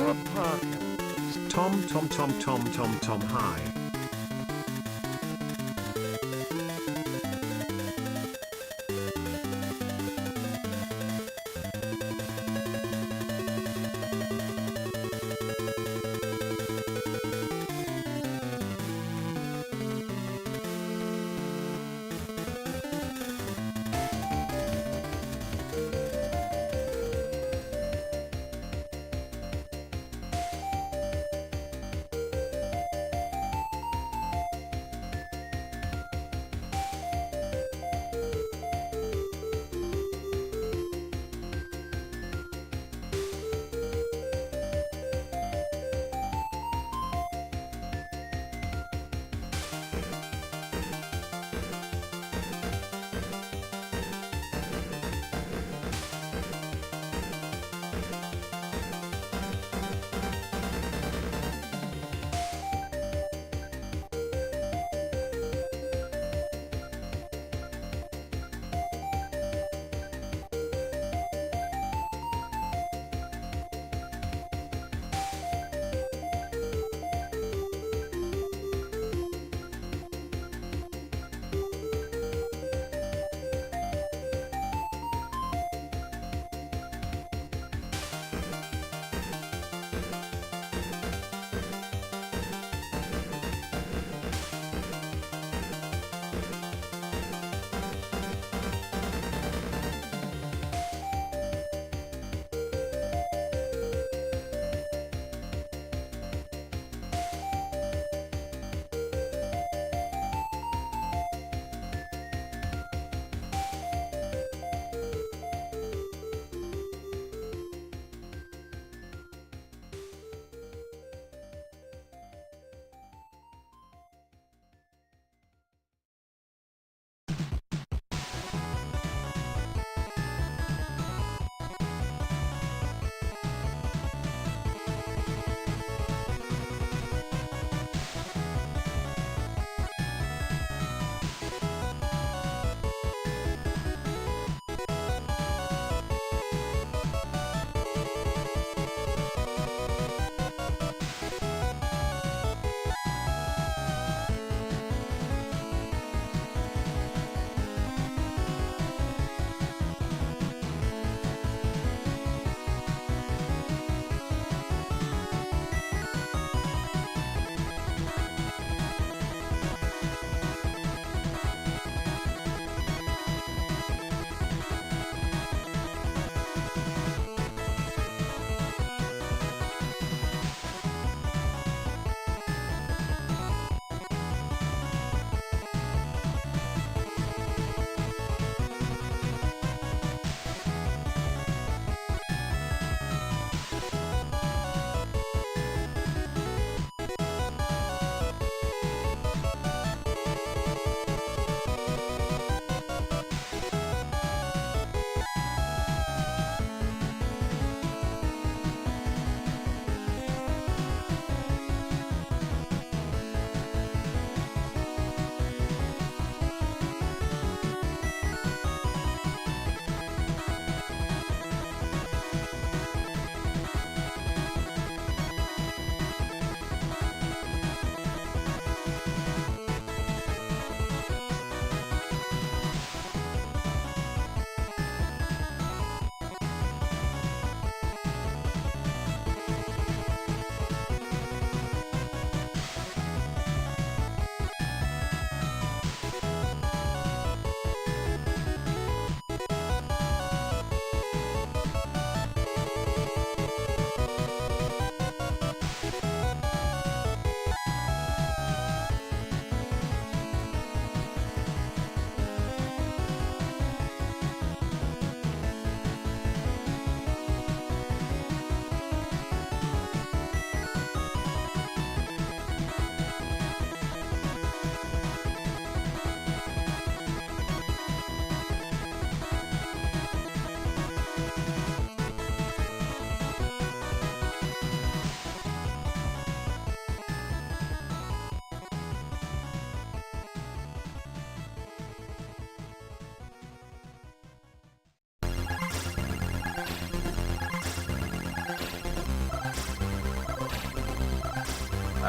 Tom, hi.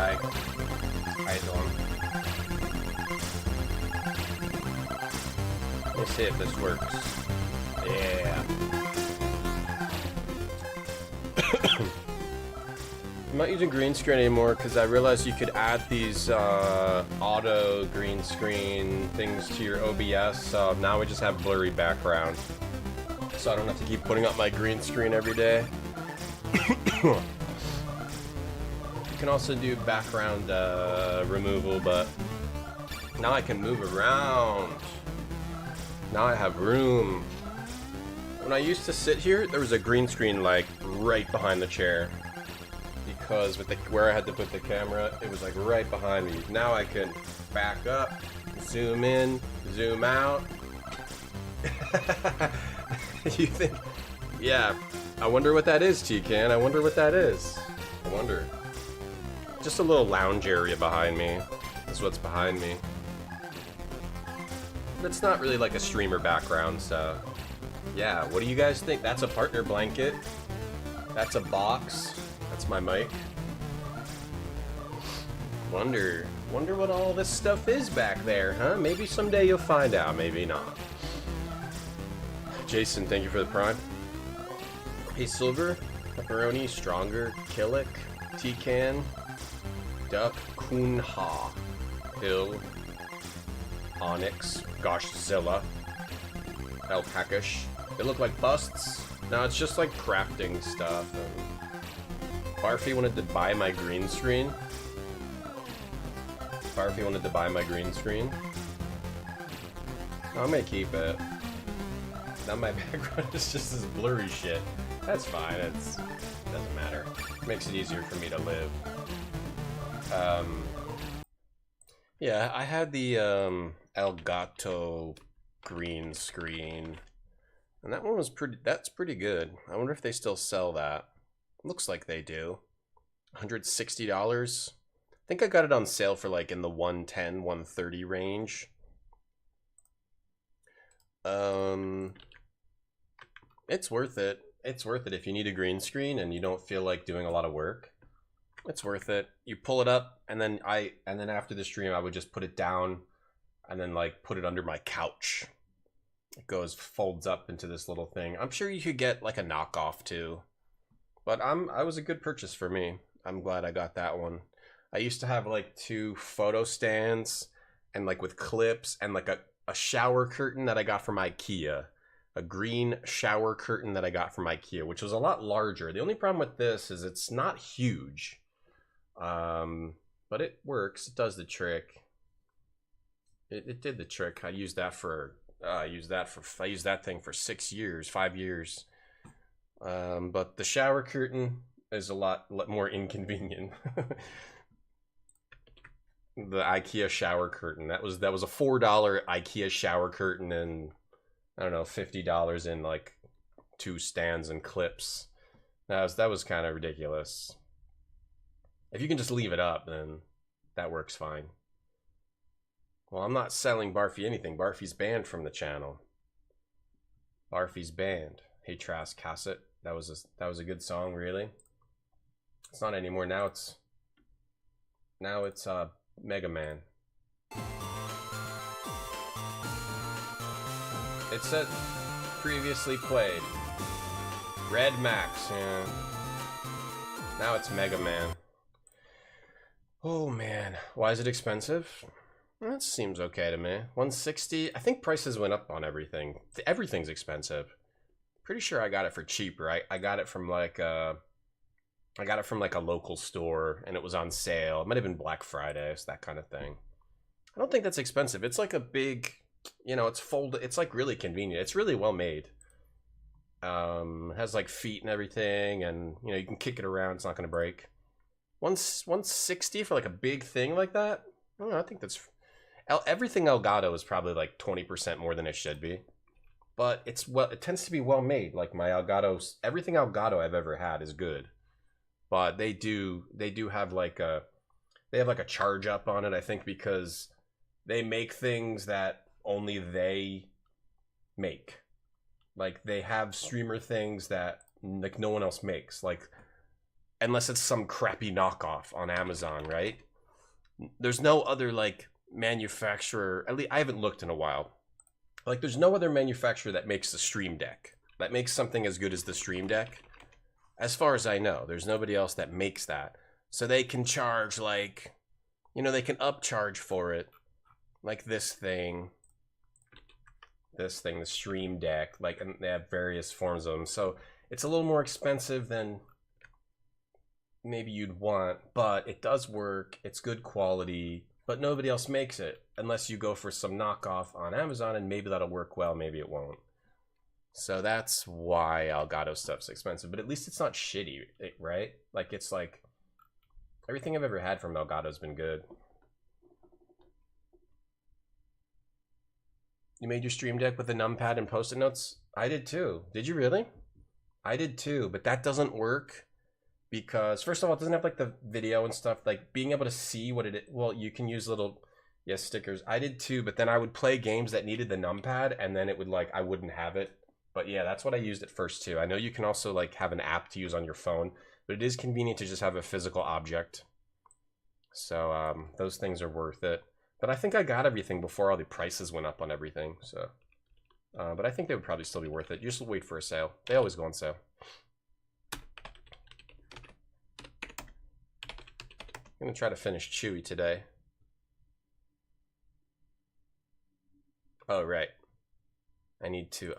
Hi. How you doing? Let's see if this works. Yeah. I'm not using green screen anymore because I realized you could add these auto green screen things to your OBS. So now we just have blurry background. So I don't have to keep putting up my green screen every day. You can also do background removal, but now I can move around. Now I have room. When I used to sit here, there was a green screen like right behind the chair. Because with where I had to put the camera, it was like right behind me. Now I can back up, zoom in, zoom out. You think, yeah, I wonder what that is, T-Can. I wonder what that is. I wonder. Just a little lounge area behind me. That's what's behind me. But it's not really like a streamer background, so yeah. What do you guys think? That's a partner blanket. That's a box. That's my mic. Wonder what all this stuff is back there, huh? Maybe someday you'll find out, maybe not. Jason, thank you for the prime. Hey Silver, Pepperoni, Stronger, Killick, T-Can, Duck, Kunha, Hill, Onyx, Goshzilla, Alpackish. They look like busts. No, it's just like crafting stuff. Barfy wanted to buy my green screen. Barfy wanted to buy my green screen. I may keep it. Now my background is just this blurry shit. That's fine. It doesn't matter. It makes it easier for me to live. Yeah, I had the Elgato green screen, and that one was that's pretty good. I wonder if they still sell that. Looks like they do. $160. I think I got it on sale for like in the 110, 130 range. It's worth it. It's worth it if you need a green screen and you don't feel like doing a lot of work. It's worth it. You pull it up, and then after the stream I would just put it down and then like put it under my couch. It folds up into this little thing. I'm sure you could get like a knockoff too. But I was a good purchase for me. I'm glad I got that one. I used to have like 2 photo stands and like with clips and like a shower curtain that I got from IKEA. A green shower curtain that I got from IKEA, which was a lot larger. The only problem with this is it's not huge. But it works. It does the trick. It did the trick. I used that thing for 6 years, 5 years. But the shower curtain is a lot more inconvenient. The IKEA shower curtain. That was a $4 IKEA shower curtain, and I don't know, $50 in like 2 stands and clips. That was kind of ridiculous. If you can just leave it up, then that works fine. Well, I'm not selling Barfy anything. Barfy's banned from the channel. Barfy's banned. Hey Trask Cassett. That was a good song, really. It's not anymore. Now it's Mega Man. It said previously played. Red Max, yeah. Now it's Mega Man. Oh man, why is it expensive? That seems okay to me. 160. I think prices went up on everything. Everything's expensive. Pretty sure I got it for cheaper. I got it from like a local store, and it was on sale. It might have been Black Friday, so that kind of thing. I don't think that's expensive. It's like a big, you know, it's like really convenient. It's really well made. It has like feet and everything, and you know, you can kick it around. It's not going to break. 160 for like a big thing like that? I don't know, I think that's... Everything Elgato is probably like 20% more than it should be. But it tends to be well made. Like my Elgato, everything Elgato I've ever had is good. But they do have like a charge up on it, I think, because they make things that only they make. Like they have streamer things that like no one else makes. Like unless it's some crappy knockoff on Amazon, right? There's no other like manufacturer, at least I haven't looked in a while. Like there's no other manufacturer that makes the Stream Deck, that makes something as good as the Stream Deck. As far as I know, there's nobody else that makes that. So they can charge like, you know, they can upcharge for it. Like this thing, the Stream Deck, like, and they have various forms of them. So it's a little more expensive than maybe you'd want, but it does work. It's good quality, but nobody else makes it unless you go for some knockoff on Amazon, and maybe that'll work well, maybe it won't. So that's why Elgato stuff's expensive, but at least it's not shitty, right? Like, it's like, everything I've ever had from Elgato's been good. You made your Stream Deck with a numpad and post-it notes? I did too. Did you really? I did too, but that doesn't work because, first of all, it doesn't have like the video and stuff, like being able to see what it is. Well, you can use little, yes, stickers. I did too, but then I would play games that needed the numpad and then it would like, I wouldn't have it. But yeah, that's what I used at first too. I know you can also like have an app to use on your phone, but it is convenient to just have a physical object. So those things are worth it. But I think I got everything before all the prices went up on everything. So, but I think they would probably still be worth it. You just wait for a sale. They always go on sale. I'm gonna try to finish Chewy today. Oh right, I need to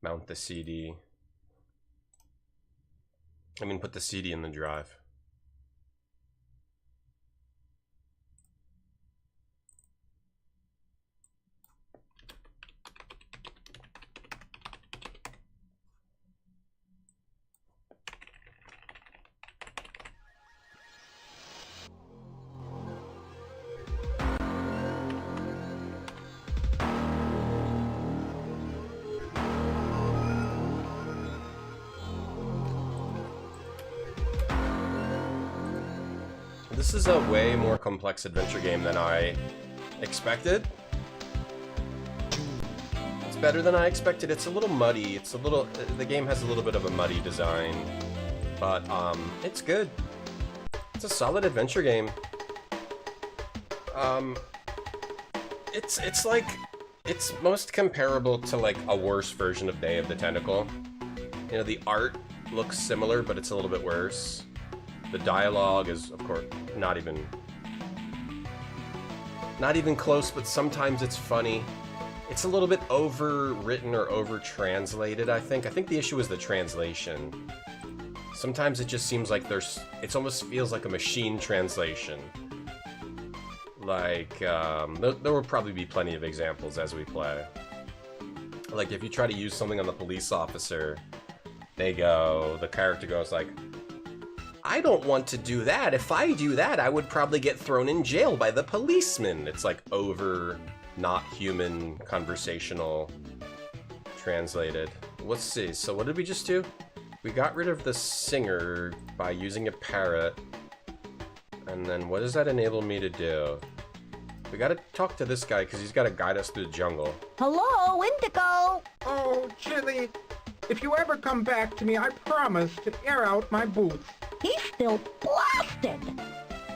mount the CD. I mean, put the CD in the drive. This is a way more complex adventure game than I expected. It's better than I expected. It's a little muddy. It's a little, the game has a little bit of a muddy design, but it's good. It's a solid adventure game. It's like, it's most comparable to like a worse version of Day of the Tentacle. You know, the art looks similar, but it's a little bit worse. The dialogue is, of course, not even close, but sometimes it's funny. It's a little bit overwritten or over-translated, I think. I think the issue is the translation. Sometimes it just seems like it almost feels like a machine translation. Like, there will probably be plenty of examples as we play. Like, if you try to use something on the police officer, the character goes like, I don't want to do that. If I do that, I would probably get thrown in jail by the policeman. It's like over, not human, conversational, translated. Let's see, so what did we just do? We got rid of the singer by using a parrot. And then what does that enable me to do? We gotta talk to this guy because he's gotta guide us through the jungle. Hello, Indigo! Oh, Chili, if you ever come back to me, I promise to air out my boots. He's still blasted!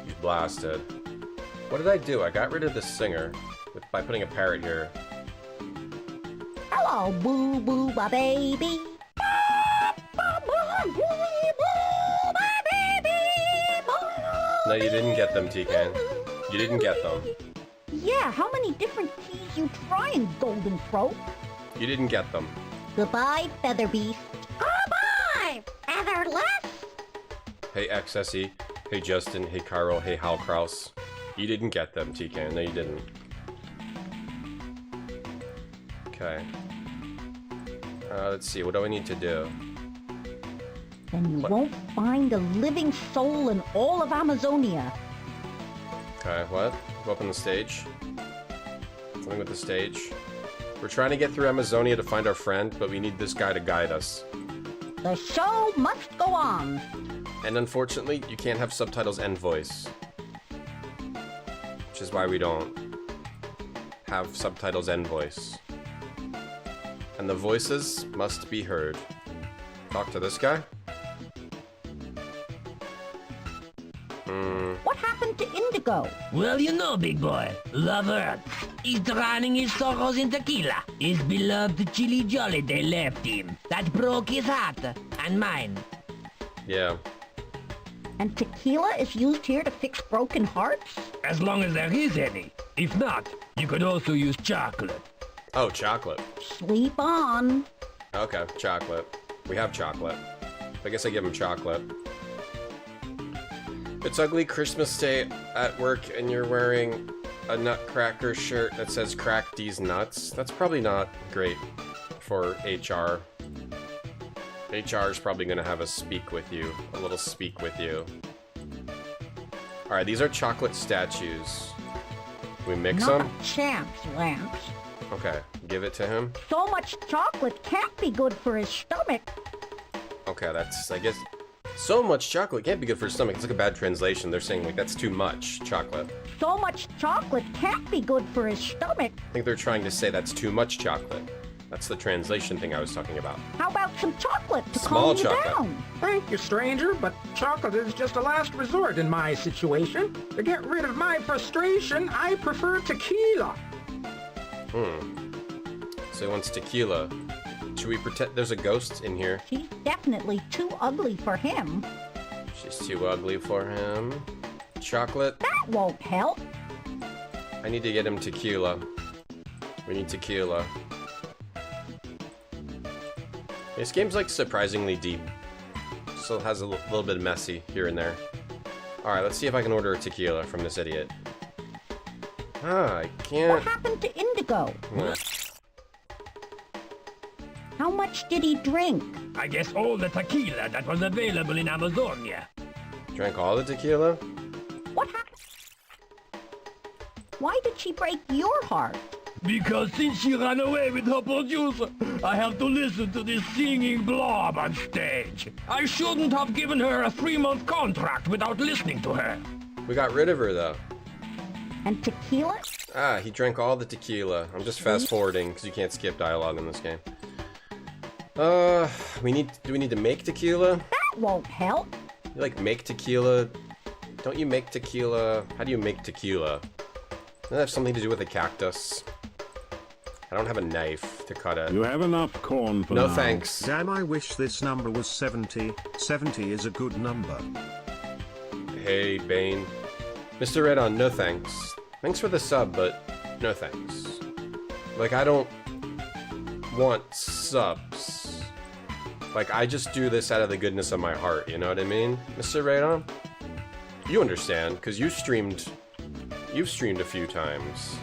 He's blasted. What did I do? I got rid of the singer by putting a parrot here. Hello, boo boo ba baby. No, you didn't get them, T-Can. You didn't get them. Yeah, how many different keys you trying, Golden Throat? You didn't get them. Goodbye, Feather Beast. Goodbye, Featherless! Hey XSE, hey Justin, hey Cairo, hey Hal Kraus. You didn't get them, T-Can. No, you didn't. Okay. Let's see, what do I need to do? Then you won't find a living soul in all of Amazonia. Okay, what? Go up on the stage? Something with the stage? We're trying to get through Amazonia to find our friend, but we need this guy to guide us. The show must go on. And unfortunately, you can't have subtitles and voice. Which is why we don't have subtitles and voice. And the voices must be heard. Talk to this guy? What happened to Indigo? Well, you know, big boy, love Earth. He's drowning his sorrows in tequila. His beloved Chili Jolly they left him. That broke his heart, and mine. Yeah. And tequila is used here to fix broken hearts? As long as there is any. If not, you could also use chocolate. Oh, chocolate. Sleep on. Okay, chocolate. We have chocolate. I guess I give him chocolate. It's ugly Christmas Day at work and you're wearing a Nutcracker shirt that says crack these nuts. That's probably not great for HR. HR is probably going to have a speak with you. A little speak with you. Alright, these are chocolate statues. We mix Not them? champs, Lamps. Okay, give it to him. So much chocolate can't be good for his stomach. Okay, that's, I guess, so much chocolate can't be good for his stomach. It's like a bad translation. They're saying, like, that's too much chocolate. So much chocolate can't be good for his stomach. I think they're trying to say that's too much chocolate. That's the translation thing I was talking about. How about some chocolate to Small calm you chocolate. down? Thank you, stranger, but chocolate is just a last resort in my situation. To get rid of my frustration, I prefer tequila. So he wants tequila. Should we pretend there's a ghost in here? She's definitely too ugly for him. She's too ugly for him. Chocolate? That won't help. I need to get him tequila. We need tequila. This game's like surprisingly deep. Still has a little bit messy here and there. Alright, let's see if I can order a tequila from this idiot. Ah, I What can't. happened to Indigo? Ugh. How much did he drink? I guess all the tequila that was available in Amazonia. Drank all the tequila? What happened? Why did she break your heart? Because since she ran away with her producer, I have to listen to this singing blob on stage. I shouldn't have given her a 3-month contract without listening to her. We got rid of her though. And tequila? Ah, he drank all the tequila. I'm just fast forwarding because you can't skip dialogue in this game. Do we need to make tequila? That won't help. You like make tequila? Don't you make tequila? How do you make tequila? Doesn't that have something to do with a cactus? I don't have a knife to cut it. You have enough corn for No now. thanks. Damn, I wish this number was 70. 70 is a good number. Hey, Bane. Mr. Redon, no thanks. Thanks for the sub, but no thanks. Like, I don't want subs. Like, I just do this out of the goodness of my heart, you know what I mean? Mr. Redon? You understand, because you've streamed a few times.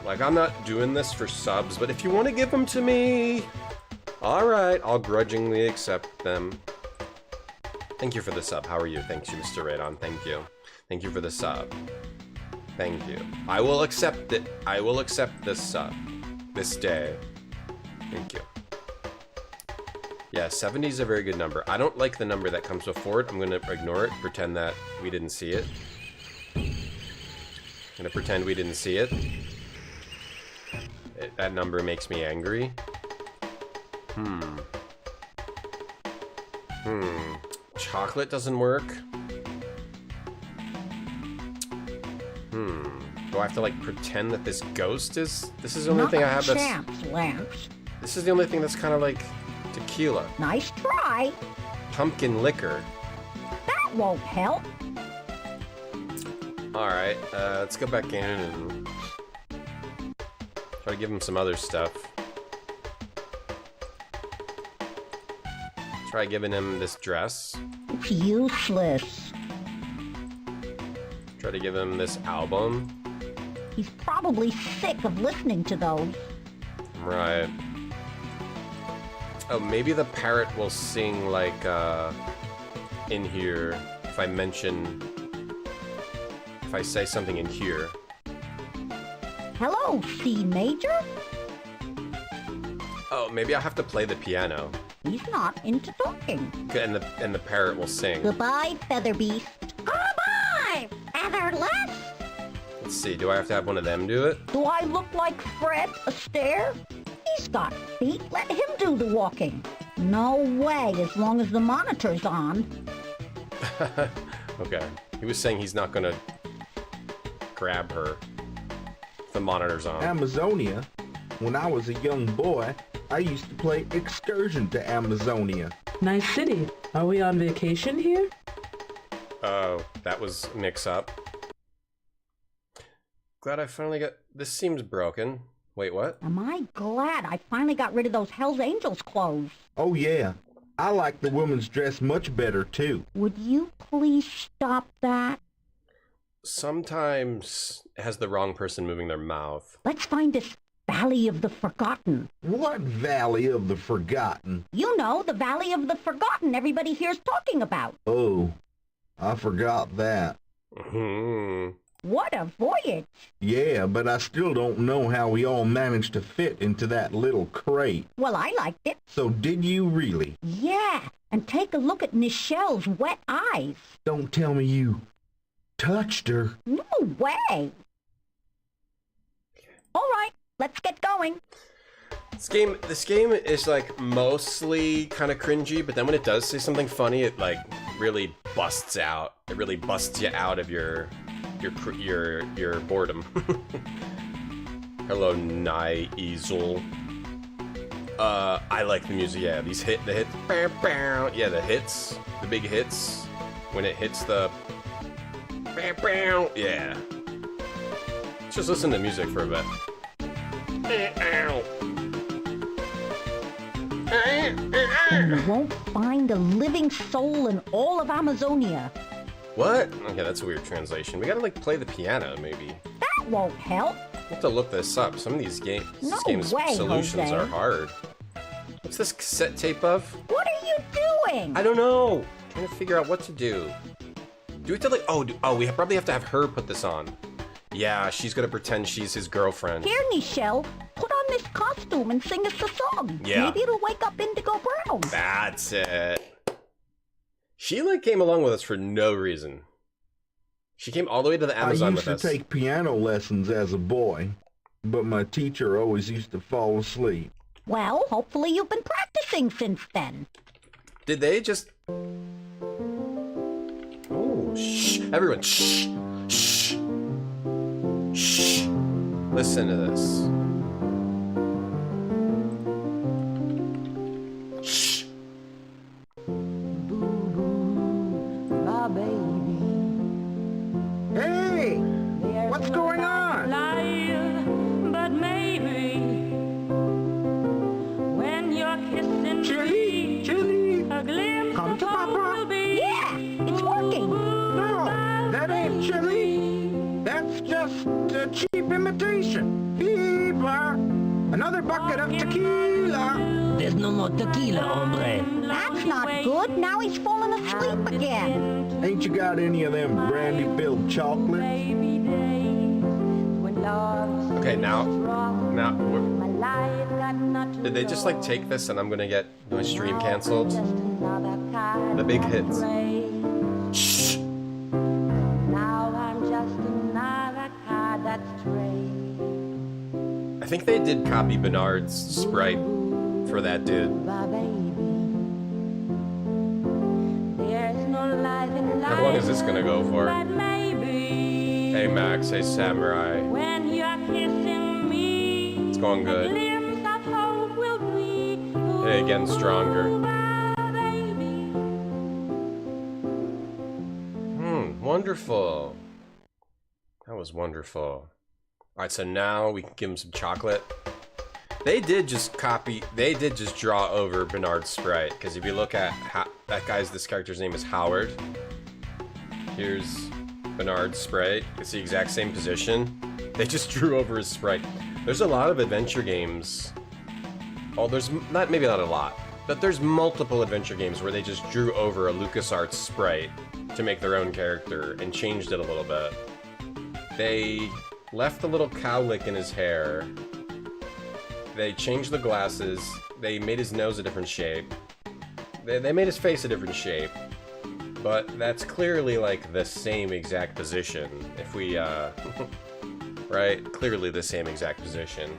Like, I'm not doing this for subs, but if you want to give them to me, alright, I'll grudgingly accept them. Thank you for the sub. How are you? Thanks you, Mr. Radon. Thank you. Thank you for the sub. Thank you. I will accept it. I will accept this sub. This day. Thank you. Yeah, 70 is a very good number. I don't like the number that comes before it. I'm going to ignore it, pretend that we didn't see it. I'm going to pretend we didn't see it. That number makes me angry. Chocolate doesn't work. Do I have to, like, pretend that this ghost is... This is the only Not thing a I have that's... champs, Lamps. This is the only thing that's kind of like tequila. Nice try. Pumpkin liquor. That won't help. Alright, let's go back in and... try to give him some other stuff. Try giving him this dress. It's useless. Try to give him this album. He's probably sick of listening to those. Right. Oh, maybe the parrot will sing, like, in here, if I mention... If I say something in here. Hello, C major? Oh, maybe I'll have to play the piano. He's not into talking. And the parrot will sing. Goodbye, Feather Beast. Goodbye, Featherless. Let's see, do I have to have one of them do it? Do I look like Fred Astaire? He's got feet. Let him do the walking. No way, as long as the monitor's on. Okay. He was saying he's not gonna grab her. The monitor's on. Amazonia? When I was a young boy, I used to play Excursion to Amazonia. Nice city. Are we on vacation here? Oh, that was mix-up. Glad I finally got... This seems broken. Wait, what? Am I glad I finally got rid of those Hell's Angels clothes. Oh yeah, I like the woman's dress much better too. Would you please stop that? Sometimes it has the wrong person moving their mouth. Let's find this Valley of the Forgotten. What Valley of the Forgotten? You know, the Valley of the Forgotten everybody here's talking about. Oh, I forgot that. What a voyage! Yeah, but I still don't know how we all managed to fit into that little crate. Well, I liked it. So did you really? Yeah, and take a look at Nichelle's wet eyes. Don't tell me you touched her. No way! All right, let's get going. This game is like mostly kind of cringy, but then when it does say something funny, it like really busts out. It really busts you out of your boredom. Hello, Easel. I like the music. Yeah, the hits. Yeah, the hits, the big hits. When it hits the. Yeah. Let's just listen to music for a bit. You won't find a living soul in all of Amazonia. What? Okay, that's a weird translation. We gotta like play the piano, maybe. That won't help. We'll have to look this up. Some of these games way, solutions Jose. are hard. What's this cassette tape of? What are you doing? I don't know. Trying to figure out what to do. Do we have to like? Oh, we probably have to have her put this on. Yeah, she's gonna pretend she's his girlfriend. Here, Nichelle, put on this costume and sing us a song. Yeah. Maybe it'll wake up Indigo Brown. That's it. She like came along with us for no reason. She came all the way to the Amazon with us. I used to take piano lessons as a boy, but my teacher always used to fall asleep. Well, hopefully you've been practicing since then. Did they just... Oh, shh. Everyone, shh. Shh. Shh. Listen to this. Shh. My baby. Hey! What's going on? But maybe when you're kissing Chili! Chili! a glimpse Come of to hope Papa. will be. Yeah, it's working. No, that ain't chili. That's just a cheap imitation. Fever! Another bucket of tequila. There's no more tequila, hombre. That's not good. Now he's falling asleep again. Ain't you got any of them brandy-filled chocolates? Okay, now did they just like take this and I'm gonna get my stream canceled? The big hits. Shh. I think they did copy Bernard's sprite for that dude. How long is this gonna go for? Hey Max, hey Samurai. When you're kissing me, It's going good. glimpse of hope will be. Hey, again, stronger. Wonderful. That was wonderful. Alright, so now we can give him some chocolate. They did just draw over Bernard's sprite, because if you look at this character's name is Howard. Here's Bernard's sprite. It's the exact same position. They just drew over his sprite. There's a lot of adventure games. Oh, maybe not a lot, but there's multiple adventure games where they just drew over a LucasArts sprite to make their own character and changed it a little bit. They left the little cowlick in his hair. They changed the glasses. They made his nose a different shape. They made his face a different shape. But that's clearly like the same exact position. If we, right? Clearly the same exact position.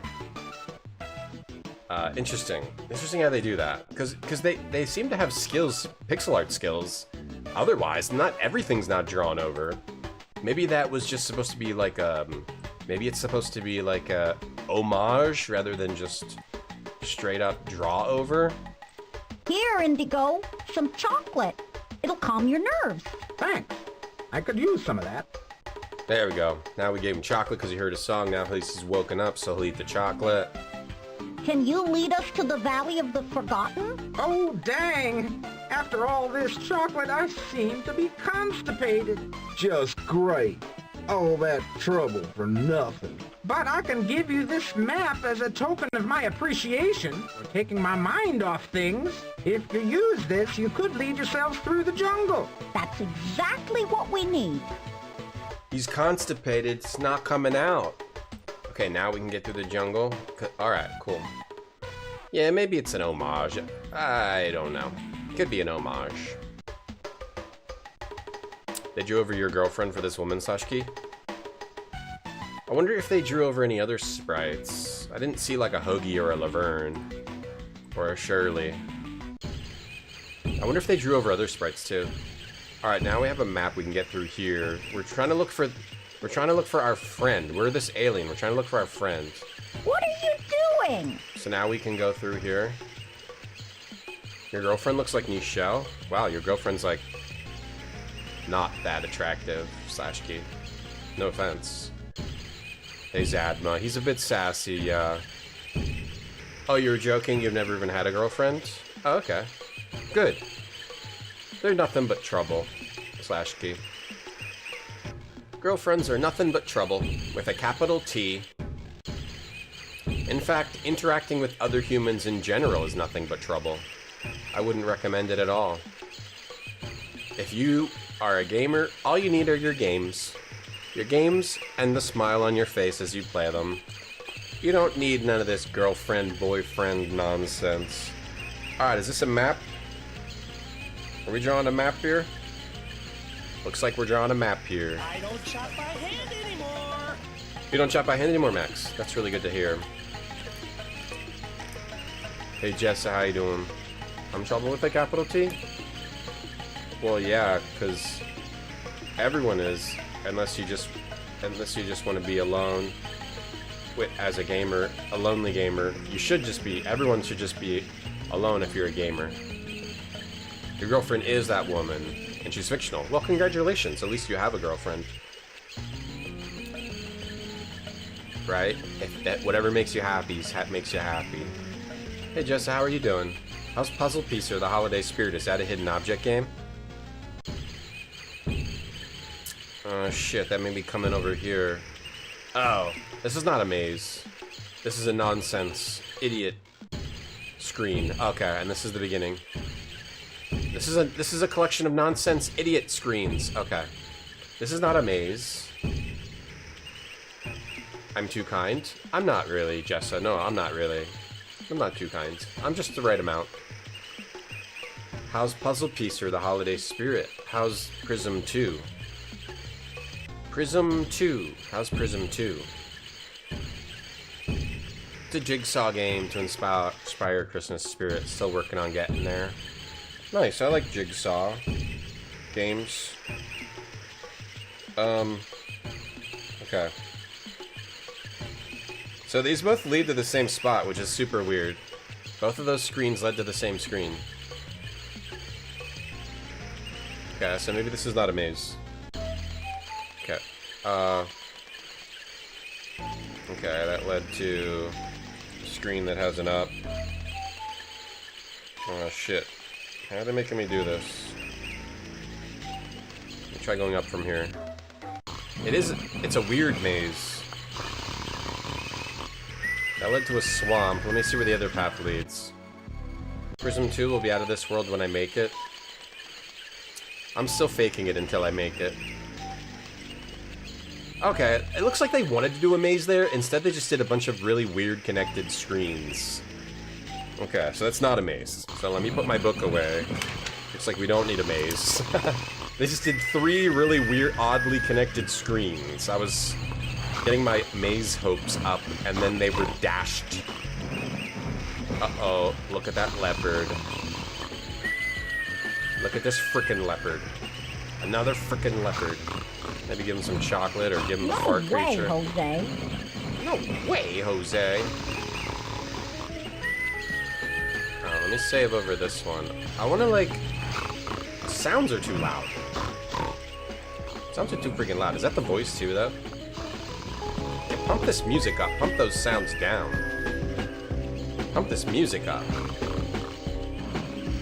Interesting. Interesting how they do that. Because they seem to have skills, pixel art skills, Otherwise, not everything's not drawn over. Maybe that was just supposed to be like maybe it's supposed to be like a homage rather than just straight up draw over. Here, Indigo, some chocolate. It'll calm your nerves. Thanks. I could use some of that. There we go. Now we gave him chocolate because he heard a song. Now he's woken up, so he'll eat the chocolate. Can you lead us to the Valley of the Forgotten? Oh, dang. After all this chocolate, I seem to be constipated. Just great. All that trouble for nothing. But I can give you this map as a token of my appreciation for taking my mind off things. If you use this, you could lead yourselves through the jungle. That's exactly what we need. He's constipated. It's not coming out. Okay, now we can get through the jungle. Alright, cool. Yeah, maybe it's an homage. I don't know. Could be an homage. They drew over your girlfriend for this woman, Sashki? I wonder if they drew over any other sprites. I didn't see like a Hoagie or a Laverne. Or a Shirley. I wonder if they drew over other sprites too. Alright, now we have a map we can get through here. We're trying to look for our friend. We're this alien. We're trying to look for our friend. What are you doing? So now we can go through here. Your girlfriend looks like Nichelle. Wow, your girlfriend's like not that attractive, Slashkey. No offense. Hey Zadma, he's a bit sassy, yeah. Oh, you're joking? You've never even had a girlfriend? Oh, okay. Good. They're nothing but trouble, Slashkey. Girlfriends are nothing but trouble, with a capital T. In fact, interacting with other humans in general is nothing but trouble. I wouldn't recommend it at all. If you are a gamer, all you need are your games. Your games and the smile on your face as you play them. You don't need none of this girlfriend, boyfriend nonsense. Alright, is this a map? Are we drawing a map here? Looks like we're drawing a map here. I don't chop by hand anymore. You don't chop by hand anymore, Max. That's really good to hear. Hey Jessa, how you doing? I'm trouble with a capital T? Well, yeah, because everyone is, unless you just want to be alone as a gamer, a lonely gamer. You should just be. Everyone should just be alone if you're a gamer. Your girlfriend is that woman, and she's fictional. Well, congratulations. At least you have a girlfriend. Right? If that, whatever makes you happy makes you happy. Hey, Jessa, how are you doing? How's Puzzle Piecer, the Holiday Spirit? Is that a hidden object game? Oh, shit. That may be coming over here. Oh, this is not a maze. This is a nonsense, idiot screen. Okay, and this is the beginning. This is a collection of nonsense idiot screens. Okay. This is not a maze. I'm too kind. I'm not really, Jessa. No, I'm not really. I'm not too kind. I'm just the right amount. How's Puzzle Piecer, the Holiday Spirit? How's Prism 2? Prism 2. How's Prism 2? It's a jigsaw game to inspire Christmas spirit. Still working on getting there. Nice, I like jigsaw games. Okay. So these both lead to the same spot, which is super weird. Both of those screens led to the same screen. Okay, so maybe this is not a maze. Okay. Okay, that led to a screen that has an up. Oh shit. How are they making me do this? Let me try going up from here. It's a weird maze. That led to a swamp. Let me see where the other path leads. Prism 2 will be out of this world when I make it. I'm still faking it until I make it. Okay, it looks like they wanted to do a maze there. Instead, they just did a bunch of really weird connected screens. Okay, so that's not a maze. So let me put my book away. Looks like we don't need a maze. They just did 3 really weird, oddly connected screens. I was getting my maze hopes up, and then they were dashed. Uh-oh, look at that leopard. Look at this frickin' leopard. Another frickin' leopard. Maybe give him some chocolate or give him a fart No way, creature. Jose. No way, Jose. Let me save over this one. I want to, like... Sounds are too loud. Sounds are too freaking loud. Is that the voice, too, though? Yeah, pump this music up. Pump those sounds down. Pump this music up.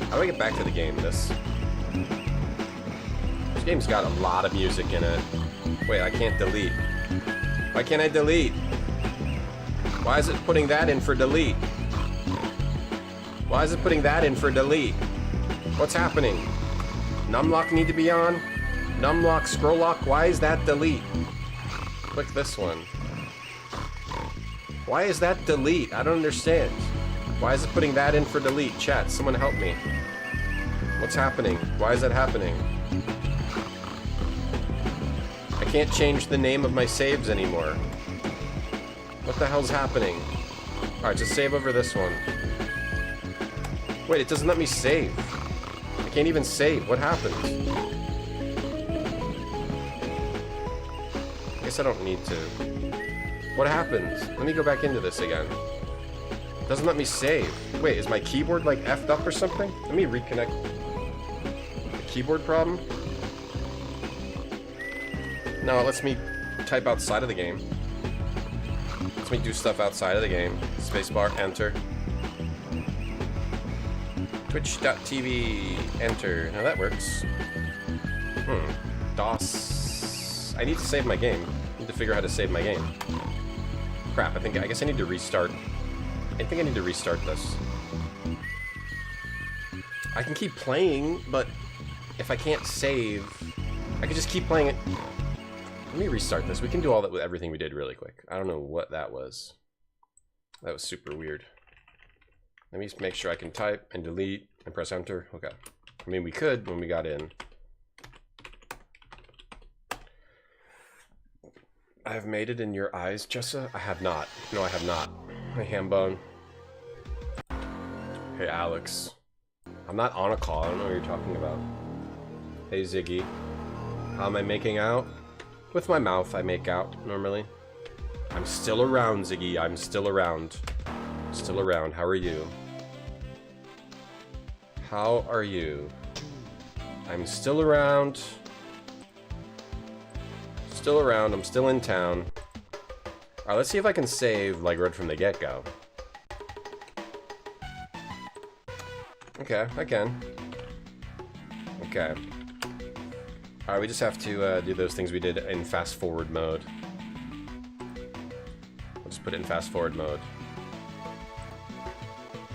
How do I get back to the game? This game's got a lot of music in it. Wait, I can't delete. Why can't I delete? Why is it putting that in for delete? Why is it putting that in for delete? What's happening? Numlock need to be on? Numlock, scroll lock, why is that delete? Click this one. Why is that delete? I don't understand. Why is it putting that in for delete? Chat, someone help me. What's happening? Why is that happening? I can't change the name of my saves anymore. What the hell's happening? Alright, just save over this one. Wait, it doesn't let me save. I can't even save. What happened? I guess I don't need to. What happened? Let me go back into this again. It doesn't let me save. Wait, is my keyboard like effed up or something? Let me reconnect. The keyboard problem? No, it lets me type outside of the game. It lets me do stuff outside of the game. Spacebar, enter. Twitch.tv, enter. Now that works. DOS. I need to save my game. I need to figure out how to save my game. Crap, I guess I need to restart. I think I need to restart this. I can keep playing, but if I can't save, I can just keep playing it. Let me restart this. We can do all that with everything we did really quick. I don't know what that was. That was super weird. Let me just make sure I can type and delete and press enter. Okay. I mean, we could when we got in. I have made it in your eyes, Jessa? I have not. No, I have not. Hey, Hambone. Hey, Alex. I'm not on a call. I don't know what you're talking about. Hey, Ziggy. How am I making out? With my mouth, I make out, normally. I'm still around, Ziggy. I'm still around. Still around. How are you? How are you? I'm still around. Still around. I'm still in town. Alright, let's see if I can save, like, right from the get-go. Okay, I can. Okay. Alright, we just have to do those things we did in fast-forward mode. We'll just put it in fast-forward mode.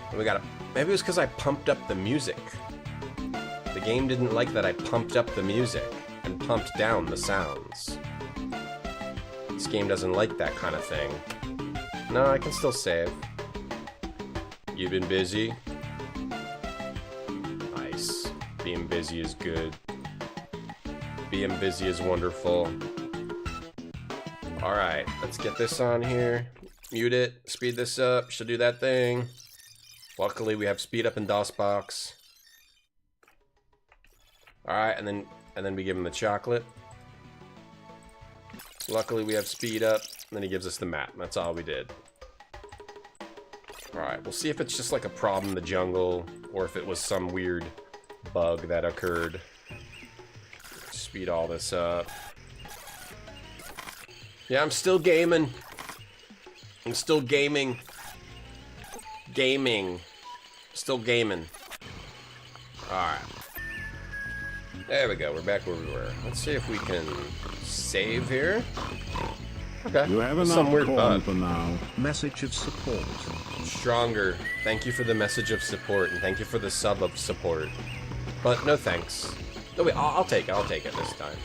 And we gotta... Maybe it was because I pumped up the music. The game didn't like that I pumped up the music and pumped down the sounds. This game doesn't like that kind of thing. No, I can still save. You've been busy? Nice. Being busy is good. Being busy is wonderful. Alright, let's get this on here. Mute it, speed this up, should do that thing. Luckily we have speed up in DOSBox. Alright, and then we give him the chocolate. Luckily we have speed up, and then he gives us the map. That's all we did. Alright, we'll see if it's just like a problem in the jungle, or if it was some weird bug that occurred. Speed all this up. Yeah, I'm still gaming. I'm still gaming. Gaming. Still gaming. Alright. There we go. We're back where we were. Let's see if we can save here. Okay. You have some weird bug. for now. Message of support. Stronger. Thank you for the message of support, and thank you for the sub of support. But no thanks. No, wait, I'll take it this time.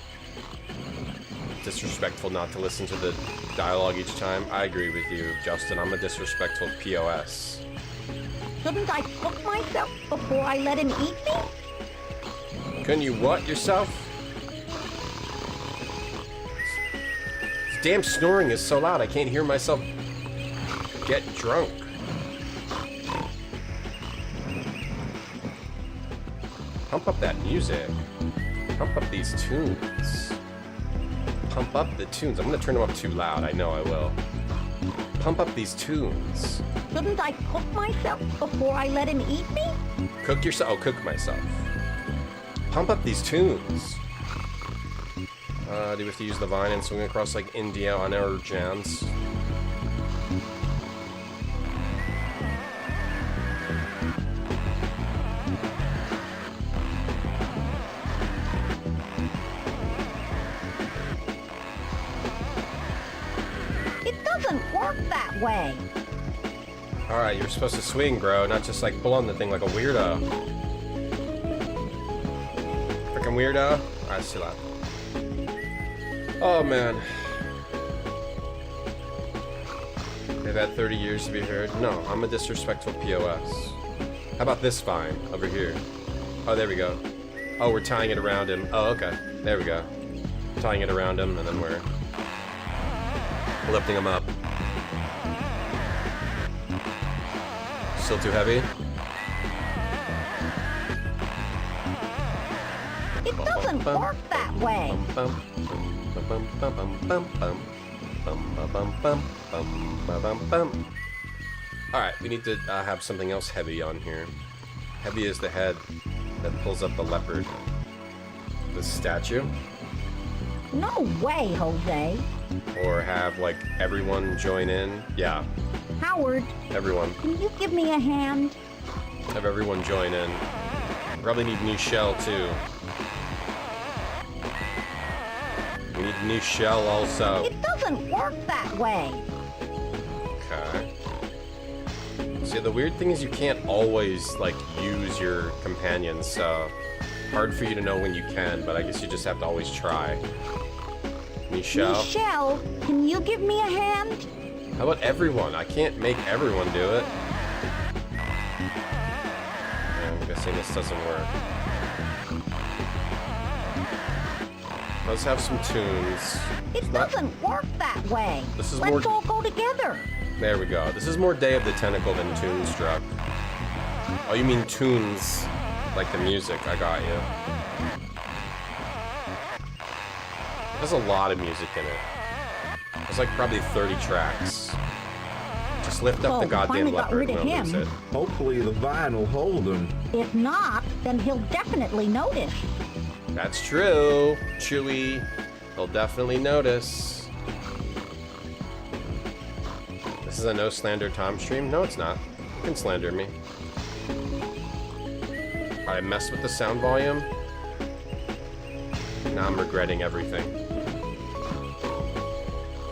Disrespectful not to listen to the dialogue each time. I agree with you, Justin. I'm a disrespectful POS. Shouldn't I cook myself before I let him eat me? Couldn't you what yourself? This damn snoring is so loud I can't hear myself get drunk. Pump up that music. Pump up these tunes. Pump up the tunes. I'm gonna turn them up too loud. I know I will. Pump up these tunes. Shouldn't I cook myself before I let him eat me? Cook yourself. Oh, cook myself. Pump up these tunes. Do we have to use the vine and swing across like India on our jams? It doesn't work that way. Alright, you're supposed to swing, bro, not just like pull on the thing like a weirdo. Freaking weirdo. Alright, it's too loud. Oh man. They've had 30 years to be heard. No, I'm a disrespectful POS. How about this vine over here? Oh, there we go. Oh, we're tying it around him. Oh, okay. There we go. Tying it around him, and then we're lifting him up. Still too heavy? It doesn't work that way. Alright, we need to have something else heavy on here. Heavy is the head that pulls up the leopard. The statue. No way, Jose. Or have, like, everyone join in. Yeah, Howard, everyone. can you give me a hand? Have everyone join in. Probably need new shell, too. We need a new shell also. It doesn't work that way. Okay. See, the weird thing is you can't always, like, use your companions, so hard for you to know when you can, but I guess you just have to always try. Michelle? Michelle, can you give me a hand? How about everyone? I can't make everyone do it. Yeah, I'm guessing this doesn't work. Let's have some tunes. It doesn't work that way. This is Let's more- all go together. There we go. This is more Day of the Tentacle than Toonstruck. Oh, you mean tunes, like the music. I got you. There's a lot of music in it. There's like probably 30 tracks. Just lift up Oh, the we goddamn finally got leopard rid and of they'll lose him. it. Hopefully the vine will hold him. If not, then he'll definitely notice. That's true, Chewy. He'll definitely notice. This is a no slander Tom stream? No, it's not. You can slander me. I messed with the sound volume. Now I'm regretting everything.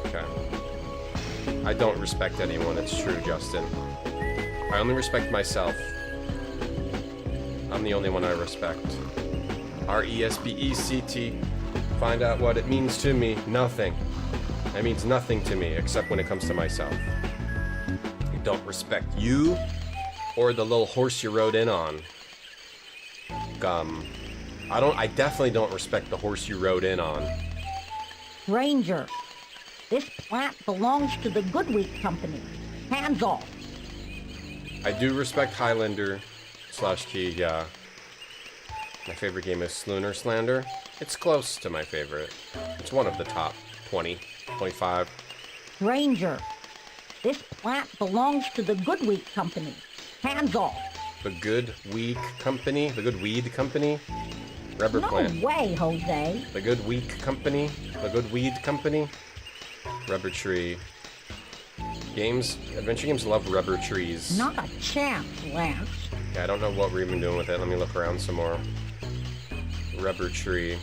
Okay. I don't respect anyone, it's true, Justin. I only respect myself. I'm the only one I respect. R-E-S-P-E-C-T. Find out what it means to me. Nothing. It means nothing to me, except when it comes to myself. I don't respect you, or the little horse you rode in on. I definitely don't respect the horse you rode in on. Ranger, this plant belongs to the Goodweek Company. Hands off. I do respect Highlander / Key, yeah. My favorite game is Lunar Slander. It's close to my favorite. It's one of the top 20, 25. Ranger, this plant belongs to the Goodweek Company. Hands off. The Good Weed Company? The Good Weed Company? Rubber No plant. way, Jose. The Good Weed Company? The Good Weed Company? Rubber tree. Adventure games love rubber trees. Not a chance, Lance. Yeah, I don't know what we're even doing with it. Let me look around some more. Rubber tree.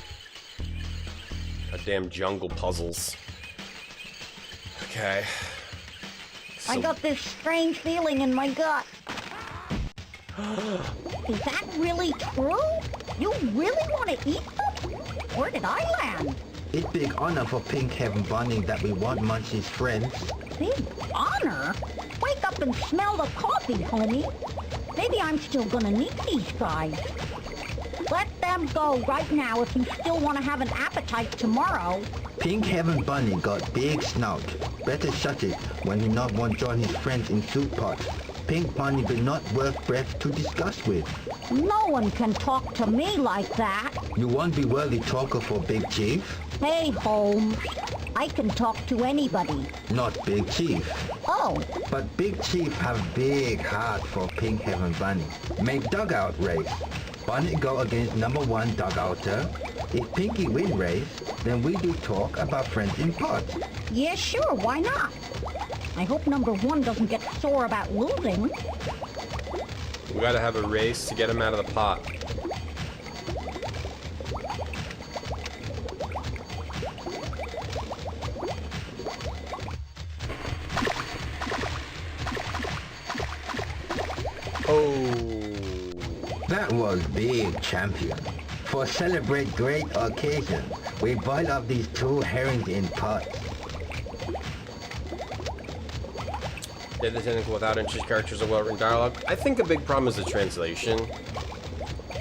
Goddamn jungle puzzles. Okay. I got this strange feeling in my gut. Is that really true? You really want to eat them? Where did I land? It's big honor for Pink Heaven Bunny that we want Munchie's friends. Big honor? Wake up and smell the coffee, homie. Maybe I'm still gonna need these guys. Let them go right now if you still want to have an appetite tomorrow. Pink Heaven Bunny got big snout. Better shut it when he not want join his friends in soup pot. Pink Bunny but not worth breath to discuss with. No one can talk to me like that. You won't be worthy talker for Big Chief? Hey, Holmes. I can talk to anybody. Not Big Chief. Oh, But Big Chief have big heart for Pink Heaven Bunny. Make dugout race. Bunny go against number 1 dugouter. If Pinky win race, then we do talk about friends in pot. yeah, sure, why not? I hope number 1 doesn't get sore about losing. We gotta have a race to get him out of the pot. Oh. That was big, champion. For celebrate great occasion, we boil up these 2 herrings in pot. Day the Tentacle without introduced characters or well-written dialogue. I think a big problem is the translation.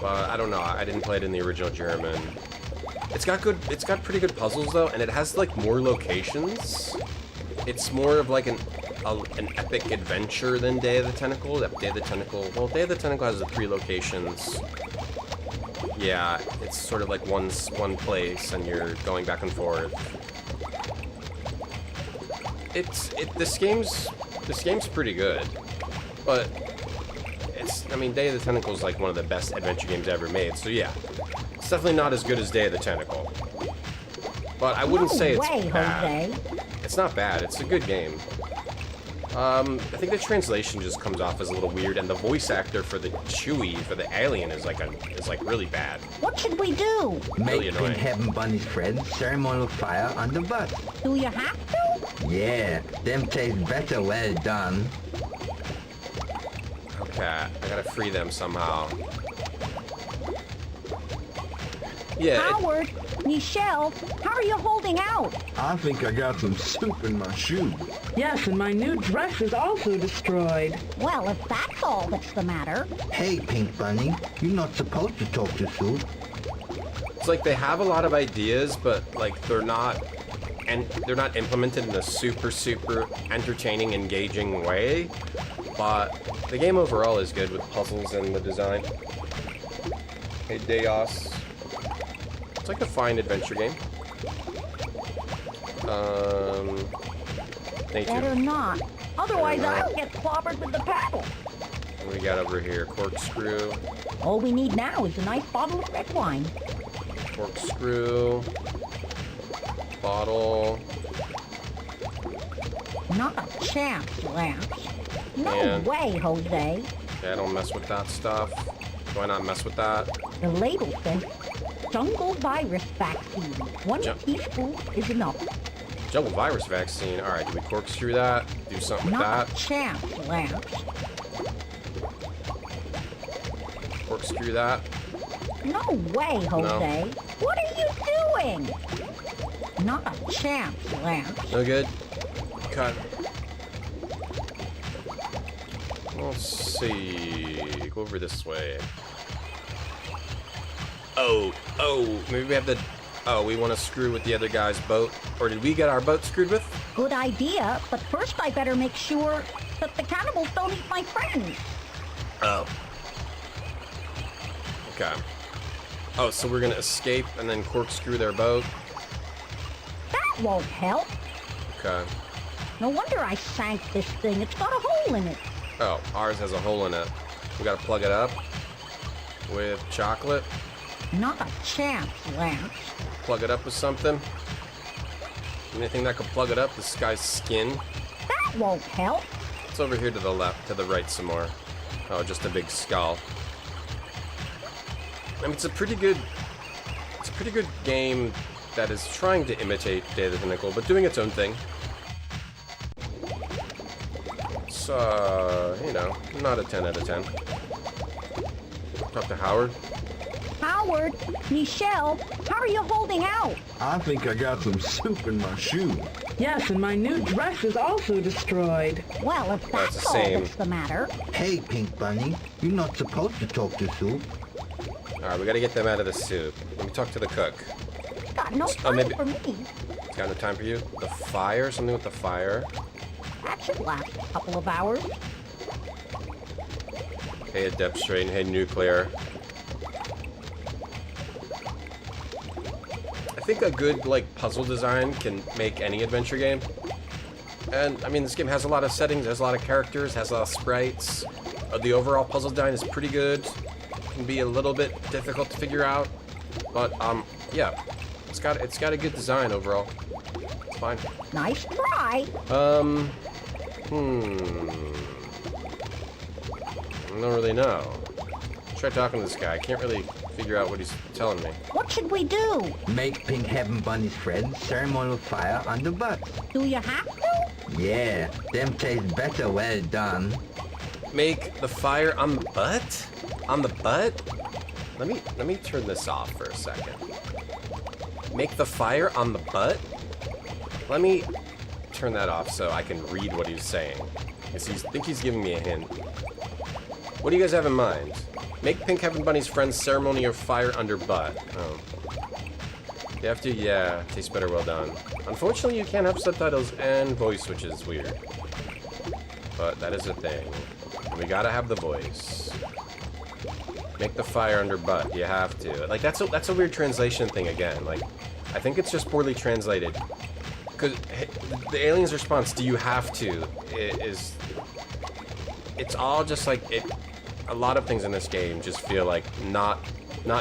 But I don't know. I didn't play it in the original German. It's got pretty good puzzles though, and it has like more locations. It's more of like an epic adventure than Day of the Tentacle. Day of the Tentacle. Well, Day of the Tentacle has the 3 locations. Yeah, it's sort of like one place, and you're going back and forth. This game's pretty good, but I mean, Day of the Tentacle is like one of the best adventure games ever made. So yeah, it's definitely not as good as Day of the Tentacle. But I wouldn't say it's bad. Jose. It's not bad. It's a good game. I think the translation just comes off as a little weird, and the voice actor for the Chewy, for the alien, is like really bad. What should we do? Really Make annoying. Pink Heaven Bunny's friends ceremonial fire on the butt. Do you have to? Yeah, them taste better well done. Okay, I gotta free them somehow. Yeah. Howard, Michelle, how are you holding out? I think I got some soup in my shoe. Yes, and my new dress is also destroyed. Well, if that's all that's the matter. Hey, Pink Bunny, you're not supposed to talk to Soup. It's like they have a lot of ideas, but like they're not implemented in a super entertaining, engaging way. But the game overall is good with puzzles and the design. Hey, Deos. It's like a fine adventure game. Thank you. Better not. Otherwise, I'll get clobbered with the paddle. What do we got over here? Corkscrew. All we need now is a nice bottle of red wine. Corkscrew. Bottle. Not a chance, Lance. No Man. way, Jose. Yeah, I don't mess with that stuff. Do I not mess with that? The label says jungle virus vaccine. 1 Ju- teaspoon is enough. Jungle virus vaccine. Alright, do we corkscrew that? Do something with Not that? a chance, Lance. Corkscrew that? No way, Jose. What are you doing? Not a chance, Lance. No good? Cut. Let's see. Go over this way. Oh, maybe we have the... Oh, we want to screw with the other guy's boat. Or did we get our boat screwed with? Good idea, but first I better make sure that the cannibals don't eat my friends. Oh. Okay. Oh, so we're gonna escape and then corkscrew their boat? That won't help. Okay. No wonder I sank this thing. It's got a hole in it. Oh, ours has a hole in it. We gotta plug it up with chocolate. Not a chance, Lance. Plug it up with something. Anything that could plug it up? This guy's skin. That won't help. It's over here to the left, to the right some more. Oh, just a big skull. I mean, it's a pretty good game that is trying to imitate Day of the Tentacle, but doing its own thing. It's, you know, not a 10 out of 10. Talk to Howard. Howard, Michelle, how are you holding out? I think I got some soup in my shoe. Yes, and my new dress is also destroyed. Well, if That's that's the all same. that's the matter. Hey, Pink Bunny, you're not supposed to talk to Soup. Alright, we gotta get them out of the soup. Let me talk to the cook. Got no Oh, time maybe- for me. Got no time for you? The fire? Something with the fire? That should last a couple of hours. Hey, Adept Strain. Hey, Nuclear. I think a good, like, puzzle design can make any adventure game. And, I mean, this game has a lot of settings, has a lot of characters, has a lot of sprites. The overall puzzle design is pretty good. Can be a little bit difficult to figure out. But, yeah. It's got a good design overall. It's fine. Nice try. I don't really know. Try talking to this guy. I can't really figure out what he's telling me. What should we do? Make Pink Heaven Bunny's friends ceremonial fire on the butt. Do you have to? Yeah, them taste better well done. Make the fire on the butt? On the butt? Let me turn this off for a second. Make the fire on the butt? Let me turn that off so I can read what he's saying. Because I think he's giving me a hint. What do you guys have in mind? Make Pink Heaven Bunny's friends ceremony of fire under butt. Oh. You have to, yeah. Tastes better well done. Unfortunately, you can't have subtitles and voice, which is weird. But that is a thing. And we gotta have the voice. Make the fire under butt. You have to. Like, that's a weird translation thing again. Like, I think it's just poorly translated. Because the alien's response, do you have to, is... It's all just like, a lot of things in this game just feel like not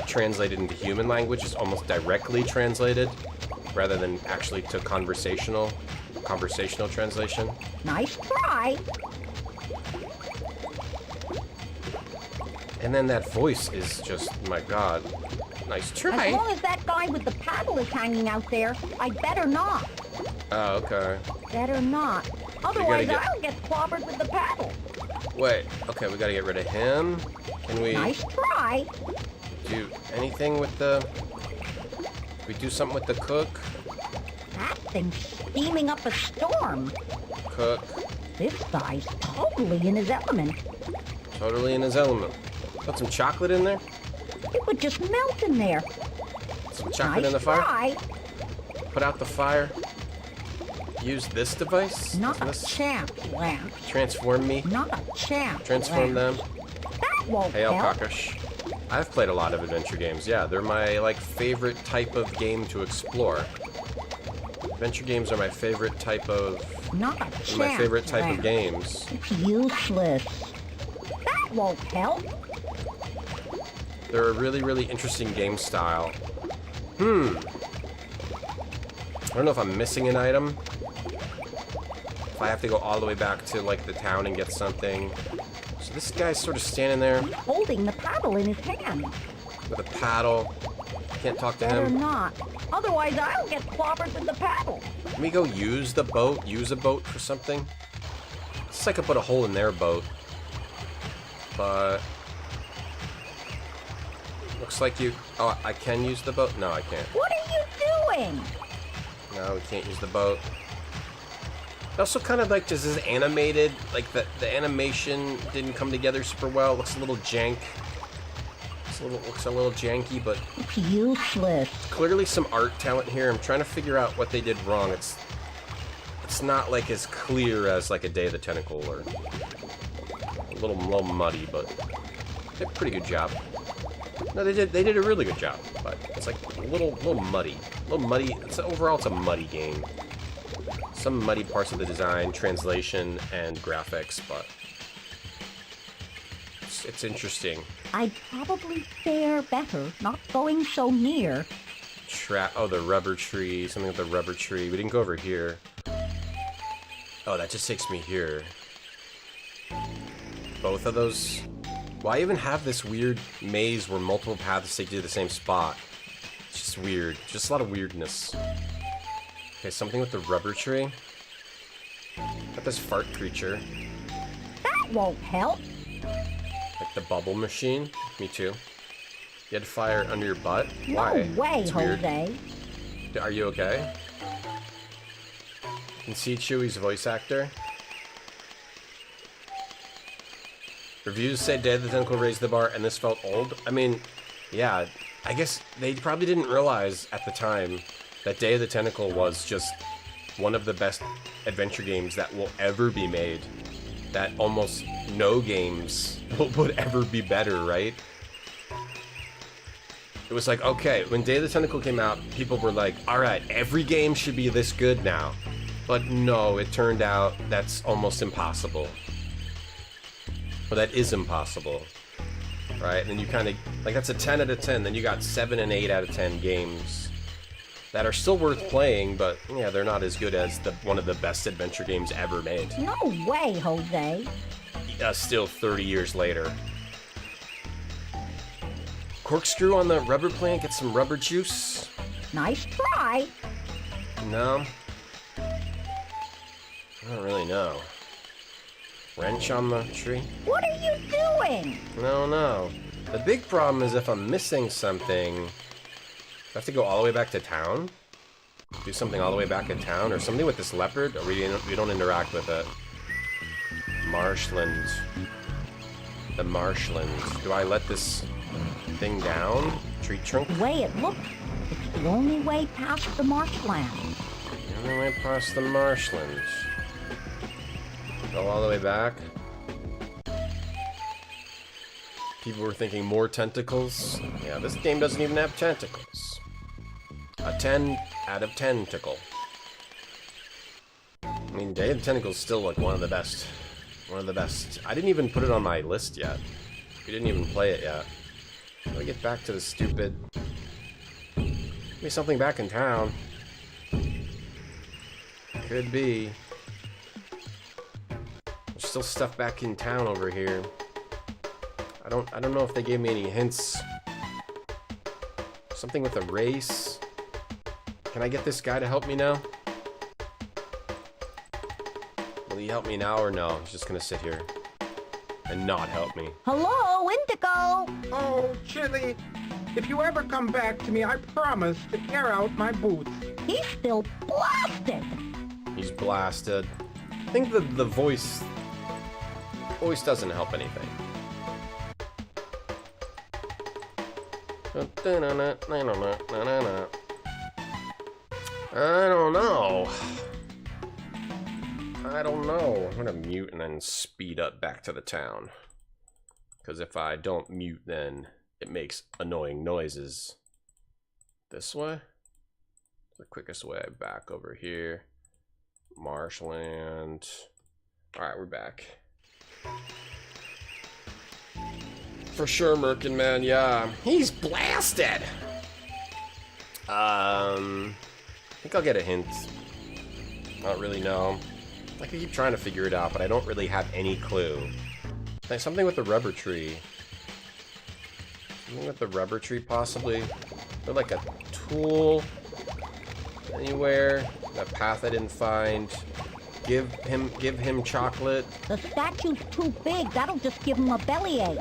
translated into human language, just almost directly translated, rather than actually to conversational translation. Nice try. And then that voice is just, my god, nice try. As long as that guy with the paddle is hanging out there, I better not. Oh, okay. Better not. Otherwise, I'll get clobbered with the paddle. Wait, okay, we gotta get rid of him. Can we Nice try. do anything with the... We do something with the cook? That thing's steaming up a storm. Cook. This guy's totally in his element. Totally in his element. Put some chocolate in there? It would just melt in there. Some chocolate Nice in the fire? try. Put out the fire. Use this device? Not a This? champ lamp. Transform me. Not a champ Transform lamp. them. That won't Hey, help. Alkakash. I've played a lot of adventure games. Yeah, they're my, like, favorite type of game to explore. Adventure games are my favorite type of... Not a my champ favorite type lamp. of games. It's useless. That won't help. They're a really, really interesting game style. I don't know if I'm missing an item. If I have to go all the way back to, like, the town and get something. So this guy's sort of standing there Holding the paddle in his hand. with a paddle. Can't talk to Better him. not. Otherwise, I'll get clobbered with the paddle. Let me go use the boat. Use a boat for something. It's like I put a hole in their boat. But... Looks like you... Oh, I can use the boat? No, I can't. What are you doing? No, we can't use the boat. It also kind of like just is animated. Like the animation didn't come together super well. It looks a little jank. Looks a little janky, but It's useless. clearly some art talent here. I'm trying to figure out what they did wrong. It's not like as clear as like a Day of the Tentacle or a little muddy, but they did a pretty good job. No, they did a really good job, but it's like a little muddy. Overall, it's a muddy game. Some muddy parts of the design, translation, and graphics, but it's interesting. I'd probably fare better not going so near. Oh, the rubber tree. Something with the rubber tree. We didn't go over here. Oh, that just takes me here. Both of those. Why even have this weird maze where multiple paths take you to the same spot? It's just weird. Just a lot of weirdness. Okay, something with the rubber tree. Got this fart creature. That won't help. Like the bubble machine. Me too. You had fire under your butt? No Why? way, It's weird. Jose. Are you okay? You can see Chewy's voice actor. Reviews say Day of the Tentacle raised the bar and this felt old. I mean, yeah, I guess they probably didn't realize at the time that Day of the Tentacle was just one of the best adventure games that will ever be made. that almost no games would ever be better, right? It was like, okay, when Day of the Tentacle came out, people were like, alright, every game should be this good now. But no, it turned out that's almost impossible. Well, that is impossible. Right? And then you kind of, like, that's a 10 out of 10. Then you got 7 and 8 out of 10 games that are still worth playing, but yeah, they're not as good as one of the best adventure games ever made. No way, Jose. Still 30 years later. Corkscrew on the rubber plant, get some rubber juice. Nice try. No. I don't really know. Wrench on the tree? What are you doing? No. The big problem is if I'm missing something, I have to go all the way back to town? Do something all the way back in town? Or something with this leopard? Or we don't interact with it? Marshland. The marshland. Do I let this thing down? Tree trunk? The way it looks, it's the only way past the marshland. The only way past the marshland. Go all the way back. People were thinking more tentacles. Yeah, this game doesn't even have tentacles. A 10 out of 10 tickle. I mean, Day of the Tentacle is still like one of the best. One of the best. I didn't even put it on my list yet. We didn't even play it yet. How do I get back to the stupid... Maybe something back in town. Could be. There's still stuff back in town over here. I don't know if they gave me any hints. Something with a race. Can I get this guy to help me now? Will he help me now or no? He's just gonna sit here and not help me. Hello, Indigo! Oh, Chili, if you ever come back to me, I promise to air out my boots. He's still blasted! He's blasted. I think the voice doesn't help anything. I don't know. I'm gonna mute and then speed up back to the town. Because if I don't mute, then it makes annoying noises. This way? The quickest way back over here. Marshland. Alright, we're back. For sure, Merkin Man, yeah. He's blasted! I think I'll get a hint. I don't really know. I can keep trying to figure it out, but I don't really have any clue. Like something with the rubber tree. Something with the rubber tree, possibly. Or like a tool. Anywhere. That path I didn't find. Give him chocolate. The statue's too big. That'll just give him a bellyache.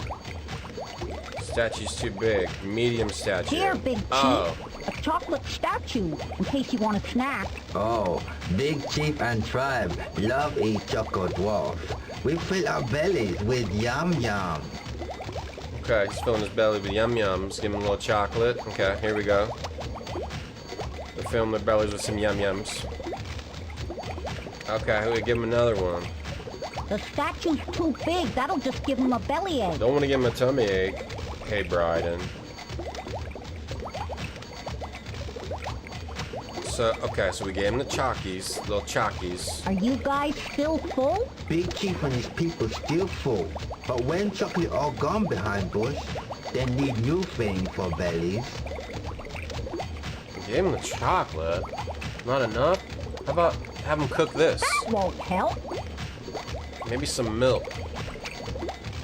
Statue's too big. Medium statue. Here, Big Chief. Oh. A chocolate statue, in case you want a snack. Oh, Big Chief and Tribe love eat choco dwarf. We fill our bellies with yum yum. Okay, he's filling his belly with yum yums. Give him a little chocolate. Okay, here we go. We're filling their bellies with some yum yums. Okay, we give him another one. The statue's too big. That'll just give him a bellyache. Don't want to give him a tummy ache. Hey, Bryden. So, okay, so we gave him the chockies, little chockies. Are you guys still full? Big Chief and his people still full. But when chocolate all gone behind bush, they need new thing for bellies. We gave him the chocolate. Not enough? How about have him cook this? That won't help. Maybe some milk.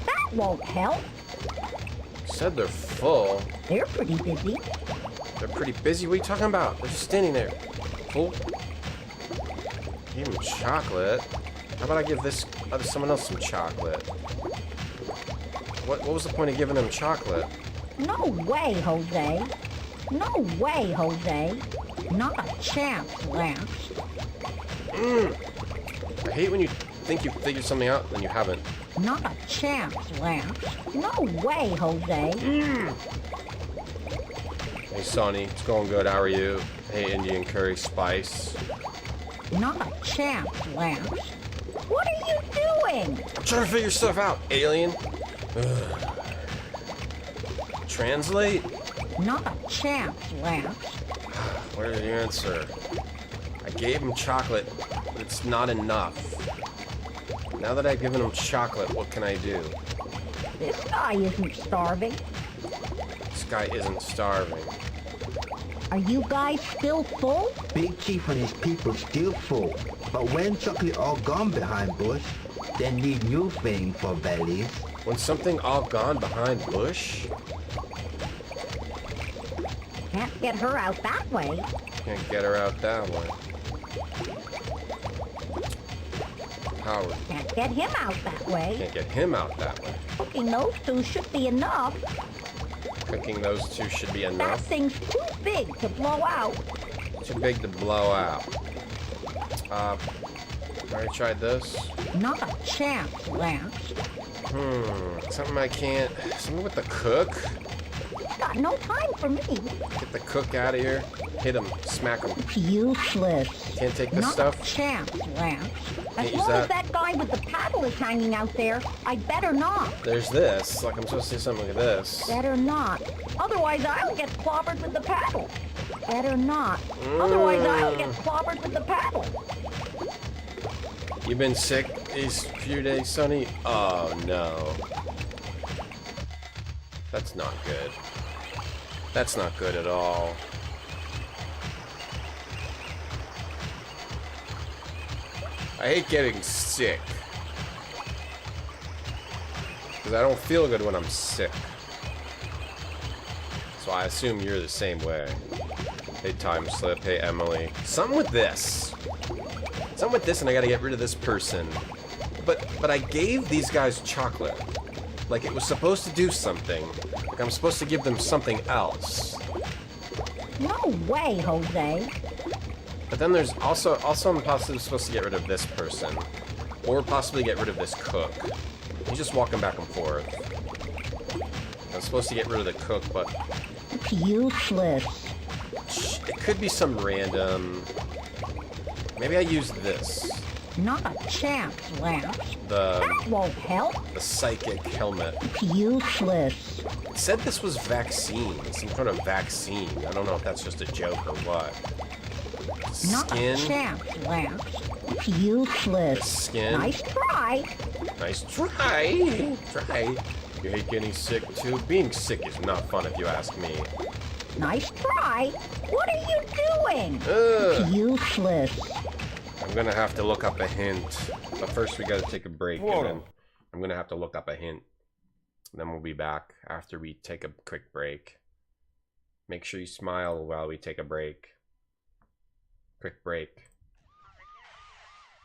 That won't help. Said they're full. They're pretty busy. They're pretty busy. What are you talking about? They're just standing there. Fool. Give him chocolate. How about I give this someone else some chocolate? What was the point of giving them chocolate? No way, Jose. No way, Jose. Not a chance, Lance. I hate when you think you figured something out and you haven't. Not a chance, Lance. No way, Jose. Hey, Sonny, it's going good. How are you? Hey, Indian curry spice. Not a chance, Lance. What are you doing? I'm trying to figure stuff out, alien. Ugh. Translate? Not a chance, Lance. What is the answer? I gave him chocolate, but it's not enough. Now that I've given him chocolate, what can I do? This guy isn't starving. This guy isn't starving. Are you guys still full? Big Chief and his people still full. But when chocolate all gone behind bush, they need new thing for bellies. When something all gone behind bush? Can't get her out that way. Can't get her out that way. Howard. Can't get him out that way. Can't get him out that way. Cooking those two should be enough. Cooking those two should be That enough. thing's too big to blow out. Too big to blow out. Already tried this. Not a chance, Lance. Something I can't... Something with the cook? Got no time for me. Get the cook out of here. Hit him. Smack him. It's useless. Can't take this Not stuff? a chance, Lance. As Can't use long as that? that guy with the paddle is hanging out there, I'd better not. There's this. Like, I'm supposed to do something like this. Better not. Otherwise, I'll get clobbered with the paddle. Better not. Otherwise, I'll get clobbered with the paddle. You been sick these few days, Sonny? Oh, no. That's not good. That's not good at all. I hate getting sick. Because I don't feel good when I'm sick. So I assume you're the same way. Hey, Time Slip. Hey, Emily. Something with this. Something with this, and I gotta get rid of this person. But I gave these guys chocolate. Like it was supposed to do something. Like I'm supposed to give them something else. No way, Jose. But then there's also I'm possibly supposed to get rid of this person. Or possibly get rid of this cook. He's just walking back and forth. I'm supposed to get rid of the cook, but It's useless. it could be some random... Maybe I use this. Not a chance, Lance. The That won't help. psychic helmet. It's useless. It said this was vaccine. Some kind of vaccine. I don't know if that's just a joke or what. Not a Skin. chance, Lance. It's useless. Skin. Nice try. Nice try. Try. You hate getting sick too? Being sick is not fun if you ask me. Nice try. What are you doing? Ugh. It's useless. I'm gonna have to look up a hint. But first we gotta take a break. And then I'm gonna have to look up a hint. Then we'll be back after we take a quick break. Make sure you smile while we take a break. Quick break.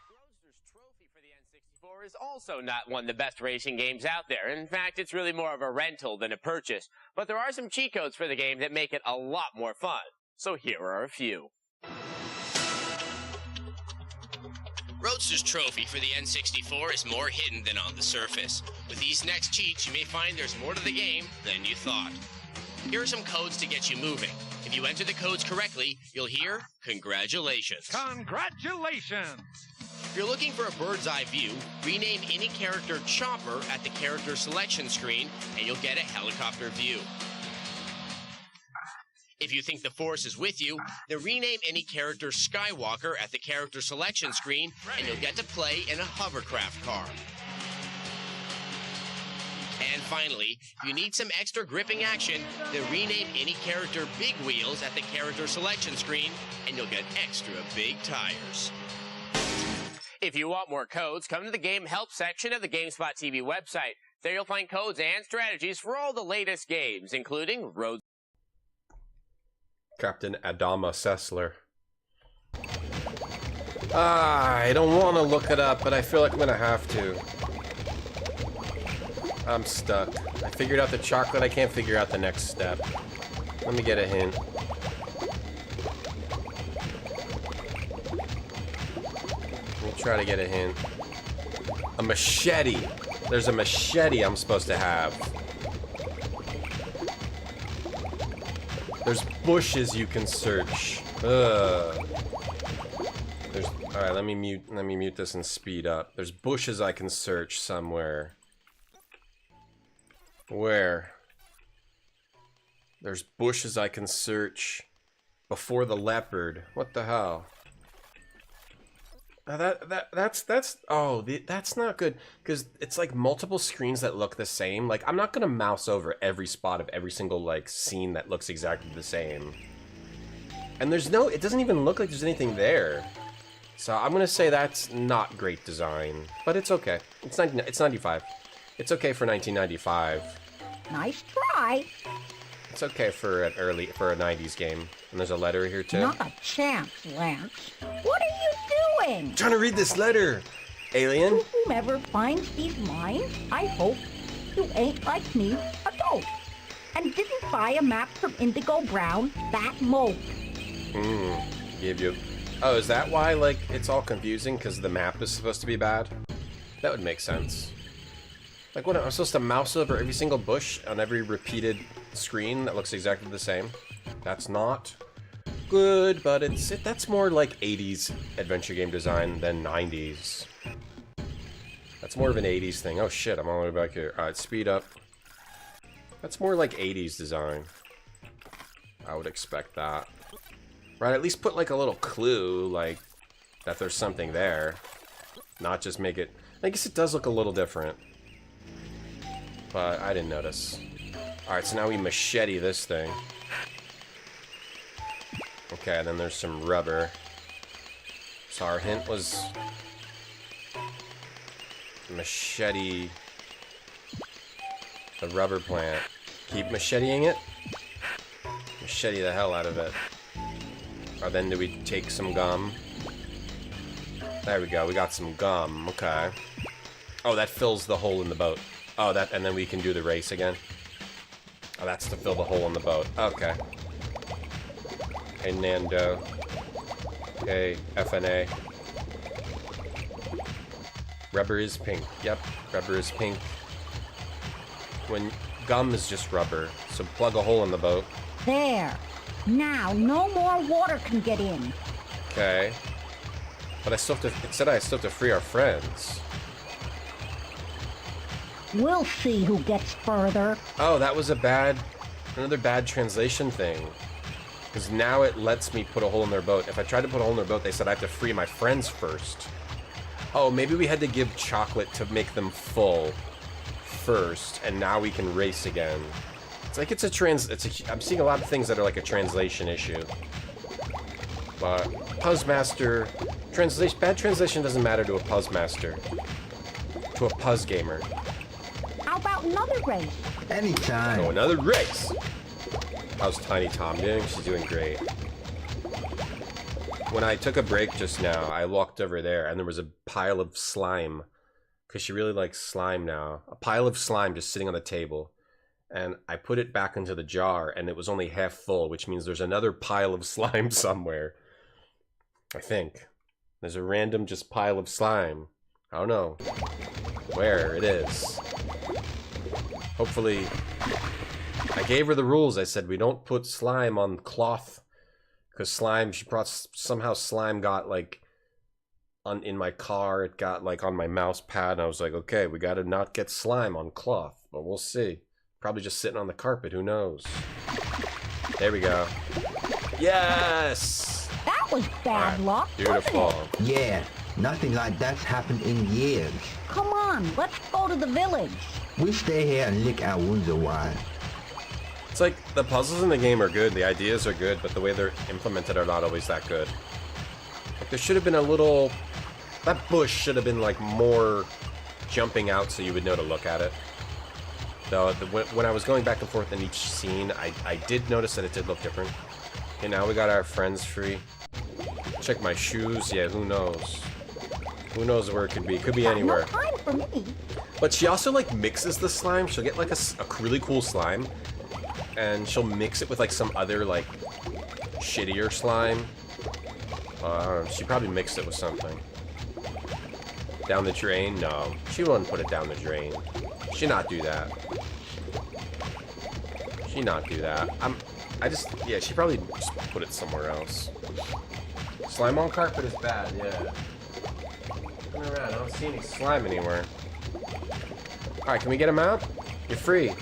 Roadster's trophy for the N64 is also not one of the best racing games out there. In fact, it's really more of a rental than a purchase. But there are some cheat codes for the game that make it a lot more fun. So here are a few. Roadster's trophy for the N64 is more hidden than on the surface. With these next cheats, you may find there's more to the game than you thought. Here are some codes to get you moving. If you enter the codes correctly, you'll hear, "Congratulations." Congratulations! If you're looking for a bird's eye view, rename any character Chopper at the character selection screen, and you'll get a helicopter view. If you think the Force is with you, then rename any character Skywalker at the character selection screen, and you'll get to play in a hovercraft car. And finally, if you need some extra gripping action, then rename any character Big Wheels at the character selection screen, and you'll get extra big tires. If you want more codes, come to the Game Help section of the GameSpot TV website. There you'll find codes and strategies for all the latest games, including Road. Captain Adama Sessler. I don't want to look it up, but I feel like I'm gonna have to. I'm stuck. I figured out the chocolate, I can't figure out the next step. Let me get a hint. Let me try to get a hint. A machete. There's a machete I'm supposed to have. There's bushes you can search. Ugh. There's alright, let me mute this and speed up. There's bushes I can search somewhere. Where? There's bushes I can search before the leopard. What the hell? That's not good, because it's like multiple screens that look the same. Like, I'm not gonna mouse over every spot of every single like scene that looks exactly the same. And it doesn't even look like there's anything there. So I'm gonna say that's not great design, but it's okay. It's 95. It's okay for 1995. Nice try. It's okay for a 90s game. And there's a letter here too. Not a chance, Lance. What are you doing? I'm trying to read this letter, alien. To whomever finds these lines, I hope you ain't like me, a dope, and didn't buy a map from Indigo Brown, that mope. Give you. Oh, is that why, like, it's all confusing? Because the map is supposed to be bad? That would make sense. Like, what, I'm supposed to mouse over every single bush on every repeated screen that looks exactly the same? That's not good, but that's more like 80s adventure game design than 90s. That's more of an 80s thing. Oh shit, I'm all the way back here. Alright, speed up. That's more like 80s design. I would expect that. Right, at least put like a little clue, like, that there's something there. Not just make it... I guess it does look a little different. But I didn't notice. Alright, so now we machete this thing. Okay, and then there's some rubber. So our hint was... machete... the rubber plant. Keep macheteing it? Machete the hell out of it. Or then do we take some gum? There we go, we got some gum, okay. Oh, that fills the hole in the boat. Oh, and then we can do the race again? Oh, that's to fill the hole in the boat. Okay. Hey, Nando. Okay, FNA. Rubber is pink. Yep, rubber is pink. When gum is just rubber, so plug a hole in the boat. There. Now, no more water can get in. Okay. But I still have to... It said I still have to free our friends. We'll see who gets further. Oh, that was another bad translation thing. Because now it lets me put a hole in their boat. If I tried to put a hole in their boat, they said I have to free my friends first. Oh, maybe we had to give chocolate to make them full first, and now we can race again. It's like I'm seeing a lot of things that are like a translation issue. But Puzzmaster, bad translation doesn't matter to a Puzzmaster. To a Puzz gamer. How about another race? Anytime. Oh, another race! How's Tiny Tom doing? She's doing great. When I took a break just now, I walked over there and there was a pile of slime. Because she really likes slime now. A pile of slime just sitting on the table. And I put it back into the jar and it was only half full, which means there's another pile of slime somewhere. I think. There's a random just pile of slime. I don't know where it is. Hopefully... I gave her the rules. I said we don't put slime on cloth. Because somehow slime got like in my car. It got like on my mouse pad. And I was like, okay, we gotta not get slime on cloth. But we'll see. Probably just sitting on the carpet. Who knows? There we go. Yes! That was bad luck. Beautiful. Yeah, nothing like that's happened in years. Come on, let's go to the village. We stay here and lick our wounds a while. It's like, the puzzles in the game are good, the ideas are good, but the way they're implemented are not always that good. Like, there should have been a little... That bush should have been, like, more jumping out so you would know to look at it. Though, when I was going back and forth in each scene, I did notice that it did look different. Okay, now we got our friends free. Check my shoes, yeah, who knows? Who knows where it could be? It could be anywhere. No time for me. But she also, like, mixes the slime. She'll get, like, a really cool slime. And she'll mix it with, like, some other, like, shittier slime. I don't know. She probably mixed it with something. Down the drain? No. She wouldn't put it down the drain. She not do that. She not do that. Yeah, she probably just put it somewhere else. Slime on carpet is bad, yeah. Turn around, I don't see any slime anywhere. Alright, can we get him out? You're free.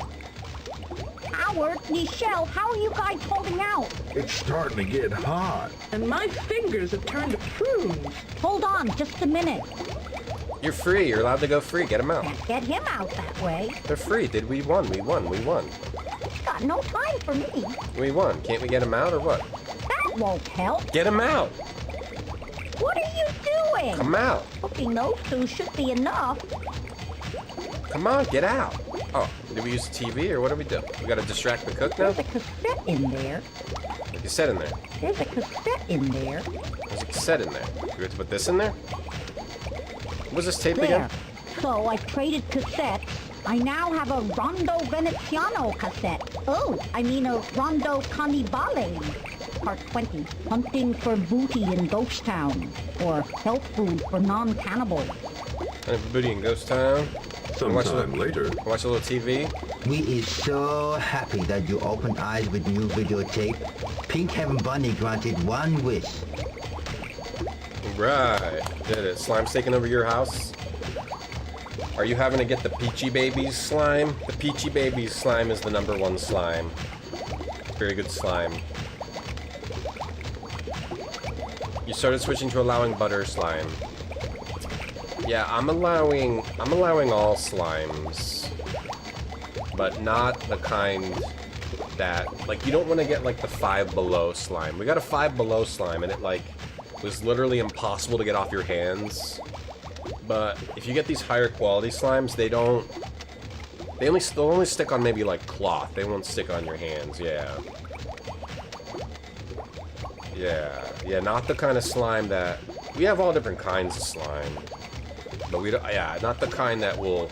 Howard, Nichelle, how are you guys holding out? It's starting to get hot. And my fingers have turned to prunes. Hold on, just a minute. You're free, you're allowed to go free, get him out. Can't get him out that way. They're free, we won. He's got no time for me. We won, can't we get him out or what? That won't help. Get him out! What are you doing? Come out! Cooking those two should be enough. Come on, get out! Oh, did we use the TV or what do we do? We gotta distract the cook now? There's a cassette in there. There's a cassette in there. There's a cassette in there. There's a cassette in there. We have to put this in there? What was this tape again? So I traded cassettes. I now have a Rondo Veneziano cassette. Oh, I mean a Rondo Cannibale. Part 20. Hunting for booty in Ghost Town. Or health food for non-cannibals. Booty in Ghost Town. Sometime later. Watch a little TV. We is so happy that you opened eyes with new videotape. Pink Heaven Bunny granted one wish. Right. Did it. Slime's taking over your house? Are you having to get the Peachy Babies slime? The Peachy Babies slime is the #1 slime. Very good slime. You started switching to allowing butter slime. Yeah, I'm allowing all slimes. But not the kind that, like, you don't want to get like the 5 Below slime. We got a 5 Below slime and it like was literally impossible to get off your hands. But if you get these higher quality slimes, they'll only stick on maybe like cloth. They won't stick on your hands. Yeah, not the kind of slime that we have. All different kinds of slime, but we don't. Yeah, not the kind that will.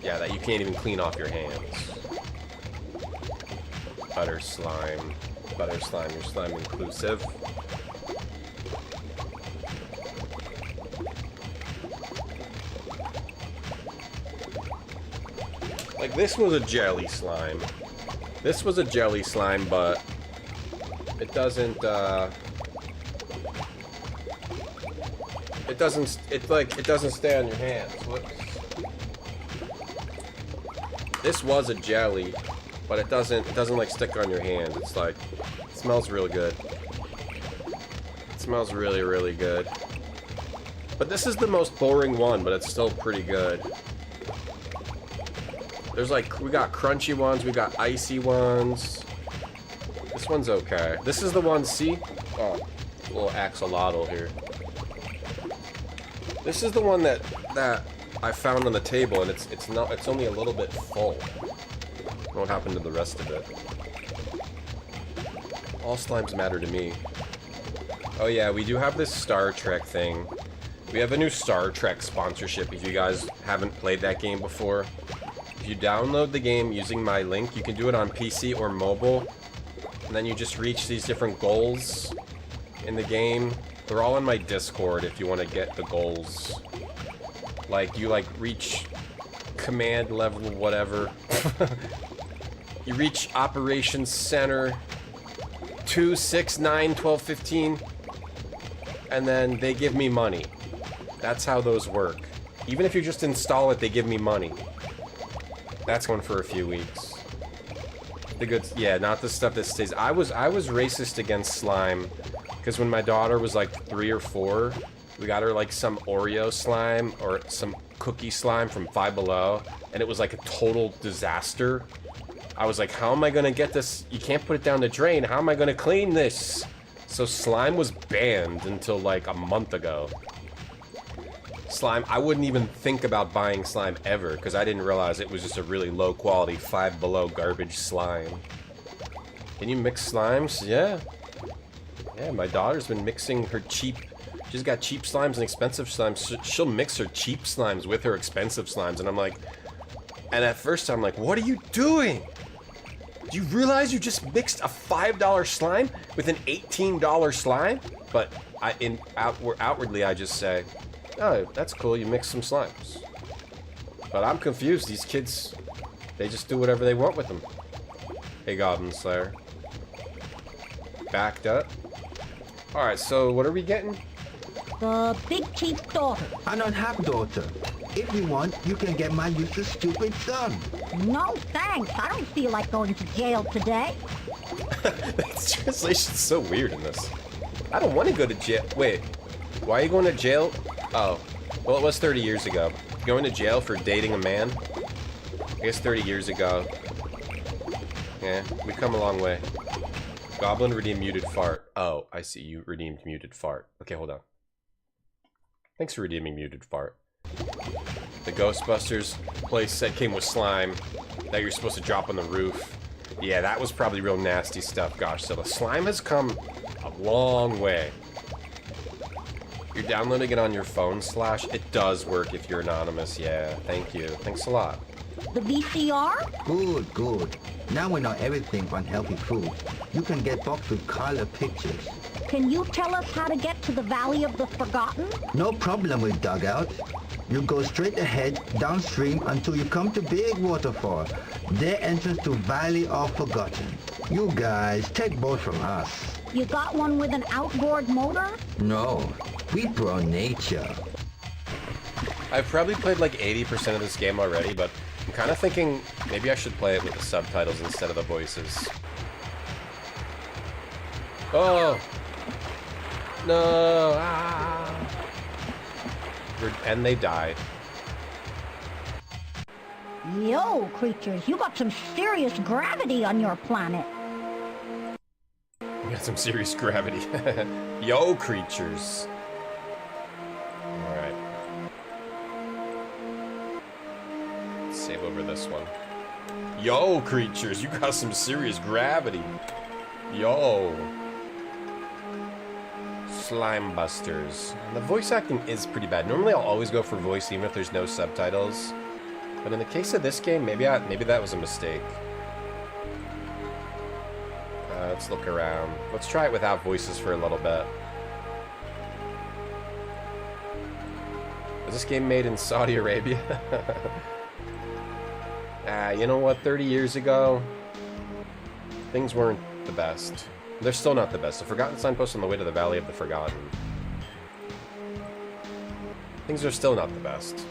Yeah, that you can't even clean off your hands. Butter slime, your slime inclusive. Like, this was a jelly slime. This was a jelly slime, but it doesn't stay on your hands. Whoops. This was a jelly, but it doesn't like stick on your hand. It's like, it smells really good. It smells really, really good. But this is the most boring one, but it's still pretty good. There's like, we got crunchy ones, we got icy ones. This one's okay. This is the one, see? Oh, little axolotl here. This is the one that I found on the table, and it's only a little bit full. What happened to the rest of it? All slimes matter to me. Oh yeah, we do have this Star Trek thing. We have a new Star Trek sponsorship if you guys haven't played that game before. If you download the game using my link, you can do it on PC or mobile. And then you just reach these different goals in the game. They're all in my Discord if you want to get the goals. Like, you like reach command level whatever. You reach Operations Center 2, 6, 9, 12, 15. And then they give me money. That's how those work. Even if you just install it, they give me money. That's going for a few weeks. The good, yeah, not the stuff that stays. I was racist against slime because when my daughter was like 3 or 4, we got her like some Oreo slime or some cookie slime from 5 Below, and it was like a total disaster. I was like, how am I gonna get this? You can't put it down the drain. How am I gonna clean this? So slime was banned until like a month ago. Slime, I wouldn't even think about buying slime ever because I didn't realize it was just a really low quality 5 Below garbage slime. Can you mix slimes? Yeah. Yeah, my daughter's been mixing her cheap, she's got cheap slimes and expensive slimes. She'll mix her cheap slimes with her expensive slimes, and I'm like, and at first I'm like, what are you doing? Do you realize you just mixed a $5 slime with an $18 slime? But outwardly I just say, oh, that's cool, you mix some slimes. But I'm confused, these kids, they just do whatever they want with them. Hey, Goblin Slayer. Backed up. Alright, so what are we getting? The Big Chief's daughter. I don't have daughter. If you want, you can get my useless stupid son. No thanks. I don't feel like going to jail today. This translation's so weird in this. I don't want to go to jail. Wait, why are you going to jail? Oh, well, it was 30 years ago. Going to jail for dating a man? I guess 30 years ago. Yeah, we come a long way. Goblin redeemed muted fart. Oh, I see. You redeemed muted fart. Okay, hold on. Thanks for redeeming muted fart. The Ghostbusters place set came with slime that you're supposed to drop on the roof. Yeah, that was probably real nasty stuff. Gosh, so the slime has come a long way. You're downloading it on your phone slash. It does work if you're anonymous. Yeah, thank you. Thanks a lot. The VCR? Good, good. Now we know everything on healthy food. You can get boxed with color pictures. Can you tell us how to get to the Valley of the Forgotten? No problem with dugout. You go straight ahead, downstream until you come to Big Waterfall. Their entrance to Valley of Forgotten. You guys, take both from us. You got one with an outboard motor? No, we pro nature. I've probably played like 80% of this game already, but I'm kind of thinking maybe I should play it with the subtitles instead of the voices. Oh! No! Ah! And they died. Yo, creatures, you got some serious gravity on your planet. We got some serious gravity. Yo, creatures. Alright. Save over this one. Yo, creatures, you got some serious gravity. Yo. Slime Busters. The voice acting is pretty bad. Normally I'll always go for voice even if there's no subtitles. But in the case of this game, maybe that was a mistake. Let's look around. Let's try it without voices for a little bit. Was this game made in Saudi Arabia? You know what? 30 years ago, things weren't the best. They're still not the best. The Forgotten Signpost on the way to the Valley of the Forgotten. Things are still not the best.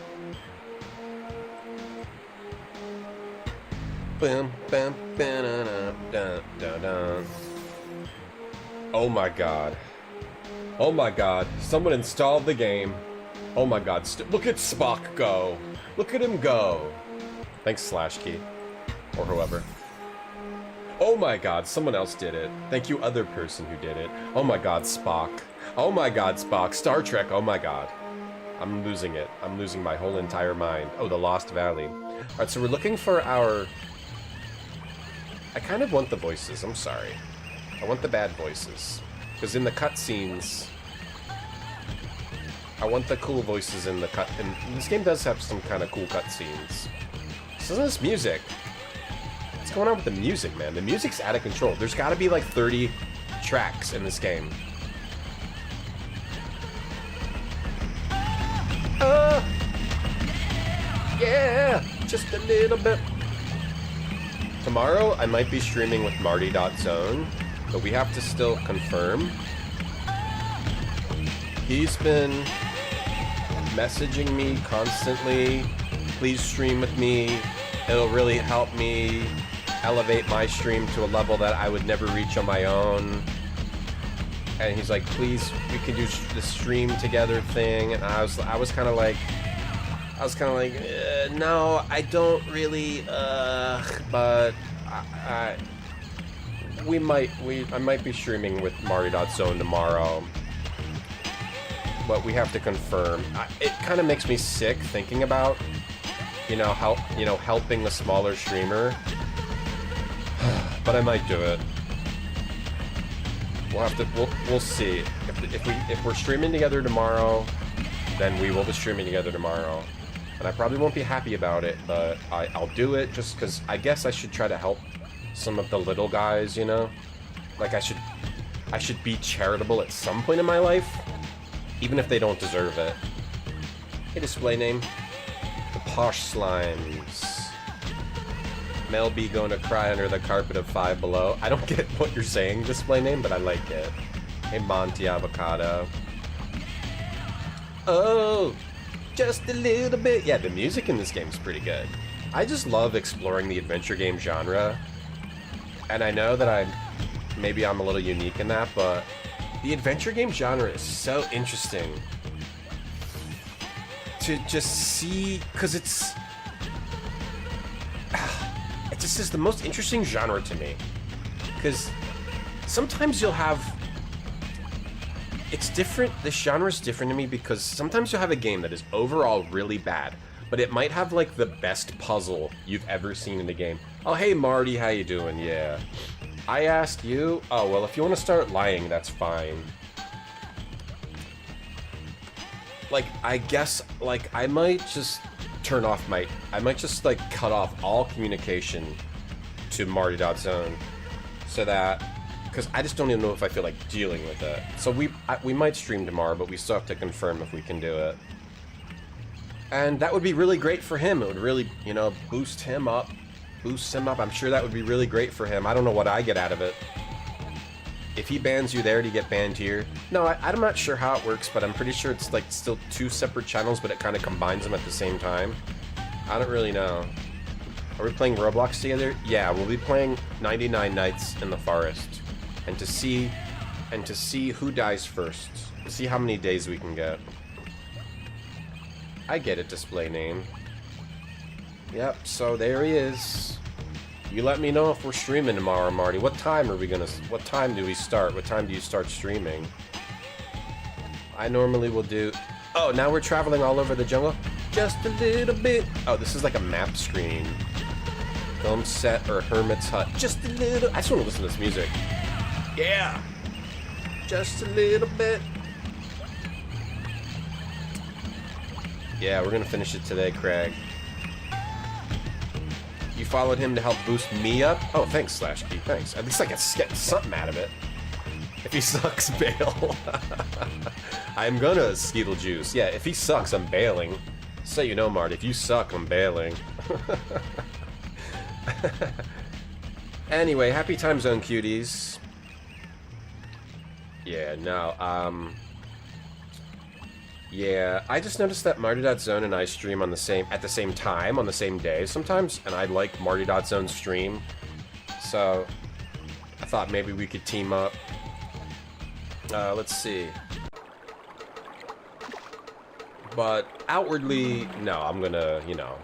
Bam, bam, ba-da-da, da-da-da. Oh my god. Oh my god. Someone installed the game. Oh my god. Look at Spock go. Look at him go. Thanks, Slash Key. Or whoever. Oh my god, someone else did it. Thank you, other person who did it. Oh my god, Spock. Oh my god, Spock. Star Trek, oh my god. I'm losing it. I'm losing my whole entire mind. Oh, the Lost Valley. Alright, so we're looking for our... I kind of want the voices, I'm sorry. I want the bad voices. Because in the cutscenes... I want the cool voices in the cut... And this game does have some kind of cool cutscenes. So isn't this music? What's going on with the music, man? The music's out of control. There's got to be like 30 tracks in this game. Yeah! Just a little bit. Tomorrow, I might be streaming with Marty.zone, but we have to still confirm. He's been messaging me constantly. Please stream with me. It'll really help me elevate my stream to a level that I would never reach on my own. And he's like, please, we can do the stream together thing. And I was kind of like, no, I don't really, but I might be streaming with Marty.zone tomorrow. But we have to confirm. It kind of makes me sick thinking about, helping the smaller streamer. But I might do it. We'll see. If we're streaming together tomorrow, then we will be streaming together tomorrow. And I probably won't be happy about it, but I'll do it just because I guess I should try to help some of the little guys, you know? Like I should be charitable at some point in my life, even if they don't deserve it. Hey, display name. The Posh Slimes. Mel B going to cry under the carpet of Five Below. I don't get what you're saying, display name, but I like it. Hey, Monty Avocado. Oh, just a little bit. Yeah, the music in this game is pretty good. I just love exploring the adventure game genre. And I know that maybe I'm a little unique in that, but the adventure game genre is so interesting to just see, because it just is the most interesting genre to me. Because sometimes you'll have, it's different, this genre is different to me because sometimes you'll have a game that is overall really bad, but it might have like the best puzzle you've ever seen in the game. Oh, hey Marty, how you doing? Yeah. I asked you? Oh, well, if you want to start lying, that's fine. Like, I guess, like, I might just turn off I might just, like, cut off all communication to Marty.zone so that, because I just don't even know if I feel like dealing with it. So we might stream tomorrow, but we still have to confirm if we can do it. And that would be really great for him. It would really, you know, boost him up. I'm sure that would be really great for him. I don't know what I get out of it. If he bans you there, do you get banned here? No, I'm not sure how it works, but I'm pretty sure it's like still 2 separate channels, but it kind of combines them at the same time. I don't really know. Are we playing Roblox together? Yeah, we'll be playing 99 Nights in the Forest. And to see who dies first. To see how many days we can get. I get it, display name. Yep, so there he is. You let me know if we're streaming tomorrow, Marty. What time do we start? What time do you start streaming? I normally will do... Oh, now we're traveling all over the jungle? Just a little bit. Oh, this is like a map screen. Film set or hermit's hut. Just a little... I just want to listen to this music. Yeah! Just a little bit. Yeah, we're gonna finish it today, Craig. You followed him to help boost me up? Oh, thanks, /Key, thanks. At least I get something out of it. If he sucks, bail. I'm gonna Skeetle Juice. Yeah, if he sucks, I'm bailing. So you know, Marty, if you suck, I'm bailing. Anyway, happy time zone, cuties. Yeah, no, yeah, I just noticed that Marty.zone and I stream on at the same time, on the same day sometimes, and I like Marty.zone's stream, so I thought maybe we could team up. Let's see. But outwardly, no, I'm gonna, you know,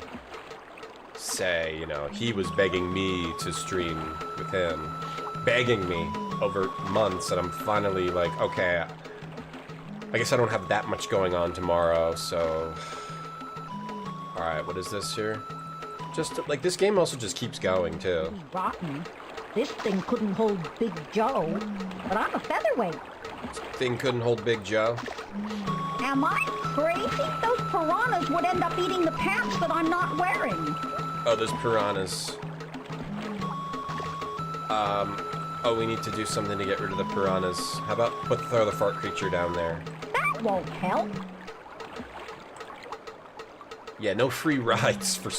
say, you know, he was begging me to stream with him. Begging me over months, and I'm finally like, okay, I guess I don't have that much going on tomorrow, so... Alright, what is this here? Just, like, this game also just keeps going, too. Rotten. This thing couldn't hold Big Joe, but I'm a featherweight. This thing couldn't hold Big Joe? Am I crazy? Those piranhas would end up eating the pants that I'm not wearing. Oh, those piranhas. Oh, we need to do something to get rid of the piranhas. How about throw the fart creature down there? That won't help. Yeah, no free rides for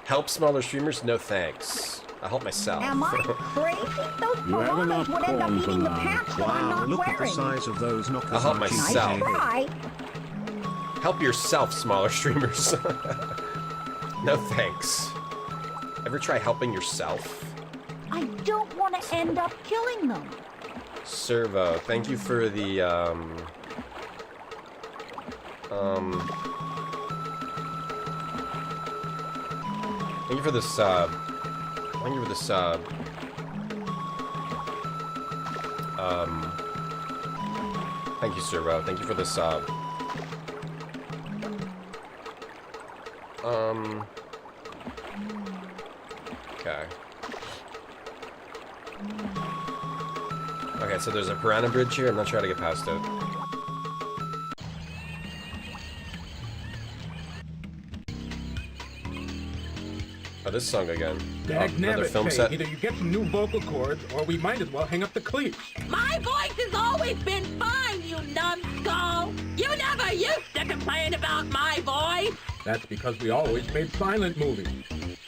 help smaller streamers? No thanks. I'll help myself. Am I crazy? Those piranhas would end up eating the pants that I'm not look wearing. At the size of those knockers. I'll help myself. Nice try. Help yourself, smaller streamers. No thanks. Ever try helping yourself? I don't want to end up killing them. Servo, thank you for the, thank you for the sub. Thank you for the sub. Thank you, Servo. Thank you for the sub. Okay. Okay, so there's a piranha bridge here. I'm not trying to get past it. Oh, this song again. Another film set. Either you get some new vocal cords, or we might as well hang up the cleats. My voice has always been fine, you numbskull. You never used to complain about my voice. That's because we always made silent movies.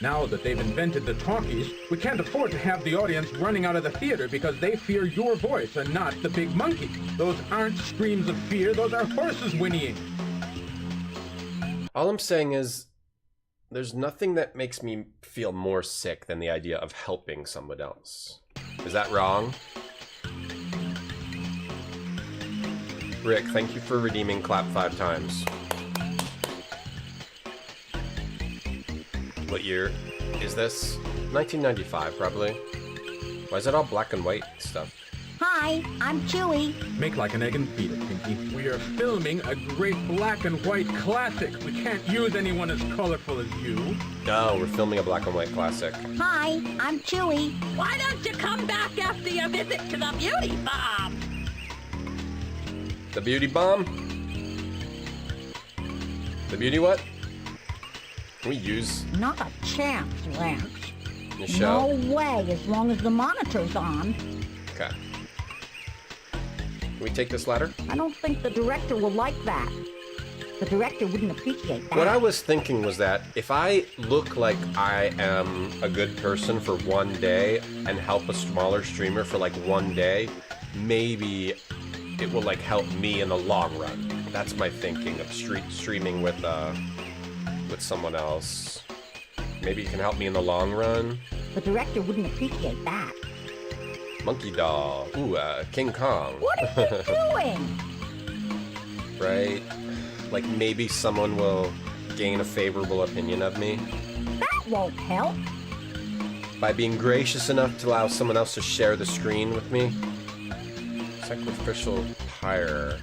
Now that they've invented the talkies, we can't afford to have the audience running out of the theater because they fear your voice and not the big monkey. Those aren't screams of fear, those are horses whinnying. All I'm saying is, there's nothing that makes me feel more sick than the idea of helping someone else. Is that wrong? Rick, thank you for redeeming clap 5 times. What year is this? 1995, probably. Why is it all black and white stuff? Hi, I'm Chewy. Make like an egg and feed it, Pinky. We are filming a great black and white classic. We can't use anyone as colorful as you. No, we're filming a black and white classic. Hi, I'm Chewy. Why don't you come back after your visit to the beauty bomb? The beauty bomb? The beauty what? Can we use... Not a chance, Lance. The show? No way, as long as the monitor's on. Okay. Can we take this ladder? I don't think the director will like that. The director wouldn't appreciate that. What I was thinking was that if I look like I am a good person for one day and help a smaller streamer for like one day, maybe it will like help me in the long run. That's my thinking of streaming with someone else. Maybe it can help me in the long run. The director wouldn't appreciate that. Monkey doll. Ooh, King Kong. What are you doing? Right? Like maybe someone will gain a favorable opinion of me. That won't help. By being gracious enough to allow someone else to share the screen with me. Sacrificial pyre.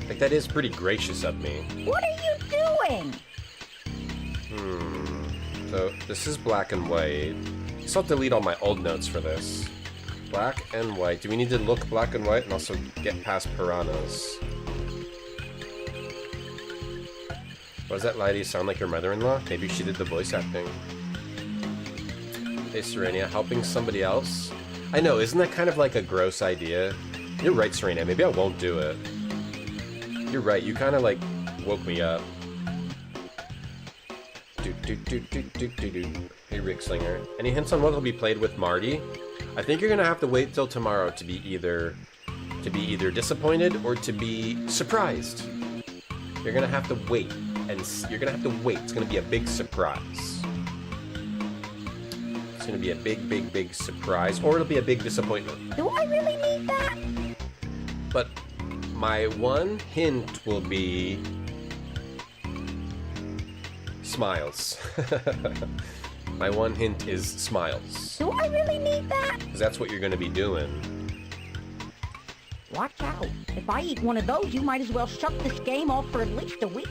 Like that is pretty gracious of me. What are you doing? So this is black and white. I still have to delete all my old notes for this. Black and white. Do we need to look black and white and also get past piranhas? What does that lady sound like your mother-in-law? Maybe she did the voice acting. Hey, Serenia, helping somebody else? I know, isn't that kind of like a gross idea? You're right, Serena. Maybe I won't do it. You're right. You kind of like woke me up. Hey, Rick Slinger. Any hints on what will be played with Marty? I think you're gonna have to wait till tomorrow to be either disappointed or to be surprised. You're gonna have to wait, and you're gonna have to wait. It's gonna be a big surprise. It's gonna be a big surprise, or it'll be a big disappointment. Do I really need that? But my one hint will be smiles. My one hint is smiles. Do I really need that? Because that's what you're going to be doing. Watch out. If I eat one of those, you might as well shut this game off for at least a week.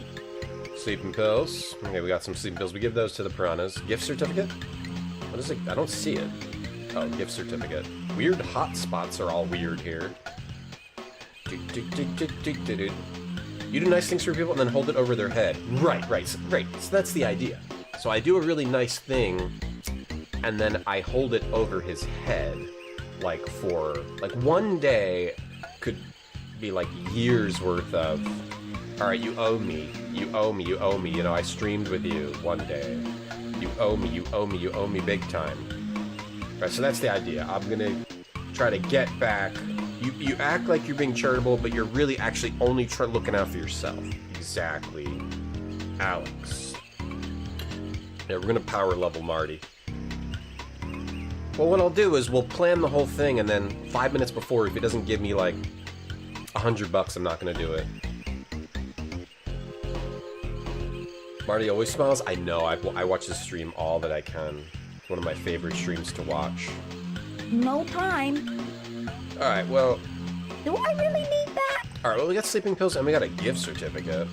Sleeping pills. Okay, we got some sleeping pills. We give those to the piranhas. Gift certificate? What is it? I don't see it. Oh, gift certificate. Weird hotspots are all weird here. You do nice things for people and then hold it over their head. Right. So that's the idea. So I do a really nice thing, and then I hold it over his head, like for, like one day could be like years worth of, all right, you owe me, you know, I streamed with you one day. You owe me big time. Right, so that's the idea. I'm gonna try to get back. You act like you're being charitable, but you're really actually only looking out for yourself. Exactly. Alex. Yeah, we're gonna power level Marty. Well, what I'll do is we'll plan the whole thing, and then 5 minutes before, if it doesn't give me like $100, I'm not gonna do it. Marty always smiles. I know. I watch this stream all that I can. It's one of my favorite streams to watch. No time. Alright, well... Do I really need that? Alright, well, we got sleeping pills and we got a gift certificate.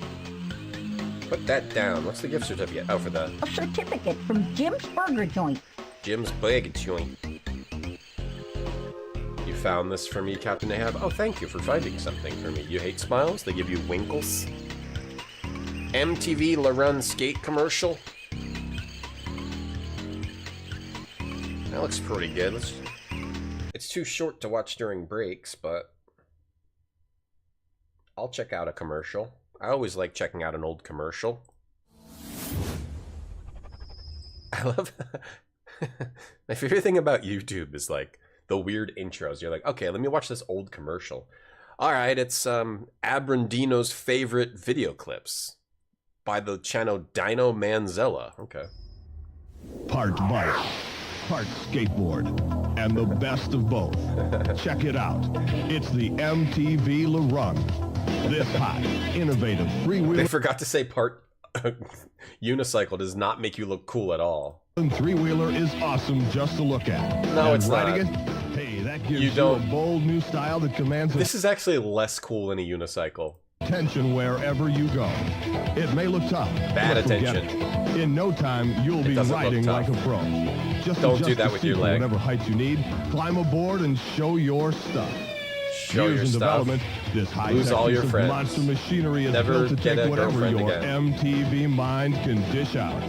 Put that down. What's the gift certificate? Oh, for the... A certificate from Jim's Burger Joint. Jim's Burger Joint. You found this for me, Captain Ahab? Oh, thank you for finding something for me. You hate smiles? They give you winkles? MTV LaRun skate commercial? That looks pretty good. It's too short to watch during breaks, but I'll check out a commercial. I always like checking out an old commercial. I love... My favorite thing about YouTube is like the weird intros. You're like, okay, let me watch this old commercial. All right, it's Abrandino's favorite video clips by the channel Dino Manzella. Okay. Part bike, part skateboard, and the best of both. Check it out. It's the MTV LaRun. This hot, innovative freewheeler. They forgot to say part unicycle does not make you look cool at all. Three-wheeler is awesome just to look at. No, and it's riding not. It, hey, that gives you a bold new style that commands This is actually less cool than a unicycle. Attention wherever you go. It may look tough. Bad but forget attention. it. In no time, you'll be riding like a pro. Just Don't adjust do that the with seat your to leg. Whatever height you need, climb aboard and show your stuff. Show Years your in stuff. development, this Lose all your friends. monster machinery is Never built to get take a whatever girlfriend your again. MTV mind can dish out.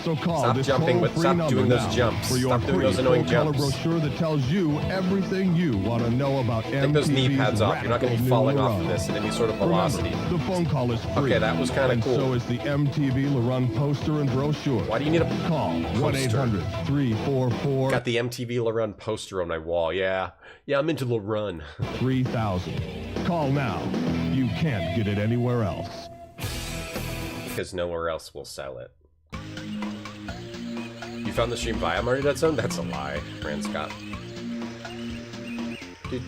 So call Stop this jumping with- toll-free stop number doing those now jumps. for your Stop doing free those annoying full-color jumps. brochure that tells you everything you want to know about Take those knee MTV's pads off. You're not going to be radical falling new off of LaRun. this at any sort of Remember, velocity. the phone call is free. Okay, that was kind of and cool. so is the MTV LaRun poster and brochure. Why do you need a Call poster? 1-800-344... Got the MTV LaRun poster on my wall. Yeah, I'm into LaRun. 3000. Call now. You can't get it anywhere else. Because nowhere else will sell it. You found the stream via Marty Dead Zone? That's a lie, Fran Scott. Hey,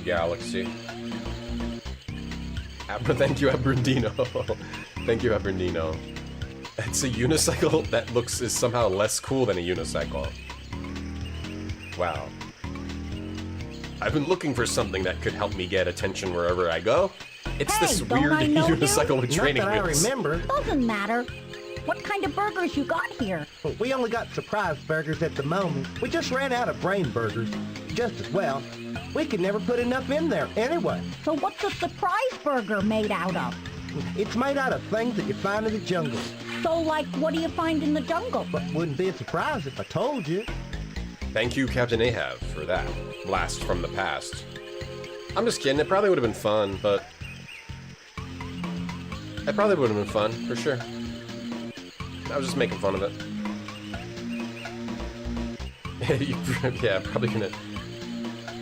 Galaxy. Thank you, Abrandino. Thank you, Abrandino. It's a unicycle that is somehow less cool than a unicycle. Wow. I've been looking for something that could help me get attention wherever I go. It's this don't weird I know unicycle you? with training Not that I wheels. remember. Doesn't matter. What kind of burgers you got here? But we only got surprise burgers at the moment. We just ran out of brain burgers. Just as well. We could never put enough in there anyway. So what's a surprise burger made out of? It's made out of things that you find in the jungle. So, like, what do you find in the jungle? But wouldn't be a surprise if I told you. Thank you, Captain Ahab, for that blast from the past. I'm just kidding. It probably would have been fun, but... It probably would have been fun, for sure. I was just making fun of it. Yeah, probably gonna...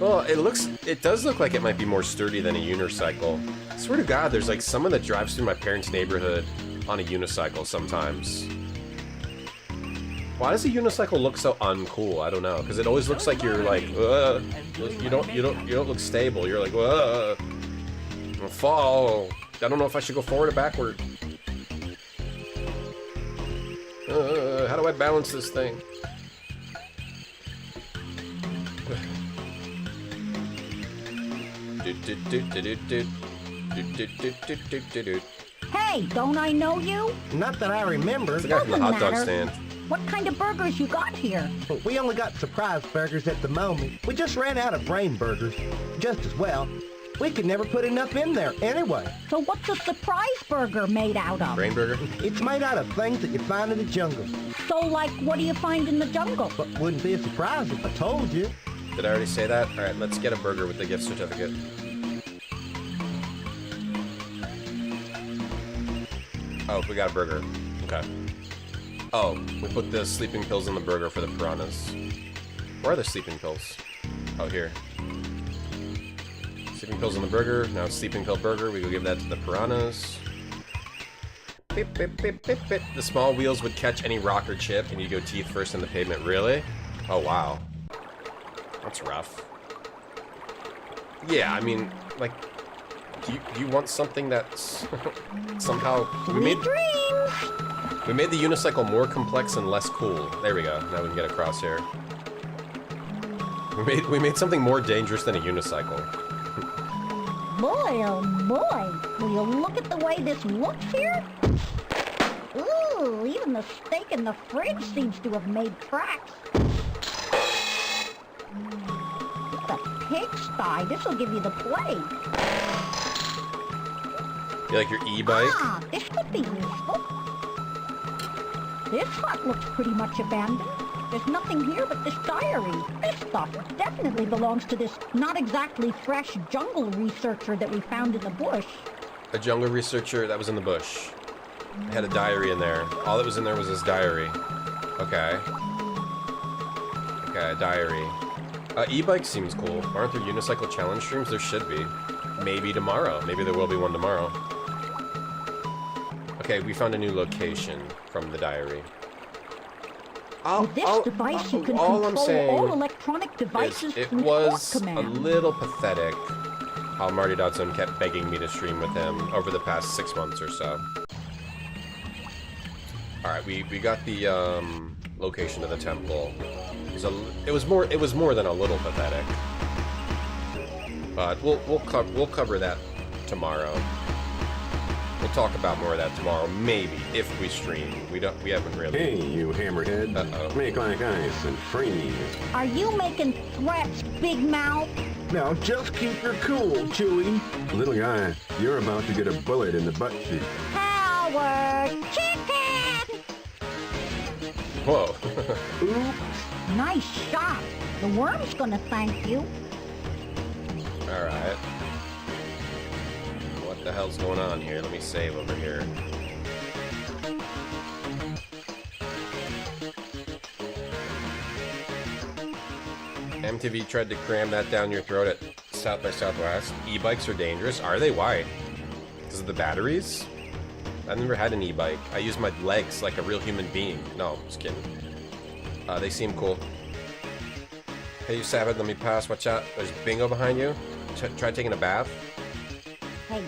Well, it does look like it might be more sturdy than a unicycle. I swear to God, there's like someone that drives through my parents' neighborhood on a unicycle sometimes. Why does a unicycle look so uncool? I don't know, because it always looks like you're like, you don't look stable. You're like, I'm gonna fall. I don't know if I should go forward or backward. How do I balance this thing? Hey, don't I know you? Not that I remember. It's the guy from the hot dog matter. stand. What kind of burgers you got here? But we only got surprise burgers at the moment. We just ran out of brain burgers. Just as well. We could never put enough in there anyway. So what's a surprise burger made out of? Brain burger? It's made out of things that you find in the jungle. So, like, what do you find in the jungle? But wouldn't be a surprise if I told you. Did I already say that? Alright, let's get a burger with the gift certificate. Oh, we got a burger. Okay. Oh, we put the sleeping pills in the burger for the piranhas. Where are the sleeping pills? Oh, here. Sleeping pills in the burger. Now it's sleeping pill burger. We go give that to the piranhas. Beep, beep, beep, beep, beep. The small wheels would catch any rock or chip, and you go teeth first in the pavement. Really? Oh, wow. That's rough. Yeah, I mean, like, do you want something that's somehow... We made the unicycle more complex and less cool. There we go. Now we can get across here. We made something more dangerous than a unicycle. Boy, oh boy. Will you look at the way this looks here? Ooh, even the steak in the fridge seems to have made tracks. What a pigsty. This'll give you the plague. You like your e-bike? Ah, this could be useful. This hut looks pretty much abandoned. There's nothing here but this diary. This stuff definitely belongs to this not exactly fresh jungle researcher that we found in the bush. A jungle researcher that was in the bush. It had a diary in there. All that was in there was his diary. Okay. Okay, a diary. E-bike seems cool. Aren't there unicycle challenge streams? There should be. Maybe tomorrow. Maybe there will be one tomorrow. Okay, we found a new location from the diary. With this device, you can all I'm control saying all electronic devices it through was talk a command. little pathetic how Marty Dodson kept begging me to stream with him over the past 6 months or so. Alright, we got the location of the temple. It was more than a little pathetic. But we'll cover that tomorrow. We'll talk about more of that tomorrow, maybe, if we stream. We haven't really. Hey, you hammerhead. Uh-oh. Make like ice and freeze. Are you making threats, Big Mouth? Now just keep your cool, Chewy. Little guy, you're about to get a bullet in the butt cheek. Howard! Chicken! Whoa. Oops. Nice shot. The worm's gonna thank you. Alright. What the hell's going on here? Let me save over here. MTV tried to cram that down your throat at South by Southwest. E-bikes are dangerous. Are they? Why? Because of the batteries? I've never had an e-bike. I use my legs like a real human being. No, just kidding. They seem cool. Hey, you savage, let me pass. Watch out. There's bingo behind you. Try taking a bath. Hey,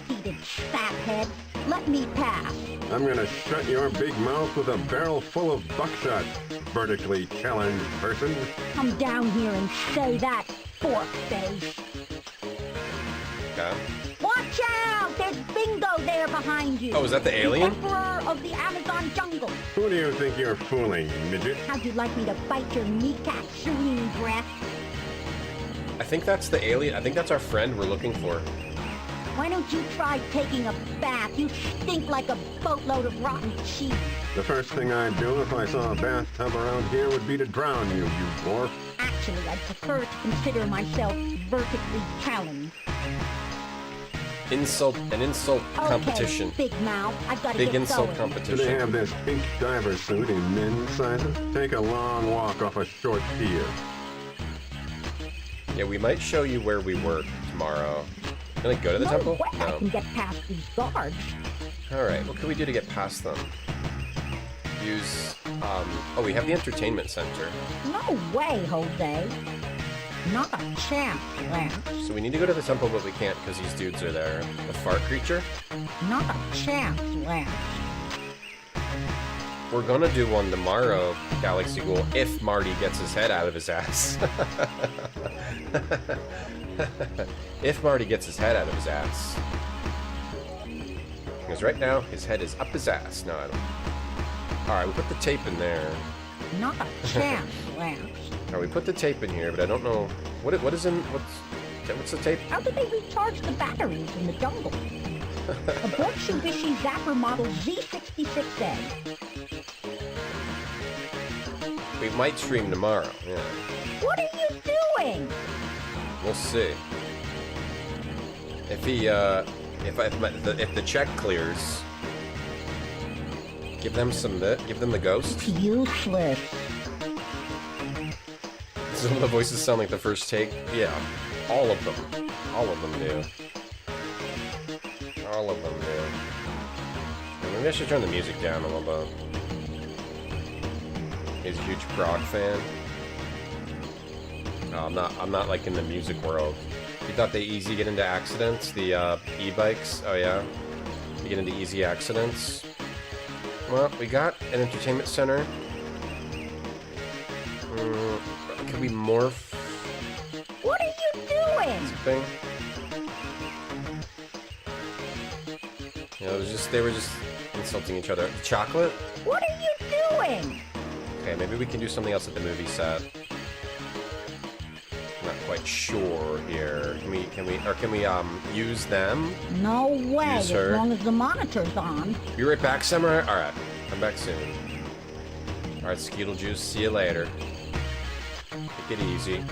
seated saphead, let me pass. I'm gonna shut your big mouth with a barrel full of buckshot, vertically challenged person. Come down here and say that, fork face. Okay. Watch out! There's Bingo there behind you. Oh, is that the alien? The Emperor of the Amazon jungle. Who do you think you're fooling, midget? How'd you like me to bite your kneecap, serene breath? I think that's the alien. I think that's our friend we're looking for. Why don't you try taking a bath? You stink like a boatload of rotten cheese. The first thing I'd do if I saw a bathtub around here would be to drown you, you dwarf. Actually, I'd prefer to consider myself vertically challenged. An insult competition. Okay, Big Mouth, I've got to Big get insult going. competition. Do they have this pink diver suit in men's sizes? Take a long walk off a short pier. Yeah, we might show you where we work tomorrow. Can I go to the temple? Way I can get past these guards. Alright, what can we do to get past them? Use, oh, we have the entertainment center. No way, Jose. Not a chance, Lance. So we need to go to the temple, but we can't because these dudes are there. The fart creature? Not a chance, Lance. We're gonna do one tomorrow, Galaxy Ghoul, if Marty gets his head out of his ass. If Marty gets his head out of his ass. Because right now, his head is up his ass. No, I don't. Alright, we put the tape in there. Not a chance, Lance. Alright, we put the tape in here, but I don't know... What's the tape? How do they recharge the batteries in the jungle? A Mitsubishi Zapper model Z66A. We might stream tomorrow, yeah. What are you doing? We'll see. If if the check clears, give them the ghost. It's useless. Some of the voices sound like the first take. Yeah, all of them do. All of them do. And maybe I should turn the music down a little bit. He's a huge prog fan. No, I'm not like in the music world. You thought they easy get into accidents? The e-bikes? Oh yeah? You get into easy accidents? Well, we got an entertainment center. Can we morph? What are you doing? Thing? Yeah, they were just insulting each other. Chocolate? What are you doing? Okay, maybe we can do something else at the movie set. Not quite sure here. Can we use them? No way, Use as her. long as the monitor's on. You right back, Samurai? Alright, come back soon. Alright, Skeetle Juice, see you later. Take it easy.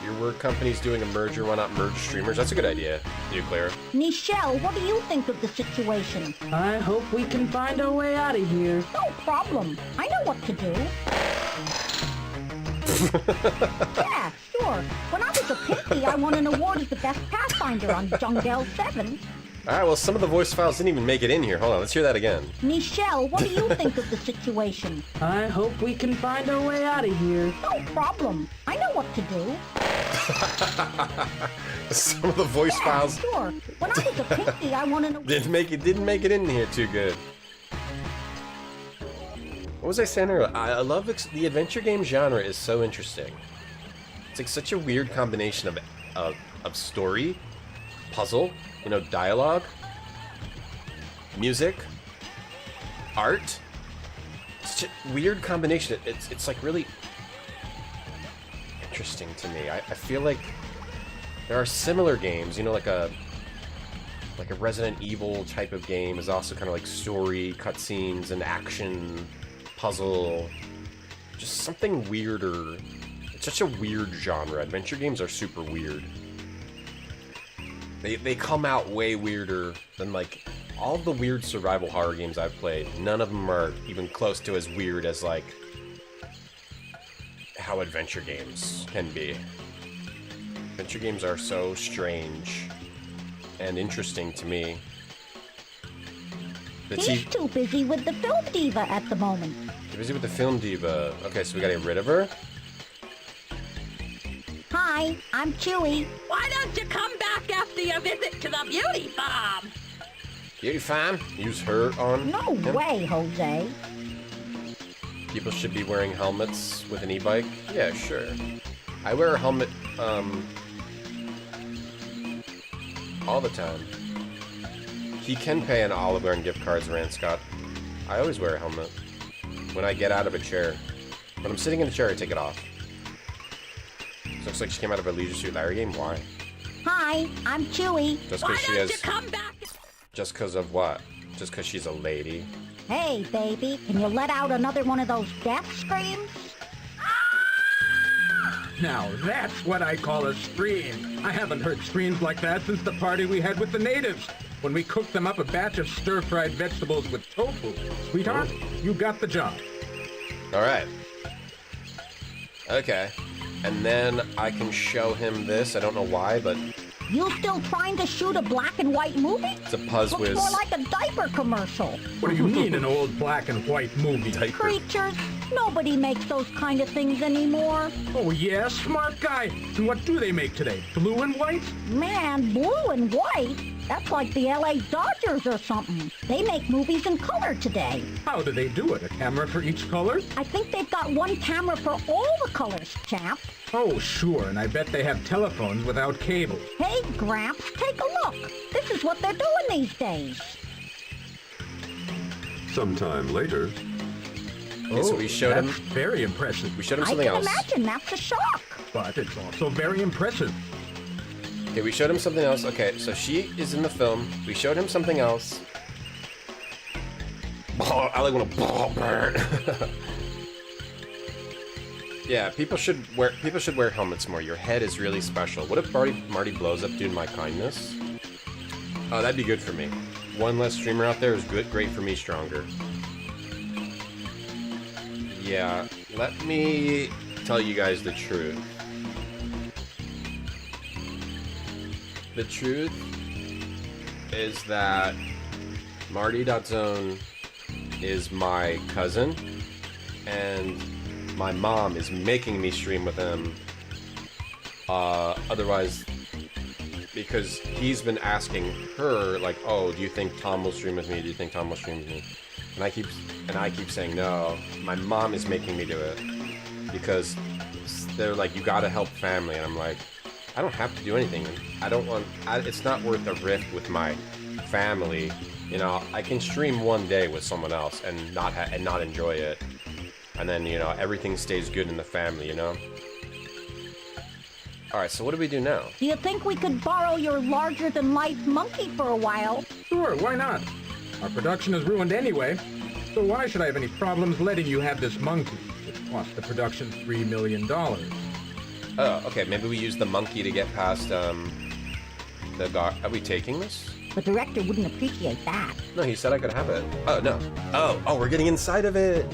You're We're companies doing a merger. Why not merge streamers? That's a good idea, Nuclear. Nichelle, what do you think of the situation? I hope we can find our way out of here. No problem. I know what to do. Yeah, sure. When I was a Pinky, I won an award as the best Pathfinder on Jungle 7. Alright, well, some of the voice files didn't even make it in here. Hold on, let's hear that again. Nichelle, what do you think of the situation? I hope we can find our way out of here. No problem. I know what to do. Some of the voice files Sure. When I was a Pinky, I won an award. didn't make it in here too good. What was I saying earlier? I love the adventure game genre is so interesting. It's like such a weird combination of story, puzzle, you know, dialogue, music, art. Such a weird combination. It's like really interesting to me. I feel like there are similar games, you know, like a Resident Evil type of game is also kind of like story, cutscenes, and action, puzzle, just something weirder. It's such a weird genre. Adventure games are super weird. They come out way weirder than like all the weird survival horror games I've played. None of them are even close to as weird as like how adventure games can be. Adventure games are so strange and interesting to me. He's too busy with the film diva at the moment. Too busy with the film diva. Okay, so we gotta get rid of her. Hi, I'm Chewy. Why don't you come back after your visit to the beauty farm? Beauty farm? Use her on No him? way, Jose. People should be wearing helmets with an e-bike? Yeah, sure. I wear a helmet, all the time. He can pay an Olive Garden gift cards, Rand Scott. I always wear a helmet. When I get out of a chair. When I'm sitting in a chair, I take it off. This looks like she came out of a Leisure Suit Larry game. Why? Hi, I'm Chewy. Just because she has... Just because of what? Just because she's a lady? Hey, baby, can you let out another one of those death screams? Now that's what I call a scream. I haven't heard screams like that since the party we had with the natives, when we cooked them up a batch of stir-fried vegetables with tofu. Sweetheart, you got the job. Alright. Okay. And then I can show him this. I don't know why, but... You still trying to shoot a black and white movie? It's a Puzz Whiz. Looks more like a diaper commercial. What do you mean, an old black and white movie? Diaper. Creatures, nobody makes those kind of things anymore. Oh yeah, smart guy. And what do they make today? Blue and white? Man, blue and white? That's like the LA Dodgers or something. They make movies in color today. How do they do it? A camera for each color? I think they've got one camera for all the colors, champ. Oh, sure, and I bet they have telephones without cable. Hey, Gramps, take a look. This is what they're doing these days. Sometime later. Okay, so we showed him... very impressive. We showed him something else. I can imagine that's a shock. But it's also very impressive. Okay, we showed him something else. Okay, so she is in the film. We showed him something else. I like when a burn. Yeah, people should wear helmets more. Your head is really special. What if Marty blows up due to my kindness? Oh, that'd be good for me. One less streamer out there is good, great for me, stronger. Yeah, let me tell you guys the truth. The truth is that Marty.Zone is my cousin, and my mom is making me stream with him. Otherwise, because he's been asking her, like, oh, do you think Tom will stream with me? Do you think Tom will stream with me? And I keep saying no. My mom is making me do it because they're like, you gotta help family, and I'm like, I don't have to do anything. I don't want. It's not worth a rift with my family. You know, I can stream one day with someone else and not enjoy it, and then everything stays good in the family. All right. So what do we do now? Do you think we could borrow your larger-than-life monkey for a while? Sure, why not? Our production is ruined anyway, so why should I have any problems letting you have this monkey? It cost the production $3 million. Oh, okay, maybe we use the monkey to get past, the guard. Are we taking this? The director wouldn't appreciate that. No, he said I could have it. Oh, no. Oh, we're getting inside of it.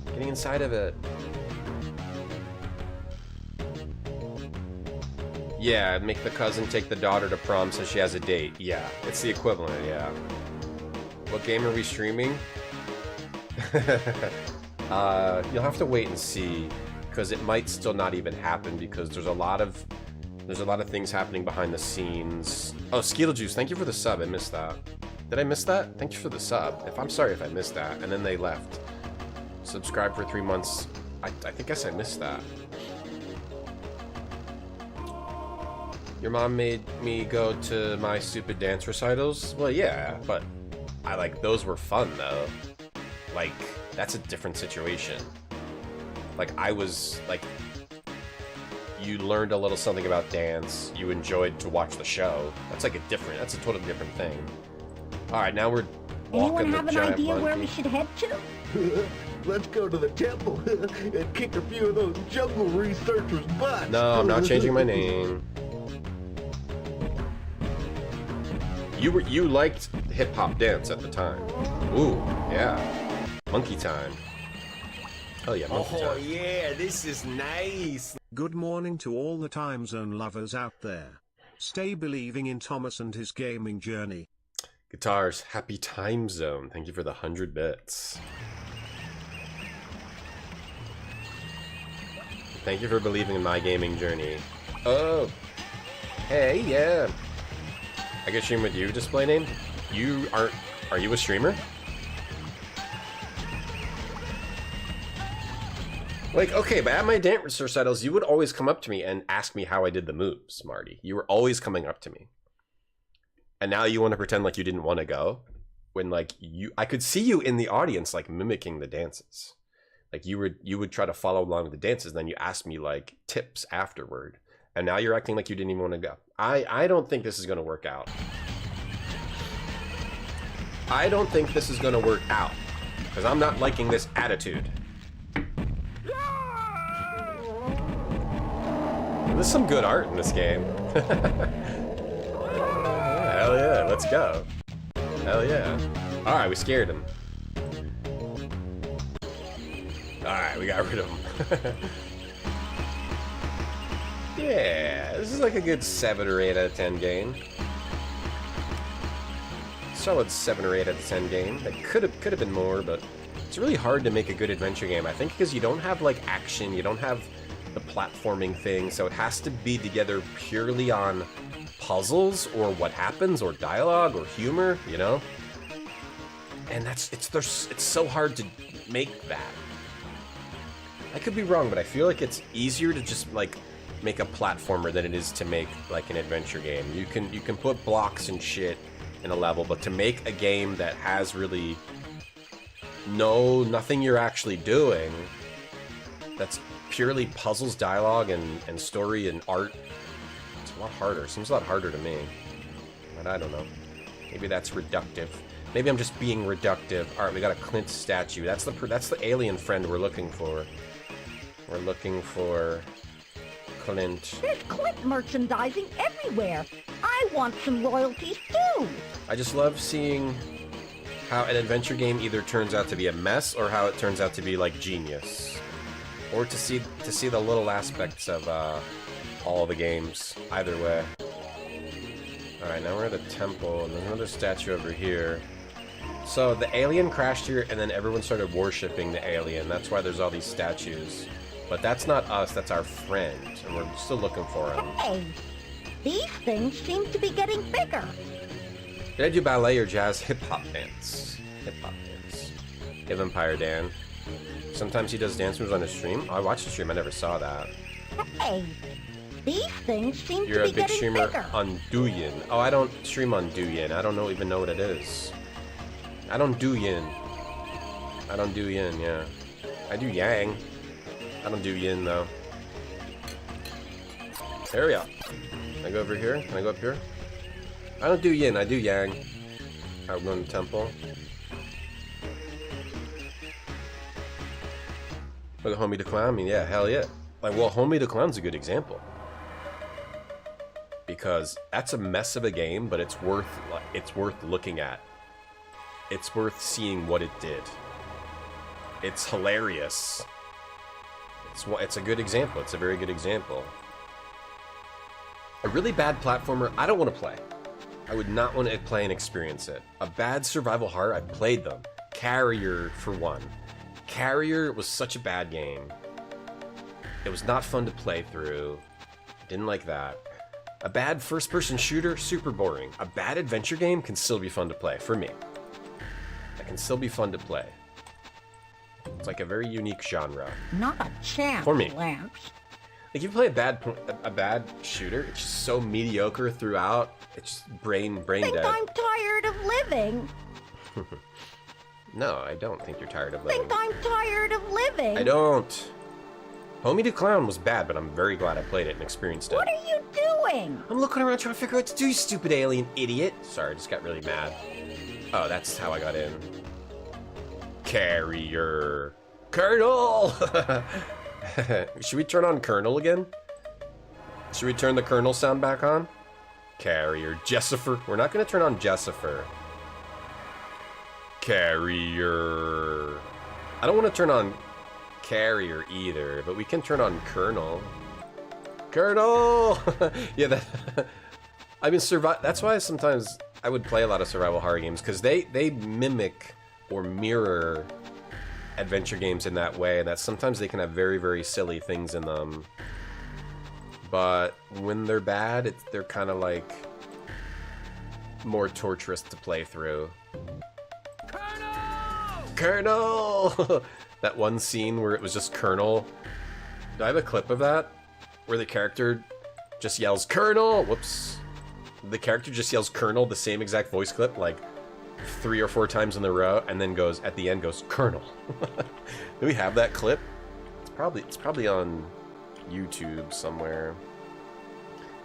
Getting inside of it. Yeah, make the cousin take the daughter to prom so she has a date. Yeah, it's the equivalent, yeah. What game are we streaming? You'll have to wait and see, because it might still not even happen, because there's a lot of things happening behind the scenes. Oh, Skeetle Juice, thank you for the sub. I missed that. Did I miss that? Thank you for the sub. I'm sorry if I missed that. And then they left. Subscribe for 3 months. I guess I missed that. Your mom made me go to my stupid dance recitals? Well, yeah, but those were fun, though. Like, that's a different situation. Like, you learned a little something about dance, you enjoyed to watch the show. That's a totally different thing. Alright, now we're walking the giant monkey. Anyone have an idea where we should head to? Let's go to the temple and kick a few of those jungle researchers' butts. No, I'm not changing my name. You liked hip-hop dance at the time. Ooh, yeah. Monkey time. Oh yeah, monkey time. Oh yeah, this is nice. Good morning to all the time zone lovers out there. Stay believing in Thomas and his gaming journey. Guitars, happy time zone. Thank you for the 100 bits. Thank you for believing in my gaming journey. Oh. Hey, yeah. I can stream with you, display name? Are you a streamer? Like, okay, but at my dance recitals, you would always come up to me and ask me how I did the moves, Marty. You were always coming up to me. And now you want to pretend like you didn't want to go? When, like, I could see you in the audience, like, mimicking the dances. Like, you would try to follow along with the dances, and then you asked me, like, tips afterward. And now you're acting like you didn't even want to go. I don't think this is going to work out. I don't think this is going to work out. Because I'm not liking this attitude. There's some good art in this game. Hell yeah, let's go. Hell yeah. Alright, we scared him. Alright, we got rid of him. Yeah, this is like a good 7 or 8 out of 10 game. Solid 7 or 8 out of 10 game. That could have been more, but it's really hard to make a good adventure game. I think because you don't have like action, you don't have the platforming thing, so it has to be together purely on puzzles or what happens or dialogue or humor, you know? And it's so hard to make that. I could be wrong, but I feel like it's easier to just like make a platformer than it is to make like an adventure game. You can put blocks and shit in a level, but to make a game that has really nothing you're actually doing, that's purely puzzles, dialogue, and story and art, it's a lot harder. Seems a lot harder to me. But I don't know. Maybe that's reductive. Maybe I'm just being reductive. Alright, we got a Clint statue. That's the alien friend we're looking for. We're looking for Clint. There's Clint merchandising everywhere. I want some royalties too. I just love seeing how an adventure game either turns out to be a mess or how it turns out to be like genius. Or to see the little aspects of all the games. Either way. Alright, now we're at a temple and there's another statue over here. So the alien crashed here and then everyone started worshipping the alien. That's why there's all these statues. But that's not us, that's our friend. And we're still looking for him. Hey, these things seem to be getting bigger. Did I do ballet or jazz? Hip-hop dance. Hip-hop dance. Hey, Vampire Dan. Sometimes he does dance moves on his stream? Oh, I watched the stream, I never saw that. Hey, these things seem You're to be a big getting streamer bigger. on Douyin. Oh, I don't stream on Douyin. I don't even know what it is. I don't do yin. I don't do yin, yeah. I do yang. I don't do yin, though. There we go. Can I go over here? Can I go up here? I don't do yin, I do yang. Alright, we're going to the temple. Look at homie to clown me. Yeah, hell yeah. Like, well, Homie the Clown's a good example. Because that's a mess of a game, but it's worth looking at. It's worth seeing what it did. It's hilarious. It's a good example. It's a very good example. A really bad platformer, I don't want to play. I would not want to play and experience it. A bad survival horror, I've played them. Carrier, for one. Carrier was such a bad game. It was not fun to play through. Didn't like that. A bad first-person shooter, super boring. A bad adventure game can still be fun to play, for me. It can still be fun to play. It's like a very unique genre. Not a chance, for me. Lance. Like, if you play a bad shooter, it's just so mediocre throughout. It's just brain dead. I'm tired of living. No, I don't think you're tired of living. I'm tired of living. I don't. Homie the Clown was bad, but I'm very glad I played it and experienced it. What are you doing? I'm looking around trying to figure out what to do, you stupid alien idiot. Sorry, I just got really mad. Oh, that's how I got in. Carrier. Colonel! Should we turn on Colonel again? Should we turn the Colonel sound back on? Carrier. Jessifer. We're not going to turn on Jessifer. Carrier. I don't want to turn on Carrier either, but we can turn on Colonel. Colonel! Yeah, that... I mean, that's why sometimes I would play a lot of survival horror games, because they mimic or mirror adventure games in that way, that sometimes they can have very, very silly things in them. But when they're bad, they're kind of like more torturous to play through. Colonel! That one scene where it was just Colonel. Do I have a clip of that? Where the character just yells, Colonel! Whoops. The character just yells Colonel, the same exact voice clip, like 3 or 4 times in a row, and then goes, at the end goes, Colonel. Do we have that clip? It's probably on YouTube somewhere.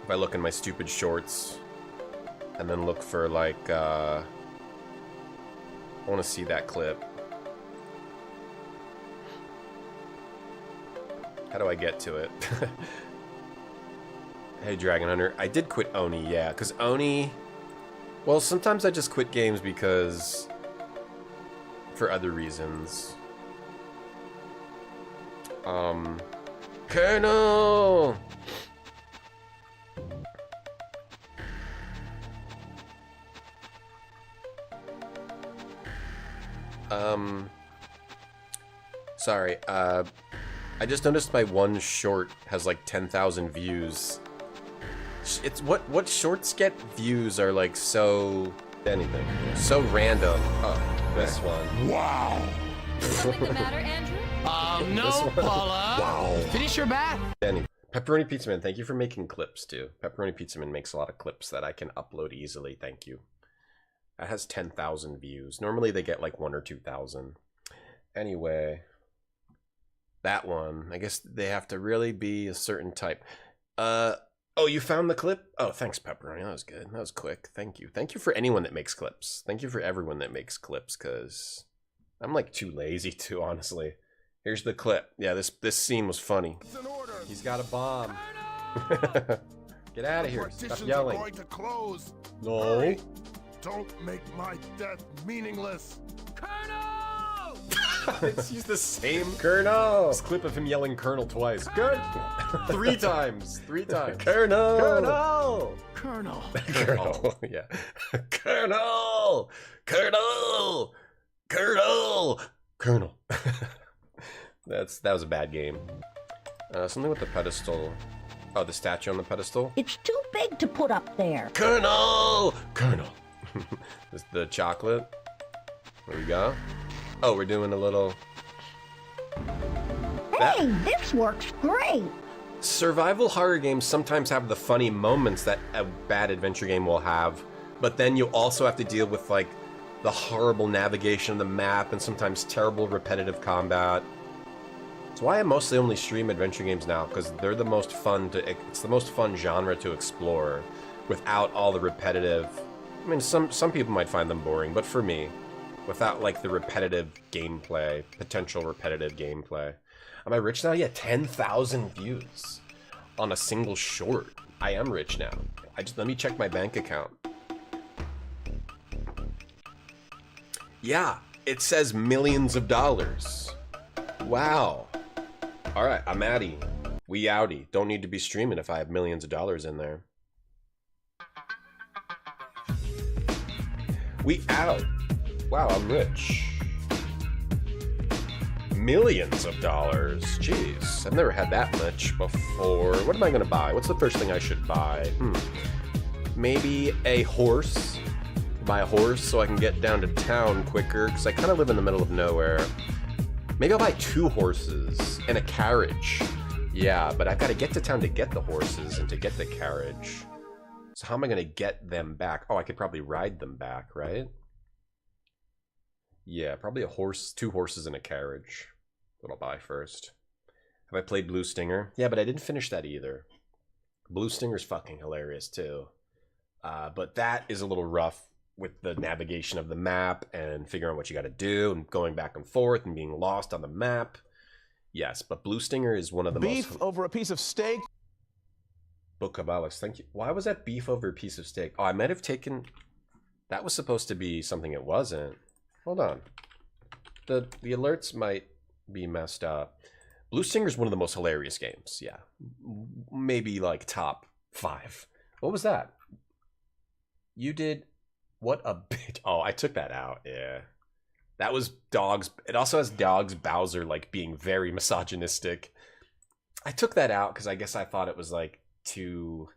If I look in my stupid shorts, and then look for, like, I want to see that clip. How do I get to it? Hey, Dragon Hunter. I did quit Oni, yeah, because Oni... Well, sometimes I just quit games because... for other reasons. Colonel! Sorry, I just noticed my one short has like 10,000 views. It's what shorts get views are like so anything. So random. Oh, this one. Wow. Something the matter, Andrew? No, Paula. Wow. Finish your bath. Danny. Pepperoni Pizza Man, thank you for making clips too. Pepperoni Pizza Man makes a lot of clips that I can upload easily. Thank you. That has 10,000 views. Normally they get like 1 or 2,000. Anyway, that one. I guess they have to really be a certain type. Oh, you found the clip? Oh, thanks, Pepperoni. That was good. That was quick. Thank you. Thank you for anyone that makes clips. Thank you for everyone that makes clips, because I'm like too lazy to, honestly. Here's the clip. Yeah, this scene was funny. He's got a bomb. Get out of here. Stop yelling. Going to close. No. Hurry. Don't make my death meaningless. He's the same Colonel. This clip of him yelling Colonel twice. Good. 3 times. 3 times. Colonel. Colonel. Colonel. Colonel. Yeah. Colonel. Colonel. Colonel. Colonel. That was a bad game. Something with the pedestal. Oh, the statue on the pedestal? It's too big to put up there. Colonel! Colonel. This the chocolate. There we go. Oh, we're doing a little... Hey, this works great. Survival horror games sometimes have the funny moments that a bad adventure game will have, but then you also have to deal with, like, the horrible navigation of the map and sometimes terrible repetitive combat. That's why I mostly only stream adventure games now, because they're the most fun to... It's the most fun genre to explore without all the repetitive... I mean, some people might find them boring, but for me, without, like, the repetitive gameplay, potential repetitive gameplay. Am I rich now? Yeah, 10,000 views on a single short. I am rich now. Let me check my bank account. Yeah, it says millions of dollars. Wow. All right, I'm outie. We outie. Don't need to be streaming if I have millions of dollars in there. We out. Wow, I'm rich. Millions of dollars. Jeez, I've never had that much before. What am I gonna buy? What's the first thing I should buy? Maybe a horse. Buy a horse so I can get down to town quicker, because I kind of live in the middle of nowhere. Maybe I'll buy 2 horses and a carriage. Yeah, but I've got to get to town to get the horses and to get the carriage. So how am I going to get them back? Oh, I could probably ride them back, right? Yeah, probably a horse, 2 horses and a carriage. What I'll buy first. Have I played Blue Stinger? Yeah, but I didn't finish that either. Blue Stinger's fucking hilarious too. But that is a little rough with the navigation of the map and figuring out what you got to do and going back and forth and being lost on the map. Yes, but Blue Stinger is one of the beef over a piece of steak. Book of Alex, thank you. Why was that beef over a piece of steak? Oh, I might have taken... That was supposed to be something it wasn't. Hold on. The alerts might be messed up. Blue Stinger is one of the most hilarious games. Yeah. Maybe like top 5. What was that? You did... What a bit. Oh, I took that out. Yeah. That was dogs. It also has dogs Bowser like being very misogynistic. I took that out because I guess I thought it was like too...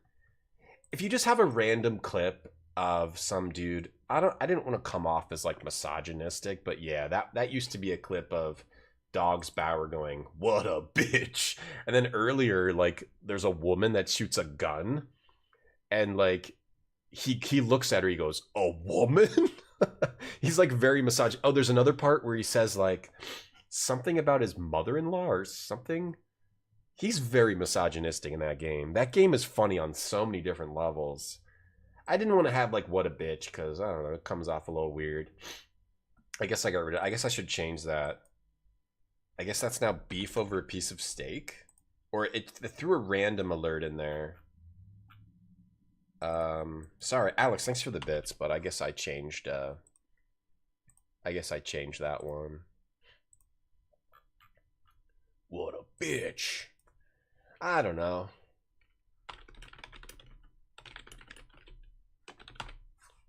If you just have a random clip of some dude, I didn't want to come off as like misogynistic, but yeah, that used to be a clip of Dogs Bauer going, "What a bitch." And then earlier, like, there's a woman that shoots a gun and like he looks at her, he goes, "A woman?" He's like very misogynist. Oh, there's another part where he says like something about his mother-in-law or something. He's very misogynistic in that game. That game is funny on so many different levels. I didn't want to have like "what a bitch" because I don't know, it comes off a little weird. I guess I got rid of. I guess I should change that. I guess that's now beef over a piece of steak, or it threw a random alert in there. Sorry, Alex, thanks for the bits, but I guess I changed, that one. What a bitch. I don't know.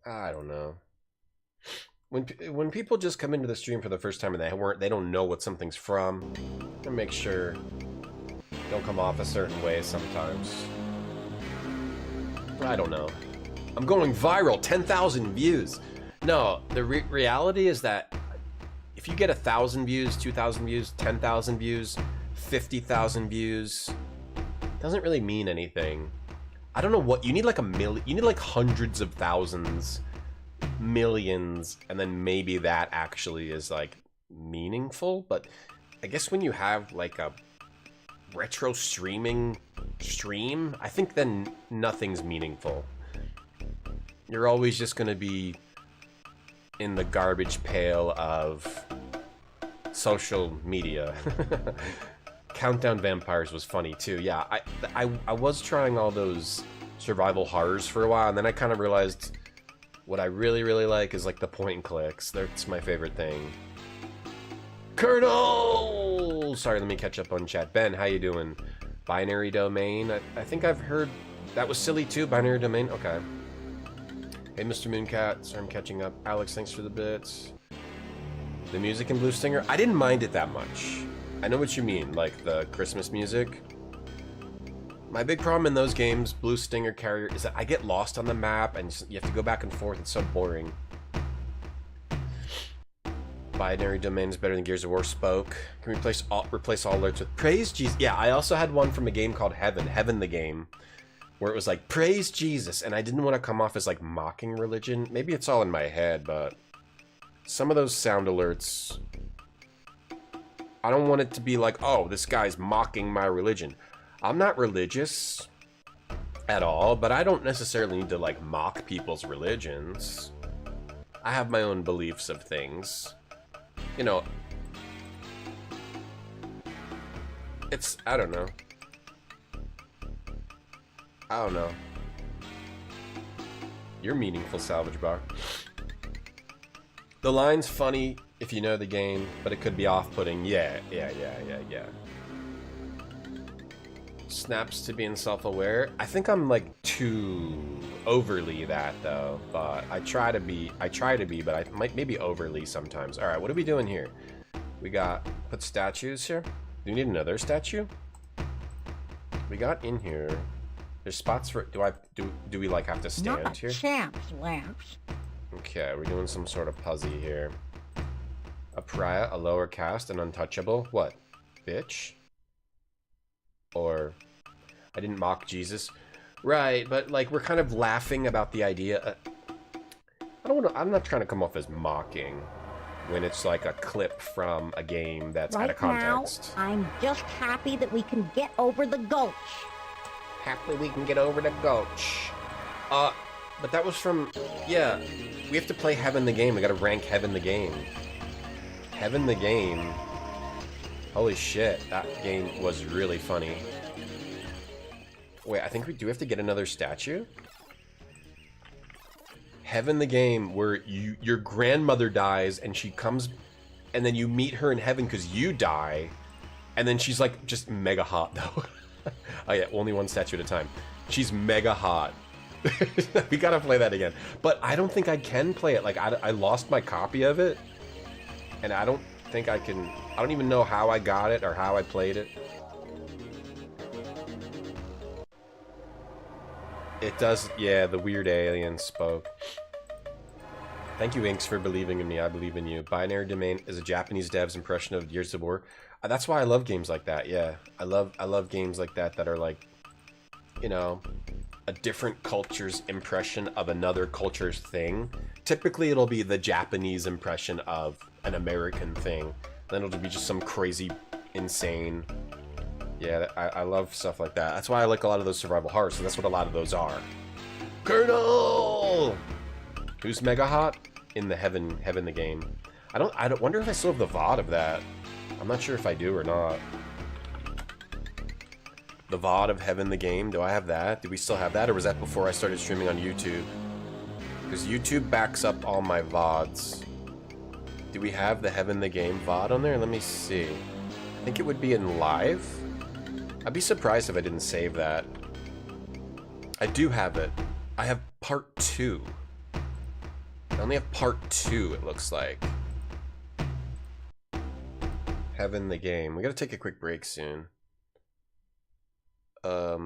I don't know. When people just come into the stream for the first time and they don't know what something's from, I make sure don't come off a certain way sometimes. I don't know. I'm going viral, 10,000 views. No, the reality is that if you get 1,000 views, 2,000 views, 10,000 views, 50,000 views, doesn't really mean anything. I don't know what you need, like a million. You need like hundreds of thousands, millions, and then maybe that actually is like meaningful. But I guess when you have like a retro streaming stream, I think then nothing's meaningful. You're always just gonna be in the garbage pail of social media. Countdown Vampires was funny too. Yeah, I was trying all those survival horrors for a while, and then I kind of realized what I really like is like the point and clicks. That's my favorite thing. Colonel! Sorry, let me catch up on chat. Ben, how you doing? Binary Domain? I think I've heard... That was silly too, Binary Domain? Okay. Hey, Mr. Mooncat. Sorry, I'm catching up. Alex, thanks for the bits. The music in Blue Stinger? I didn't mind it that much. I know what you mean, like the Christmas music. My big problem in those games, Blue Stinger, Carrier, is that I get lost on the map and you have to go back and forth. It's so boring. Binary Domain is better than Gears of War. Spoke. Can we replace all alerts with praise Jesus? Yeah, I also had one from a game called Heaven the game, where it was like praise Jesus, and I didn't want to come off as like mocking religion. Maybe it's all in my head, but some of those sound alerts, I don't want it to be like, oh, this guy's mocking my religion. I'm not religious at all, but I don't necessarily need to like mock people's religions. I have my own beliefs of things. You know, It's, I don't know. I don't know. You're meaningful, Salvage Bar. The line's funny if you know the game, but it could be off-putting. Yeah. Snaps to being self-aware. I think I'm like too overly that though, but I try to be, but I might maybe overly sometimes. All right, what are we doing here? We got put statues here. Do you need another statue? We got in here. There's spots for. Do we like have to stand Not here? Champs, Lance. Okay, we're doing some sort of puzzle here. A pariah, a lower caste, an untouchable. What? Bitch? Or I didn't mock Jesus. Right, but like we're kind of laughing about the idea. I'm not trying to come off as mocking when it's like a clip from a game that's out of context. Now, I'm just happy that we can get over the gulch. Happily we can get over the gulch. But that was from, yeah, we have to play Heaven the Game. We gotta rank Heaven the Game. Heaven the Game. Holy shit, that game was really funny. Wait, I think we do have to get another statue? Heaven the Game, where your grandmother dies and she comes, and then you meet her in heaven because you die, and then she's like just mega hot though. Oh yeah, only one statue at a time. She's mega hot. We gotta play that again. But I don't think I can play it. Like, I lost my copy of it, and I don't think I can. I don't even know how I got it or how I played it. It does, yeah, the weird alien spoke. Thank you, Inks, for believing in me. I believe in you. Binary Domain is a Japanese dev's impression of Gears of War. That's why I love games like that, yeah. I love games like that that are like, you know, a different culture's impression of another culture's thing. Typically, it'll be the Japanese impression of an American thing. Then it'll be just some crazy, insane... Yeah, I love stuff like that. That's why I like a lot of those survival horrors, so that's what a lot of those are. Colonel! Who's mega hot? In the Heaven the Game. I don't wonder if I still have the VOD of that. I'm not sure if I do or not. The VOD of Heaven the Game, do I have that? Do we still have that, or was that before I started streaming on YouTube? Because YouTube backs up all my VODs. Do we have the Heaven the Game VOD on there? Let me see. I think it would be in live. I'd be surprised if I didn't save that. I do have it. I have part 2. I only have part 2, it looks like. Heaven the Game. We gotta take a quick break soon. Let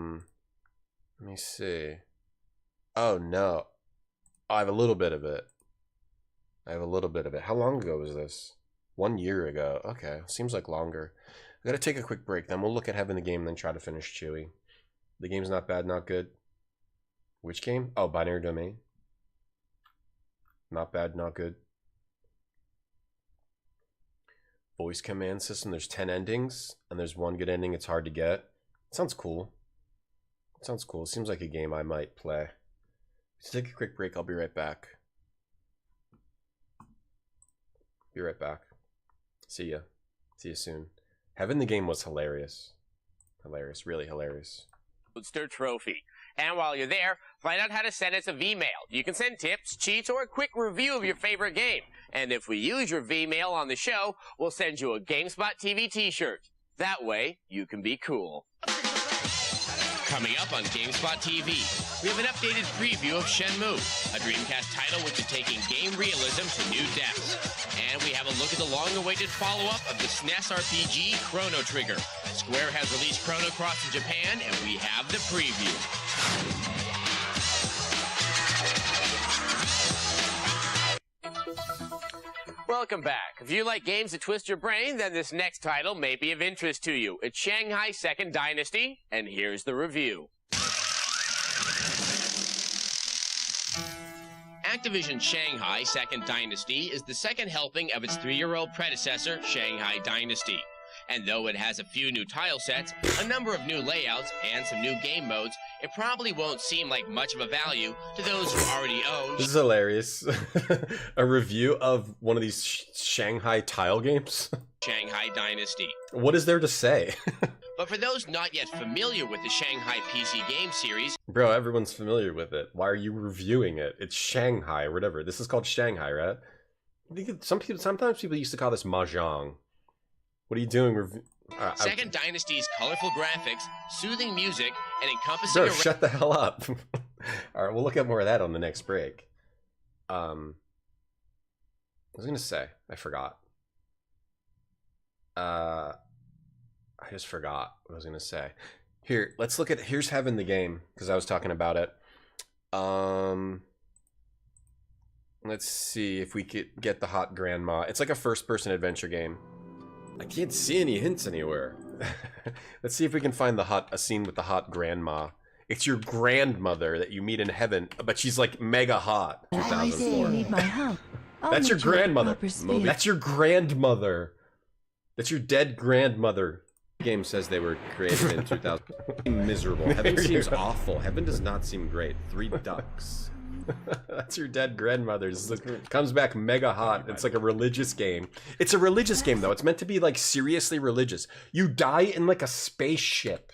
me see. Oh no. Oh, I have a little bit of it. How long ago was this? 1 year ago. Okay, seems like longer. We gotta take a quick break, then we'll look at Heaven the Game, then try to finish Chewy. The game's not bad, not good. Which game? Oh, Binary Domain. Not bad, not good. Voice command system, there's 10 endings, and there's one good ending, it's hard to get. It sounds cool. It seems like a game I might play. Let's take a quick break, I'll be right back. Be right back. See ya. See you soon. Heaven the Game was hilarious. Hilarious, really hilarious. Trophy. And while you're there, find out how to send us a V-mail. You can send tips, cheats, or a quick review of your favorite game. And if we use your V-mail on the show, we'll send you a GameSpot TV t-shirt. That way, you can be cool. Coming up on GameSpot TV, we have an updated preview of Shenmue, a Dreamcast title which is taking game realism to new depths. And we have a look at the long-awaited follow-up of the SNES RPG Chrono Trigger. Square has released Chrono Cross in Japan, and we have the preview. Welcome back. If you like games that twist your brain, then this next title may be of interest to you. It's Shanghai Second Dynasty, and here's the review. Activision Shanghai Second Dynasty is the second helping of its 3-year-old predecessor, Shanghai Dynasty. And though it has a few new tile sets, a number of new layouts, and some new game modes, it probably won't seem like much of a value to those who already own. This is hilarious. A review of one of these Shanghai tile games. Shanghai Dynasty. What is there to say? But for those not yet familiar with the Shanghai PC game series... Bro, everyone's familiar with it. Why are you reviewing it? It's Shanghai or whatever. This is called Shanghai, right? Sometimes people used to call this Mahjong. What are you doing? Second Dynasty's colorful graphics, soothing music, and encompassing... Bro, shut the hell up. Alright, we'll look at more of that on the next break. I was gonna say, I forgot. I just forgot what I was gonna say. Here, let's look at... Here's Heaven the game, because I was talking about it. Let's see if we could get the hot grandma. It's like a first-person adventure game. I can't see any hints anywhere. Let's see if we can find a scene with the hot grandma. It's your grandmother that you meet in heaven, but she's like mega hot. 2004. Need my help. That's your grandmother. That's your grandmother. That's your dead grandmother. The game says they were created in 2000. Miserable. Heaven seems awful. Heaven does not seem great. 3 ducks. That's your dead grandmother. Comes back mega hot. It's like a religious game. It's a religious game though. It's meant to be like seriously religious. You die in like a spaceship.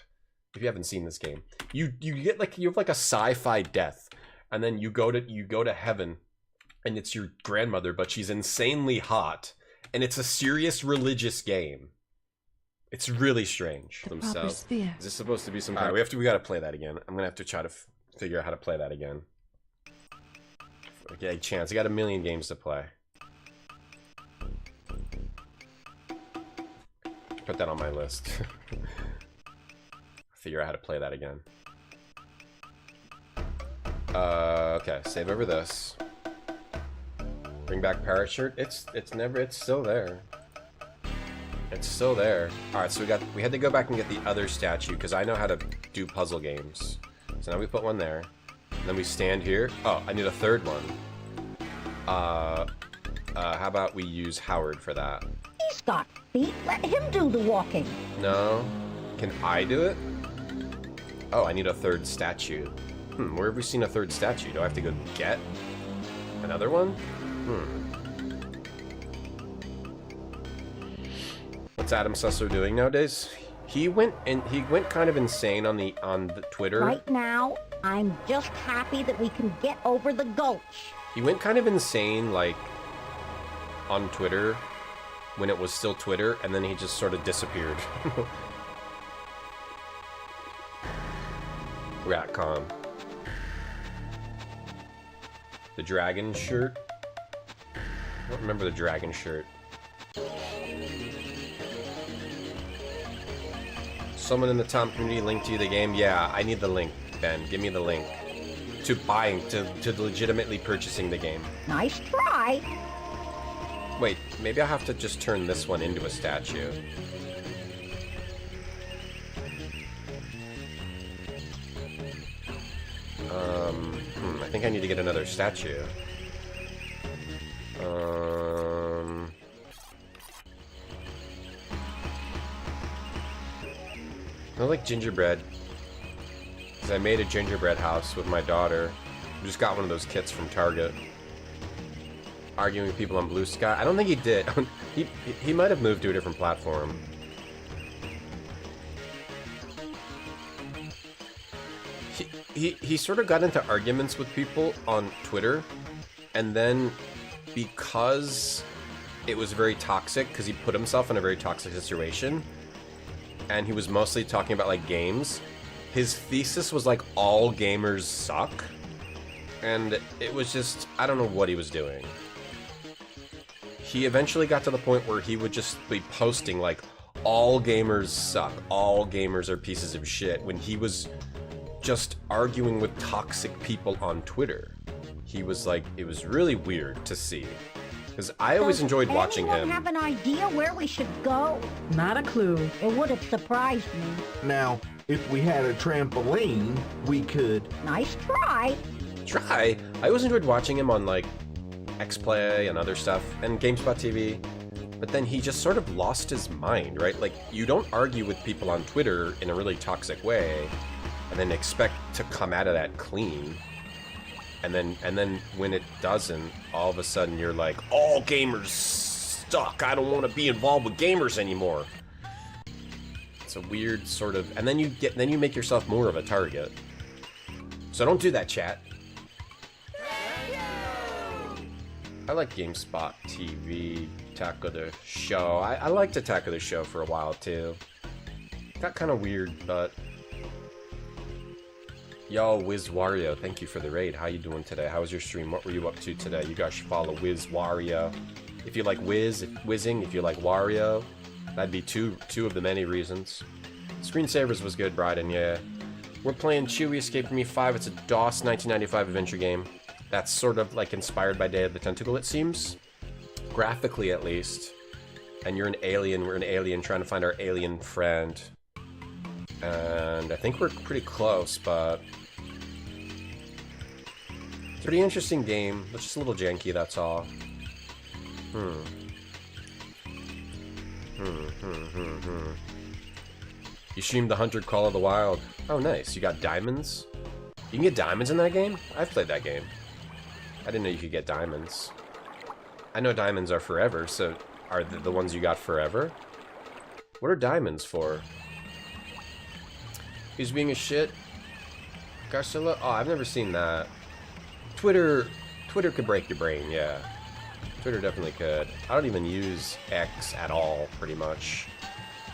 If you haven't seen this game, you get like you have like a sci-fi death, and then you go to heaven, and it's your grandmother, but she's insanely hot, and it's a serious religious game. It's really strange. Themselves. Is this supposed to be some kind of... We gotta play that again. I'm gonna have to try to figure out how to play that again. Okay, chance. I got a million games to play. Put that on my list. Figure out how to play that again. Okay, save over this. Bring back Parrot Shirt. It's still there. It's still there. Alright, so we had to go back and get the other statue, because I know how to do puzzle games. So now we put one there. And then we stand here. Oh, I need a third one. How about we use Howard for that? He's got feet. Let him do the walking. No. Can I do it? Oh, I need a third statue. Where have we seen a third statue? Do I have to go get another one? What's Adam Sussler doing nowadays? He went kind of insane on the Twitter. Right now, I'm just happy that we can get over the gulch. He went kind of insane, like, on Twitter when it was still Twitter, and then he just sort of disappeared. Ratcom. The dragon shirt? I don't remember the dragon shirt. Someone in the Tom community linked you the game? Yeah, I need the link, Ben. Give me the link. To buying, to legitimately purchasing the game. Nice try. Wait, maybe I'll have to just turn this one into a statue. I think I need to get another statue. I like gingerbread. Because I made a gingerbread house with my daughter. We just got one of those kits from Target. Arguing with people on Blue Sky. I don't think he did. He might have moved to a different platform. He sort of got into arguments with people on Twitter, and then because it was very toxic, because he put himself in a very toxic situation, and he was mostly talking about like games, his thesis was like all gamers suck, and it was just, I don't know what he was doing. He eventually got to the point where he would just be posting like all gamers suck, all gamers are pieces of shit, when he was just arguing with toxic people on Twitter. He was like, it was really weird to see. Because I always enjoyed watching him. Have an idea where we should go? Not a clue. It would have surprised me. Now, if we had a trampoline, we could... Nice try. Try? I always enjoyed watching him on like X-Play and other stuff, and GameSpot TV. But then he just sort of lost his mind, right? Like, you don't argue with people on Twitter in a really toxic way, and then expect to come out of that clean. And then when it doesn't, all of a sudden you're like, all gamers suck. I don't want to be involved with gamers anymore. It's a weird sort of, and then you make yourself more of a target. So don't do that, chat. I like GameSpot TV, Attack of the Show. I liked Attack of the Show for a while too. Got kind of weird, but yo, Wiz Wario, thank you for the raid. How you doing today? How was your stream? What were you up to today? You guys should follow Wiz Wario. If you like whizzing, if you like Wario, that'd be two of the many reasons. Screensavers was good, Bryden, yeah. We're playing Chewy Escape from E5. It's a DOS 1995 adventure game. That's sort of like inspired by Day of the Tentacle, it seems. Graphically, at least. And you're an alien, we're an alien trying to find our alien friend. And I think we're pretty close, but... pretty interesting game. It's just a little janky, that's all. You streamed the Hunter Call of the Wild. Oh, nice. You got diamonds? You can get diamonds in that game? I've played that game. I didn't know you could get diamonds. I know diamonds are forever, so are the ones you got forever? What are diamonds for? Who's being a shit? Garcilla? Oh, I've never seen that. Twitter could break your brain, yeah. Twitter definitely could. I don't even use X at all, pretty much.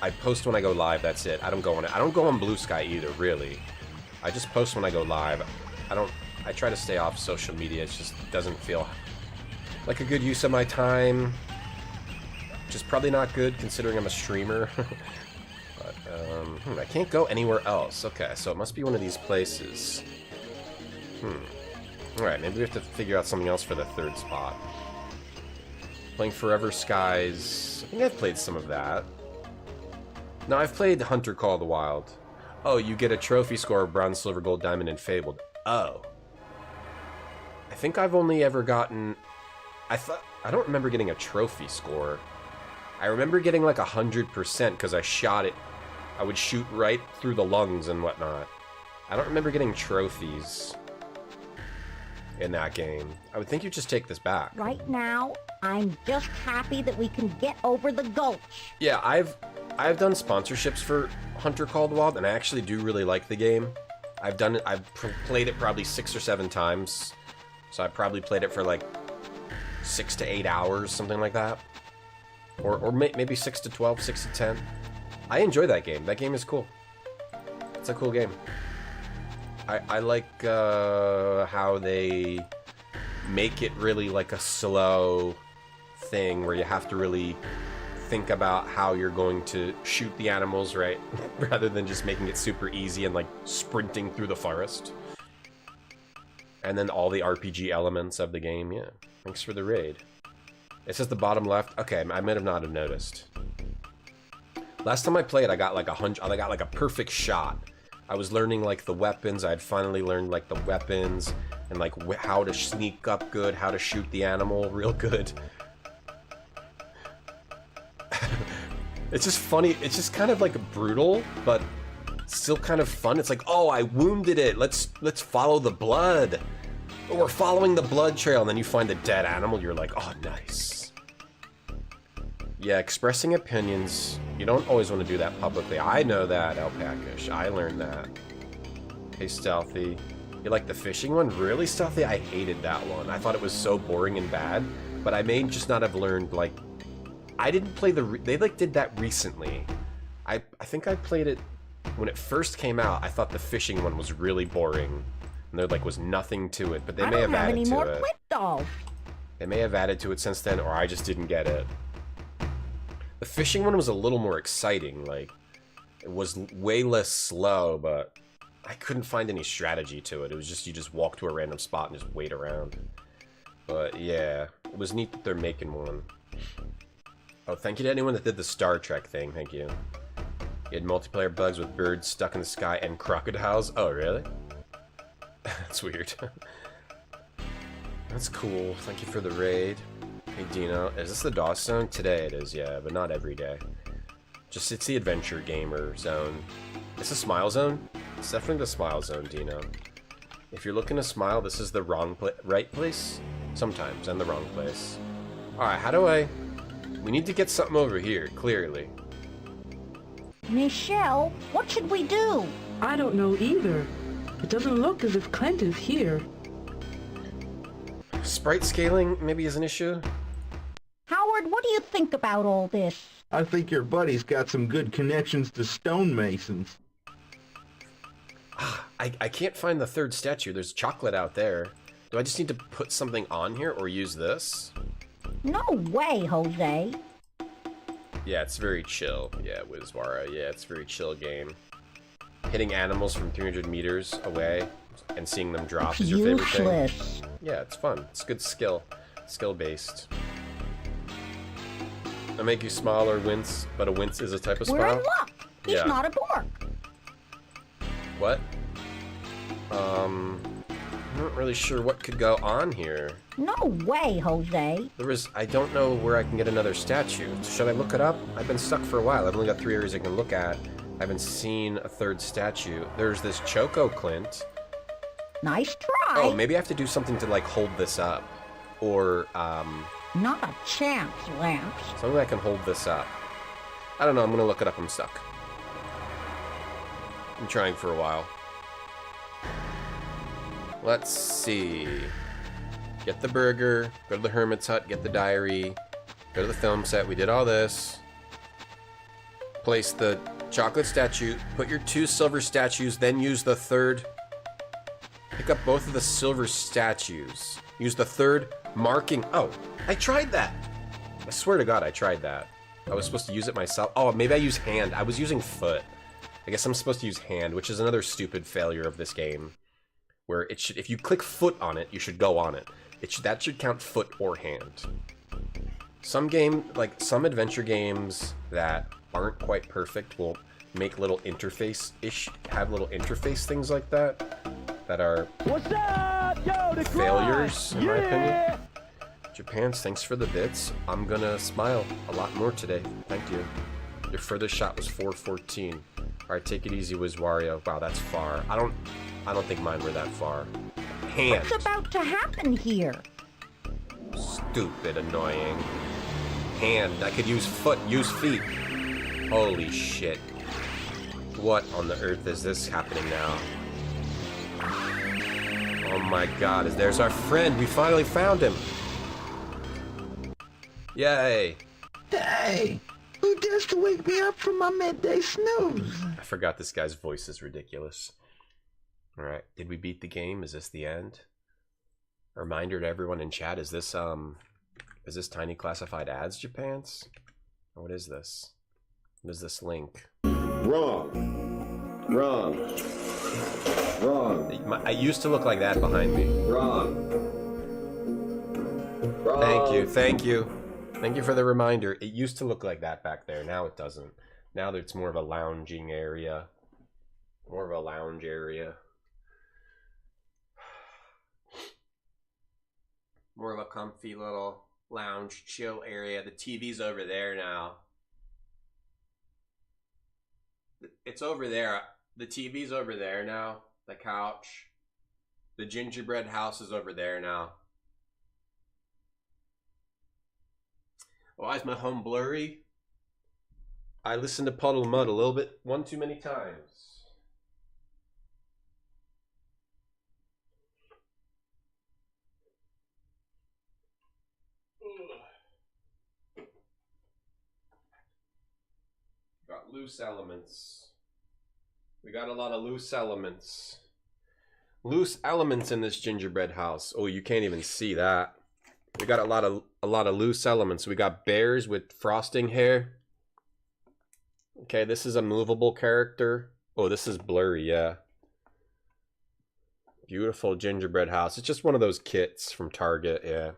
I post when I go live, that's it. I don't go on Blue Sky either, really. I just post when I go live. I try to stay off social media. It just doesn't feel like a good use of my time. Which is probably not good considering I'm a streamer. But, I can't go anywhere else. Okay, so it must be one of these places. Alright, maybe we have to figure out something else for the third spot. Playing Forever Skies. I think I've played some of that. No, I've played Hunter Call of the Wild. Oh, you get a trophy score of bronze, silver, gold, diamond, and fabled. Oh. I think I've only ever gotten... I don't remember getting a trophy score. I remember getting like 100% because I shot it. I would shoot right through the lungs and whatnot. I don't remember getting trophies in that game. I would think you'd just take this back. Right now, I'm just happy that we can get over the gulch. Yeah, I've done sponsorships for Hunter Call of the Wild, and I actually do really like the game. I've played it probably 6 or 7 times. So I probably played it for like 6 to 8 hours, something like that. Or maybe 6 to 12, 6 to 10. I enjoy that game. That game is cool. It's a cool game. I like how they make it really like a slow thing where you have to really think about how you're going to shoot the animals, right? Rather than just making it super easy and like sprinting through the forest. And then all the RPG elements of the game, yeah. Thanks for the raid. It says the bottom left. Okay, I might have not have noticed. Last time I played, I got like a perfect shot. I was learning like the weapons. I had finally learned like the weapons and like how to sneak up good, how to shoot the animal real good. It's just funny. It's just kind of like brutal, but still kind of fun. It's like, oh, I wounded it. Let's follow the blood. We're following the blood trail, and then you find a dead animal. You're like, oh, nice. Yeah, expressing opinions. You don't always want to do that publicly. I know that, Alpacash. I learned that. Hey, Stealthy. You like the fishing one? Really, Stealthy? I hated that one. I thought it was so boring and bad, but I may just not have learned, like... I didn't play they, like, did that recently. I think I played it when it first came out. I thought the fishing one was really boring. And there, like, was nothing to it, but they may have added to it. Dolls. They may have added to it since then, or I just didn't get it. The fishing one was a little more exciting, like, it was way less slow, but I couldn't find any strategy to it. It was just, you just walk to a random spot and just wait around. But, yeah, it was neat that they're making one. Oh, thank you to anyone that did the Star Trek thing, thank you. You had multiplayer bugs with birds stuck in the sky and crocodiles. Oh, really? That's weird. That's cool. Thank you for the raid. Hey, Dino. Is this the DOS zone? Today it is, yeah, but not every day. Just, it's the adventure gamer zone. It's a smile zone? It's definitely the smile zone, Dino. If you're looking to smile, this is the right place? Sometimes, and the wrong place. Alright, how do I... We need to get something over here, clearly. Michelle, what should we do? I don't know either. It doesn't look as if Clint is here. Sprite scaling maybe is an issue? Howard, what do you think about all this? I think your buddy's got some good connections to stonemasons. I can't find the third statue. There's chocolate out there. Do I just need to put something on here or use this? No way, Jose. Yeah, it's very chill. Yeah, Wizwara. Yeah, it's a very chill game. Hitting animals from 300 meters away and seeing them drop is your favorite thing. Useless. Yeah, it's fun. It's good skill. Skill-based. I make you smile or wince, but a wince is a type of smile? We're in luck. He's Yeah. not a dork. What? I'm not really sure what could go on here. No way, Jose. I don't know where I can get another statue. Should I look it up? I've been stuck for a while. I've only got 3 areas I can look at. I haven't seen a third statue. There's this Choco Clint. Nice try. Oh, maybe I have to do something to, like, hold this up. Or, Not a chance, Lance. something that can hold this up. I don't know. I'm gonna look it up. I'm stuck. I'm trying for a while. Let's see. Get the burger, go to the Hermit's Hut, get the diary, go to the film set. We did all this. Place the chocolate statue, put your 2 silver statues, then use the third. Pick up both of the silver statues. Use the third marking. Oh, I tried that. I swear to God, I tried that. I was supposed to use it myself. Oh, maybe I use hand. I was using foot. I guess I'm supposed to use hand, which is another stupid failure of this game. Where it should, if you click foot on it, you should go on it. That should count foot or hand. Some adventure games that aren't quite perfect will make little have little interface things like that are failures, in my opinion. Japan's, thanks for the bits. I'm gonna smile a lot more today. Thank you. Your furthest shot was 414. Alright, take it easy, Wizwario. Wow, that's far. I don't think mine were that far. Hand. What's about to happen here? Stupid, annoying. Hand. I could use foot, use feet. Holy shit. What on the earth is this happening now? Oh my god, there's our friend. We finally found him. Yay. Hey, who dares to wake me up from my midday snooze? I forgot this guy's voice is ridiculous. Alright, did we beat the game? Is this the end? A reminder to everyone in chat, is this Tiny Classified Ads, Japans? Or what is this? What is this link? Wrong. Wrong. Wrong. I used to look like that behind me. Wrong. Wrong. Thank you, thank you. Thank you for the reminder. It used to look like that back there. Now it doesn't. Now it's more of a lounging area. More of a lounge area. More of a comfy little lounge, chill area. The TV's over there now. It's over there. The TV's over there now. The couch. The gingerbread house is over there now. Why is my home blurry? I listened to Puddle Mud a little bit, one too many times. Got loose elements. We got a lot of loose elements. Loose elements in this gingerbread house. Oh, you can't even see that. We got a lot of loose elements. We got bears with frosting hair. Okay, this is a movable character. Oh, this is blurry, yeah. Beautiful gingerbread house. It's just one of those kits from Target, yeah.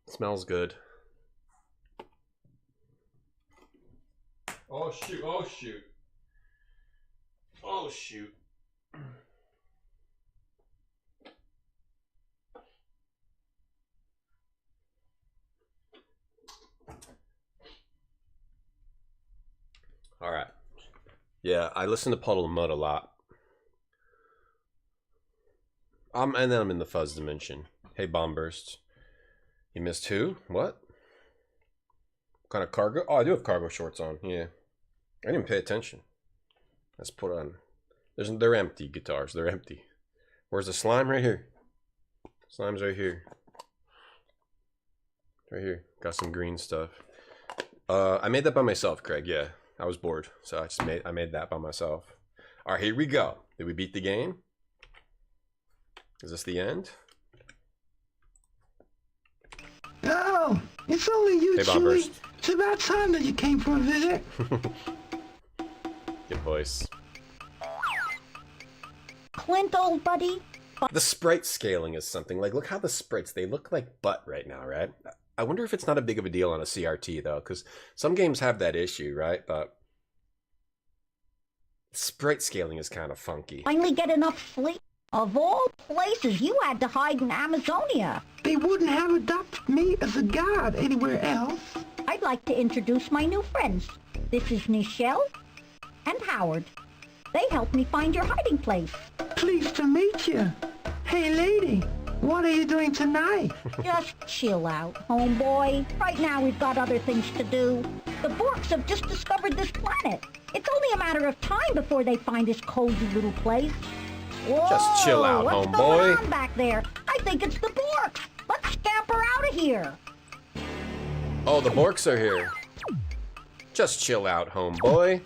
Smells good. Oh shoot, oh shoot. Oh shoot. Alright. Yeah, I listen to Puddle of Mud a lot. And then I'm in the fuzz dimension. Hey, Bomb Burst. You missed who? What? kind of cargo? Oh, I do have cargo shorts on. Yeah. I didn't pay attention. Let's put on. They're empty guitars. They're empty. Where's the slime? Right here. Slime's right here. Right here. Got some green stuff. I made that by myself, Craig. Yeah. I was bored. So I made that by myself. Alright, here we go. Did we beat the game? Is this the end? Oh, it's only you, Hey, Chewy. Bombers. It's about time that you came for a visit. Good voice. Clint, old buddy. The sprite scaling is something. Like, look how the sprites, they look like butt right now, right? I wonder if it's not a big of a deal on a CRT, though, because some games have that issue, right? But sprite scaling is kind of funky. Finally get enough sleep. Of all places, you had to hide in Amazonia. They wouldn't have adopted me as a god anywhere else. I'd like to introduce my new friends. This is Nichelle and Howard. They helped me find your hiding place. Pleased to meet you. Hey, lady, what are you doing tonight? Just chill out, homeboy. Right now we've got other things to do. The Borks have just discovered this planet. It's only a matter of time before they find this cozy little place. Whoa, just chill out, what's homeboy. Going on back there? I think it's the Borks. Let's scamper out of here. Oh, the Borks are here. Just chill out, homeboy.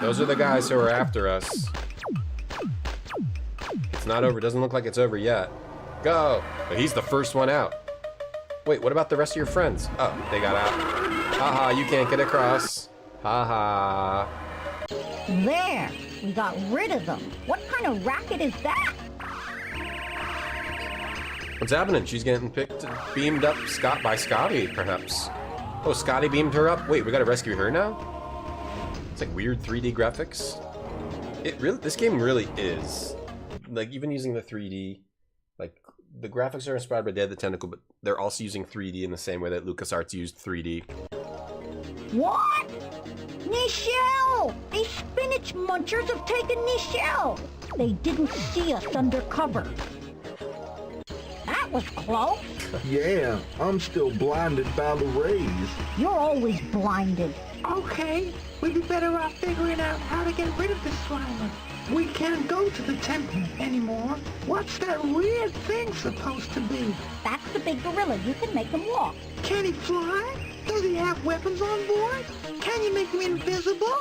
Those are the guys who are after us. It's not over. Doesn't look like it's over yet. Go. But he's the first one out. Wait, what about the rest of your friends? Oh, they got out. Haha, you can't get across. Haha. There. We got rid of them. What kind of racket is that? What's happening? She's getting beamed up by Scotty, perhaps. Oh, Scotty beamed her up. Wait, we gotta rescue her now? It's like weird 3D graphics. This game really is. Like, even using the 3D, like, the graphics are inspired by Day of the Tentacle, but they're also using 3D in the same way that LucasArts used 3D. What? Nichelle! These spinach munchers have taken Nichelle! They didn't see us undercover. That was close. Yeah, I'm still blinded by the rays. You're always blinded. Okay, we'd be better off figuring out how to get rid of this Slimer. We can't go to the temple anymore. What's that weird thing supposed to be? That's the big gorilla. You can make him walk. Can he fly? Does he have weapons on board? Can you make him invisible?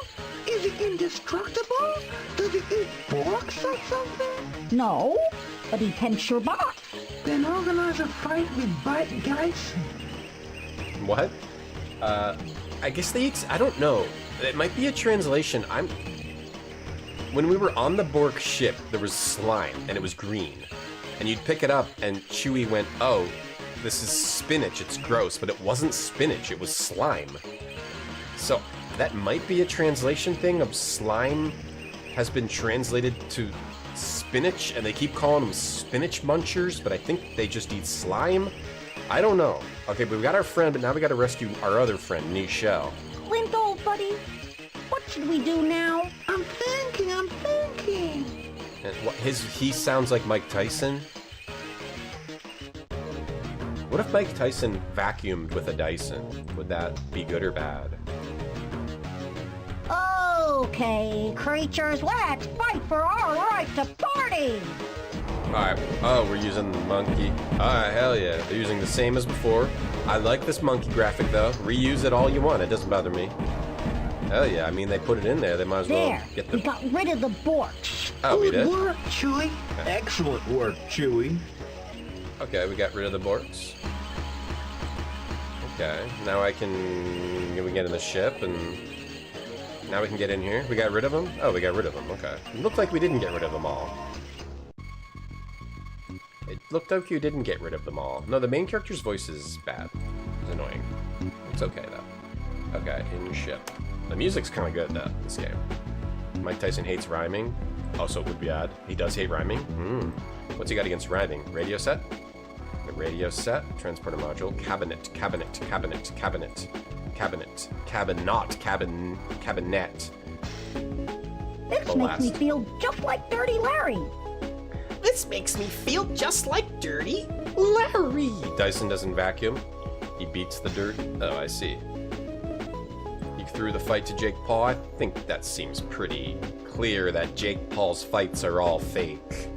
Is he indestructible? Does he eat forks or something? No, but he can sure box. Then organize a fight with Bite Geisen. What? I guess I don't know. It might be a translation. When we were on the Bork ship, there was slime, and it was green. And you'd pick it up, and Chewy went, oh, this is spinach, it's gross. But it wasn't spinach, it was slime. So, that might be a translation thing of slime has been translated to spinach, and they keep calling them spinach munchers, but I think they just eat slime? I don't know. Okay, but we got our friend, but now we gotta rescue our other friend, Nichelle. Clint, old buddy, what should we do now? I'm thinking. And he sounds like Mike Tyson. What if Mike Tyson vacuumed with a Dyson? Would that be good or bad? Okay, creatures, let's fight for our right to party! Alright, oh, we're using the monkey. Alright, hell yeah. They're using the same as before. I like this monkey graphic, though. Reuse it all you want. It doesn't bother me. Hell yeah, I mean, they put it in there. They might as well get the... We got rid of the Borks. Oh, we did? Good work, Chewy. Excellent work, Chewy. Okay, we got rid of the Borks. Okay, now we get in the ship, and now we can get in here. We got rid of them? Oh, we got rid of them, okay. It looked like we didn't get rid of them all. It looked like you didn't get rid of them all. No, the main character's voice is bad. It's annoying. It's okay, though. Okay, in ship. The music's kind of good, though, in this game. Mike Tyson hates rhyming. Also, it would be odd. He does hate rhyming. What's he got against rhyming? Radio set? The radio set. Transporter module. Cabinet. Cabinet. Cabinet. Cabinet. Cabinet. Cabinet. Cabinet. This makes me feel just like Dirty Larry. This makes me feel just like Dirty Larry! Dyson doesn't vacuum. He beats the dirt. Oh, I see. He threw the fight to Jake Paul. I think that seems pretty clear that Jake Paul's fights are all fake.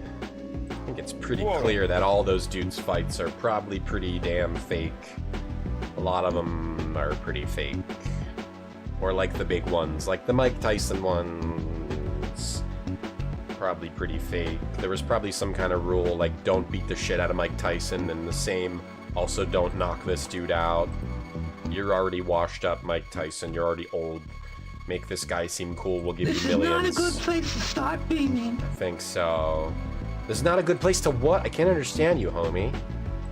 I think it's pretty clear that all those dudes' fights are probably pretty damn fake. A lot of them are pretty fake. Or like the big ones, like the Mike Tyson ones. Probably pretty fake. There was probably some kind of rule like don't beat the shit out of Mike Tyson, and the same also don't knock this dude out. You're already washed up, Mike Tyson. You're already old. Make this guy seem cool. We'll give you millions. This is not a good place to start beaming. I think so. This is not a good place to what? I can't understand you, homie.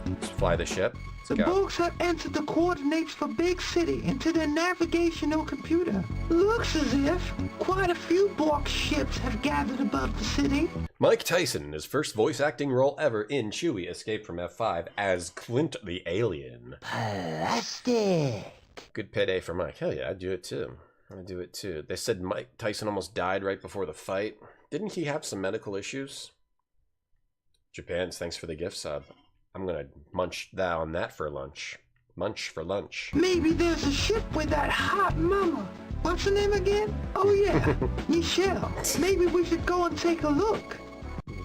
Let's fly the ship. The Borgs have entered the coordinates for Big City into their navigational computer. Looks as if quite a few Borg ships have gathered above the city. Mike Tyson, his first voice acting role ever in Chewy, escaped from F5 as Clint the Alien. Plastic. Good payday for Mike. Hell yeah, I'd do it too. I'd do it too. They said Mike Tyson almost died right before the fight. Didn't he have some medical issues? Japan's thanks for the gift sub. I'm gonna munch on that for lunch. Munch for lunch. Maybe there's a ship with that hot mama. What's her name again? Oh yeah, Michelle. Maybe we should go and take a look.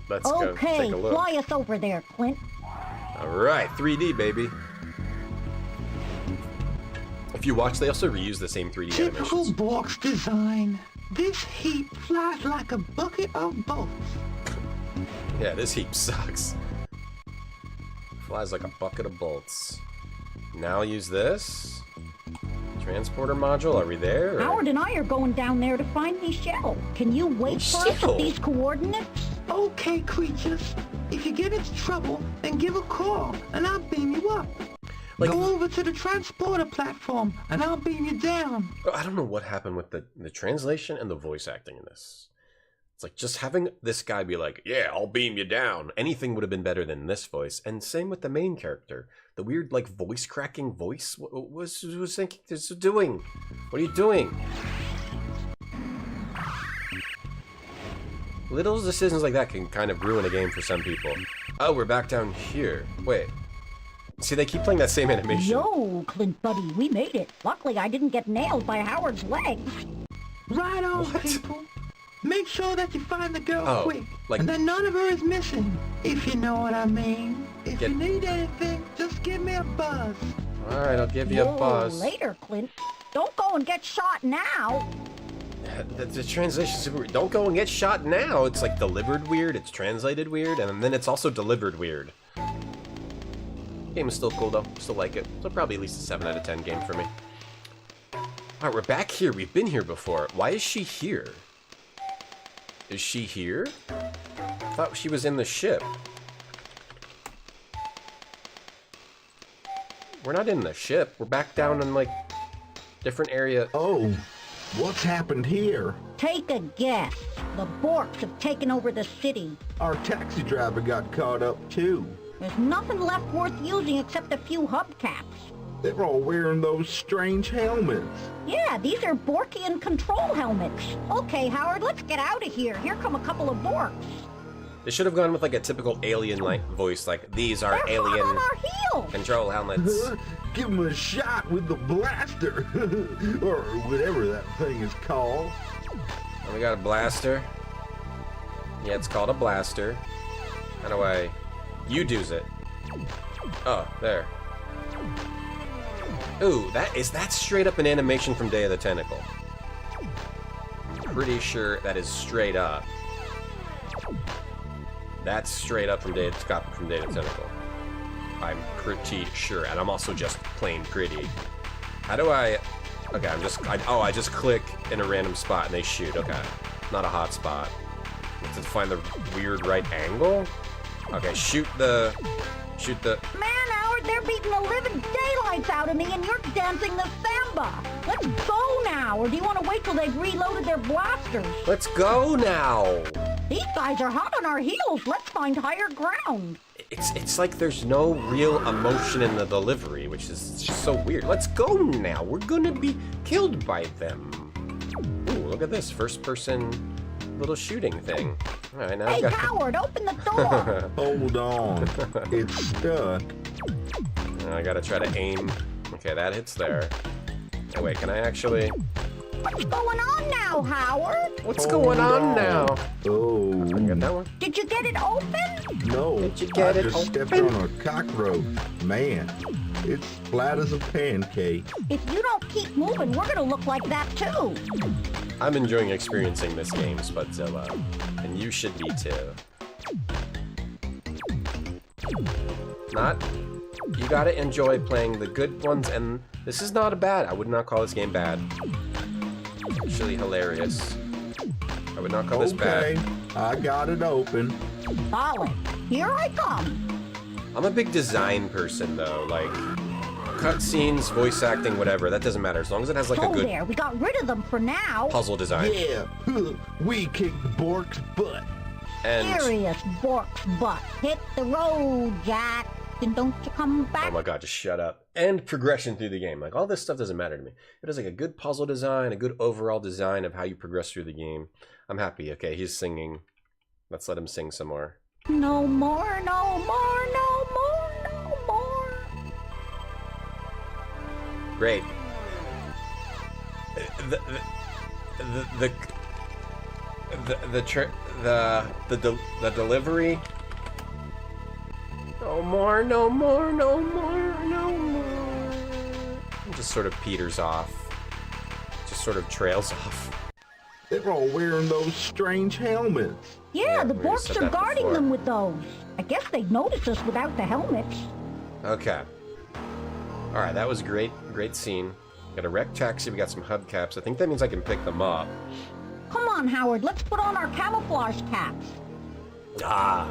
Let's go take a look. Fly us over there, Clint. Alright, 3D, baby. If you watch, they also reuse the same 3D Typical animations. Borg's design. This heap flies like a bucket of bolts. Yeah, this heap sucks. Flies like a bucket of bolts. Now use this. Transporter module, are we there? Or? Howard and I are going down there to find Michelle. Can you wait for us at these coordinates? Okay, creatures. If you get into trouble, then give a call, and I'll beam you up. Go over to the transporter platform, and I'll beam you down. I don't know what happened with the translation and the voice acting in this. It's like just having this guy be like, yeah, I'll beam you down. Anything would have been better than this voice. And same with the main character. The weird, like, voice cracking voice. What was thinking this doing? What are you doing? Little decisions like that can kind of ruin a game for some people. Oh, we're back down here. Wait. See, they keep playing that same animation. Yo, Clint buddy, we made it. Luckily, I didn't get nailed by Howard's legs. Right on, people. Make sure that you find the girl quick, and that none of her is missing, if you know what I mean. If you need anything, just give me a buzz. Alright, I'll give you a buzz. Later, Clint. Don't go and get shot now. The translation's super weird. Don't go and get shot now. It's like delivered weird, it's translated weird, and then it's also delivered weird. Game is still cool though, still like it. So probably at least a 7 out of 10 game for me. Alright, we're back here. We've been here before. Why is she here? Is she here? I thought she was in the ship. We're not in the ship. We're back down in, like, different area. Oh, what's happened here? Take a guess. The Borks have taken over the city. Our taxi driver got caught up, too. There's nothing left worth using except a few hubcaps. They're all wearing those strange helmets. Yeah, these are Borkian control helmets. Okay, Howard, let's get out of here. Here come a couple of Borks. They should have gone with like a typical alien-like voice, like, these are alien on our heels. control helmets. Give them a shot with the blaster, or whatever that thing is called. Oh, we got a blaster. Yeah, it's called a blaster. How do I... You do's it. Oh, there. Ooh, that's straight up an animation from Day of the Tentacle. I'm pretty sure that is straight up. That's straight up from Day of the Tentacle. I'm pretty sure, and I'm also just plain pretty. How do I... Okay, I just click in a random spot and they shoot. Okay, not a hot spot. To find the weird right angle. Okay, shoot the... Man, Howard, they're beating the living daylights out of me and you're dancing the samba. Let's go now, or do you want to wait till they've reloaded their blasters? Let's go now. These guys are hot on our heels. Let's find higher ground. It's like there's no real emotion in the delivery, which is just so weird. Let's go now. We're gonna be killed by them. Ooh, look at this first-person little shooting thing. Alright, now Hey, I've got... Howard, open the door. Hold on. It's stuck. I gotta try to aim. Okay, that hits there. Oh, wait, can I actually... What's going on now, Howard? What's going on now? Oh. I got that one. Did you get it open? No. Did you get I it just stepped open? on a cockroach. Man, it's flat as a pancake. If you don't keep moving, we're gonna look like that too. I'm enjoying experiencing this game, Spudzilla. And you should be too. Not... You gotta enjoy playing the good ones, and this is not a bad... I would not call this game bad. Actually hilarious. I would not call this bad. I got it open. Solid. Here I come. I'm a big design person, though. Like, cutscenes, voice acting, whatever. That doesn't matter. As long as it has, like, a good there. We got rid of them for now. puzzle design. Yeah, we kicked Bork's butt. And... Serious Bork's butt. Hit the road, Jack. And don't you come back. Oh my god, just shut up. And progression through the game. Like, all this stuff doesn't matter to me. It has, like, a good puzzle design, a good overall design of how you progress through the game. I'm happy. Okay, he's singing. Let's let him sing some more. No more, no more, no more, no more. Great. The delivery. No more, no more, no more, no more. It just sort of peters off. Just sort of trails off. They're all wearing those strange helmets. Yeah, the we already Borks said are that guarding before. them with those. I guess they'd notice us without the helmets. Okay. Alright, that was great. Great scene. Got a wrecked taxi, we got some hubcaps. I think that means I can pick them up. Come on, Howard, let's put on our camouflage caps. Ah!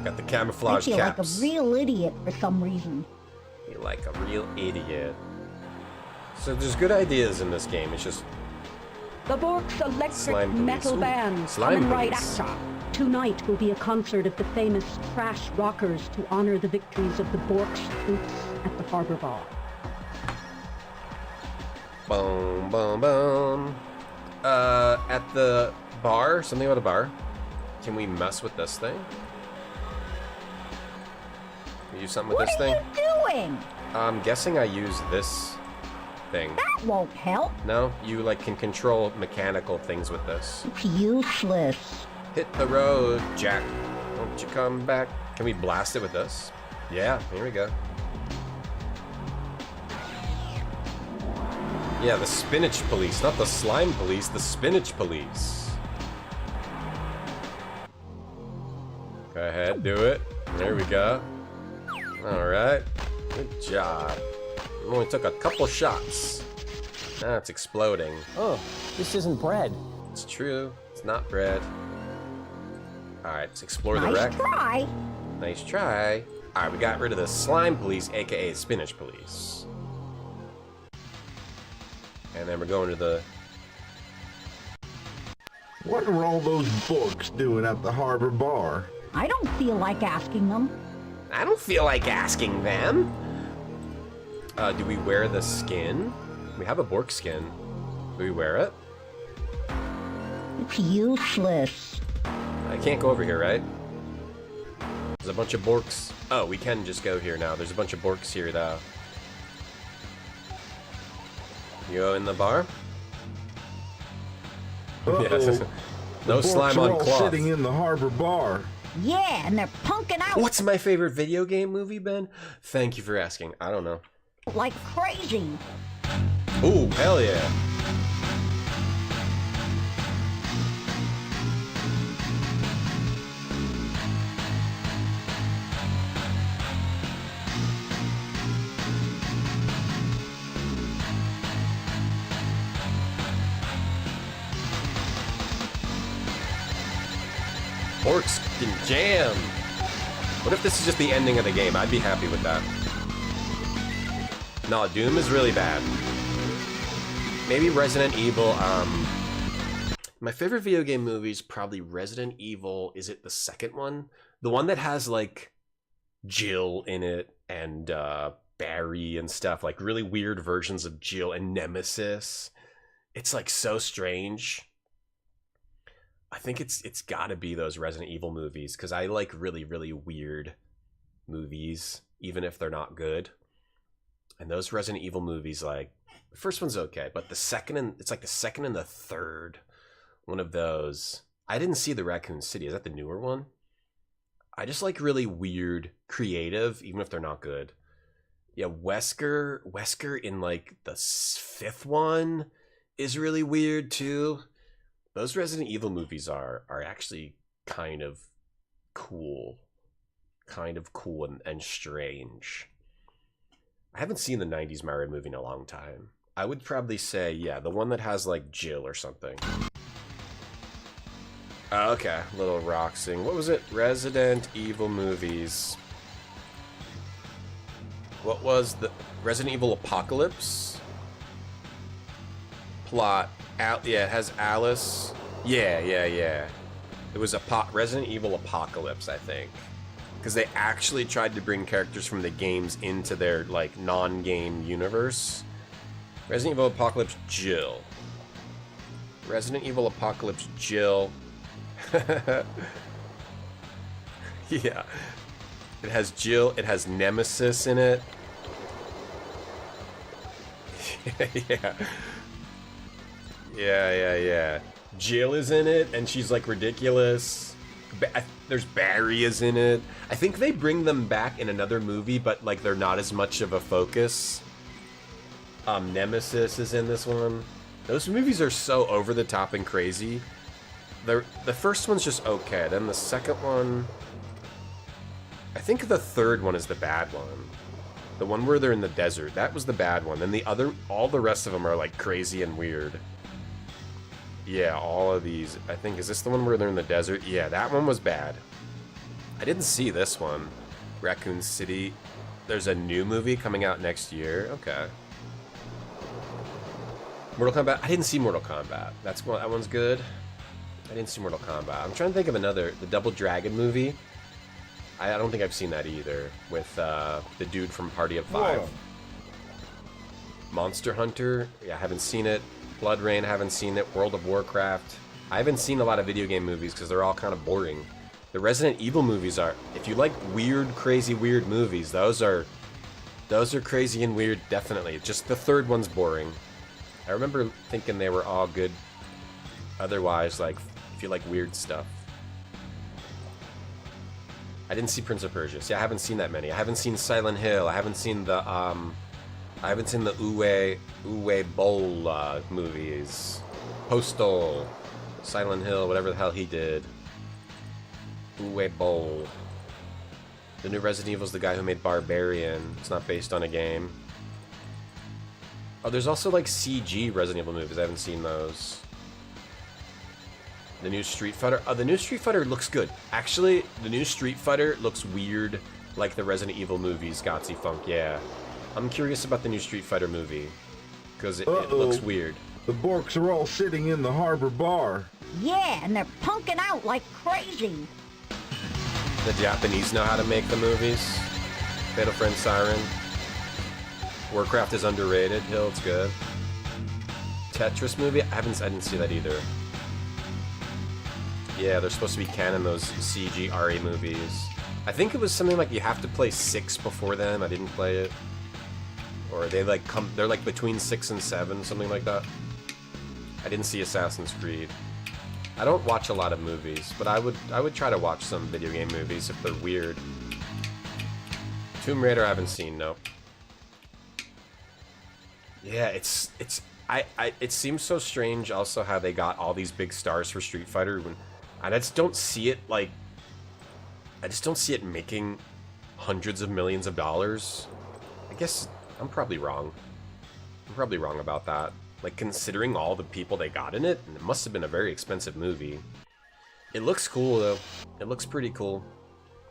Got the I camouflage feel caps. like a real idiot for some reason. You're like a real idiot. So there's good ideas in this game, it's just... The Bork's electric Slime police. metal Ooh, band slime coming right police. at ya. Tonight will be a concert of the famous Crash Rockers to honor the victories of the Bork's troops at the Harbor Bar. Boom, boom, boom. At the bar, something about a bar. Can we mess with this thing? Can we use something with this thing? What are you doing? I'm guessing I use this thing. That won't help. No? You, like, can control mechanical things with this. It's useless. Hit the road, Jack. Won't you come back? Can we blast it with this? Yeah, here we go. Yeah, the spinach police, not the slime police, the spinach police. Go ahead, do it. There we go. Alright. Good job. Only took a couple shots. Now it's exploding. Oh, this isn't bread. It's true. It's not bread. Alright, let's explore the Nice wreck. try. Nice try. Alright, we got rid of the slime police, aka spinach police. And then we're going to the... What are all those Borks doing at the Harbor Bar? I don't feel like asking them. I don't feel like asking them. Do we wear the skin? We have a Bork skin. Do we wear it? It's useless. I can't go over here, right? There's a bunch of Borks. Oh, we can just go here now. There's a bunch of Borks here, though. You go in the bar? Yes. No The slime Borks are on all cloth. sitting in the Harbor Bar. Yeah, and they're punking out What's my favorite video game movie, Ben? Thank you for asking. I don't know. like crazy. Ooh, hell yeah. Borks can jam. What if this is just the ending of the game? I'd be happy with that. No, Doom is really bad. Maybe Resident Evil, my favorite video game movie is probably Resident Evil, is it the second one? The one that has, like, Jill in it, and, Barry and stuff, like, really weird versions of Jill and Nemesis. It's, like, so strange. I think it's got to be those Resident Evil movies because I like really, really weird movies, even if they're not good. And those Resident Evil movies, like, the first one's okay, but the second and the third one of those. I didn't see the Raccoon City. Is that the newer one? I just like really weird, creative, even if they're not good. Yeah, Wesker in like the fifth one is really weird too. Those Resident Evil movies are actually kind of cool and strange. I haven't seen the 90s Mario movie in a long time. I would probably say, yeah, the one that has like Jill or something. Okay, Little Roxing. What was it? Resident Evil movies. What was the Resident Evil Apocalypse? Plot. Yeah, it has Alice. Yeah. It was Resident Evil Apocalypse, I think. Because they actually tried to bring characters from the games into their, like, non-game universe. Resident Evil Apocalypse Jill. Resident Evil Apocalypse Jill. Yeah. It has Jill. It has Nemesis in it. Yeah. Jill is in it, and she's, like, ridiculous. There's Barry is in it. I think they bring them back in another movie, but, like, they're not as much of a focus. Nemesis is in this one. Those movies are so over the top and crazy. The first one's just okay. Then the second one... I think the third one is the bad one. The one where they're in the desert. That was the bad one. Then all the rest of them are, like, crazy and weird. Yeah, all of these. I think, is this the one where they're in the desert? Yeah, that one was bad. I didn't see this one. Raccoon City. There's a new movie coming out next year. Okay. Mortal Kombat. I didn't see Mortal Kombat. That one's good. I didn't see Mortal Kombat. I'm trying to think of another. The Double Dragon movie. I don't think I've seen that either. With the dude from Party of Five. Whoa. Monster Hunter. Yeah, I haven't seen it. Blood Rain, haven't seen it. World of Warcraft. I haven't seen a lot of video game movies because they're all kind of boring. The Resident Evil movies are, if you like weird, crazy, weird movies, those are crazy and weird, definitely. Just the third one's boring. I remember thinking they were all good. Otherwise, like, if you like weird stuff. I didn't see Prince of Persia. See, I haven't seen that many. I haven't seen Silent Hill. I haven't seen the Uwe Boll movies. Postal, Silent Hill, whatever the hell he did. Uwe Boll. The new Resident Evil is the guy who made Barbarian. It's not based on a game. Oh, there's also like CG Resident Evil movies. I haven't seen those. The new Street Fighter. Oh, the new Street Fighter looks good. Actually, the new Street Fighter looks weird like the Resident Evil movies, Gotsy Funk. Yeah. I'm curious about the new Street Fighter movie. Because it looks weird. The Borks are all sitting in the harbor bar. Yeah, and they're punking out like crazy. The Japanese know how to make the movies. Fatal Frame Siren. Warcraft is underrated. Hill, it's good. Tetris movie? I didn't see that either. Yeah, they're supposed to be canon, those CG RE movies. I think it was something like you have to play 6 before them. I didn't play it. Or they're like between 6 and 7, something like that. I didn't see Assassin's Creed. I don't watch a lot of movies, but I would try to watch some video game movies if they're weird. Tomb Raider I haven't seen, no. Yeah, it seems so strange also how they got all these big stars for Street Fighter when I just don't see it making hundreds of millions of dollars. I guess I'm probably wrong. I'm probably wrong about that. Like, considering all the people they got in it, and it must have been a very expensive movie. It looks cool, though. It looks pretty cool.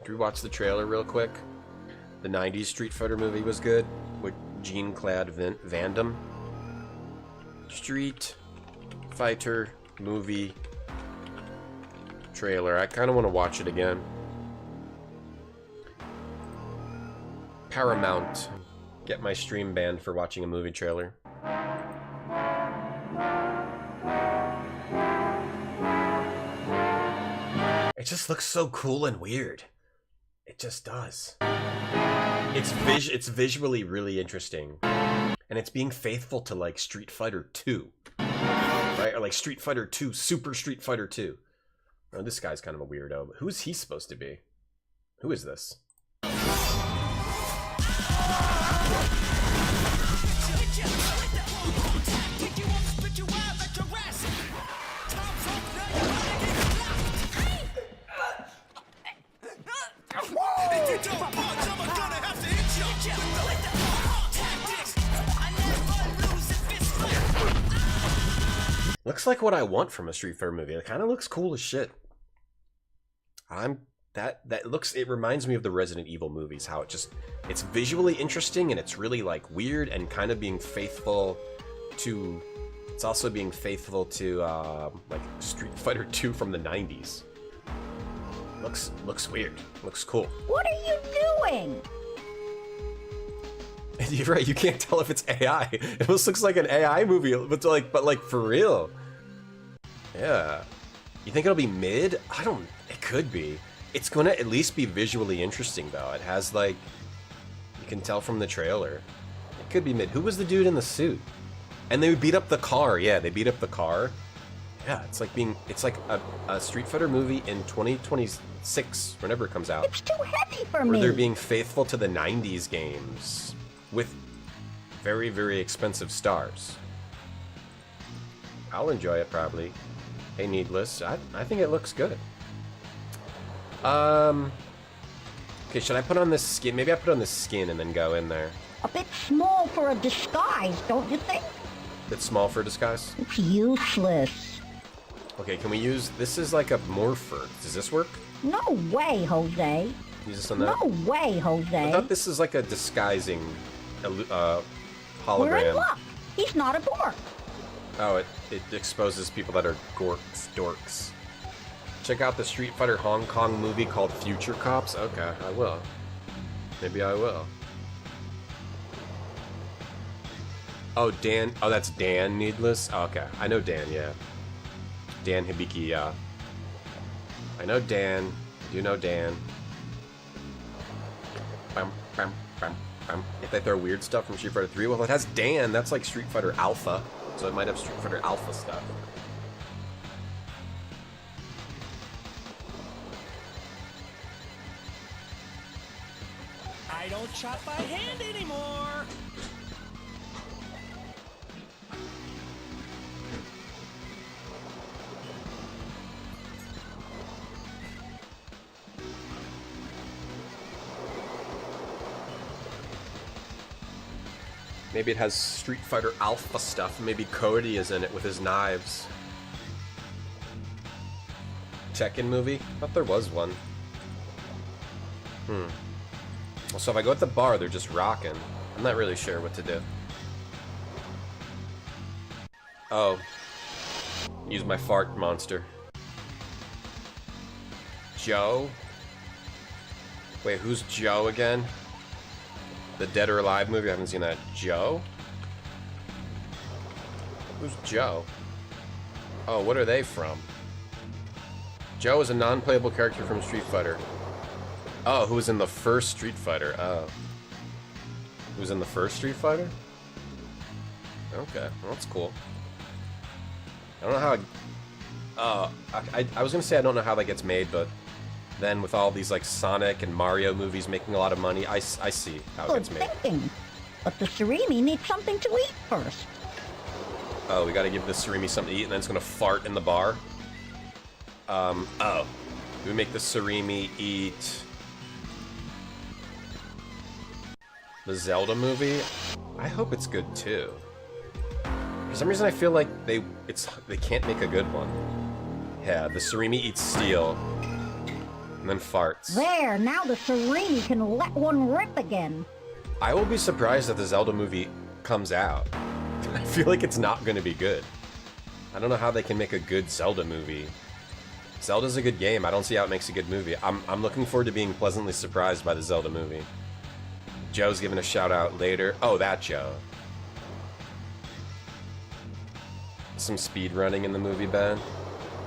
Did we watch the trailer real quick? The 90s Street Fighter movie was good, with Jean-Claude Van Damme. Street Fighter movie trailer. I kind of want to watch it again. Paramount. Get my stream banned for watching a movie trailer. It just looks so cool and weird. It just does. It's visually really interesting. And it's being faithful to like Street Fighter 2. Right? Or like Street Fighter 2, Super Street Fighter 2. Oh, this guy's kind of a weirdo. But who is he supposed to be? Who is this? Looks like what I want from a Street Fighter movie. It kind of looks cool as shit. It reminds me of the Resident Evil movies, how it's visually interesting and it's really like weird and kind of being faithful to, it's also being faithful to like Street Fighter 2 from the 90s. Looks weird. Looks cool. What are you doing? You're right, you can't tell if it's AI. It almost looks like an AI movie, but like for real. Yeah. You think it'll be mid? It could be. It's gonna at least be visually interesting though. It has like, you can tell from the trailer. It could be mid. Who was the dude in the suit? And they beat up the car. Yeah, they beat up the car. Yeah, it's like a Street Fighter movie in 2026, whenever it comes out. It's too heavy for me. Where they're being faithful to the 90s games with very, very expensive stars. I'll enjoy it probably. Hey, Needless, I think it looks good. Okay, should I put on this skin? Maybe I put on this skin and then go in there. A bit small for a disguise, don't you think? A bit small for a disguise? It's useless. Okay, can we use... This is like a morpher. Does this work? No way, Jose. Use this on that? No way, Jose. I thought this is like a disguising hologram. We're in luck. He's not a dork. Oh, it exposes people that are dorks. Check out the Street Fighter Hong Kong movie called Future Cops. Okay, I will. Maybe I will. Oh, Dan. Oh, that's Dan Needless? Oh, okay, I know Dan, yeah. Dan Hibiki, yeah. I know Dan. I do know Dan. Bam, bam, bam, bam. If they throw weird stuff from Street Fighter 3, well, it has Dan. That's like Street Fighter Alpha. So it might have Street Fighter Alpha stuff. I don't chop by hand anymore. Maybe it has Street Fighter Alpha stuff. Maybe Cody is in it with his knives. Tekken movie? I thought there was one. Well, so if I go at the bar, they're just rocking. I'm not really sure what to do. Oh. Use my fart monster. Joe? Wait, who's Joe again? The Dead or Alive movie? I haven't seen that. Joe? Who's Joe? Oh, what are they from? Joe is a non-playable character from Street Fighter. Oh, who was in the first Street Fighter? Oh. Who was in the first Street Fighter? Okay, well, that's cool. I don't know how... I was gonna say I don't know how that gets made, but then with all these like Sonic and Mario movies making a lot of money, I see how it gets made. Good thinking. But the Surimi needs something to eat first. Oh, we gotta give the Surimi something to eat and then it's gonna fart in the bar? Oh. Do we make the Surimi eat... the Zelda movie? I hope it's good too. For some reason I feel like they can't make a good one. Yeah, the Surimi eats steel. And then farts. There, now the Surimi can let one rip again. I will be surprised if the Zelda movie comes out. I feel like it's not going to be good. I don't know how they can make a good Zelda movie. Zelda's a good game. I don't see how it makes a good movie. I'm looking forward to being pleasantly surprised by the Zelda movie. Joe's giving a shout out later. Oh, that Joe. Some speed running in the movie, Ben.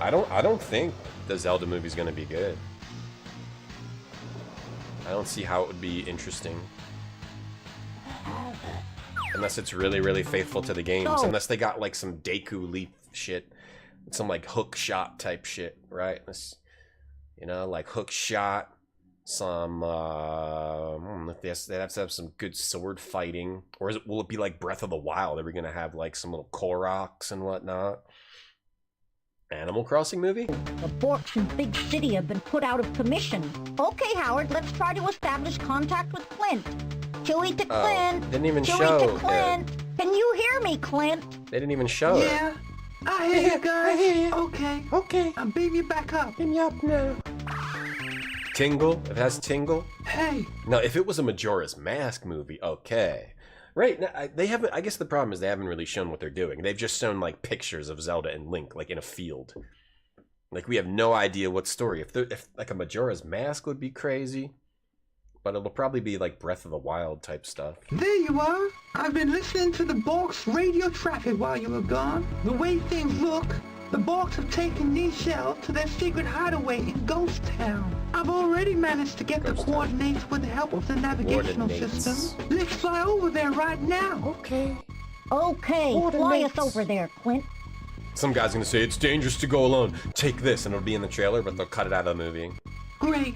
I don't think the Zelda movie's gonna be good. I don't see how it would be interesting. Unless it's really, really faithful to the games. Oh. Unless they got like some Deku Leaf shit. Some like hook shot type shit, right? You know, like hook shot. Some, they'd have to have some good sword fighting. Or will it be like Breath of the Wild? Are we gonna have like some little Koroks and whatnot? Animal Crossing movie? The Borks in Big City have been put out of commission. Okay, Howard, let's try to establish contact with Clint. Chewy to Clint. Didn't even Chewy show to Clint. Can you hear me, Clint? They didn't even show it. Yeah, I hear you guys. Okay. I'm beaming you back up. Beam me up now. Tingle? It has Tingle? Hey. No, if it was a Majora's Mask movie, okay. Right, they haven't, I guess the problem is they haven't really shown what they're doing. They've just shown, like, pictures of Zelda and Link, like, in a field. Like, we have no idea what story. If like, a Majora's Mask would be crazy, but it'll probably be, like, Breath of the Wild type stuff. There you are. I've been listening to the Borks radio traffic while you were gone. The way things look, the Borks have taken these shells to their secret hideaway in Ghost Town. I've already managed to get the coordinates with the help of the navigational system. Let's fly over there right now. Okay, fly us over there, Clint. Some guy's gonna say, it's dangerous to go alone. Take this, and it'll be in the trailer, but they'll cut it out of the movie. Great.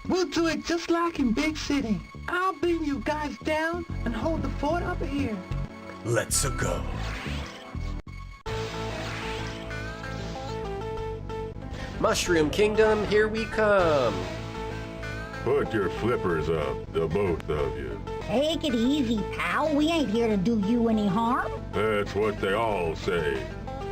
We'll do it just like in Big City. I'll beam you guys down and hold the fort up here. Let's go. Mushroom Kingdom, here we come. Put your flippers up, the both of you. Take it easy, pal. We ain't here to do you any harm. That's what they all say.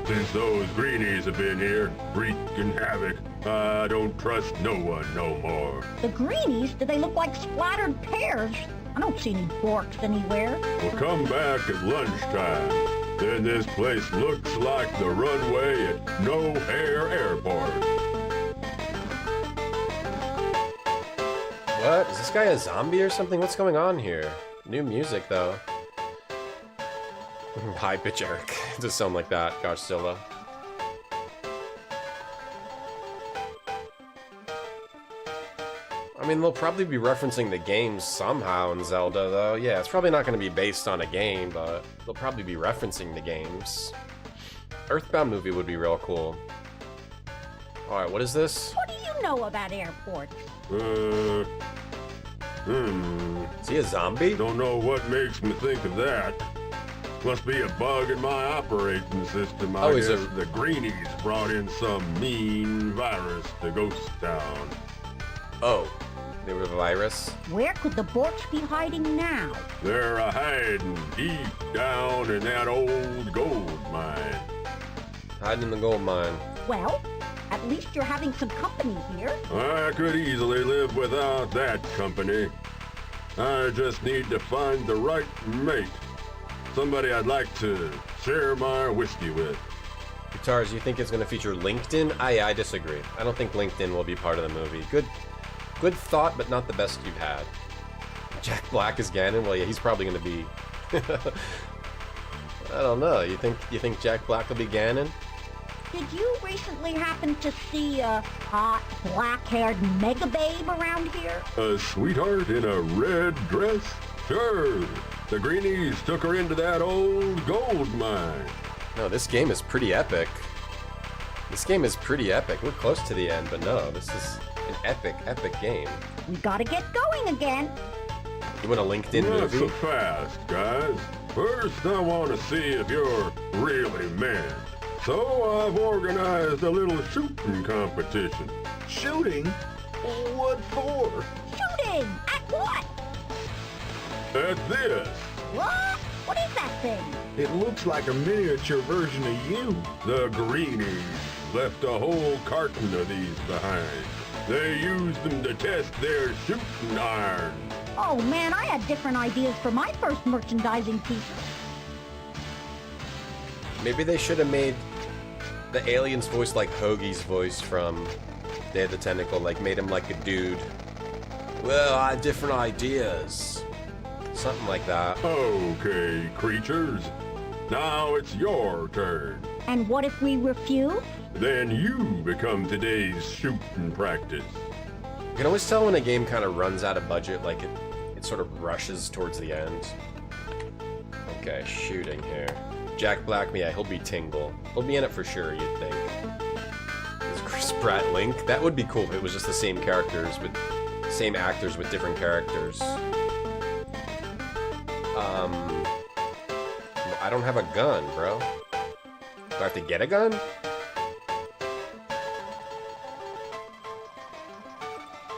Since those greenies have been here, wreaking havoc, I don't trust no one no more. The greenies? Do they look like splattered pears? I don't see any Borks anywhere. We'll come back at lunchtime. Then this place looks like the runway at No Air Airport. What? Is this guy a zombie or something? What's going on here? New music, though. High pitch Eric. It does sound like that. Godzilla. I mean, they'll probably be referencing the games somehow in Zelda, though. Yeah, it's probably not going to be based on a game, but they'll probably be referencing the games. Earthbound movie would be real cool. Alright, what is this? What do you know about airports? Is he a zombie? Don't know what makes me think of that. Must be a bug in my operating system. I guess the greenies brought in some mean virus to Ghost Town. Oh, they were a virus? Where could the Borks be hiding now? They're hiding deep down in that old gold mine. Hiding in the gold mine. Well, at least you're having some company here. I could easily live without that company. I just need to find the right mate. Somebody I'd like to share my whiskey with. Guitars, you think it's going to feature LinkedIn? I disagree. I don't think LinkedIn will be part of the movie. Good thought, but not the best you've had. Jack Black is Ganon? Well, yeah, he's probably going to be... I don't know. You think Jack Black will be Ganon? Did you recently happen to see a hot, black-haired mega babe around here? A sweetheart in a red dress? Sure. The greenies took her into that old gold mine. No, this game is pretty epic. This game is pretty epic. We're close to the end, but no, this is an epic game. We gotta get going again. You want a LinkedIn Not movie? so fast, guys. First, I want to see if you're really men. So I've organized a little shooting competition. Shooting? What for? Shooting! At what? At this. What? What is that thing? It looks like a miniature version of you. The greenies left a whole carton of these behind. They used them to test their shooting iron. Oh man, I had different ideas for my first merchandising piece. Maybe they should have made the alien's voice like Hoagie's voice from Day of the Tentacle, like made him like a dude. Well, I had different ideas. Something like that. Okay, creatures. Now it's your turn. And what if we refuse? then you become today's shooting practice. You can always tell when a game kind of runs out of budget, like it sort of rushes towards the end. Okay, shooting here. Jack Black, yeah, he'll be Tingle. He'll be in it for sure, you'd think. Is Chris Pratt Link? That would be cool if it was just the same characters with same actors with different characters. I don't have a gun, bro. Do I have to get a gun?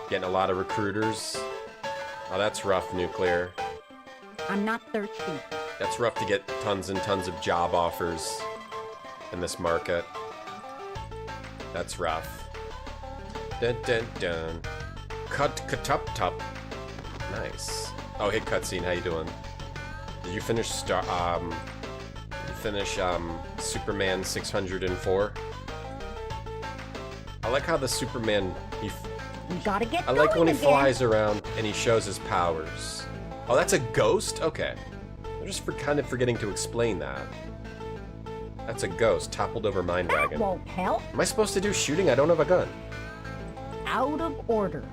Getting a lot of recruiters. Oh, that's rough, Nuclear. I'm not thirsty. That's rough to get tons and tons of job offers in this market. That's rough. Dun dun dun. Cut-cut-tup-tup. Nice. Oh, hey, cutscene, how you doing? Did you finish Superman 604? I like how the Superman You gotta get I like going when he again. flies around and he shows his powers. Oh, that's a ghost? Okay. I'm just kind of forgetting to explain that. That's a ghost, toppled over mine That wagon. won't help. Am I supposed to do shooting? I don't have a gun. Out of order.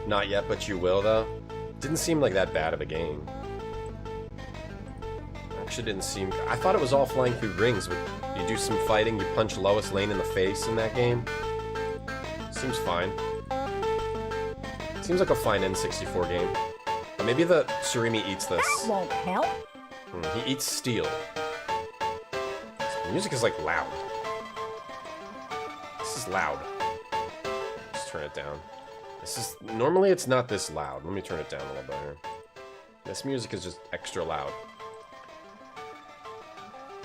Not yet, but you will, though. Didn't seem like that bad of a game. Actually didn't seem... I thought it was all flying through rings, but you do some fighting, you punch Lois Lane in the face in that game. Seems fine. Seems like a fine N64 game. Maybe the Surimi eats this. That won't help. He eats steel. The music is like loud. This is loud. Let's turn it down. This is normally it's not this loud. Let me turn it down a little bit here. This music is just extra loud.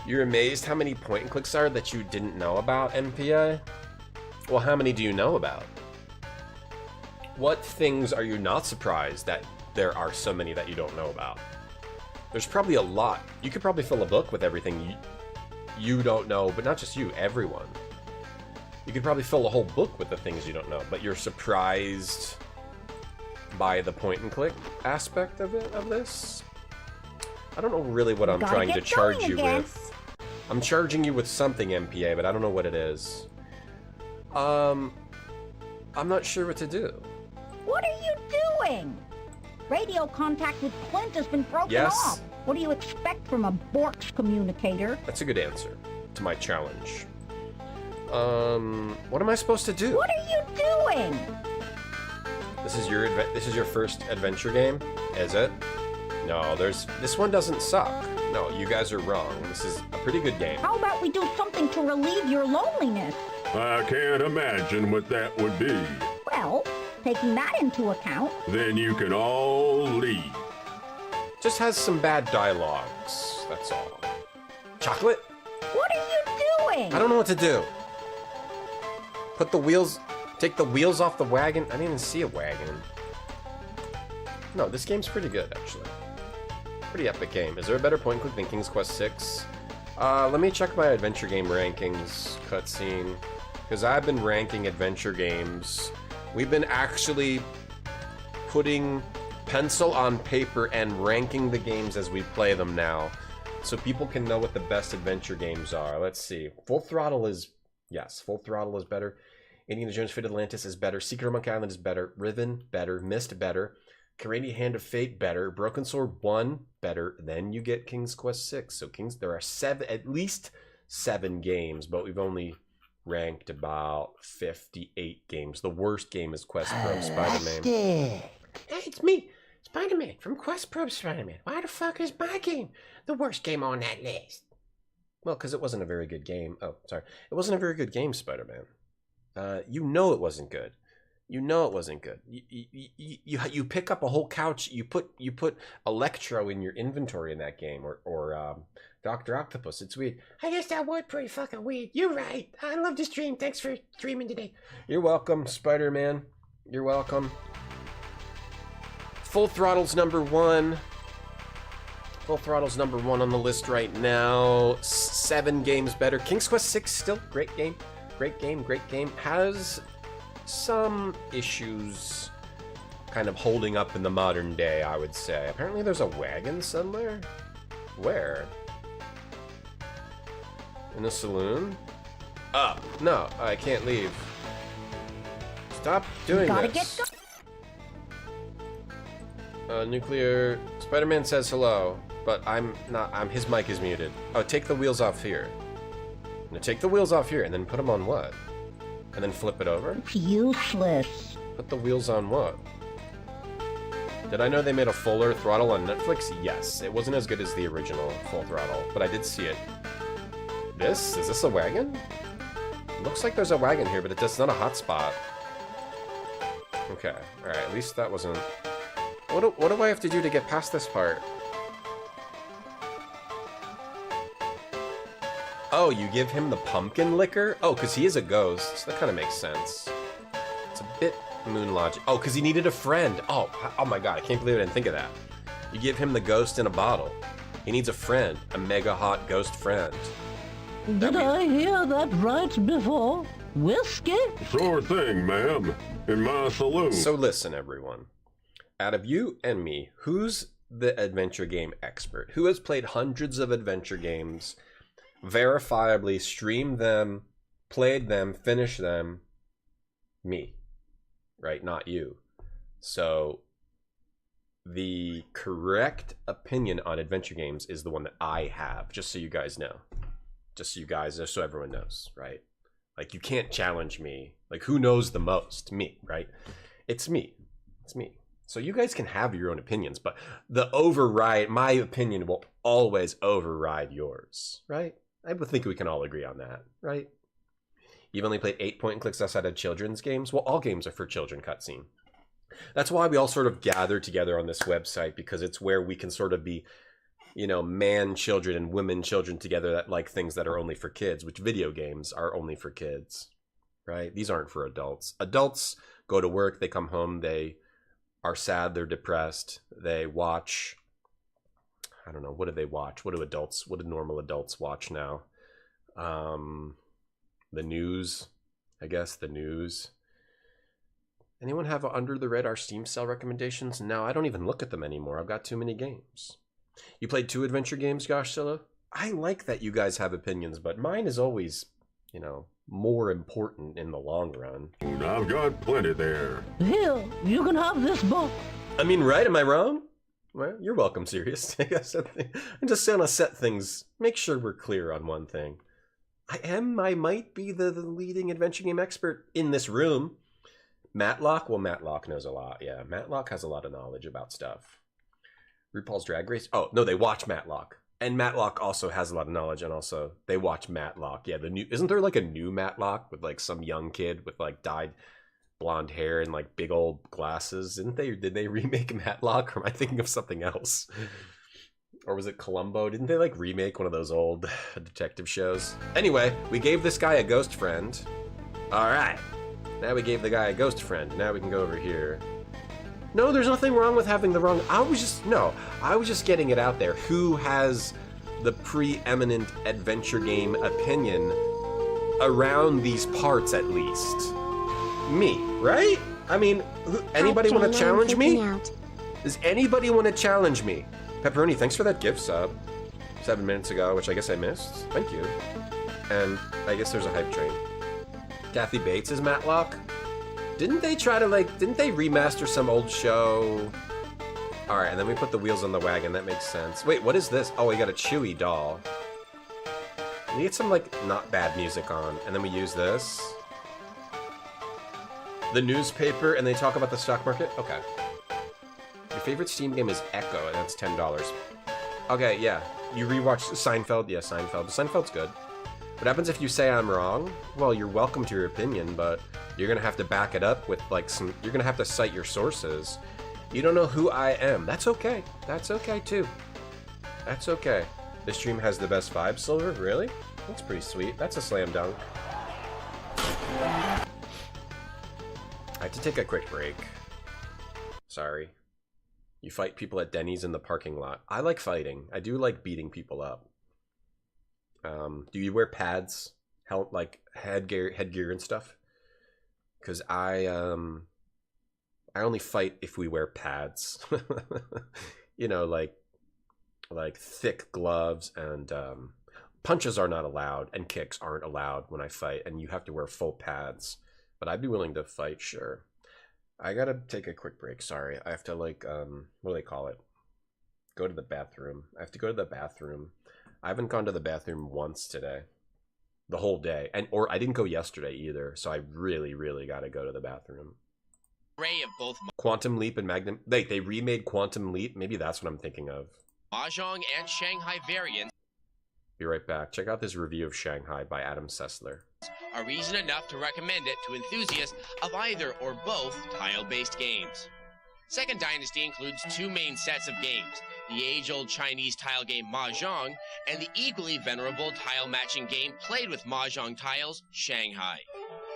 You're amazed how many point and clicks are that you didn't know about, MPA? Well, how many do you know about? What things are you not surprised that there are so many that you don't know about? There's probably a lot. You could probably fill a book with everything you don't know, but not just you, everyone. You could probably fill a whole book with the things you don't know, but you're surprised by the point and click aspect of this? I don't know really what I'm trying to charge you with. I'm charging you with something, MPA, but I don't know what it is. I'm not sure what to do. What are you doing? Radio contact with Clint has been broken off. What do you expect from a Bork's communicator? That's a good answer to my challenge. What am I supposed to do? What are you doing? This is your first adventure game? Is it? No, this one doesn't suck. No, you guys are wrong. This is a pretty good game. How about we do something to relieve your loneliness? I can't imagine what that would be. Well, taking that into account... Then you can all leave. Just has some bad dialogues, that's all. Chocolate? What are you doing? I don't know what to do. Take the wheels off the wagon. I didn't even see a wagon. No, this game's pretty good, actually. Pretty epic game. Is there a better point and click than King's Quest 6? Let me check my adventure game rankings cutscene. Because I've been ranking adventure games. We've been actually putting pencil on paper and ranking the games as we play them now. So people can know what the best adventure games are. Let's see. Full Throttle is... Yes, Full Throttle is better. Indiana Jones Fate Atlantis is better. Secret of Monkey Island is better. Riven, better. Myst, better. Karate Hand of Fate, better. Broken Sword 1, better. Then you get King's Quest 6. So there are at least 7 games, but we've only ranked about 58 games. The worst game is Quest Pro Spider-Man. Hey, it's me, Spider-Man from Quest Pro Spider-Man. Why the fuck is my game the worst game on that list? Well, because it wasn't a very good game. Oh, sorry. It wasn't a very good game, Spider-Man. You know it wasn't good. You know it wasn't good. You pick up a whole couch. You put Electro in your inventory in that game, or Dr. Octopus. It's weird. I guess that would pretty fucking weird. You're right. I love the stream. Thanks for streaming today. You're welcome, Spider-Man. You're welcome. Full Throttle's #1. Full Throttle's #1 on the list right now. 7 games better. King's Quest 6 still great game. Great game. Great game. Has some issues kind of holding up in the modern day, I would say. Apparently there's a wagon somewhere. Where? In a saloon? up. No, I can't leave. Stop doing this. Nuclear... Spider-Man says hello, but I'm not... his mic is muted. Oh, take the wheels off here. Now take the wheels off here, and then put them on what? And then flip it over? It's useless. Put the wheels on what? Did I know they made a fuller throttle on Netflix? Yes. It wasn't as good as the original Full Throttle, but I did see it. This? Is this a wagon? It looks like there's a wagon here, but it's not a hotspot. Okay. Alright, at least that wasn't... What do I have to do to get past this part? Oh, you give him the pumpkin liquor? Oh, because he is a ghost. So that kind of makes sense. It's a bit moon logic. Oh, because he needed a friend. Oh my god, I can't believe I didn't think of that. You give him the ghost in a bottle. He needs a friend. A mega hot ghost friend. Did I hear that right before? Whiskey? Sure thing, ma'am. In my saloon. So listen, everyone. Out of you and me, who's the adventure game expert? Who has played hundreds of adventure games, verifiably streamed them, played them, finished them? Me. Right? Not you. So the correct opinion on adventure games is the one that I have, just so you guys know. Just so everyone knows, right? Like, you can't challenge me. Like, who knows the most? Me, right? It's me. It's me. So you guys can have your own opinions, but my opinion will always override yours, right? I would think we can all agree on that, right? You've only played 8 point-and-clicks outside of children's games? Well, all games are for children cutscene. That's why we all sort of gather together on this website, because it's where we can sort of be, you know, man children and women children together that like things that are only for kids, which video games are only for kids, right? These aren't for adults. Adults go to work, they come home, they are sad, they're depressed, they watch, I don't know, what do they watch? What do normal adults watch now? The news, I guess, the news. Anyone have Under the Radar Steam Sale recommendations? No, I don't even look at them anymore. I've got too many games. You played 2 adventure games, Goshzilla? I like that you guys have opinions, but mine is always, you know, more important in the long run. I've got plenty there. Here, you can have this book. I mean, right? Am I wrong? Well, you're welcome, Sirius. I guess I'm just gonna set things, make sure we're clear on one thing. I might be the leading adventure game expert in this room. Matlock? Well, Matlock knows a lot. Yeah, Matlock has a lot of knowledge about stuff. RuPaul's Drag Race? Oh, no, they watch Matlock. And Matlock also has a lot of knowledge, and also they watch Matlock. Yeah, isn't there like a new Matlock with like some young kid with like dyed blonde hair and like big old glasses? Did they remake Matlock, or am I thinking of something else? Or was it Columbo? Didn't they like remake one of those old detective shows? Anyway, we gave this guy a ghost friend. All right. Now we gave the guy a ghost friend. Now we can go over here. No, there's nothing wrong with having the wrong... I was just getting it out there. Who has the preeminent adventure game opinion around these parts, at least? Me, right? I mean, anybody want to challenge me? Does anybody want to challenge me? Pepperoni, thanks for that gift sub 7 minutes ago, which I guess I missed. Thank you. And I guess there's a hype train. Kathy Bates is Matlock? Didn't they remaster some old show? Alright, and then we put the wheels on the wagon, that makes sense. Wait, what is this? Oh, we got a Chewy doll. We get some, like, not bad music on, and then we use this. The newspaper, and they talk about the stock market? Okay. Your favorite Steam game is Echo, and that's $10. Okay, yeah. You rewatch Seinfeld? Yeah, Seinfeld. Seinfeld's good. What happens if you say I'm wrong? Well, you're welcome to your opinion, but you're gonna have to back it up with like you're gonna have to cite your sources. You don't know who I am. That's okay. That's okay too. That's okay. This stream has the best vibes, Silver? Really? That's pretty sweet. That's a slam dunk. I had to take a quick break. Sorry. You fight people at Denny's in the parking lot. I like fighting. I do like beating people up. Do you wear pads, like headgear and stuff? Because I only fight if we wear pads. You know, like thick gloves and punches are not allowed and kicks aren't allowed when I fight, and you have to wear full pads. But I'd be willing to fight, sure. I gotta take a quick break, sorry. I have to, like, what do they call it? Go to the bathroom. I have to go to the bathroom. I haven't gone to the bathroom once today. The whole day. Or I didn't go yesterday either, so I really, really gotta go to the bathroom. Array of both Quantum Leap and Magnum... They remade Quantum Leap? Maybe that's what I'm thinking of. Mahjong and Shanghai variants. Be right back. Check out this review of Shanghai by Adam Sessler. Are reason enough to recommend it to enthusiasts of either or both tile-based games. Second Dynasty includes two main sets of games, the age-old Chinese tile game Mahjong and the equally venerable tile-matching game played with Mahjong tiles, Shanghai.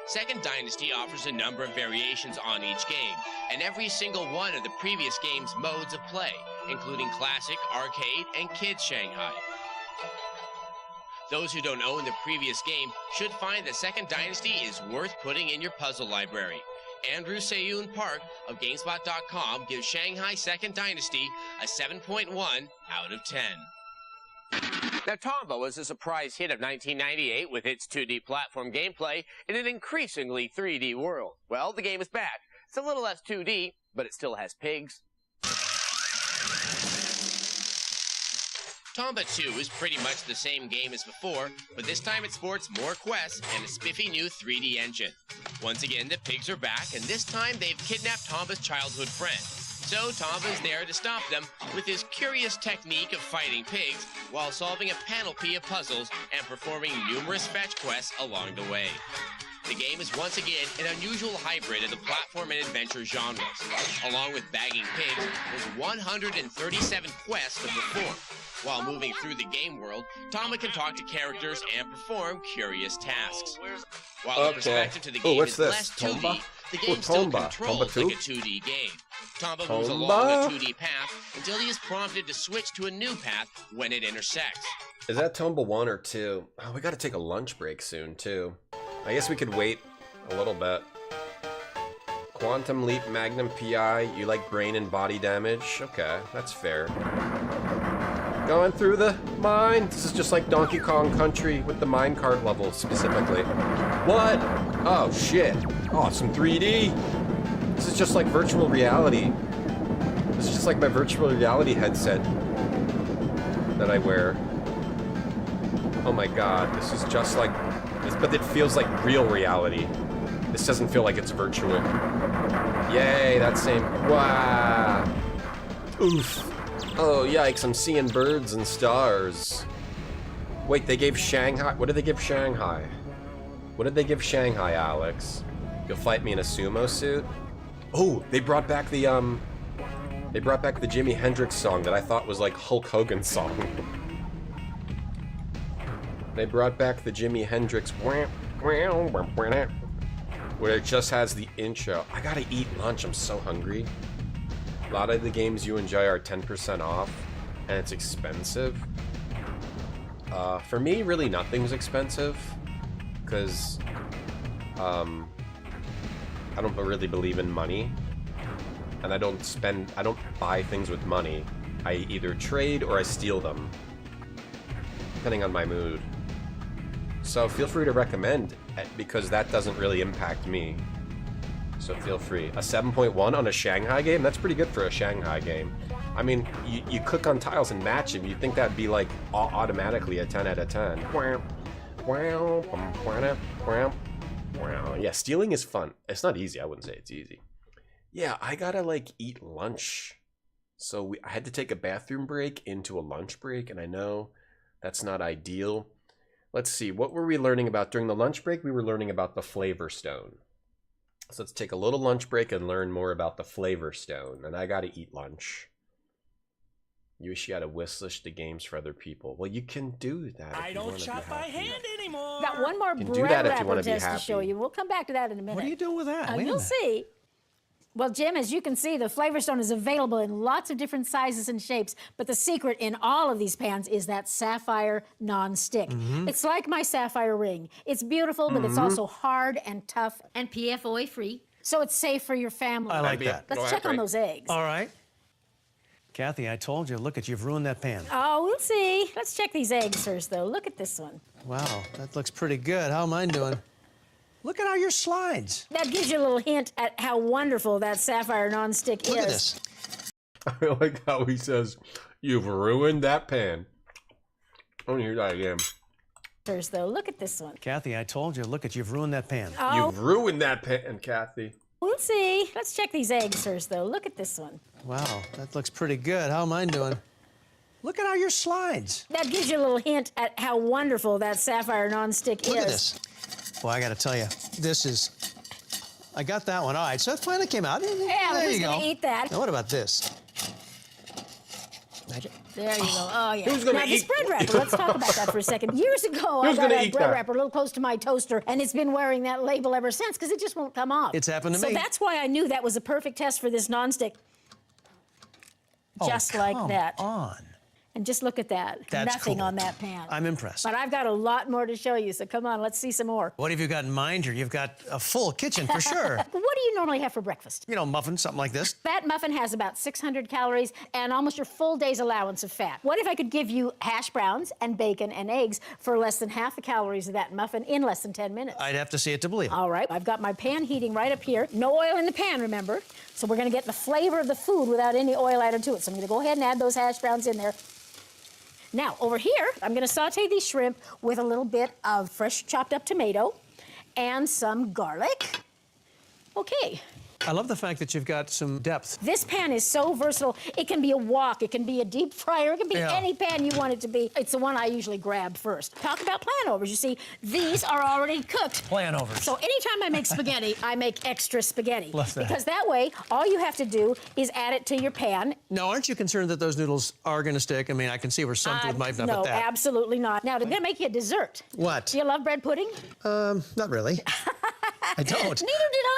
Second Dynasty offers a number of variations on each game, and every single one of the previous game's modes of play, including Classic, Arcade, and Kids Shanghai. Those who don't own the previous game should find that Second Dynasty is worth putting in your puzzle library. Andrew Seyoon Park of GameSpot.com gives Shanghai Second Dynasty a 7.1 out of 10. Now, Tomba was a surprise hit of 1998 with its 2D platform gameplay in an increasingly 3D world. Well, the game is back. It's a little less 2D, but it still has pigs. Tomba 2 is pretty much the same game as before, but this time it sports more quests and a spiffy new 3D engine. Once again, the pigs are back, and this time they've kidnapped Tomba's childhood friend. So Tomba's there to stop them with his curious technique of fighting pigs while solving a panoply of puzzles and performing numerous fetch quests along the way. The game is once again an unusual hybrid of the platform and adventure genres. Along with bagging pigs, there's 137 quests to perform. While moving through the game world, Tomba can talk to characters and perform curious tasks. While the perspective to the game is less 2D, the game still controls like a 2D game. Tomba moves along the 2D path until he is prompted to switch to a new path when it intersects. Is that Tomba 1 or 2? Oh, we gotta take a lunch break soon, too. I guess we could wait a little bit. Quantum Leap Magnum PI, you like brain and body damage? Okay, that's fair. Going through the mine. This is just like Donkey Kong Country with the minecart level specifically. What? Oh, shit. Oh, some 3D. This is just like virtual reality. This is just like my virtual reality headset that I wear. Oh my god, this is just like... But it feels like real reality. This doesn't feel like it's virtual. Yay, that same... Wow. Oof. Oh, yikes, I'm seeing birds and stars. Wait, they gave Shanghai... What did they give Shanghai? What did they give Shanghai, Alex? You'll fight me in a sumo suit? Oh, they brought back the, They brought back the Jimi Hendrix song that I thought was like Hulk Hogan's song. They brought back the Jimi Hendrix... Where it just has the intro. I gotta eat lunch, I'm so hungry. A lot of the games you enjoy are 10% off, and it's expensive. For me, really nothing's expensive, because I don't really believe in money, and I don't buy things with money. I either trade or I steal them, depending on my mood. So feel free to recommend, because that doesn't really impact me. So feel free. A 7.1 on a Shanghai game? That's pretty good for a Shanghai game. I mean, you click on tiles and match them. You'd think that'd be like automatically a 10 out of 10. Yeah, stealing is fun. It's not easy. I wouldn't say it's easy. Yeah, I gotta like eat lunch. So I had to take a bathroom break into a lunch break, and I know that's not ideal. Let's see, what were we learning about during the lunch break? We were learning about the Flavor Stone. So let's take a little lunch break and learn more about the Flavor Stone. And I gotta eat lunch. You wish you had a wish list the games for other people. Well, you can do that. I don't shop by hand anymore. Got one more You can bread do that if you wrapper wanna be test to happy. show you. We'll come back to that in a minute. What are you doing with that? Wait a You'll minute. see. Well, Jim, as you can see, the Flavor Stone is available in lots of different sizes and shapes, but the secret in all of these pans is that sapphire non-stick. It's like my sapphire ring. It's beautiful, but it's also hard and tough and PFOA free, so it's safe for your family. I like that. Let's check on those eggs. All right. Kathy, I told you. Look you've ruined that pan. Oh, we'll see. Let's check these eggs first, though. Look at this one. Wow, that looks pretty good. How am I doing? Look at all your slides. That gives you a little hint at how wonderful that sapphire nonstick is. Look at this. I like how he says, "You've ruined that pan." I want to hear that again. First, though, look at this one. Kathy, I told you. Look you've ruined that pan. Oh. You've ruined that pan, Kathy. We'll see. Let's check these eggs first, though. Look at this one. Wow, that looks pretty good. How am I doing? Look at all your slides. That gives you a little hint at how wonderful that sapphire nonstick is. Look at this. Boy, I got to tell you, this is... I got that one. All right, so it finally came out. Yeah, there who's you go. going to eat that? Now, what about this? There you go. Oh, yeah. Who's gonna now, this eat- bread wrapper, let's talk about that for a second. Years ago, I Who's got gonna a eat bread that? wrapper a little close to my toaster, and it's been wearing that label ever since because it just won't come off. It's happened to so me. So that's why I knew that was a perfect test for this nonstick. Just like that. On. And just look at that. That's Nothing cool. on that pan. I'm impressed. But I've got a lot more to show you, so come on, let's see some more. What have you got in mind here? You've got a full kitchen for sure. What do you normally have for breakfast? You know, muffin, something like this. That muffin has about 600 calories and almost your full day's allowance of fat. What if I could give you hash browns and bacon and eggs for less than half the calories of that muffin in less than 10 minutes? I'd have to see it to believe it. All right, I've got my pan heating right up here. No oil in the pan, remember? So we're gonna get the flavor of the food without any oil added to it. So I'm gonna go ahead and add those hash browns in there. Now, over here, I'm gonna saute these shrimp with a little bit of fresh chopped up tomato and some garlic. Okay. I love the fact that you've got some depth. This pan is so versatile. It can be a wok, it can be a deep fryer, it can be any pan you want it to be. It's the one I usually grab first. Talk about planovers. You see, these are already cooked. Planovers. So anytime I make spaghetti, I make extra spaghetti. Love that. Because that way, all you have to do is add it to your pan. Now, aren't you concerned that those noodles are going to stick? I mean, I can see where some food might not, No, but that. absolutely not. Now, I'm gonna make you a dessert. What? Do you love bread pudding? Not really. I don't. Neither did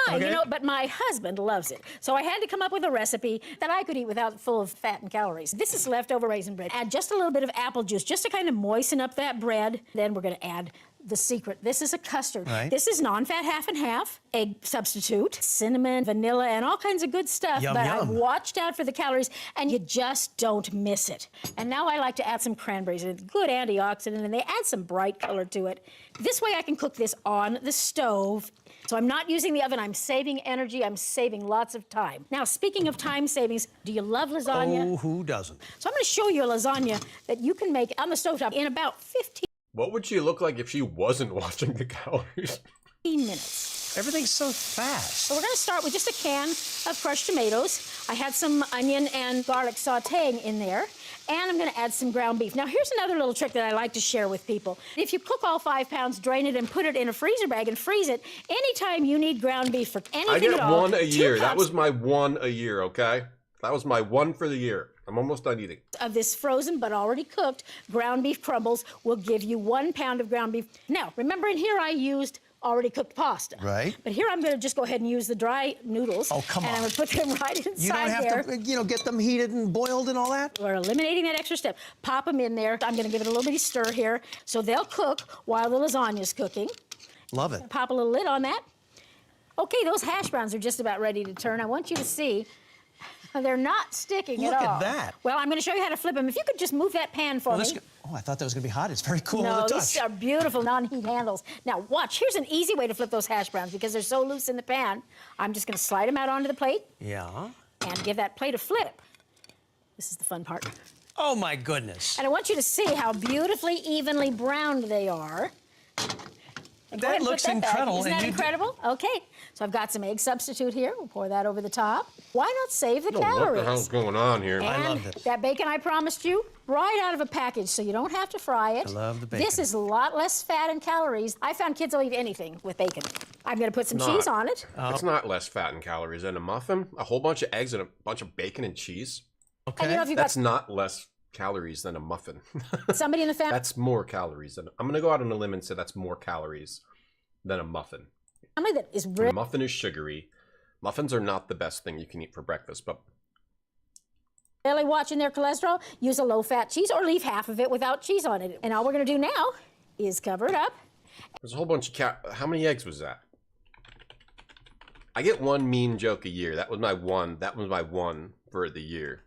I, Okay. you know, but my husband loves it. So I had to come up with a recipe that I could eat without full of fat and calories. This is leftover raisin bread. Add just a little bit of apple juice just to kind of moisten up that bread. Then we're gonna add the secret. This is a custard. Right. This is non-fat half and half, egg substitute, cinnamon, vanilla, and all kinds of good stuff. Yum, but yum. I've watched out for the calories, and you just don't miss it. And now I like to add some cranberries. It's a good antioxidant, and they add some bright color to it. This way I can cook this on the stove. So I'm not using the oven, I'm saving energy, I'm saving lots of time. Now, speaking of time savings, do you love lasagna? Oh, who doesn't? So I'm gonna show you a lasagna that you can make on the stovetop in about 15 What would she look like if she wasn't watching the calories? minutes. Everything's so fast. So we're gonna start with just a can of crushed tomatoes. I had some onion and garlic sauteing in there. And I'm gonna add some ground beef. Now here's another little trick that I like to share with people. If you cook all 5 pounds, drain it and put it in a freezer bag and freeze it, anytime you need ground beef for anything I get at all, one a 2 year. That cups was my one a year, okay? That was my one for the year. I'm almost done eating. of this frozen but already cooked ground beef crumbles will give you 1 pound of ground beef. Now, remember in here I used already cooked pasta. Right. But here I'm gonna just go ahead and use the dry noodles. Oh, come and on. I'm gonna put them right inside You don't have there. to, you know, get them heated and boiled and all that? We're eliminating that extra step. Pop them in there. I'm gonna give it a little bitty stir here. So they'll cook while the lasagna's cooking. Love it. Pop a little lid on that. Okay, those hash browns are just about ready to turn. I want you to see they're not sticking Look at all. at that. Well, I'm gonna show you how to flip them. If you could just move that pan for me. Oh, I thought that was going to be hot. It's very cool No, to these touch. are beautiful non-heat handles. Now watch, here's an easy way to flip those hash browns because they're so loose in the pan. I'm just gonna slide them out onto the plate Yeah. and give that plate a flip. This is the fun part. Oh, my goodness. And I want you to see how beautifully evenly browned they are. And go That ahead and put looks back. incredible, Isn't and that you- incredible? Okay, so I've got some egg substitute here. We'll pour that over the top. Why not save the What calories? the hell's going on here? And that bacon I promised you, right out of a package, so you don't have to fry it. I love the bacon. This is a lot less fat and calories. I found kids will eat anything with bacon. I'm gonna put some cheese on it. It's not less fat and calories than a muffin. A whole bunch of eggs and a bunch of bacon and cheese. Okay. And you know, if you've That's got not less calories than a muffin. somebody in the family That's more calories than... I'm going to go out on a limb and say that's more calories than a muffin. that is A really muffin is sugary. Muffins are not the best thing you can eat for breakfast, but watching their cholesterol, use a low-fat cheese or leave half of it without cheese on it. And all we're gonna do now is cover it up. there's a whole bunch of How many eggs was that? I get one mean joke a year. That was my one. That was my one for the year.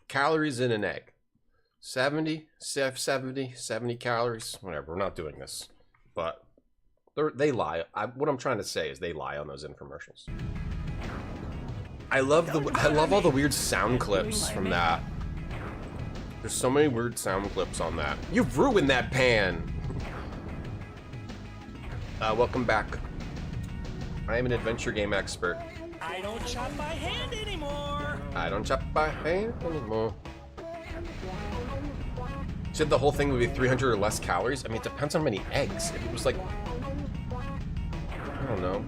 calories in an egg. 70 calories, whatever. We're not doing this, but they lie. What I'm trying to say is they lie on those infomercials. I love all the weird sound clips from that. There's so many weird sound clips on that. You've ruined that pan. Welcome back. I am an adventure game expert. I don't chop by hand anymore. I don't chop by hand anymore. Said the whole thing would be 300 or less calories. I mean, it depends on how many eggs. If it was like, I don't know.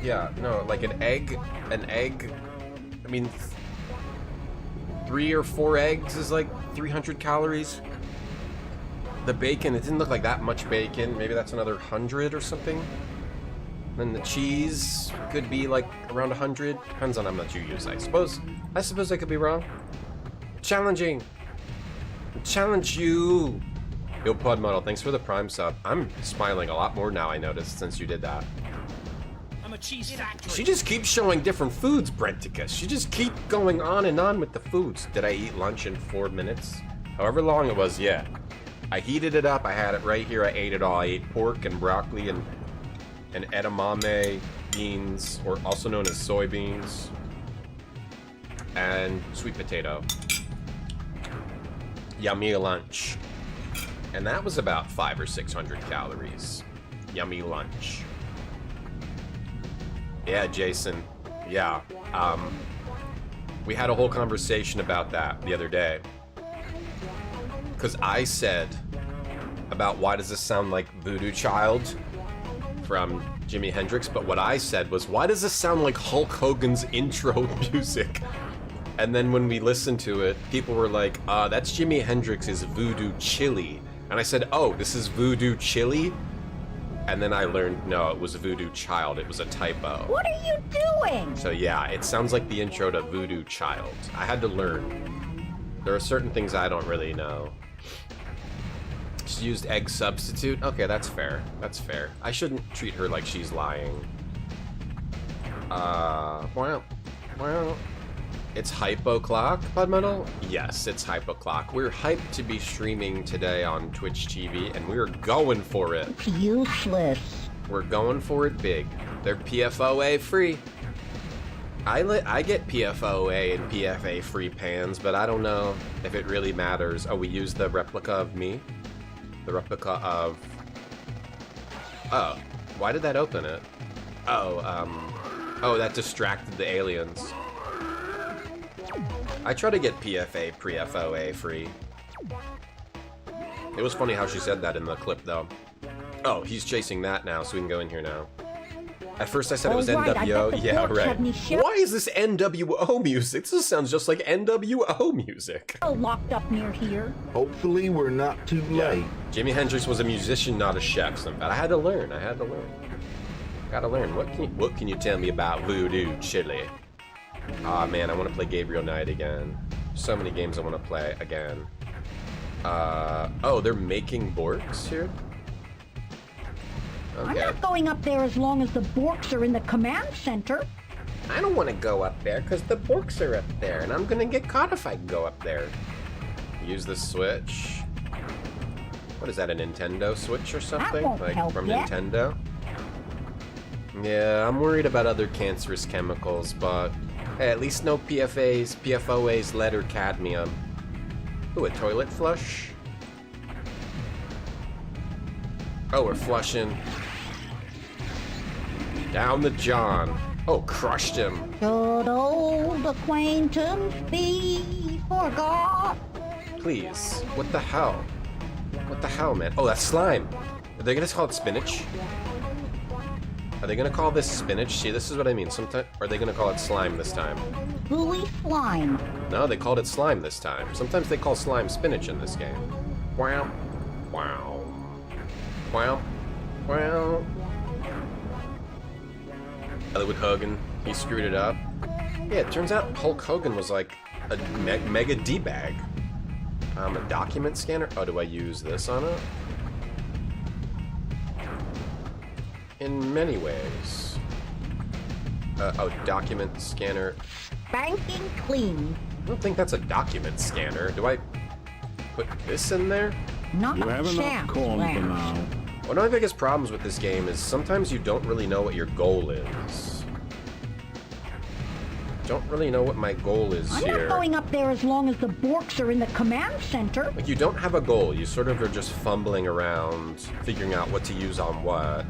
Yeah, no, like an egg. I mean, 3 or 4 eggs is like 300 calories. The bacon, it didn't look like that much bacon. Maybe that's another 100 or something. Then the cheese could be like around 100. Depends on how much you use, I suppose. I could be wrong. Challenging. Challenge you. Yo, Pod Model, thanks for the Prime sub. I'm smiling a lot more now, I noticed, since you did that. I'm a cheese factory. She just keeps showing different foods, Brenticus. She just keep going on and on with the foods. Did I eat lunch in 4 minutes? However long it was, yeah. I heated it up. I had it right here. I ate it all. I ate pork and broccoli and edamame beans, or also known as soybeans, and sweet potato. Yummy lunch. And that was about 500 or 600 calories. Yummy lunch. Yeah, Jason. Yeah. We had a whole conversation about that the other day. Because I said about why does this sound like Voodoo Child from Jimi Hendrix, but what I said was, why does this sound like Hulk Hogan's intro music? And then when we listened to it, people were like, that's Jimi Hendrix's Voodoo Chili. And I said, oh, this is Voodoo Chili? And then I learned, no, it was Voodoo Child. It was a typo. What are you doing? So yeah, it sounds like the intro to Voodoo Child. I had to learn. There are certain things I don't really know. She used egg substitute? Okay, that's fair. That's fair. I shouldn't treat her like she's lying. Well. It's Hypo Clock, Podmetal? Yes, it's Hypo Clock. We're hyped to be streaming today on Twitch TV, and we're going for it. It's useless. We're going for it big. They're PFOA free. I get PFOA and PFA free pans, but I don't know if it really matters. Oh, we use the replica of me? The replica of... Oh, why did that open it? Oh, that distracted the aliens. I try to get PFA pre-FOA free. It was funny how she said that in the clip, though. Oh, he's chasing that now, so we can go in here now. At first I said it was NWO. Yeah, right. Why is this NWO music? This sounds just like NWO music. Locked up near here. Hopefully we're not too late. Jimi Hendrix was a musician, not a chef. So I had to learn. Gotta learn. What can you tell me about Voodoo Chili? Aw, man, I want to play Gabriel Knight again. So many games I want to play again. Oh, they're making Borks here? Okay. I'm not going up there as long as the Borks are in the command center. I don't want to go up there because the Borks are up there, and I'm gonna get caught if I go up there. Use the Switch. What is that, a Nintendo Switch or something? Like from Nintendo? Yeah, I'm worried about other cancerous chemicals, but hey, at least no PFOAs, lead, or cadmium. Ooh, a toilet flush? Oh, we're flushing. Down the John. Oh, crushed him. Should old acquaintance be forgot? Please. What the hell? What the hell, man? Oh, that's slime. Are they gonna call it spinach? Are they gonna call this spinach? See, this is what I mean. Sometimes, are they gonna call it slime this time? Gooey slime. No, they called it slime this time. Sometimes they call slime spinach in this game. Wow. Wow. Wow. Wow. Hollywood Hogan, he screwed it up. Yeah, it turns out Hulk Hogan was like a mega D-bag. A document scanner? Oh, do I use this on it? In many ways. Oh, document scanner. spanking clean. I don't think that's a document scanner. Do I put this in there? Not You a have enough chance, corn for Lance. now. One of my biggest problems with this game is sometimes you don't really know what your goal is. Don't really know what my goal is I'm here. not going up there as long as the Borks are in the command center. Like, you don't have a goal. You sort of are just fumbling around, figuring out what to use on what.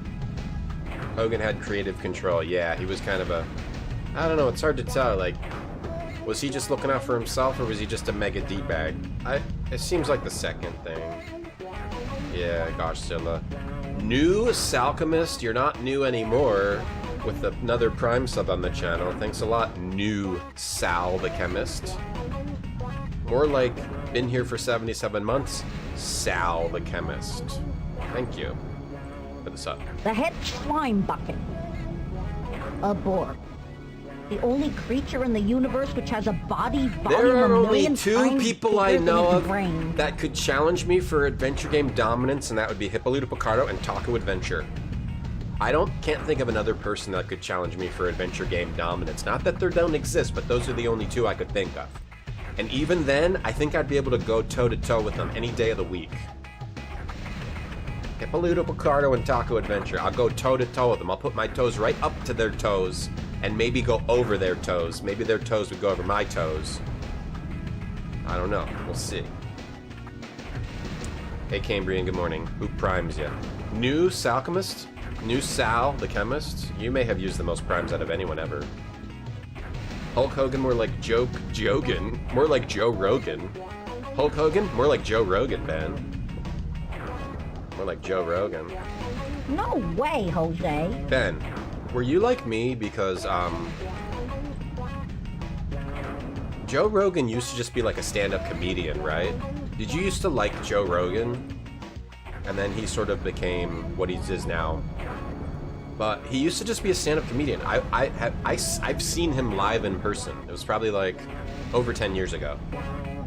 Hogan had creative control. Yeah, he was kind of a... I don't know, it's hard to tell. Like, was he just looking out for himself, or was he just a mega D-bag? It seems like the second thing. Yeah, Goshzilla. New Salchemist, you're not new anymore. With another Prime sub on the channel. Thanks a lot, New Sal the Chemist. More like, been here for 77 months, Sal the Chemist. Thank you for the sub. The head slime bucket. A Bork. The only creature in the universe which has a body volume There are a only million 2 times people I bigger than know its of brain. that could challenge me for adventure game dominance, and that would be Hippolyta Picardo and Taco Adventure. I can't think of another person that could challenge me for adventure game dominance. Not that there don't exist, but those are the only 2 I could think of. And even then, I think I'd be able to go toe-to-toe with them any day of the week. Hippolyta Picardo and Taco Adventure. I'll go toe-to-toe with them. I'll put my toes right up to their toes and maybe go over their toes. Maybe their toes would go over my toes. I don't know. We'll see. Hey, Cambrian, good morning. Who primes you? New Salchemist? New Sal, the Chemist? You may have used the most primes out of anyone ever. Hulk Hogan, more like Jogan. More like Joe Rogan. Hulk Hogan, more like Joe Rogan, Ben. More like Joe Rogan. No way, Jose. Ben, were you like me because, Joe Rogan used to just be like a stand-up comedian, right? Did you used to like Joe Rogan? And then he sort of became what he is now. But he used to just be a stand-up comedian. I've seen him live in person. It was probably like over 10 years ago.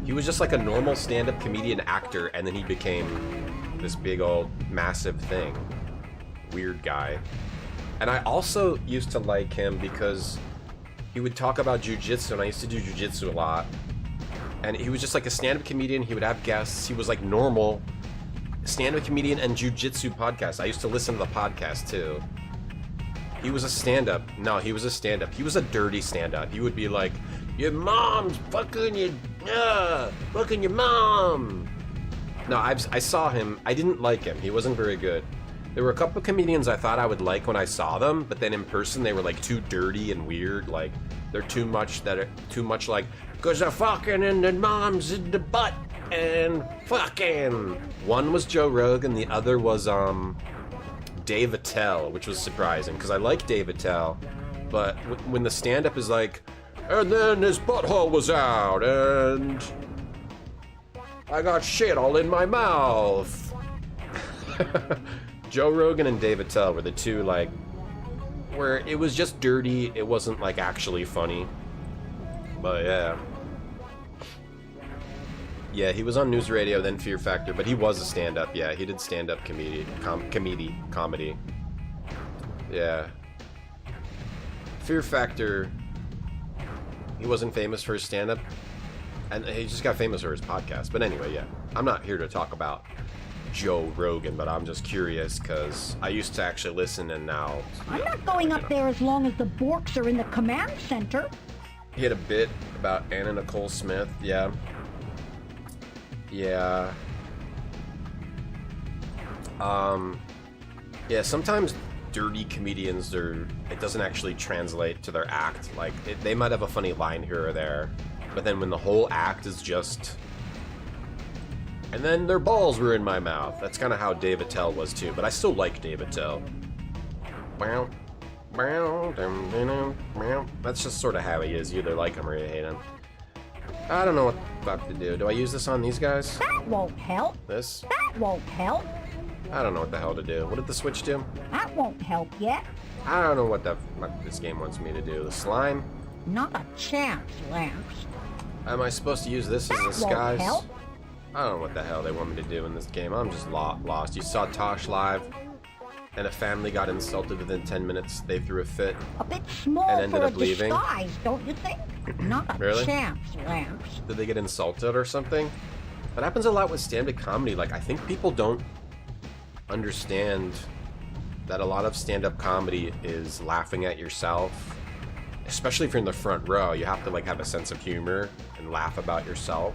He was just like a normal stand-up comedian actor, and then he became this big old massive thing. Weird guy. And I also used to like him because he would talk about jujitsu, and I used to do jujitsu a lot. And he was just like a stand-up comedian. He would have guests. He was like normal stand-up comedian and jujitsu podcast. I used to listen to the podcast too. He was a stand-up. No, he was a stand-up. He was a dirty stand-up. He would be like, your mom's fucking your mom. No, I saw him. I didn't like him. He wasn't very good. There were a couple of comedians I thought I would like when I saw them, but then in person they were like too dirty and weird. Like they're too much like, cause they're fucking and the mom's in the butt and fucking. One was Joe Rogan, the other was Dave Attell, which was surprising because I like Dave Attell, but when the stand-up is like, and then his butthole was out and I got shit all in my mouth. Joe Rogan and Dave Attell were the two, like, where it was just dirty, it wasn't like actually funny. But yeah. Yeah, he was on News Radio, then Fear Factor, but he was a stand-up. Yeah, he did stand-up comedy. Yeah. Fear Factor, he wasn't famous for his stand-up, and he just got famous for his podcast. But anyway, yeah, I'm not here to talk about Joe Rogan, but I'm just curious because I used to actually listen, and now I'm not going up there as long as the Borks are in the command center. he had a bit about Anna Nicole Smith. Yeah. Yeah. Yeah, sometimes dirty comedians, it doesn't actually translate to their act. Like, they might have a funny line here or there, but then when the whole act is just... And then their balls were in my mouth. That's kind of how Dave Attell was too, but I still like Dave Attell. That's just sort of how he is. You either like him or you hate him. I don't know what the fuck to do. Do I use this on these guys? That won't help. This? That won't help. I don't know what the hell to do. What did the switch do? That won't help yet. I don't know what this game wants me to do. The slime? Not a chance, Lance. Am I supposed to use this as a That disguise? won't help. I don't know what the hell they want me to do in this game. I'm just lost. You saw Tosh live, and a family got insulted within 10 minutes. They threw a fit. A bit small and ended for up a leaving. disguise, don't you think? Not a Really? chance, Lamps. Did they get insulted or something? That happens a lot with stand-up comedy. Like, I think people don't understand that a lot of stand-up comedy is laughing at yourself. Especially if you're in the front row, you have to like have a sense of humor and laugh about yourself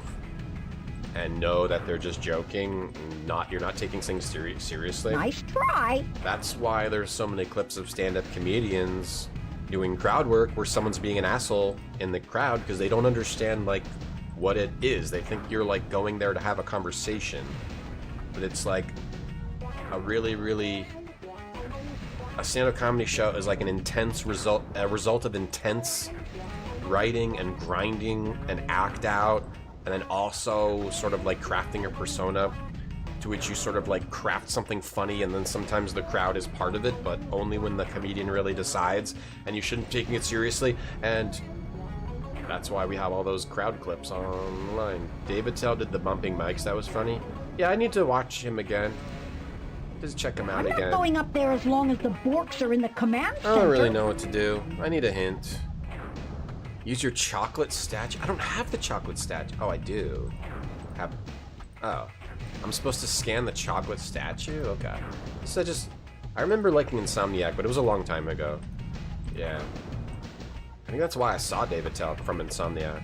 and know that they're just joking and you're not taking things seriously. Nice try. That's why there's so many clips of stand-up comedians doing crowd work where someone's being an asshole in the crowd because they don't understand like what it is. They think you're like going there to have a conversation, but it's like a stand-up comedy show is like a result of intense writing and grinding and act out, and then also sort of like crafting a persona to which you sort of like craft something funny, and then sometimes the crowd is part of it, but only when the comedian really decides, and you shouldn't be taking it seriously. And that's why we have all those crowd clips online. David Tell did the bumping mics. That was funny. Yeah, I need to watch him again. Just check him out I'm again. not going up there as long as the Borks are in the command center. I don't really know what to do. I need a hint. Use your chocolate statue. I don't have the chocolate statue. Oh, I do. Oh. I'm supposed to scan the chocolate statue? Okay. So I remember liking Insomniac, but it was a long time ago. Yeah. I think that's why I saw David Tell from Insomniac.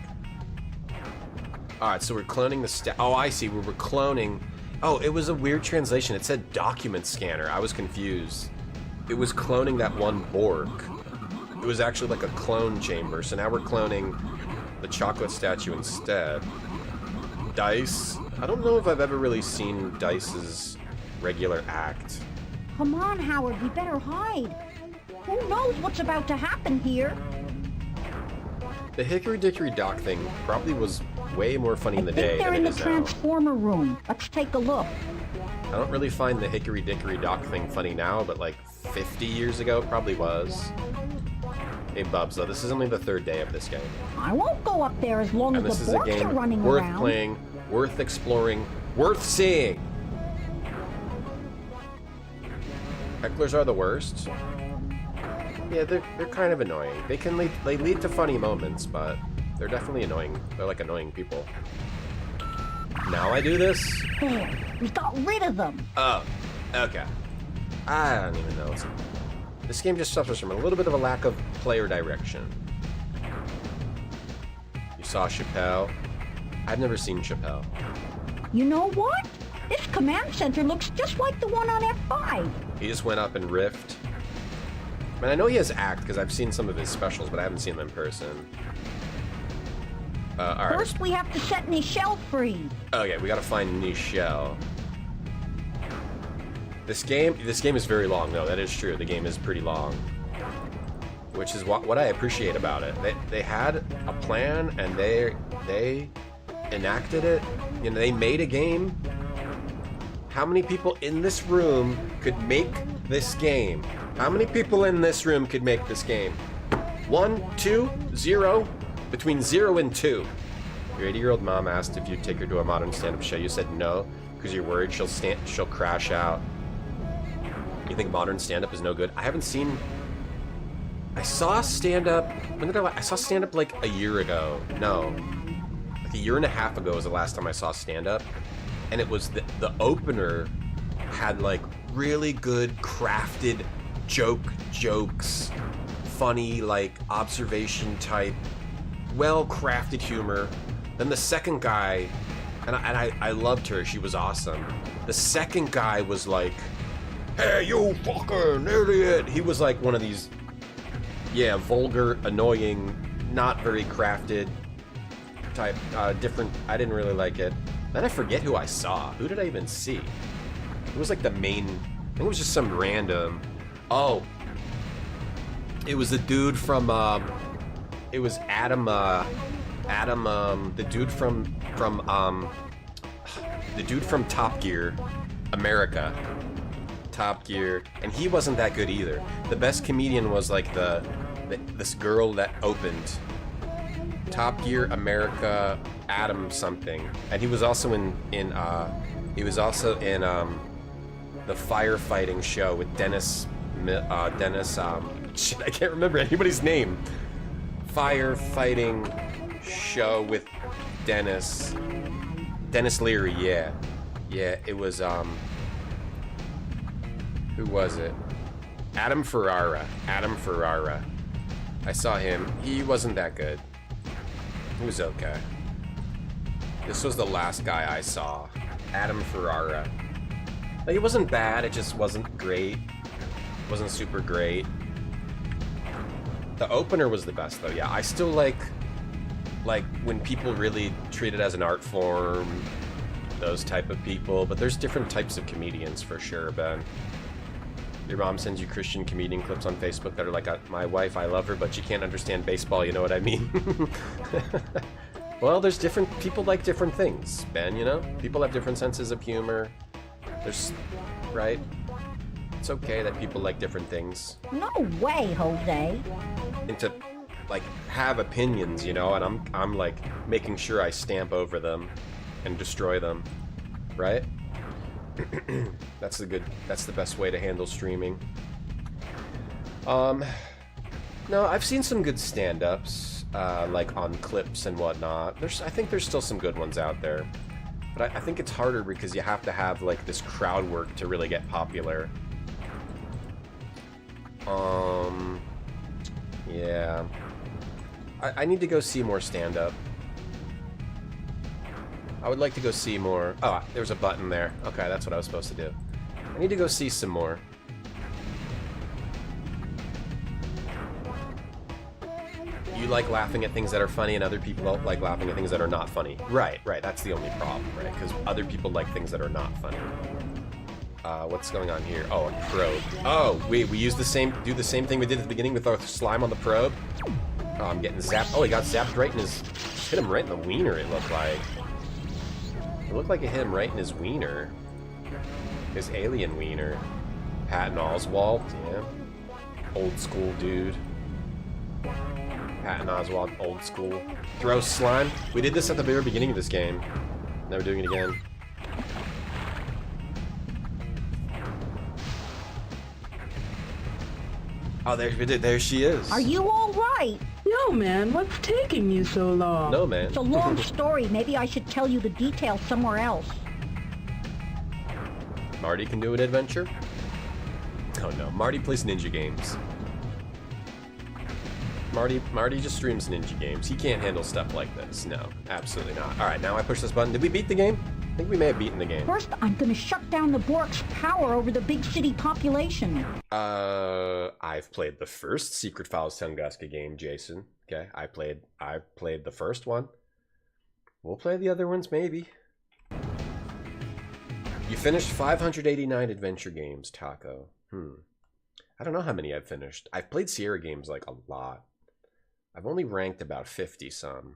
Alright, so we're cloning the oh, I see. We were cloning... Oh, it was a weird translation. It said document scanner. I was confused. It was cloning that one Borg. It was actually like a clone chamber. So now we're cloning the chocolate statue instead. Dice. I don't know if I've ever really seen Dice's regular act. Come on, Howard. We better hide. Who knows what's about to happen here? The Hickory Dickory Dock thing probably was way more funny in the day They're than in it the is now. transformer room. Let's take a look. I don't really find the Hickory Dickory Dock thing funny now, but like 50 years ago it probably was. Hey Bubs, though, this is only the third day of this game. I won't go up there as long And as this the is a Borks are game running worth around. playing, worth exploring, worth seeing. Hecklers are the worst. Yeah, they're kind of annoying. They lead to funny moments, but they're definitely annoying. They're like annoying people. Now I do this? There, we got rid of them. Oh, okay. I don't even know. This game just suffers from a little bit of a lack of player direction. You saw Chappelle? I've never seen Chappelle. You know what? This command center looks just like the one on F5. He just went up and riffed. I mean, I know he has act because I've seen some of his specials, but I haven't seen them in person. Alright. First, we have to set Nichelle free. Okay, we gotta find Nichelle. This game is very long. No, that is true. The game is pretty long. Which is what I appreciate about it. They had a plan and they enacted it. You know, they made a game. How many people in this room could make this game? How many people in this room could make this game? 1, 2, 0? Between 0 and 2. Your 80-year-old mom asked if you'd take her to a modern stand-up show. You said no, because you're worried she'll crash out. You think modern stand-up is no good? I haven't seen... I saw stand-up... When did I saw stand-up like a year ago. No. Like a year and a half ago was the last time I saw stand-up. And it was the opener had like really good crafted jokes, funny like observation type, well-crafted humor. Then the second guy, and I loved her, she was awesome. The second guy was like, hey, you fucking idiot. He was like one of these, yeah, vulgar, annoying, not very crafted type, different. I didn't really like it. Then I forget who I saw. Who did I even see? It was like the main, I think it was just some random, oh. It was the dude from, it was Adam, the dude from Top Gear, America. Top Gear, and he wasn't that good either. The best comedian was like this girl that opened Top Gear America, Adam something, and he was also in the firefighting show with Dennis, shit, I can't remember anybody's name. firefighting show with Dennis Leary, yeah. Yeah, it was, who was it? Adam Ferrara. I saw him. He wasn't that good. He was okay. This was the last guy I saw. Adam Ferrara. Like, it wasn't bad, it just wasn't great. It wasn't super great. The opener was the best, though, yeah. I still like when people really treat it as an art form, those type of people, but there's different types of comedians for sure, Ben. Your mom sends you Christian comedian clips on Facebook that are like, my wife, I love her, but she can't understand baseball, you know what I mean? Well, there's different, people like different things, Ben, you know? People have different senses of humor. There's, right? It's okay that people like different things. No way, Jose. And to, like, have opinions, you know, and I'm like, making sure I stamp over them and destroy them, right? That's the best way to handle streaming. No, I've seen some good stand-ups, like on clips and whatnot. I think there's still some good ones out there. But I think it's harder because you have to have, like, this crowd work to really get popular. Yeah. I need to go see more stand-up. I would like to go see more. Oh, there's a button there. Okay, that's what I was supposed to do. I need to go see some more. You like laughing at things that are funny and other people like laughing at things that are not funny. Right, that's the only problem, right? Because other people like things that are not funny. What's going on here? Oh, a probe. Oh, wait, we do the same thing we did at the beginning with our slime on the probe? Oh, I'm getting zapped. Oh, he got zapped right in his... Hit him right in the wiener, it looked like. It looked like it hit him right in his wiener. His alien wiener. Patton Oswalt, yeah. Old school dude. Patton Oswalt, old school. Throw slime. We did this at the very beginning of this game. Now we're doing it again. Oh, there she is. Are you all right? No, man. What's taking you so long? No, man. It's a long story. Maybe I should tell you the details somewhere else. Marty can do an adventure? Oh no, Marty plays ninja games. Marty just streams ninja games. He can't handle stuff like this. No, absolutely not. Alright, now I push this button. Did we beat the game? I think we may have beaten the game. First, I'm gonna shut down the Bork's power over the big city population. I've played the first Secret Files Tunguska game, Jason. Okay, I played the first one. We'll play the other ones, maybe. You finished 589 adventure games, Taco. I don't know how many I've finished. I've played Sierra games, like, a lot. I've only ranked about 50-some.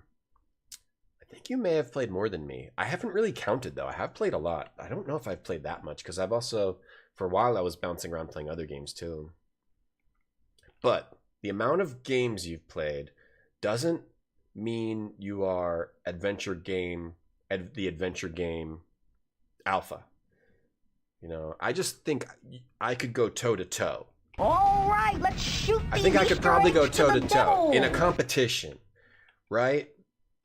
I think you may have played more than me. I haven't really counted, though. I have played a lot. I don't know if I've played that much, because I've also, for a while, I was bouncing around playing other games, too. But the amount of games you've played doesn't mean you are the adventure game alpha. You know, I just think I could go toe-to-toe. All right, let's shoot these I think I could probably go toe-to-toe in a devil. competition, right?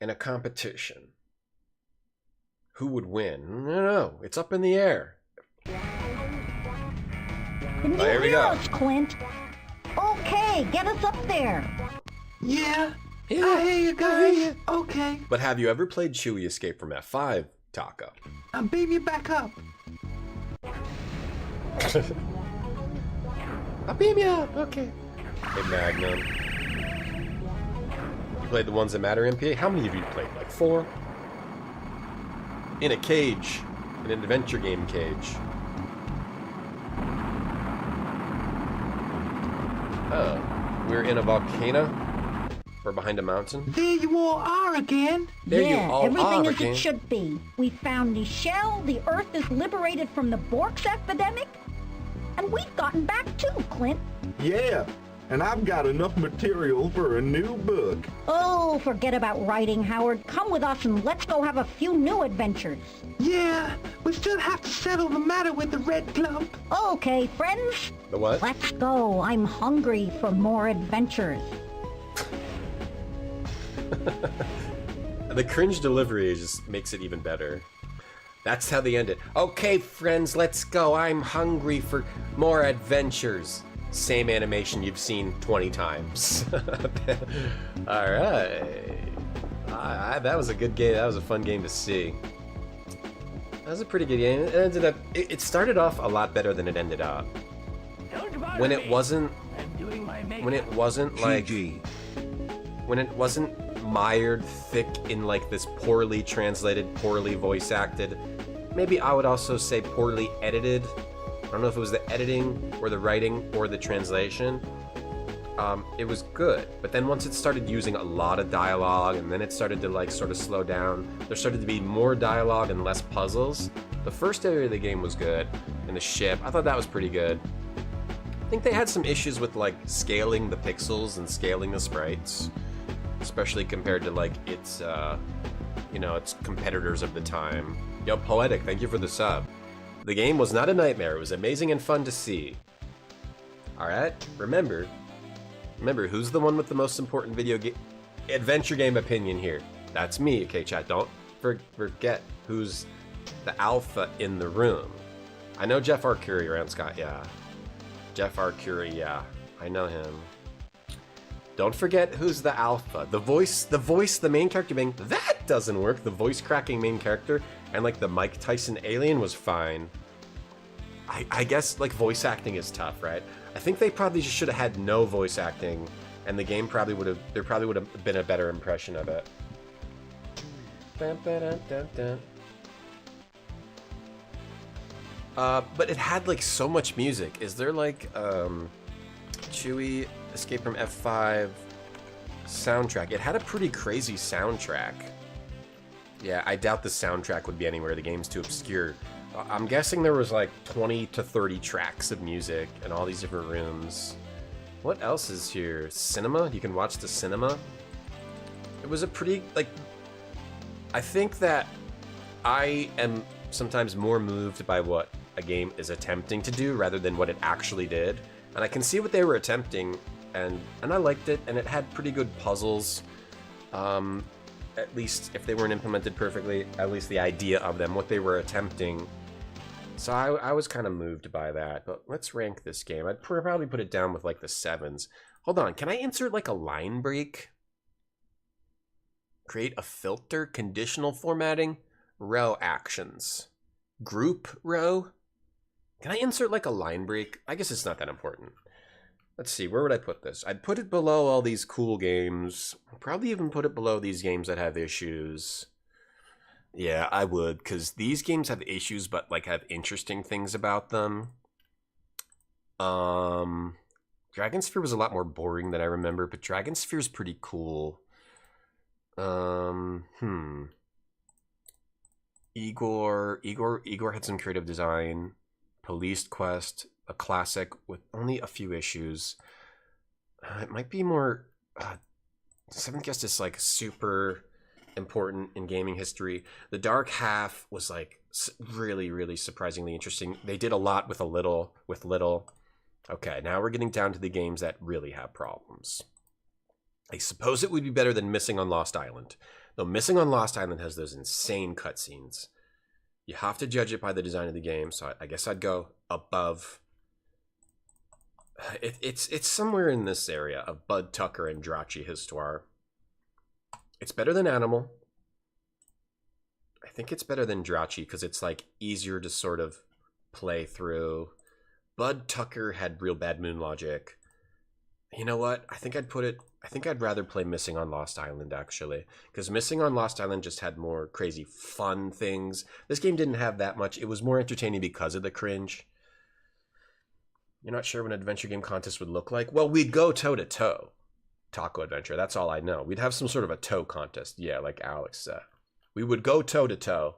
In a competition. Who would win? No, it's up in the air. Can you There we hear go. us, Clint? Okay, get us up there. Yeah, I hear you guys. Okay. But have you ever played Chewy Escape from F5, Taco? I'll beam you back up. I'll beam you up, okay. Hey, Magnum. You played the ones that matter, MPA? How many of you played? Like 4? In a cage. In an adventure game cage. Oh. We're in a volcano? Or behind a mountain? There you all are again. There yeah, you all everything are as again. it should be. We found the shell, the Earth is liberated from the Bork's epidemic, and we've gotten back too, Clint. Yeah, and I've got enough material for a new book. Oh, forget about writing, Howard. Come with us and let's go have a few new adventures. Yeah, we still have to settle the matter with the Red Clump. Okay, friends. The what? Let's go. I'm hungry for more adventures. The cringe delivery just makes it even better. That's how they end it. Okay, friends, let's go. I'm hungry for more adventures. Same animation you've seen 20 times. All right. That was a good game. That was a fun game to see. That was a pretty good game. It ended up. It started off a lot better than it ended up. When it wasn't. When it wasn't like. When it wasn't mired thick in like this poorly translated, poorly voice acted. Maybe I would also say poorly edited. I don't know if it was the editing or the writing or the translation. It was good, but then once it started using a lot of dialogue and then it started to like sort of slow down, there started to be more dialogue and less puzzles. The first area of the game was good, and the ship, I thought that was pretty good. I think they had some issues with like scaling the pixels and scaling the sprites, especially compared to like its, you know, its competitors of the time. Yo, Poetic, thank you for the sub. The game was not a nightmare. It was amazing and fun to see. All right, remember, who's the one with the most important adventure game opinion here? That's me, okay, chat. Don't forget who's the alpha in the room. I know Jeff Arcuri around Scott, yeah. Jeff Arcuri, yeah. I know him. Don't forget who's the alpha. The voice, the main character being, that doesn't work. The voice cracking main character and like the Mike Tyson alien was fine. I guess like voice acting is tough, right? I think they probably just should have had no voice acting, and the game probably would have. There probably would have been a better impression of it. But it had like so much music. Is there like Chewy Escape from F5 soundtrack? It had a pretty crazy soundtrack. Yeah, I doubt the soundtrack would be anywhere. The game's too obscure. I'm guessing there was like 20 to 30 tracks of music in all these different rooms. What else is here? Cinema? You can watch the cinema. It was a pretty, like, I think that I am sometimes more moved by what a game is attempting to do rather than what it actually did. And I can see what they were attempting, and I liked it, and it had pretty good puzzles. At least if they weren't implemented perfectly, at least the idea of them, what they were attempting. So I was kind of moved by that. But let's rank this game. I'd probably put it down with like the 7s. Hold on, can I insert like a line break? Create a filter, conditional formatting, row actions, group row. Can I insert like a line break? I guess it's not that important. Let's see, where would I put this? I'd put it below all these cool games. I'd probably even put it below these games that have issues. Yeah, I would, because these games have issues, but like have interesting things about them. Dragon Sphere was a lot more boring than I remember, but Dragon Sphere is pretty cool. Igor had some creative design. Police Quest, a classic with only a few issues. It might be more. Seventh Guest is like super important in gaming history. The Dark Half was like really, really surprisingly interesting. They did a lot with little. Okay, now we're getting down to the games that really have problems. I suppose it would be better than Missing on Lost Island, though Missing on Lost Island has those insane cutscenes. You have to judge it by the design of the game, so I guess I'd go above. It's somewhere in this area of Bud Tucker and Drachi Histoire. It's better than Animal. I think it's better than Drachi because it's like easier to sort of play through. Bud Tucker had real bad moon logic. You know what? I think I'd rather play Missing on Lost Island, actually. Because Missing on Lost Island just had more crazy fun things. This game didn't have that much. It was more entertaining because of the cringe. You're not sure what an adventure game contest would look like? Well, we'd go toe-to-toe. Taco Adventure, that's all I know. We'd have some sort of a toe contest. Yeah, like Alex said. We would go toe-to-toe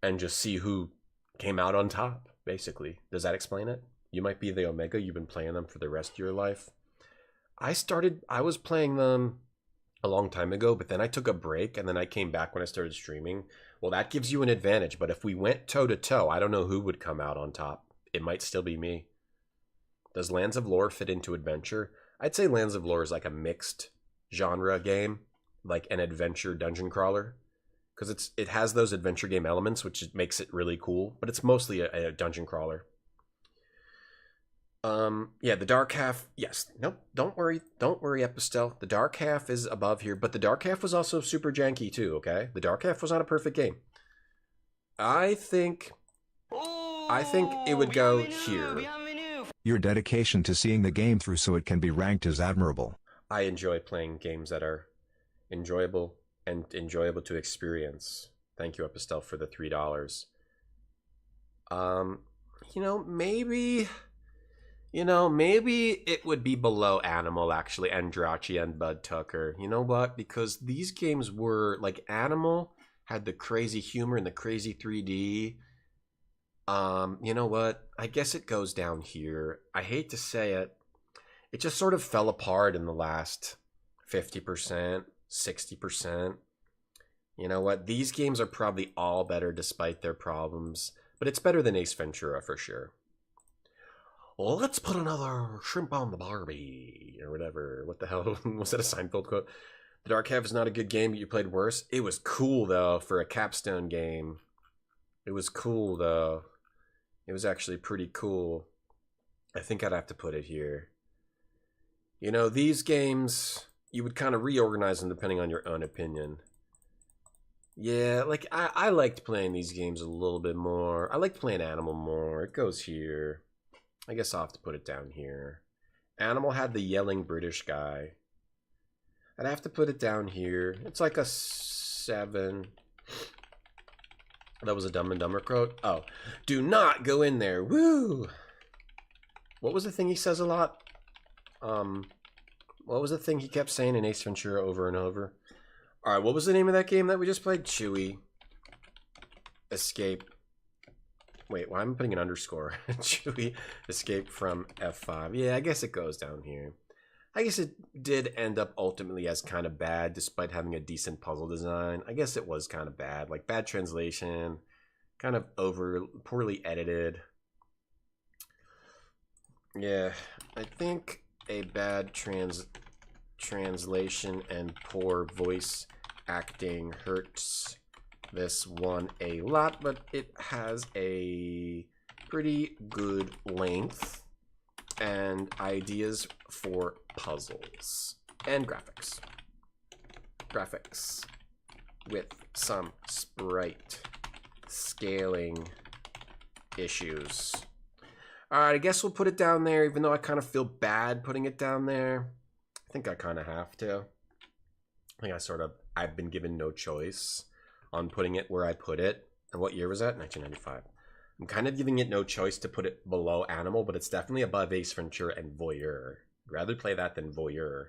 and just see who came out on top, basically. Does that explain it? You might be the Omega. You've been playing them for the rest of your life. I was playing them a long time ago, but then I took a break and then I came back when I started streaming. Well, that gives you an advantage, but if we went toe-to-toe, I don't know who would come out on top. It might still be me. Does Lands of Lore fit into adventure? I'd say Lands of Lore is like a mixed genre game. like an adventure dungeon crawler, because it has those adventure game elements, which makes it really cool. But it's mostly a dungeon crawler. Yeah, the dark half. Yes, nope. Don't worry, Epistel. The dark half is above here, but the dark half was also super janky too. Okay, the dark half was not a perfect game. I think it would go here. Your dedication to seeing the game through so it can be ranked is admirable. I enjoy playing games that are enjoyable and enjoyable to experience. Thank you, Epistel, for the $3. Maybe it would be below Animal, actually, Andrachi and Bud Tucker. You know what? Because these games were, like, Animal had the crazy humor and the crazy 3D. You know what? I guess it goes down here. I hate to say it. It just sort of fell apart in the last 50%, 60%. You know what? These games are probably all better despite their problems. But it's better than Ace Ventura for sure. Well, let's put another shrimp on the Barbie, or whatever. What the hell? Was that a Seinfeld quote? The Dark Half is not a good game, but you played worse. It was cool, though, for a capstone game. It was cool, though. It was actually pretty cool. I think I'd have to put it here. You know, these games, you would kind of reorganize them depending on your own opinion. Yeah, like, I liked playing these games a little bit more. I liked playing Animal more. It goes here. I guess I'll have to put it down here. Animal had the yelling British guy. I'd have to put it down here. It's like a 7. That was a Dumb and Dumber quote. Oh, do not go in there. Woo! What was the thing he says a lot? What was the thing he kept saying in Ace Ventura over and over? All right, what was the name of that game that we just played? Chewy. Escape. Wait, why am I putting an underscore? Chewy escape from F5. Yeah, I guess it goes down here. I guess it did end up ultimately as kind of bad, despite having a decent puzzle design. I guess it was kind of bad. Like, bad translation, kind of poorly edited. Yeah, I think a bad translation and poor voice acting hurts this one a lot, but it has a pretty good length and ideas for puzzles and graphics. Graphics with some sprite scaling issues. Alright, I guess we'll put it down there, even though I kind of feel bad putting it down there. I think I kind of have to. I think I've been given no choice on putting it where I put it. And what year was that? 1995. I'm kind of giving it no choice to put it below Animal, but it's definitely above Ace Ventura and Voyeur. I'd rather play that than Voyeur.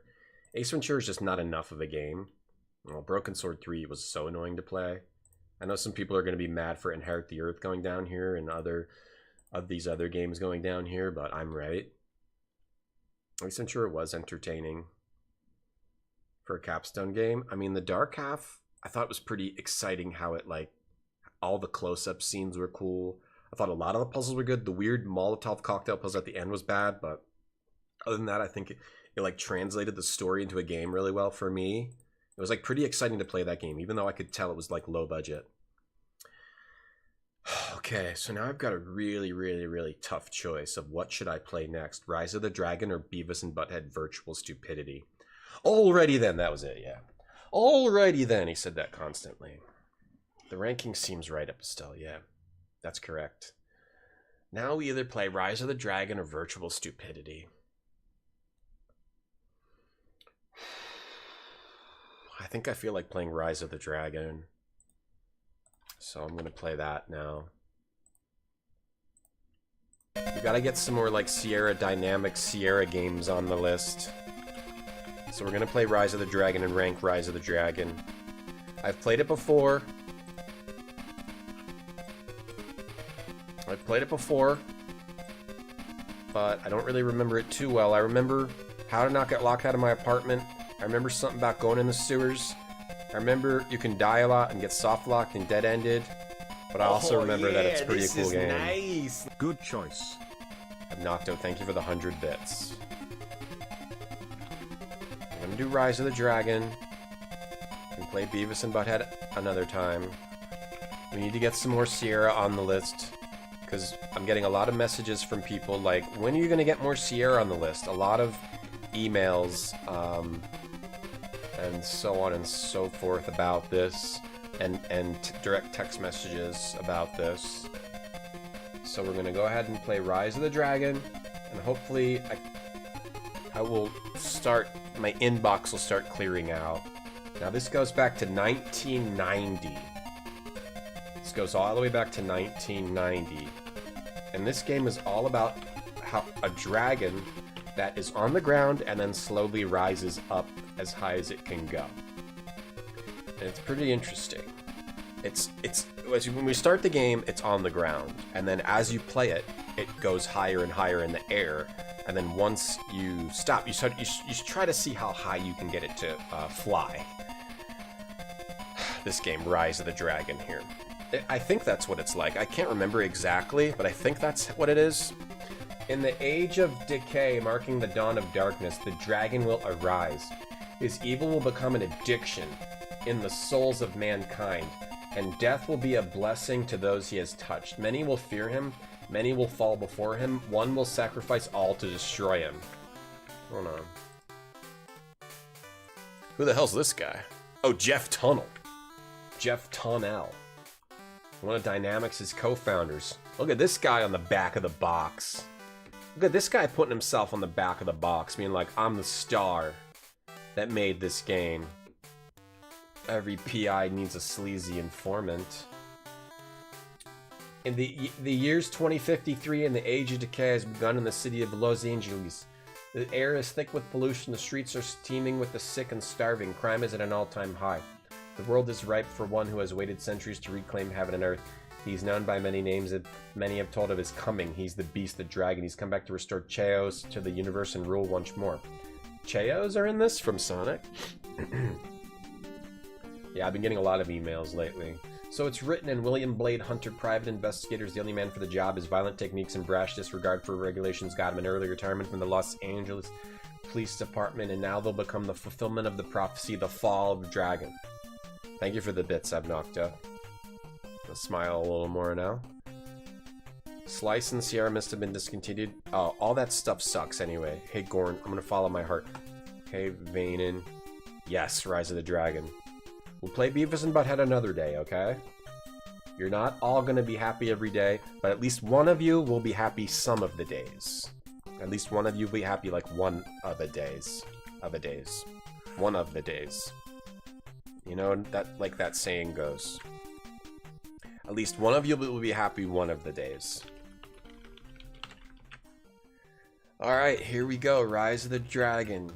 Ace Ventura is just not enough of a game. Well, Broken Sword 3 was so annoying to play. I know some people are going to be mad for Inherit the Earth going down here and other of these other games going down here, but I'm right. Ace Ventura was entertaining for a capstone game. I mean, the Dark Half, I thought it was pretty exciting how it, like, all the close-up scenes were cool. I thought a lot of the puzzles were good. The weird Molotov cocktail puzzle at the end was bad, but other than that, I think it like translated the story into a game really well for me. It was like pretty exciting to play that game, even though I could tell it was like low budget. Okay, so now I've got a really, really, really tough choice of what should I play next, Rise of the Dragon or Beavis and Butthead Virtual Stupidity. Alrighty then, that was it, yeah. Alrighty then, he said that constantly. The ranking seems right up still, yeah. That's correct. Now we either play Rise of the Dragon or Virtual Stupidity. I think I feel like playing Rise of the Dragon. So I'm going to play that now. We gotta get some more like Sierra Dynamics Sierra games on the list. So we're going to play Rise of the Dragon and rank Rise of the Dragon. I've played it before. But I don't really remember it too well. I remember how to not get locked out of my apartment. I remember something about going in the sewers. I remember you can die a lot and get soft locked and dead ended. But I also remember that it's a pretty cool game. Nice. Good choice. Abnocto, thank you for the 100 bits. I'm gonna do Rise of the Dragon. We can play Beavis and Butthead another time. We need to get some more Sierra on the list, because I'm getting a lot of messages from people like, when are you going to get more Sierra on the list? A lot of emails and so on and so forth about this, and direct text messages about this. So we're going to go ahead and play Rise of the Dragon, and hopefully I will start, my inbox will start clearing out. Now this goes back to 1990. This goes all the way back to 1990. And this game is all about how a dragon that is on the ground and then slowly rises up as high as it can go. And it's pretty interesting. It's when we start the game, it's on the ground, and then as you play it, it goes higher and higher in the air. And then once you stop, you try to see how high you can get it to fly. This game, Rise of the Dragon here. I think that's what it's like. I can't remember exactly, but I think that's what it is. In the age of decay, marking the dawn of darkness, the dragon will arise. His evil will become an addiction in the souls of mankind, and death will be a blessing to those he has touched. Many will fear him, many will fall before him, one will sacrifice all to destroy him. Hold on. Who the hell's this guy? Oh, Jeff Tunnel. Jeff Tunnell. One of Dynamics' co-founders. Look at this guy on the back of the box. Look at this guy putting himself on the back of the box, being like, I'm the star that made this game. Every PI needs a sleazy informant. In the years 2053 and the age of decay has begun in the city of Los Angeles. The air is thick with pollution, the streets are teeming with the sick and starving, crime is at an all-time high. The world is ripe for one who has waited centuries to reclaim heaven and earth. He's known by many names that many have told of his coming. He's the beast, the dragon. He's come back to restore Chaos to the universe and rule once more. Chaos are in this from Sonic? Yeah, I've been getting a lot of emails lately. So it's written in William Blade Hunter, private investigator, is the only man for the job. His violent techniques and brash disregard for regulations got him an early retirement from the Los Angeles Police Department, and now they'll become the fulfillment of the prophecy, the fall of the dragon. Thank you for the bits, Abnocta. I'll smile a little more now. Slice and Sierra must have been discontinued. Oh, all that stuff sucks anyway. Hey, Gorn, I'm gonna follow my heart. Okay, Vanin. Yes, Rise of the Dragon. We'll play Beavis and Butthead another day, okay? You're not all gonna be happy every day, but at least one of you will be happy some of the days. At least one of you will be happy like one of the days. One of the days. You know, that like that saying goes. At least one of you will be happy one of the days. Alright, here we go. Rise of the Dragon.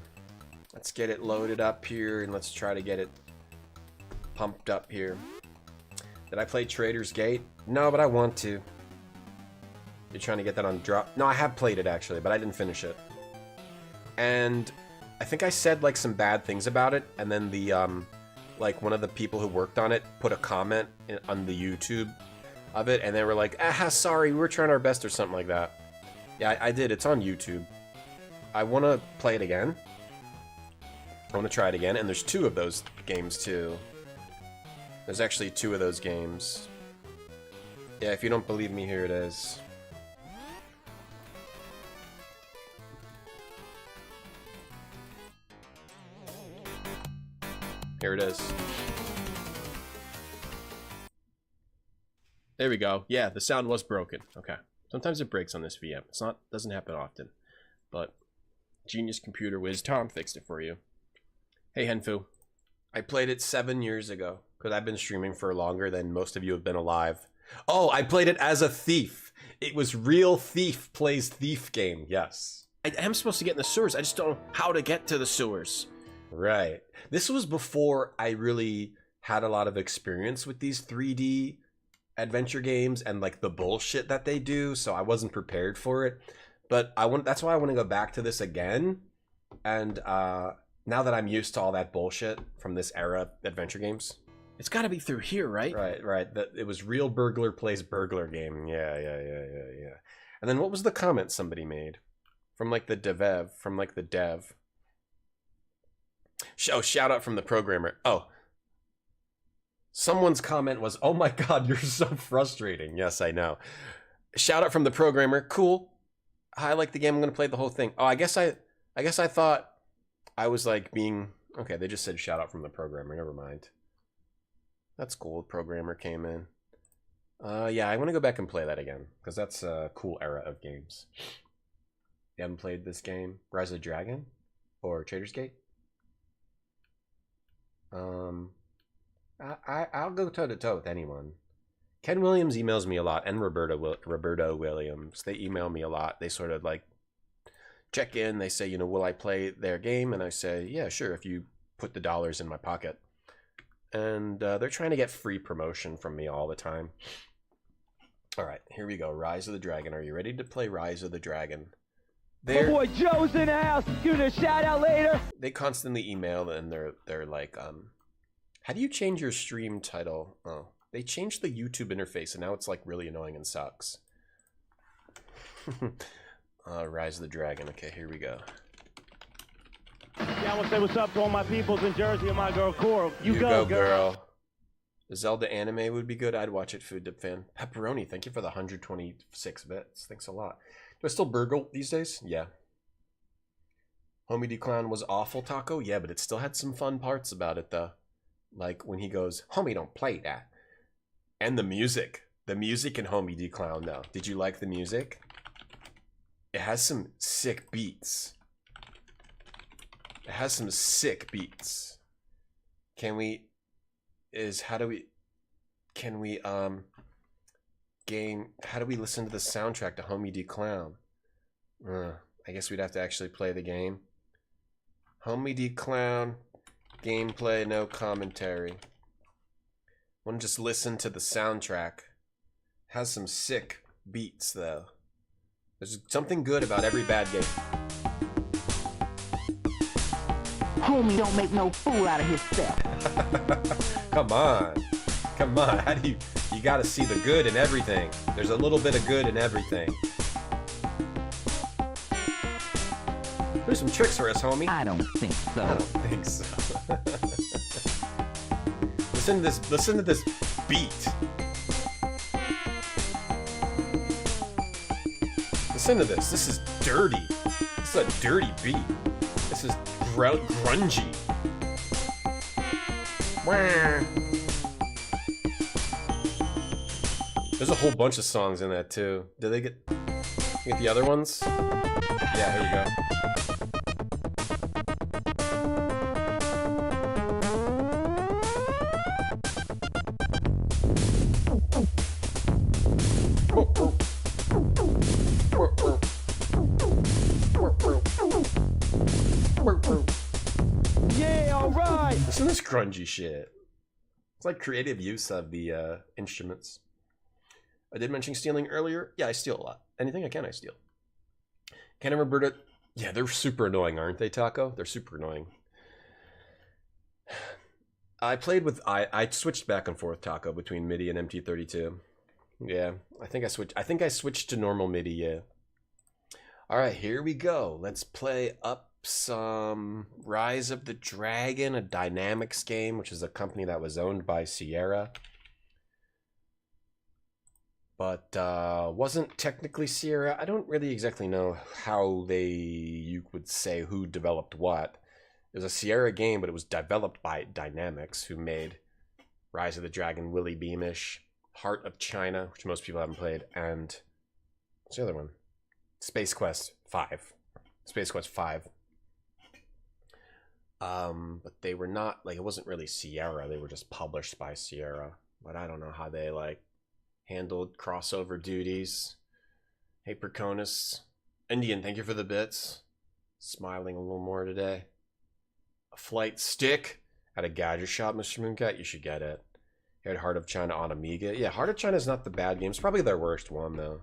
Let's get it loaded up here and let's try to get it pumped up here. Did I play Trader's Gate? No, but I want to. You're trying to get that on drop? No, I have played it actually, but I didn't finish it. And I think I said like some bad things about it, and then the like one of the people who worked on it put a comment on the YouTube of it, and they were like, sorry, we were trying our best or something like that. Yeah, I did. It's on YouTube. I want to play it again. I want to try it again, and there's 2 of those games too. There's actually 2 of those games. Yeah, if you don't believe me, here it is. Here it is. There we go. Yeah, the sound was broken. Okay. Sometimes it breaks on this VM. Doesn't happen often. But Genius Computer Whiz Tom fixed it for you. Hey, Henfu. I played it 7 years ago, because I've been streaming for longer than most of you have been alive. Oh, I played it as a thief. It was Real Thief Plays Thief game. Yes. I am supposed to get in the sewers. I just don't know how to get to the sewers. Right. This was before I really had a lot of experience with these 3D adventure games and like the bullshit that they do, so I wasn't prepared for it. But that's why I want to go back to this again. And now that I'm used to all that bullshit from this era of adventure games. It's got to be through here, right? Right. It was Real Burglar Plays Burglar game. Yeah. And then what was the comment somebody made? From like the dev. Oh, shout out from the programmer. Oh, Someone's comment was, "Oh my god, you're so frustrating." Yes, I know. Shout out from the programmer. Cool. I like the game. I'm gonna play the whole thing. Oh, I guess I thought I was like being okay. They just said shout out from the programmer. Never mind. That's cool. The programmer came in. Yeah, I want to go back and play that again because that's a cool era of games. You haven't played this game, Rise of the Dragon, or Trader's Gate? I'll go toe to toe with anyone. Ken Williams emails me a lot, and Roberto Williams. They email me a lot. They sort of like check in. They say, you know, will I play their game? And I say, yeah, sure, if you put the dollars in my pocket. And they're trying to get free promotion from me all the time. All right, here we go. Rise of the Dragon. Are you ready to play Rise of the Dragon? My boy Joe's in the house. Give it a shout out later. They constantly email and they're like, how do you change your stream title? Oh, they changed the YouTube interface and now it's like really annoying and sucks. Rise of the Dragon. Okay, here we go. Yeah, I want to say what's up to all my peoples in Jersey and my girl Coral. You go, girl. girl. The Zelda anime would be good. I'd watch it, Food Dip fan. Pepperoni, thank you for the 126 bits. Thanks a lot. Do I still burgle these days? Yeah. Homie D Clown was awful, Taco? Yeah, but it still had some fun parts about it, though. Like when he goes, homie, don't play that. And the music. The music in Homie D Clown, though. Did you like the music? It has some sick beats. It has some sick beats. Can we... how do we listen to the soundtrack to Homie D Clown? I guess we'd have to actually play the game. Homie D Clown, gameplay, no commentary. Want to just listen to the soundtrack. Has some sick beats though. There's something good about every bad game. Homie don't make no fool out of himself. Come on. Come on. How do you gotta see the good in everything. There's a little bit of good in everything. There's some tricks for us, homie. I don't think so. I don't think so. Listen to this beat. Listen to this. This is dirty. This is a dirty beat. This is grungy. There's a whole bunch of songs in that too. Did they get the other ones? Yeah, here we go. Yeah, all right. Listen to this grungy shit. It's like creative use of the instruments. I did mention stealing earlier. Yeah, I steal a lot. Anything I can, I steal. Can I remember it? Yeah, they're super annoying, aren't they, Taco? They're super annoying. I played with I switched back and forth, Taco, between MIDI and MT32. Yeah, I think I switched to normal MIDI. Yeah. All right, here we go. Let's play up some Rise of the Dragon, a Dynamics game, which is a company that was owned by Sierra, but wasn't technically Sierra. I don't really exactly know how you would say who developed what. It was a Sierra game, but it was developed by Dynamics, who made Rise of the Dragon, Willy Beamish, Heart of China, which most people haven't played, and what's the other one? Space Quest 5. Space Quest 5. But they were not, like, it wasn't really Sierra. They were just published by Sierra. But I don't know how they, like, handled crossover duties. Hey, Perconus. Indian, thank you for the bits. Smiling a little more today. A flight stick at a gadget shop, Mr. Mooncat. You should get it. You had Heart of China on Amiga. Yeah, Heart of China is not the bad game. It's probably their worst one, though.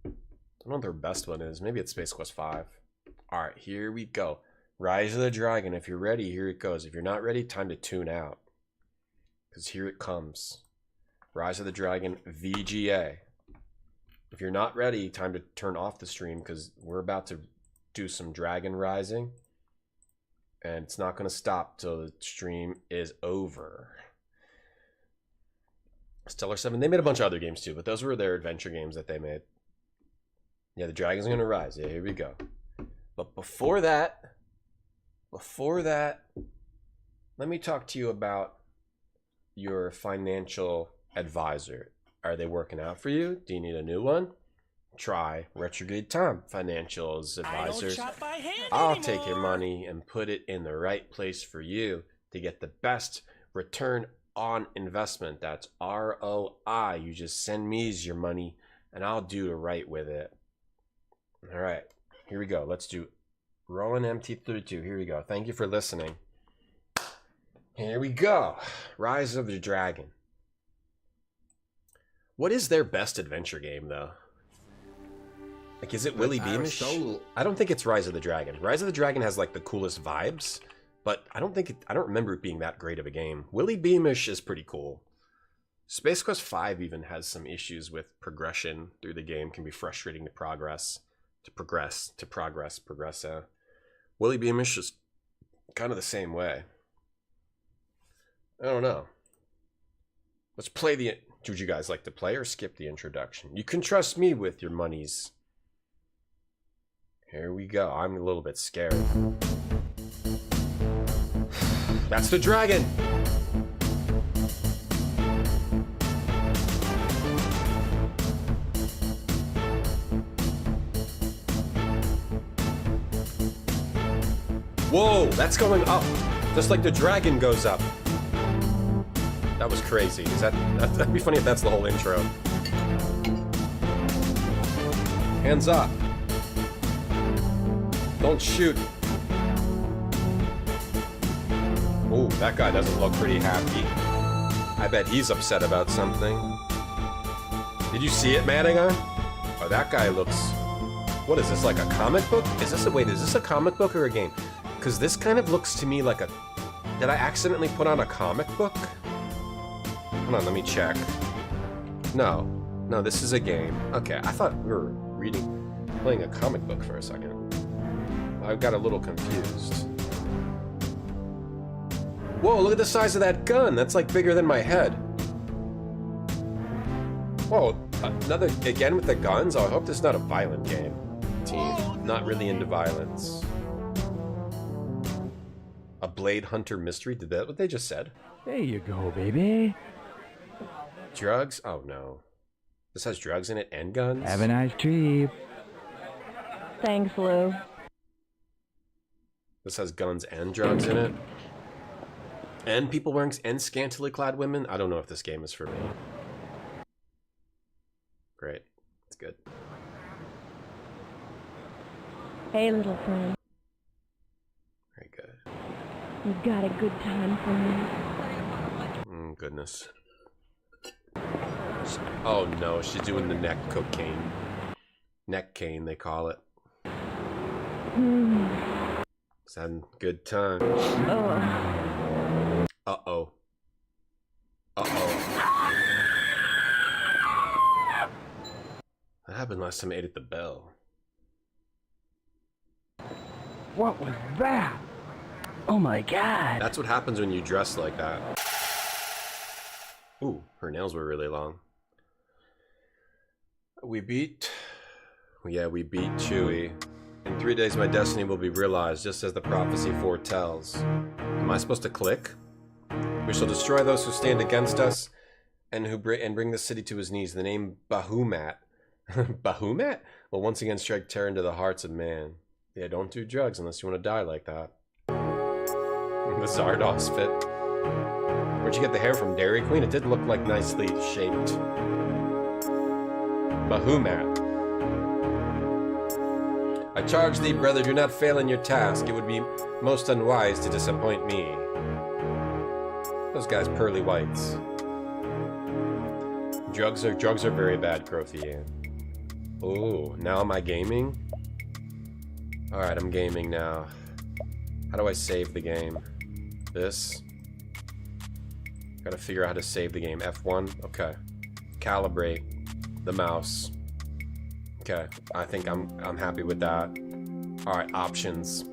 I don't know what their best one is. Maybe it's Space Quest 5. Alright, here we go. Rise of the Dragon. If you're ready, here it goes. If you're not ready, time to tune out. Because here it comes. Rise of the Dragon VGA. If you're not ready, time to turn off the stream because we're about to do some dragon rising. And it's not going to stop till the stream is over. Stellar 7, they made a bunch of other games too, but those were their adventure games that they made. Yeah, the dragons are going to rise. Yeah, here we go. But before that, let me talk to you about your financial advisor. Are they working out for you? Do you need a new one? Try Retrograde Tom Financial's advisors. I'll take your money and put it in the right place for you to get the best return on investment. That's ROI. You just send me your money and I'll do the right with it. All right, here we go. Let's do Roland MT32. Here we go. Thank you for listening. Here we go. Rise of the Dragon. What is their best adventure game, though? Like, is it Willy Beamish? I don't think it's Rise of the Dragon. Rise of the Dragon has, like, the coolest vibes, but I don't remember it being that great of a game. Willy Beamish is pretty cool. Space Quest 5 even has some issues with progression through the game. Can be frustrating to progress. Willy Beamish is kind of the same way. I don't know. Let's play the... Would you guys like to play or skip the introduction? You can trust me with your monies. Here we go. I'm a little bit scared. That's the dragon! Whoa, that's going up. Just like the dragon goes up. That was crazy. That'd be funny if that's the whole intro. Hands up. Don't shoot. Ooh, that guy doesn't look pretty happy. I bet he's upset about something. Did you see it, Madigan? Oh, that guy looks... What is this, like a comic book? Is this a comic book or a game? Because this kind of looks to me like a... Did I accidentally put on a comic book? Hold on, let me check. No, this is a game. Okay, I thought we were playing a comic book for a second. I got a little confused. Whoa, look at the size of that gun. That's like bigger than my head. Whoa, again with the guns? Oh, I hope this is not a violent game. Team, not really into violence. A Blade Hunter mystery? Did that what they just said? There you go, baby. Drugs? Oh no. This has drugs in it and guns? Have a nice trip. Thanks, Lou. This has guns and drugs in it? And people wearing... and scantily clad women? I don't know if this game is for me. Great. It's good. Hey, little friend. Very good. You got a good time for me? Goodness. Oh no, she's doing the neck cocaine. Neck cane, they call it. It's having a good time. Uh-oh. Uh-oh. That happened last time I ate at the bell. What was that? Oh my god. That's what happens when you dress like that. Ooh, her nails were really long. We beat Chewy. In 3 days my destiny will be realized, just as the prophecy foretells. Am I supposed to click? We shall destroy those who stand against us, and bring the city to his knees. The name Bahumat. Bahumat? Will once again strike terror into the hearts of man. Yeah, don't do drugs unless you want to die like that. The Zardos fit. Where'd you get the hair from, Dairy Queen? It did look like nicely shaped. Bahumat. I charge thee, brother, do not fail in your task. It would be most unwise to disappoint me. Those guys pearly whites. Drugs are very bad, Growthy. Oh, now am I gaming? Alright, I'm gaming now. How do I save the game? This? Gotta figure out how to save the game. F1? Okay. Calibrate the mouse. Okay, I think I'm happy with that. Alright, options.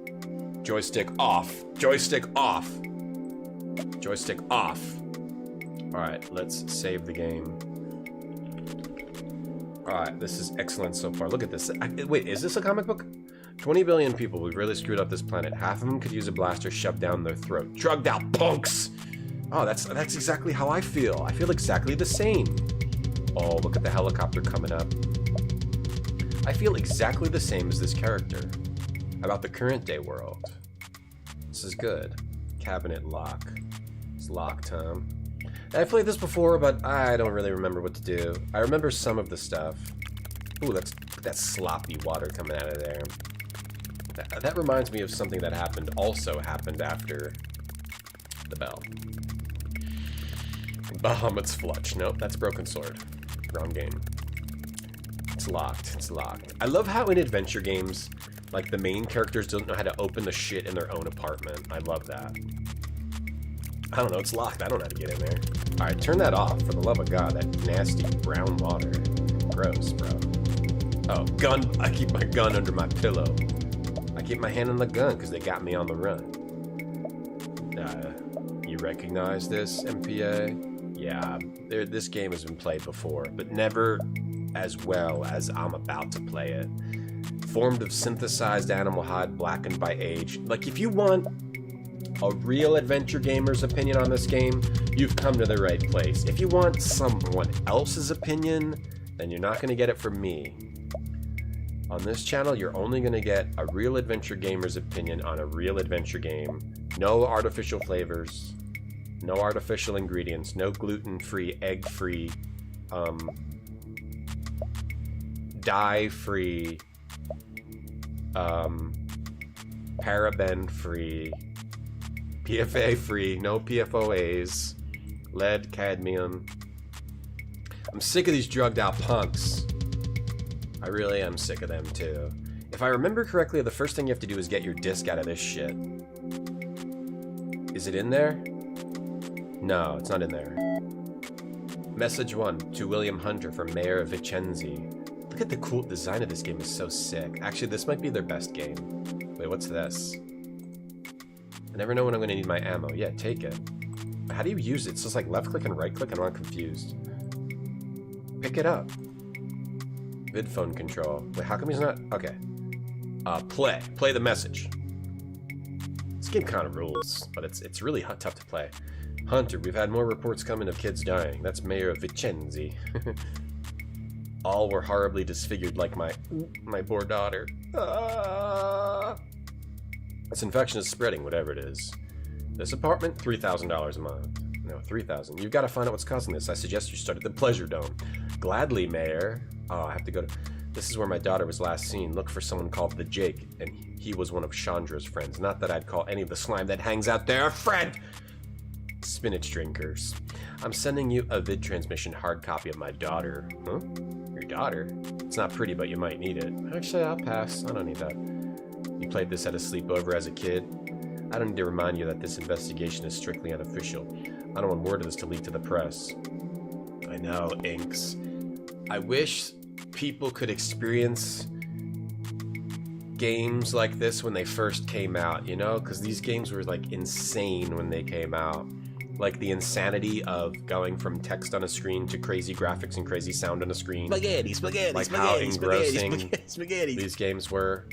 Joystick off. Joystick off. Joystick off. Alright, let's save the game. Alright, this is excellent so far. Look at this. Wait, is this a comic book? 20 billion people. We've really screwed up this planet. Half of them could use a blaster shoved down their throat. Drugged out punks! Oh, that's exactly how I feel. I feel exactly the same. Oh, look at the helicopter coming up. I feel exactly the same as this character. About the current day world. This is good. Cabinet lock. It's lock time. I've played this before, but I don't really remember what to do. I remember some of the stuff. Ooh, that's sloppy water coming out of there. That reminds me of something that also happened after the bell. Bahamut's Flutch. Nope, that's Broken Sword. Wrong game. It's locked. It's locked. I love how in adventure games, like, the main characters don't know how to open the shit in their own apartment. I love that. I don't know, it's locked. I don't know how to get in there. Alright, turn that off, for the love of God. That nasty brown water. Gross, bro. Oh, gun. I keep my gun under my pillow. I keep my hand on the gun because they got me on the run. You recognize this, MPA? Yeah, this game has been played before, but never as well as I'm about to play it. Formed of synthesized animal hide, blackened by age. Like, if you want a real adventure gamer's opinion on this game, you've come to the right place. If you want someone else's opinion, then you're not going to get it from me. On this channel, you're only going to get a real adventure gamer's opinion on a real adventure game. No artificial flavors, no artificial ingredients, no gluten-free, egg-free, dye-free, paraben-free, PFA-free, no PFOAs, lead, cadmium. I'm sick of these drugged out punks. I really am sick of them too. If I remember correctly, the first thing you have to do is get your disc out of this shit. Is it in there? No, it's not in there. Message 1 to William Hunter from Mayor of Vicenzi. Look at the cool design of this game, is so sick. Actually, this might be their best game. Wait, what's this? I never know when I'm going to need my ammo. Yeah, take it. How do you use it? It's just like left click and right click, and I'm confused. Pick it up. Vidphone control. Wait, how come he's not? Okay. Play. Play the message. This game kind of rules, but it's really tough to play. Hunter, we've had more reports coming of kids dying. That's Mayor of Vicenzi. All were horribly disfigured like my poor daughter. This infection is spreading, whatever it is. This apartment, $3,000 a month. No, $3,000. You've got to find out what's causing this. I suggest you start at the Pleasure Dome. Gladly, Mayor. Oh, I have to go to... This is where my daughter was last seen. Look for someone called the Jake, and he was one of Chandra's friends. Not that I'd call any of the slime that hangs out there a friend! Spinach drinkers. I'm sending you a vid transmission hard copy of my daughter. Huh? Your daughter? It's not pretty, but you might need it. Actually, I'll pass. I don't need that. You played this at a sleepover as a kid? I don't need to remind you that this investigation is strictly unofficial. I don't want word of this to leak to the press. I know, Inks. I wish people could experience games like this when they first came out, you know? Because these games were, like, insane when they came out. Like, the insanity of going from text on a screen to crazy graphics and crazy sound on a screen. Spaghetti, spaghetti, like spaghetti, how engrossing spaghetti. These games were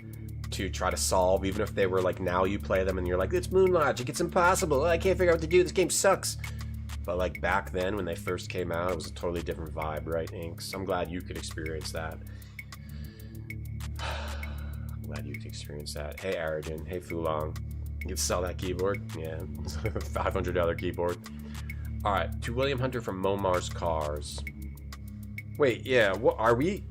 to try to solve, even if they were, like, now you play them and you're like, it's moon logic, it's impossible, I can't figure out what to do, this game sucks. But, like, back then, when they first came out, it was a totally different vibe, right, Inks? I'm glad you could experience that. I'm glad you could experience that. Hey, Arrogant. Hey, Fulong. You can sell that keyboard? Yeah. $500 keyboard. Alright, to William Hunter from Momar's Cars. Wait, yeah, what are we?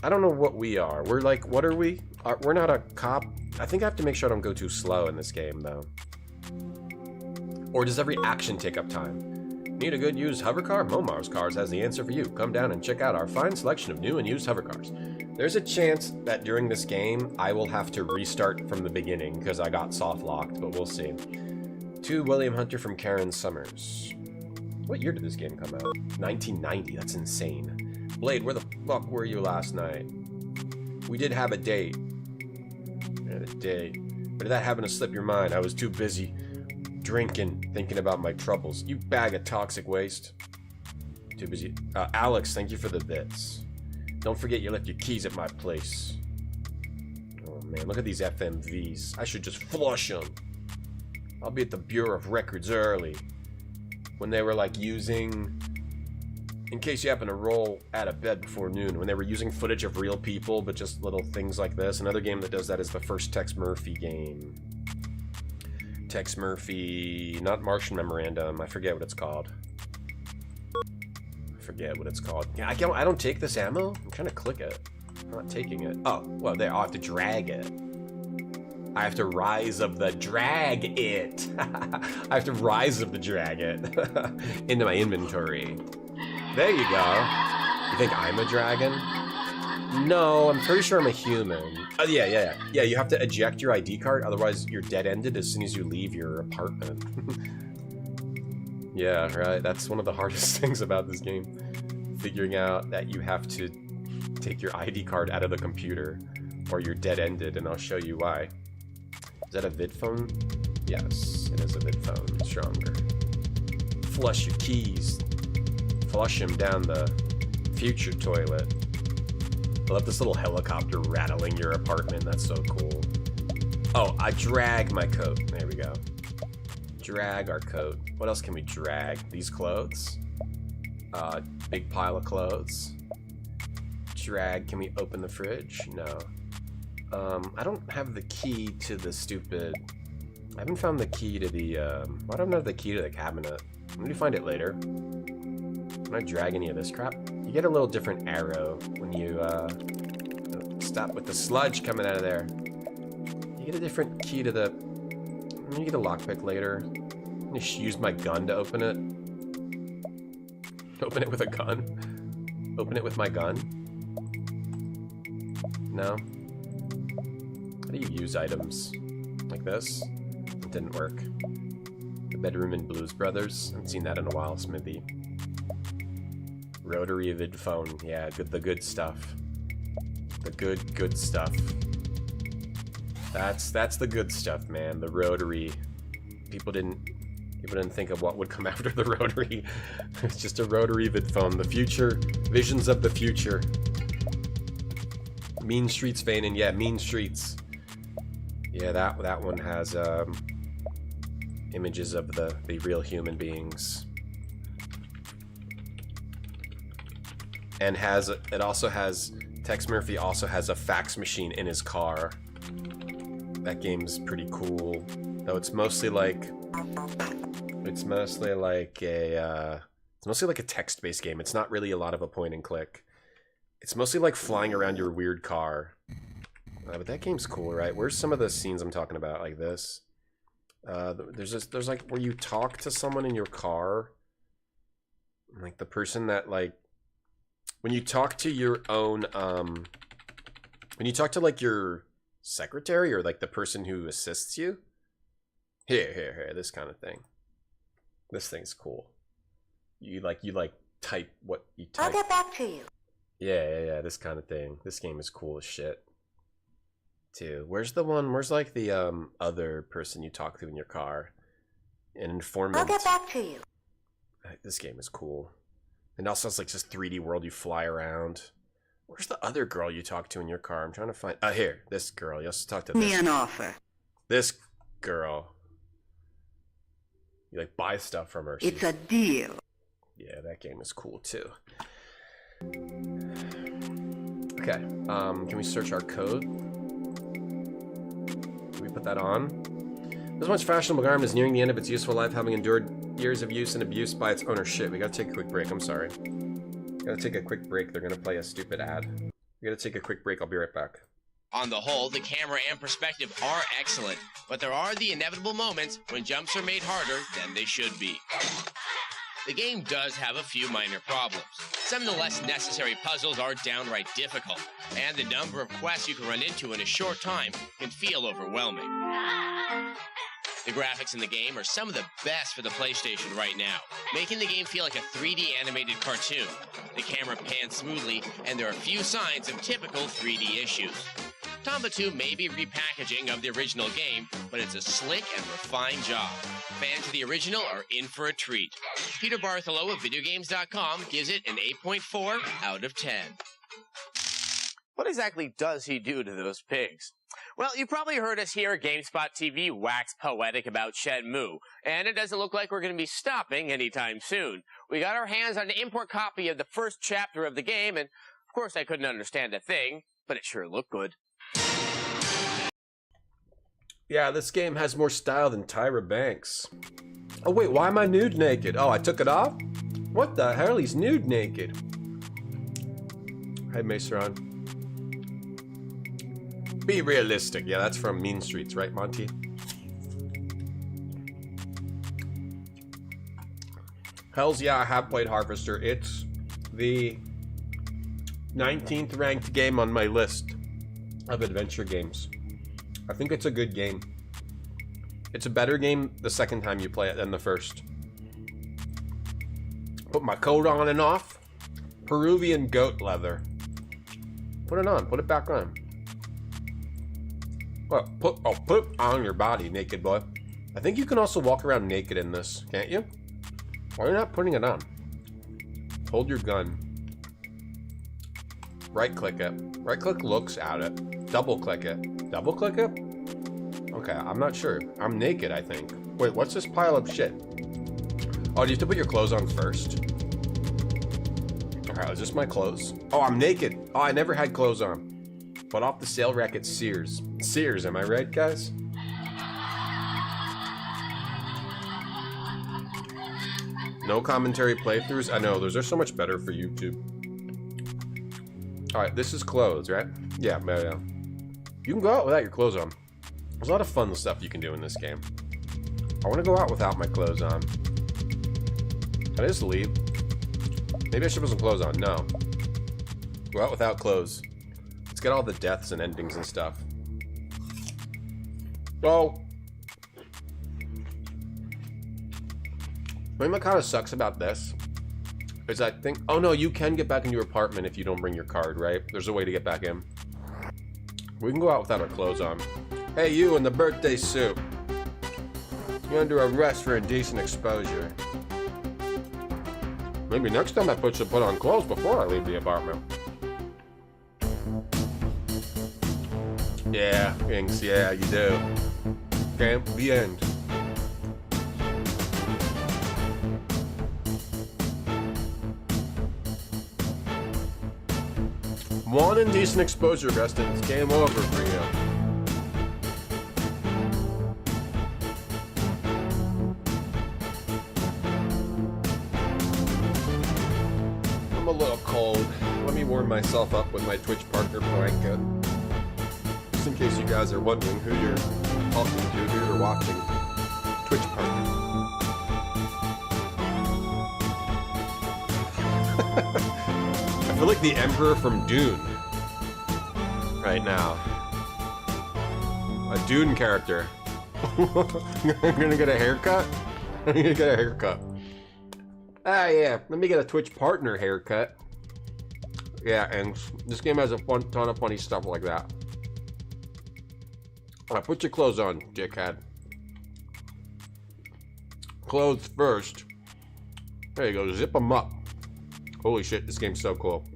I don't know what we are. We're like, what are we? We're not a cop. I think I have to make sure I don't go too slow in this game, though. Or does every action take up time? Need a good used hover car? Momar's Cars has the answer for you. Come down and check out our fine selection of new and used hover cars. There's a chance that during this game, I will have to restart from the beginning because I got soft locked, but we'll see. To William Hunter from Karen Summers. What year did this game come out? 1990, that's insane. Blade, where the fuck were you last night? We did have a date. We had a date. Or did that happen to slip your mind? I was too busy drinking, thinking about my troubles. You bag of toxic waste. Too busy. Alex, thank you for the bits. Don't forget you left your keys at my place. Oh man, look at these FMVs. I should just flush them. I'll be at the Bureau of Records early. When they were like using... In case you happen to roll out of bed before noon, when they were using footage of real people, but just little things like this. Another game that does that is the first Tex Murphy game. Tex Murphy... Not Martian Memorandum. I forget what it's called. Yeah, I don't take this ammo? I'm trying to click it. I'm not taking it. Oh, well, there. I'll have to drag it. I have to rise of the drag it. I have to rise of the drag it into my inventory. There you go. You think I'm a dragon? No, I'm pretty sure I'm a human. Oh, yeah. You have to eject your ID card, otherwise you're dead-ended as soon as you leave your apartment. Yeah, right. That's one of the hardest things about this game. Figuring out that you have to take your ID card out of the computer or you're dead-ended, and I'll show you why. Is that a vid phone? Yes, it is a vid phone. It's stronger. Flush your keys. Flush him down the future toilet. I love this little helicopter rattling your apartment. That's so cool. Oh, I drag my coat. There we go. Drag our coat. What else can we drag? These clothes? Big pile of clothes. Drag. Can we open the fridge? No. I don't have the key to the stupid... I haven't found the key to the, I don't have the key to the cabinet. Maybe find it later. Can I drag any of this crap? You get a little different arrow when you, stop with the sludge coming out of there. You get a different key to the... You get a lockpick later. I'm gonna use my gun to open it. Open it with a gun? Open it with my gun? No? How do you use items? Like this? It didn't work. The bedroom in Blues Brothers? I haven't seen that in a while, Smithy. Rotary vid phone. Yeah, the good stuff. The good stuff. That's the good stuff, man. The rotary. People didn't think of what would come after the rotary. It's just a rotary vid phone. The future. Visions of the future. Mean Streets Vanin. Yeah, Mean Streets. Yeah, that one has images of the real human beings. And it also has Tex Murphy also has a fax machine in his car. That game's pretty cool. Though it's mostly like a text-based game. It's not really a lot of a point and click. It's mostly like flying around your weird car. But that game's cool, right? Where's some of the scenes I'm talking about, like this? There's like where you talk to someone in your car, like the person that like when you talk to your own when you talk to like your secretary or like the person who assists you. Here, this kind of thing. This thing's cool. You type what you type. I'll get back to you. Yeah, this kind of thing. This game is cool as shit. Too. Where's like the other person you talk to in your car? An informant. I'll get back to you. This game is cool. And also it's like just 3D world, you fly around. Where's the other girl you talk to in your car? I'm trying to find here, this girl. You also talk to this. Me an offer. This girl. You like buy stuff from her. It's a deal. Yeah, that game is cool too. Okay, can we search our code? Can we put that on? This much fashionable garment is nearing the end of its useful life, having endured years of use and abuse by its owner. Shit, we gotta take a quick break. I'm sorry. Gotta take a quick break. They're gonna play a stupid ad. We gotta take a quick break. I'll be right back. On the whole, the camera and perspective are excellent, but there are the inevitable moments when jumps are made harder than they should be. The game does have a few minor problems. Some of the less necessary puzzles are downright difficult, and the number of quests you can run into in a short time can feel overwhelming. The graphics in the game are some of the best for the PlayStation right now, making the game feel like a 3D animated cartoon. The camera pans smoothly, and there are few signs of typical 3D issues. Tomba 2 may be repackaging of the original game, but it's a slick and refined job. Fans of the original are in for a treat. Peter Bartholow of VideoGames.com gives it an 8.4 out of 10. What exactly does he do to those pigs? Well, you probably heard us here at GameSpot TV wax poetic about Shenmue, and it doesn't look like we're going to be stopping anytime soon. We got our hands on an import copy of the first chapter of the game, and of course I couldn't understand a thing, but it sure looked good. Yeah, this game has more style than Tyra Banks. Oh wait, why am I nude naked? Oh, I took it off? What the hell? He's nude naked. Hey, Maceron. Be realistic. Yeah, that's from Mean Streets, right, Monty? Hells yeah, I have played Harvester. It's the 19th ranked game on my list of adventure games. I think it's a good game. It's a better game the second time you play it than the first. Put my coat on and off. Peruvian goat leather. Put it on. Put it back on. What? Put on your body, naked boy. I think you can also walk around naked in this, can't you? Why are you not putting it on? Hold your gun. Right click it. Right click looks at it. Double click it. Double click it? Okay, I'm not sure. I'm naked, I think. Wait, what's this pile of shit? Oh, do you have to put your clothes on first? Okay, is this my clothes? Oh, I'm naked. Oh, I never had clothes on. But off the sale rack at Sears. Sears, am I right, guys? No commentary playthroughs? I know, those are so much better for YouTube. Alright, this is clothes, right? Yeah, yeah. You can go out without your clothes on. There's a lot of fun stuff you can do in this game. I want to go out without my clothes on. Can I just leave? Maybe I should put some clothes on. No. Go out without clothes. Let's get all the deaths and endings and stuff. Oh. The thing that kind of sucks about this is I think... Oh no, you can get back in your apartment if you don't bring your card, right? There's a way to get back in. We can go out without our clothes on. Hey, you in the birthday suit. You're under arrest for indecent exposure. Maybe next time I should put on clothes before I leave the apartment. Yeah, Inks, yeah, you do. Okay, the end. One indecent exposure arrest and it's game over for you. I'm a little cold. Let me warm myself up with my Twitch partner blanket. Just in case you guys are wondering who you're talking to, who you're watching. Twitch partner. I feel like the Emperor from Dune right now. A Dune character. I'm gonna get a haircut? I'm gonna get a haircut. Ah, yeah, let me get a Twitch partner haircut. Yeah, and this game has a ton of funny stuff like that. Alright, put your clothes on, dickhead. Clothes first. There you go, zip them up. Holy shit, this game's so cool.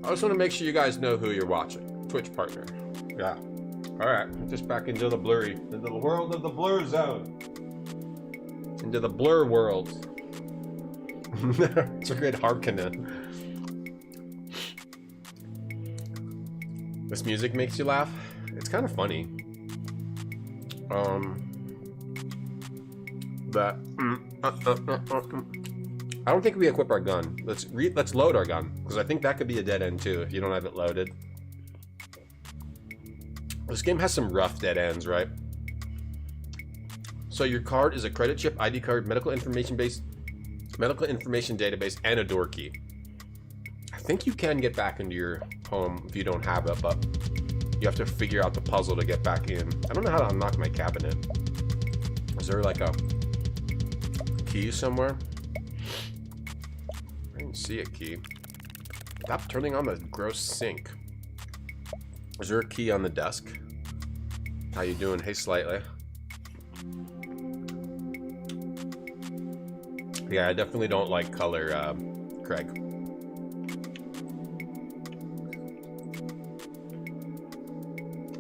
I just want to make sure you guys know who you're watching. Twitch partner. Yeah. Alright, just back into the blurry, into the world of the blur zone. Into the blur world. It's a great Harkonnen. This music makes you laugh? It's kind of funny. I don't think we equip our gun. Let's load our gun, because I think that could be a dead end too if you don't have it loaded. This game has some rough dead ends, right? So your card is a credit chip, ID card, medical information database, and a door key. I think you can get back into your home if you don't have it, but you have to figure out the puzzle to get back in. I don't know how to unlock my cabinet. Is there like a key somewhere? I didn't see a key. Stop turning on the gross sink. Is there a key on the desk? How you doing? Hey, Slightly. Yeah, I definitely don't like color, Craig.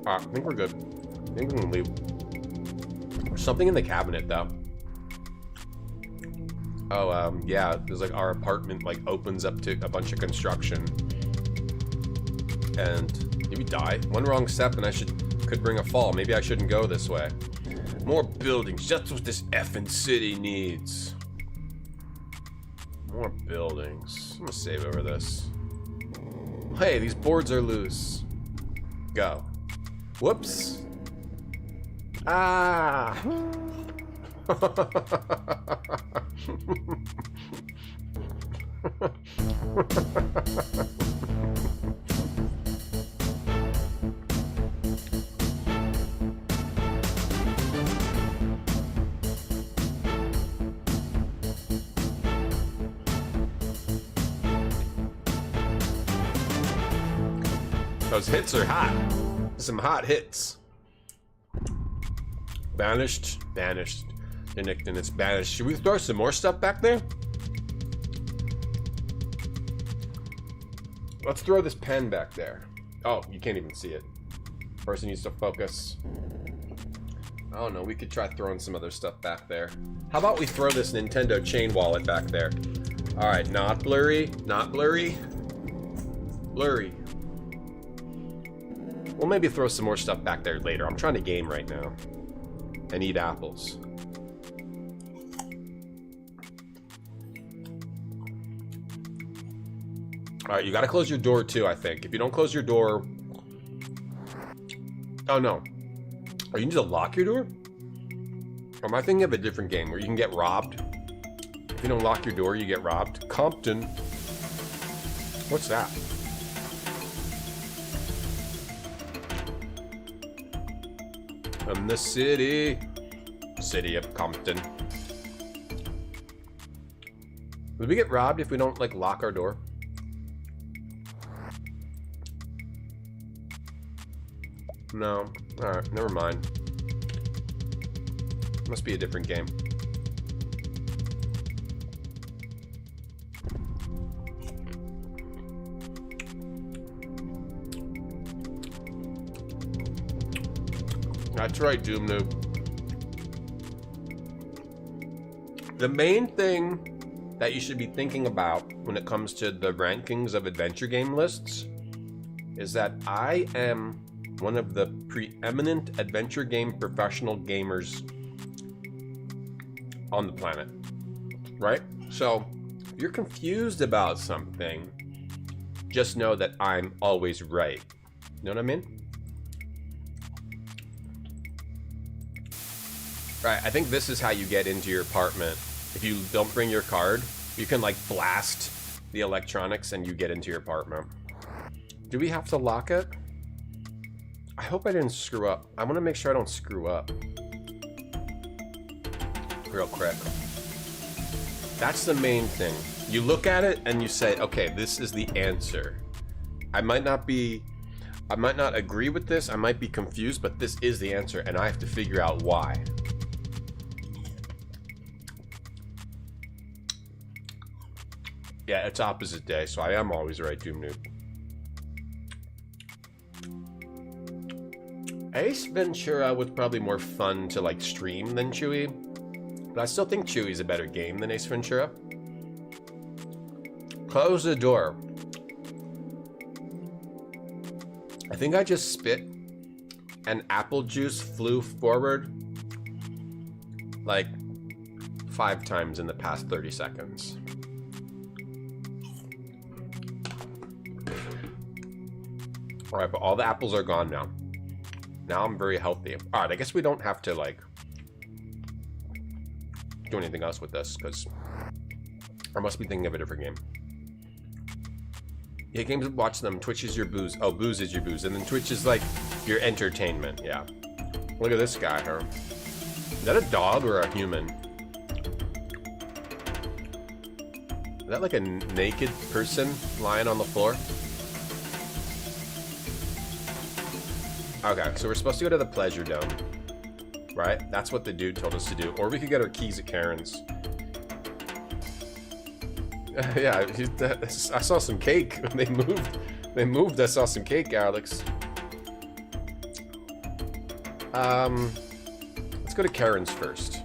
I think we're good. I think we can leave. There's something in the cabinet, though. Oh, yeah, there's like our apartment like opens up to a bunch of construction. And did we die? One wrong step and I could bring a fall. Maybe I shouldn't go this way. More buildings, that's what this effing city needs. More buildings. I'm gonna save over this. Hey, these boards are loose. Go. Whoops. Ah. Those hits are hot. Some hot hits. Banished. Banished. And it's banished. Should we throw some more stuff back there? Let's throw this pen back there. Oh, you can't even see it. Person needs to focus. Oh no, we could try throwing some other stuff back there. How about we throw this Nintendo chain wallet back there? Alright, not blurry. Not blurry. Blurry. We'll maybe throw some more stuff back there later. I'm trying to game right now. And eat apples. Alright, you gotta close your door too, I think. If you don't close your door... Oh no. Oh, you need to lock your door? Or am I thinking of a different game where you can get robbed? If you don't lock your door, you get robbed. Compton. What's that? From the city. City of Compton. Would we get robbed if we don't, like, lock our door? No. Alright, never mind. Must be a different game. That's right, Doom Noob. The main thing that you should be thinking about when it comes to the rankings of adventure game lists is that I am one of the preeminent adventure game professional gamers on the planet, right? So if you're confused about something, just know that I'm always right. You know what I mean? Right, I think this is how you get into your apartment. If you don't bring your card, you can like blast the electronics and you get into your apartment. Do we have to lock it? I hope I didn't screw up. I want to make sure I don't screw up. Real quick. That's the main thing. You look at it and you say, okay, this is the answer. I might not agree with this, I might be confused, but this is the answer and I have to figure out why. Yeah, it's opposite day, so I am always right, Doom Noob. Ace Ventura was probably more fun to like stream than Chewy, but I still think Chewy's a better game than Ace Ventura. Close the door. I think I just spit and apple juice flew forward like 5 times in the past 30 seconds. Alright, but all the apples are gone now. Now I'm very healthy. Alright, I guess we don't have to, like, do anything else with this, because I must be thinking of a different game. Yeah, games, watch them. Twitch is your booze. Oh, booze is your booze. And then Twitch is, like, your entertainment. Yeah. Look at this guy, her. Is that a dog or a human? Is that, like, a naked person lying on the floor? Okay, so we're supposed to go to the Pleasure Dome. Right? That's what the dude told us to do. Or we could get our keys at Karen's. Yeah, I saw some cake. They moved. They moved. I saw some cake, Alex. Let's go to Karen's first.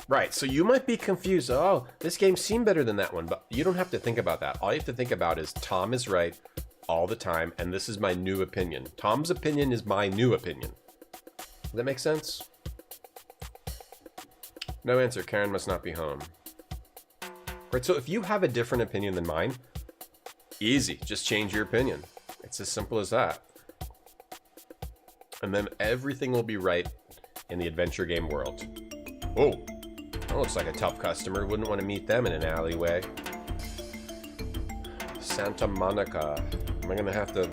Right, so you might be confused. Oh, this game seemed better than that one, but you don't have to think about that. All you have to think about is Tom is right all the time, and this is my new opinion. Tom's opinion is my new opinion. Does that make sense? No answer. Karen must not be home. Right, so if you have a different opinion than mine, easy. Just change your opinion. It's as simple as that. And then everything will be right in the adventure game world. Oh, that looks like a tough customer. Wouldn't want to meet them in an alleyway. Santa Monica. Am I going to have to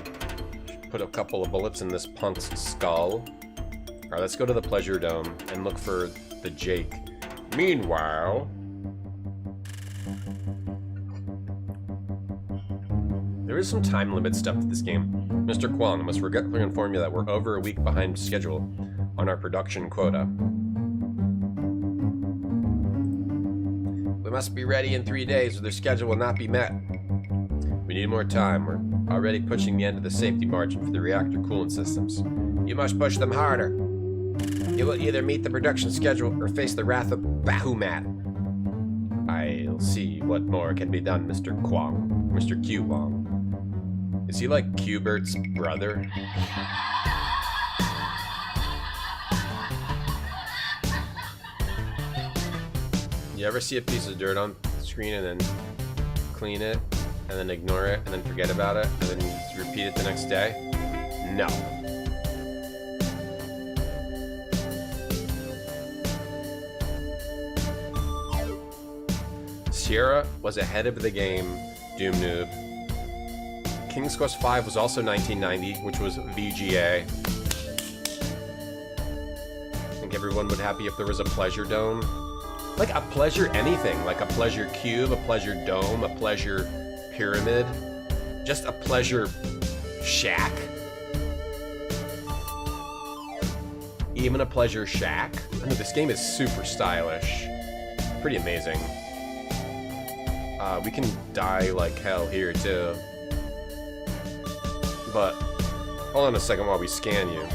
put a couple of bullets in this punk's skull? Alright, let's go to the Pleasure Dome and look for the Jake. Meanwhile... there is some time limit stuff to this game. Mr. Kwong, I must regretfully inform you that we're over a week behind schedule on our production quota. We must be ready in 3 days or their schedule will not be met. We need more time. We're already pushing the end of the safety margin for the reactor coolant systems. You must push them harder. You will either meet the production schedule or face the wrath of Bahumat. I'll see what more can be done, Mr. Kwong. Mr. Q Wong. Is he like Q-Bert's brother? You ever see a piece of dirt on the screen and then clean it, and then ignore it, and then forget about it, and then repeat it the next day? No. Sierra was ahead of the game, Doom Noob. King's Quest V was also 1990, which was VGA. I think everyone would be happy if there was a Pleasure Dome. Like a Pleasure anything, like a Pleasure Cube, a Pleasure Dome, a Pleasure Pyramid, just a Pleasure Shack. Even a Pleasure Shack. I mean, this game is super stylish. Pretty amazing. We can die like hell here too. But, hold on a second while we scan you.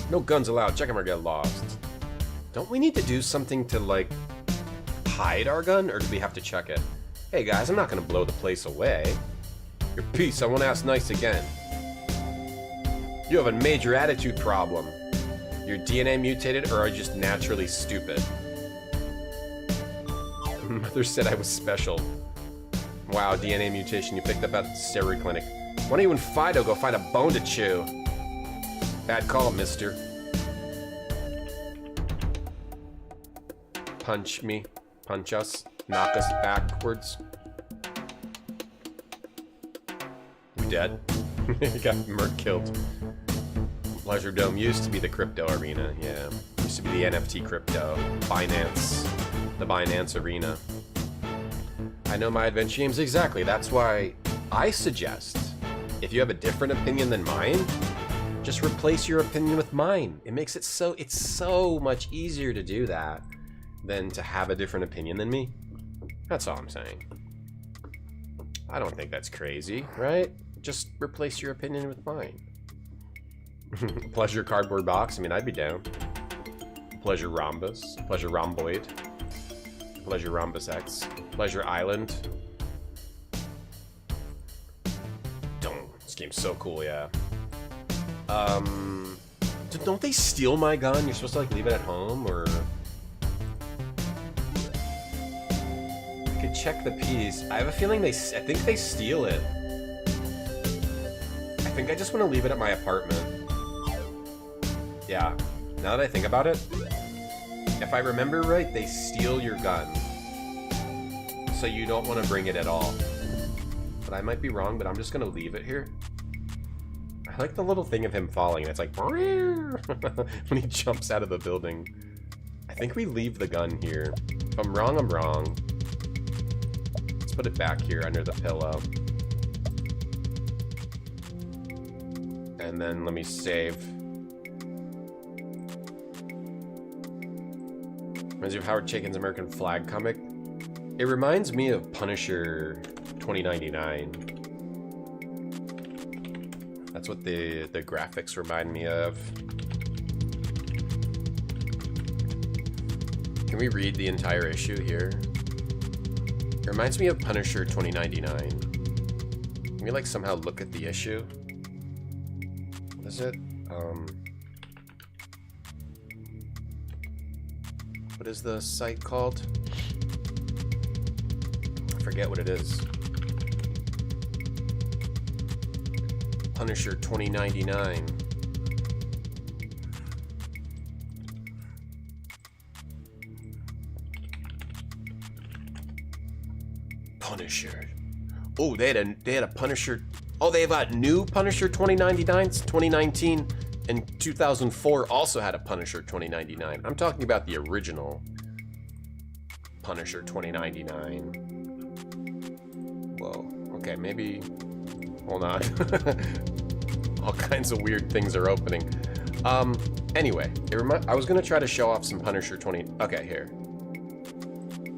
No guns allowed, check them or get lost. Don't we need to do something to, like, hide our gun, or do we have to check it? Hey guys, I'm not gonna blow the place away. Your piece, I won't ask nice again. You have a major attitude problem. You're DNA mutated, or are you just naturally stupid? Mother said I was special. Wow, DNA mutation you picked up at the steroid clinic. Why don't you and Fido go find a bone to chew? Bad call, mister. Punch me. Punch us. Knock us backwards. We dead? We got Merc killed. Pleasure Dome used to be the crypto arena, yeah. Used to be the NFT crypto. Binance. The Binance arena. I know my adventure games exactly. That's why I suggest, if you have a different opinion than mine, just replace your opinion with mine. It makes it so, it's so much easier to do that than to have a different opinion than me. That's all I'm saying. I don't think that's crazy, right? Just replace your opinion with mine. Pleasure cardboard box, I mean, I'd be down. Pleasure rhombus, pleasure rhomboid, pleasure rhombus X, pleasure island. This game's so cool, yeah. Don't they steal my gun? You're supposed to like leave it at home, or I could check the piece. I have a feeling I think they steal it. I think I just want to leave it at my apartment. Yeah. Now that I think about it, if I remember right, they steal your gun, so you don't want to bring it at all. But I might be wrong, but I'm just gonna leave it here. I like the little thing of him falling, and it's like when he jumps out of the building. I think we leave the gun here. If I'm wrong, I'm wrong. Let's put it back here under the pillow. And then let me save. Reminds me of Howard Chaykin's American Flag comic. It reminds me of Punisher 2099. That's what the graphics remind me of. Can we read the entire issue here? It reminds me of Punisher 2099. Can we like somehow look at the issue? What is it? What is the site called? I forget what it is. Punisher 2099. Punisher. Oh, they had a Punisher. Oh, they have a new Punisher 2099. 2019 and 2004 also had a Punisher 2099. I'm talking about the original Punisher 2099. Whoa. Okay, maybe. Hold on. All kinds of weird things are opening. Anyway, I was gonna try to show off some Punisher 20. Okay, here.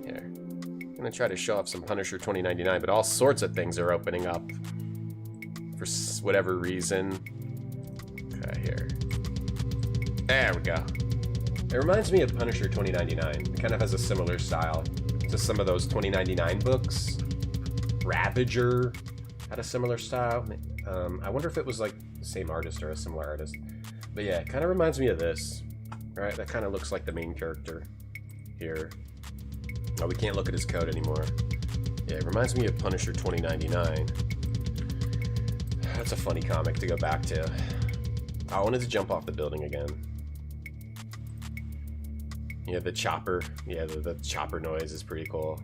I'm gonna try to show off some Punisher 2099, but all sorts of things are opening up for whatever reason. Okay, here. There we go. It reminds me of Punisher 2099. It kind of has a similar style to some of those 2099 books. Ravager had a similar style. I wonder if it was like the same artist or a similar artist. But yeah, it kind of reminds me of this. Right? That kind of looks like the main character here. Oh, we can't look at his code anymore. Yeah, it reminds me of Punisher 2099. That's a funny comic to go back to. I wanted to jump off the building again. Yeah, the chopper. Yeah, the chopper noise is pretty cool.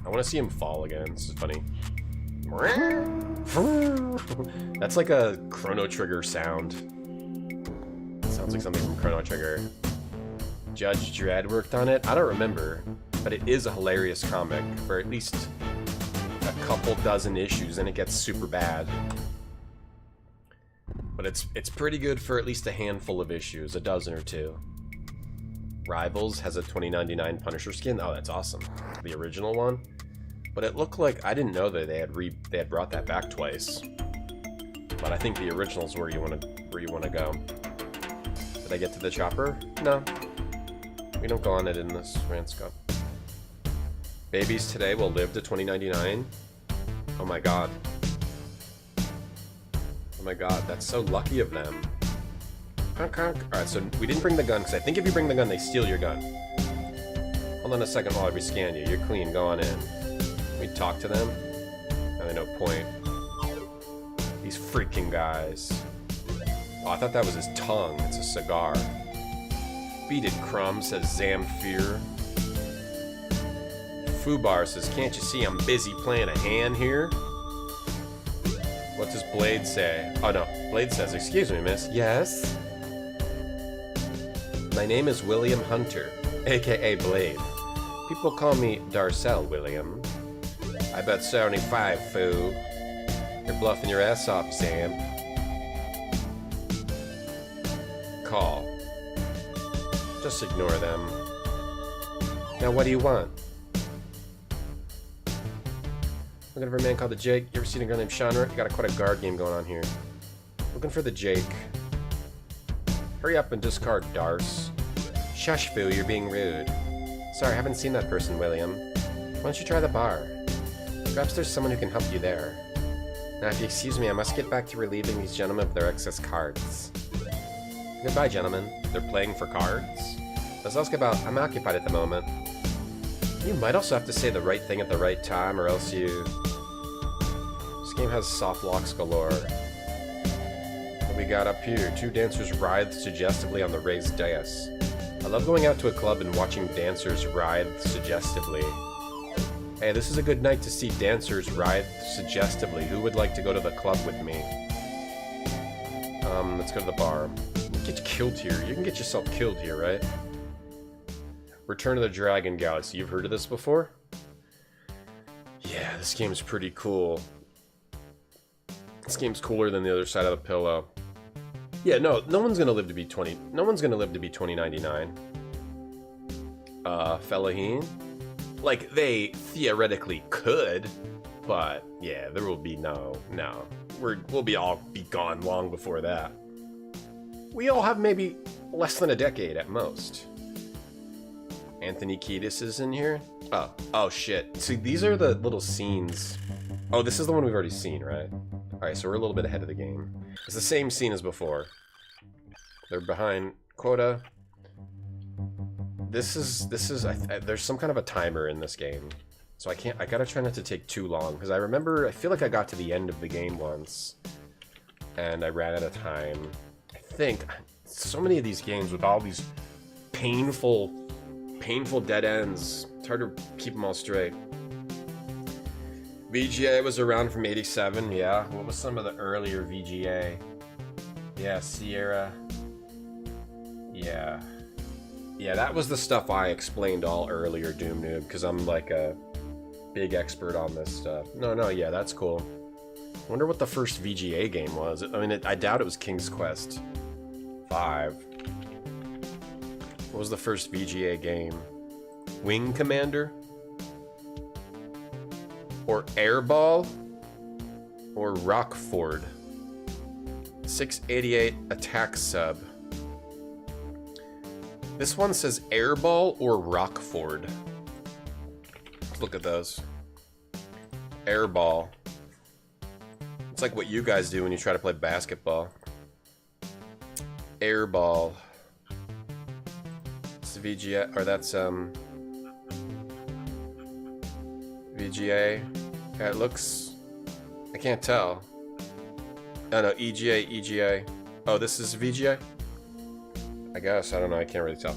I want to see him fall again. This is funny. That's like a Chrono Trigger sound. Sounds like something from Chrono Trigger. Judge Dredd worked on it? I don't remember, but it is a hilarious comic for at least a couple dozen issues, and it gets super bad. But it's pretty good for at least a handful of issues, a dozen or two. Rivals has a 2099 Punisher skin. Oh, that's awesome. The original one. But it looked like, I didn't know that they had brought that back twice. But I think the original's where you want to go. Did I get to the chopper? No. We don't go on it in this rant scope. Babies today will live to 2099. Oh my god. Oh my god, that's so lucky of them. Alright, so we didn't bring the gun, because I think if you bring the gun, they steal your gun. Hold on a second while I rescan you. You're clean, go on in. We talk to them? No, no point. These freaking guys. Oh, I thought that was his tongue. It's a cigar. Beat it, Crumb, says Zamfir. Fubar says, can't you see I'm busy playing a hand here? What does Blade say? Oh no, Blade says, excuse me, miss. Yes? My name is William Hunter, aka Blade. People call me Darcel, William. I bet 75, foo. You're bluffing your ass off, Sam. Call. Just ignore them. Now what do you want? Looking for a man called the Jake. You ever seen a girl named Shanra? You got quite a guard game going on here. Looking for the Jake. Hurry up and discard Darce. Shush, foo, you're being rude. Sorry, I haven't seen that person, William. Why don't you try the bar? Perhaps there's someone who can help you there. Now, if you excuse me, I must get back to relieving these gentlemen of their excess cards. Goodbye, gentlemen. They're playing for cards? Let's ask about, I'm occupied at the moment. You might also have to say the right thing at the right time, or else you... This game has soft locks galore. What we got up here? Two dancers writhe suggestively on the raised dais. I love going out to a club and watching dancers writhe suggestively. Hey, this is a good night to see dancers writhe suggestively. Who would like to go to the club with me? Let's go to the bar. Get killed here. You can get yourself killed here, right? Return of the Dragon Galaxy. You've heard of this before? Yeah, this game's pretty cool. This game's cooler than the other side of the pillow. Yeah, no one's gonna live to be 20. No one's gonna live to be 2099. Fellaheen? Like, they theoretically could, but yeah, there will be no. We'll be all be gone long before that. We all have maybe less than a decade at most. Anthony Kiedis is in here? Oh shit. See, these are the little scenes. Oh, this is the one we've already seen, right? Alright, so we're a little bit ahead of the game. It's the same scene as before. They're behind quota. This is there's some kind of a timer in this game. So I gotta try not to take too long, because I feel like I got to the end of the game once, and I ran out of time. I think, so many of these games with all these painful dead ends, it's hard to keep them all straight. VGA was around from 87, yeah. What was some of the earlier VGA? Yeah, Sierra. Yeah. Yeah, that was the stuff I explained all earlier, Doom Noob, because I'm like a big expert on this stuff. No, yeah, that's cool. I wonder what the first VGA game was. I mean, I doubt it was King's Quest 5. What was the first VGA game? Wing Commander? Or Airball? Or Rockford? 688 attack sub. This one says Airball or Rockford. Let's look at those. Airball. It's like what you guys do when you try to play basketball. Airball. It's VGA, or that's VGA. Yeah, it looks, I can't tell. Oh no, EGA. Oh, this is VGA? I guess, I don't know, I can't really tell.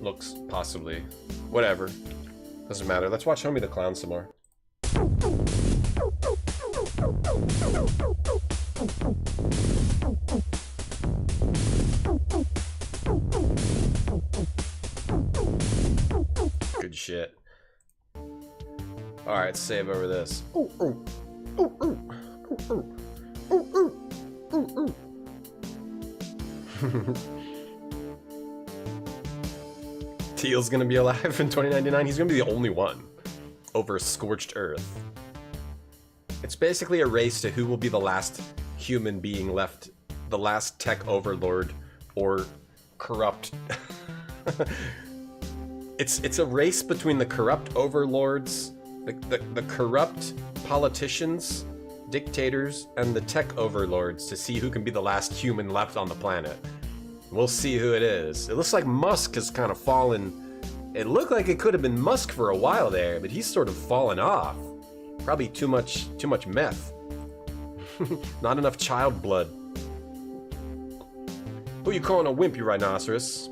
Looks, possibly. Whatever. Doesn't matter. Let's watch Homie the Clown some more. Good shit. Alright, save over this. Teal's gonna be alive in 2099. He's gonna be the only one over Scorched Earth. It's basically a race to who will be the last human being left, the last tech overlord or corrupt. It's a race between the corrupt overlords, the corrupt politicians, dictators, and the tech overlords to see who can be the last human left on the planet. We'll see who it is. It looks like Musk has kind of fallen. It looked like it could have been Musk for a while there, but he's sort of fallen off. Probably too much meth. Not enough child blood. Who you calling a wimp, you rhinoceros?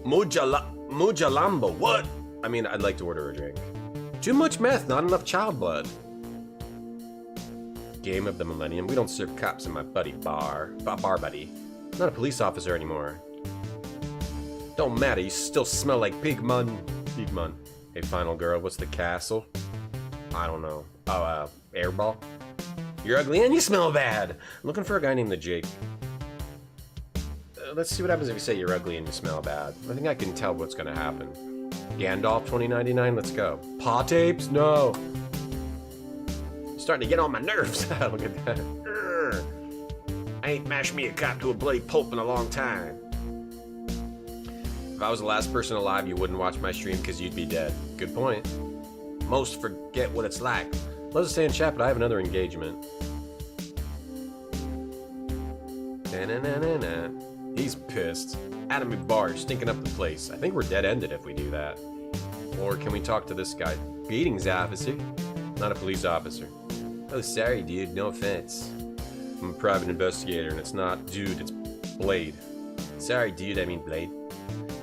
Mujalamba, what? I mean, I'd like to order a drink. Too much meth, not enough child blood. Game of the millennium. We don't serve cops in my bar buddy. I'm not a police officer anymore. Don't matter, you still smell like pig mun. Hey, final girl, what's the castle? I don't know. Oh, Airball? You're ugly and you smell bad. I'm looking for a guy named the Jake. Let's see what happens if you say you're ugly and you smell bad. I think I can tell what's gonna happen. Gandalf 2099, let's go. Paw tapes? No. Starting to get on my nerves. Look at that. I ain't mashed me a cop to a bloody pulp in a long time. If I was the last person alive, you wouldn't watch my stream because you'd be dead. Good point. Most forget what it's like. Love to stay in chat, but I have another engagement. Da-na-na-na-na. He's pissed. Adam McBarr stinking up the place. I think we're dead-ended if we do that. Or can we talk to this guy? Greetings, officer. Not a police officer. Oh, sorry, dude. No offense. I'm a private investigator, and it's not dude, it's Blade. Sorry, dude. I mean Blade.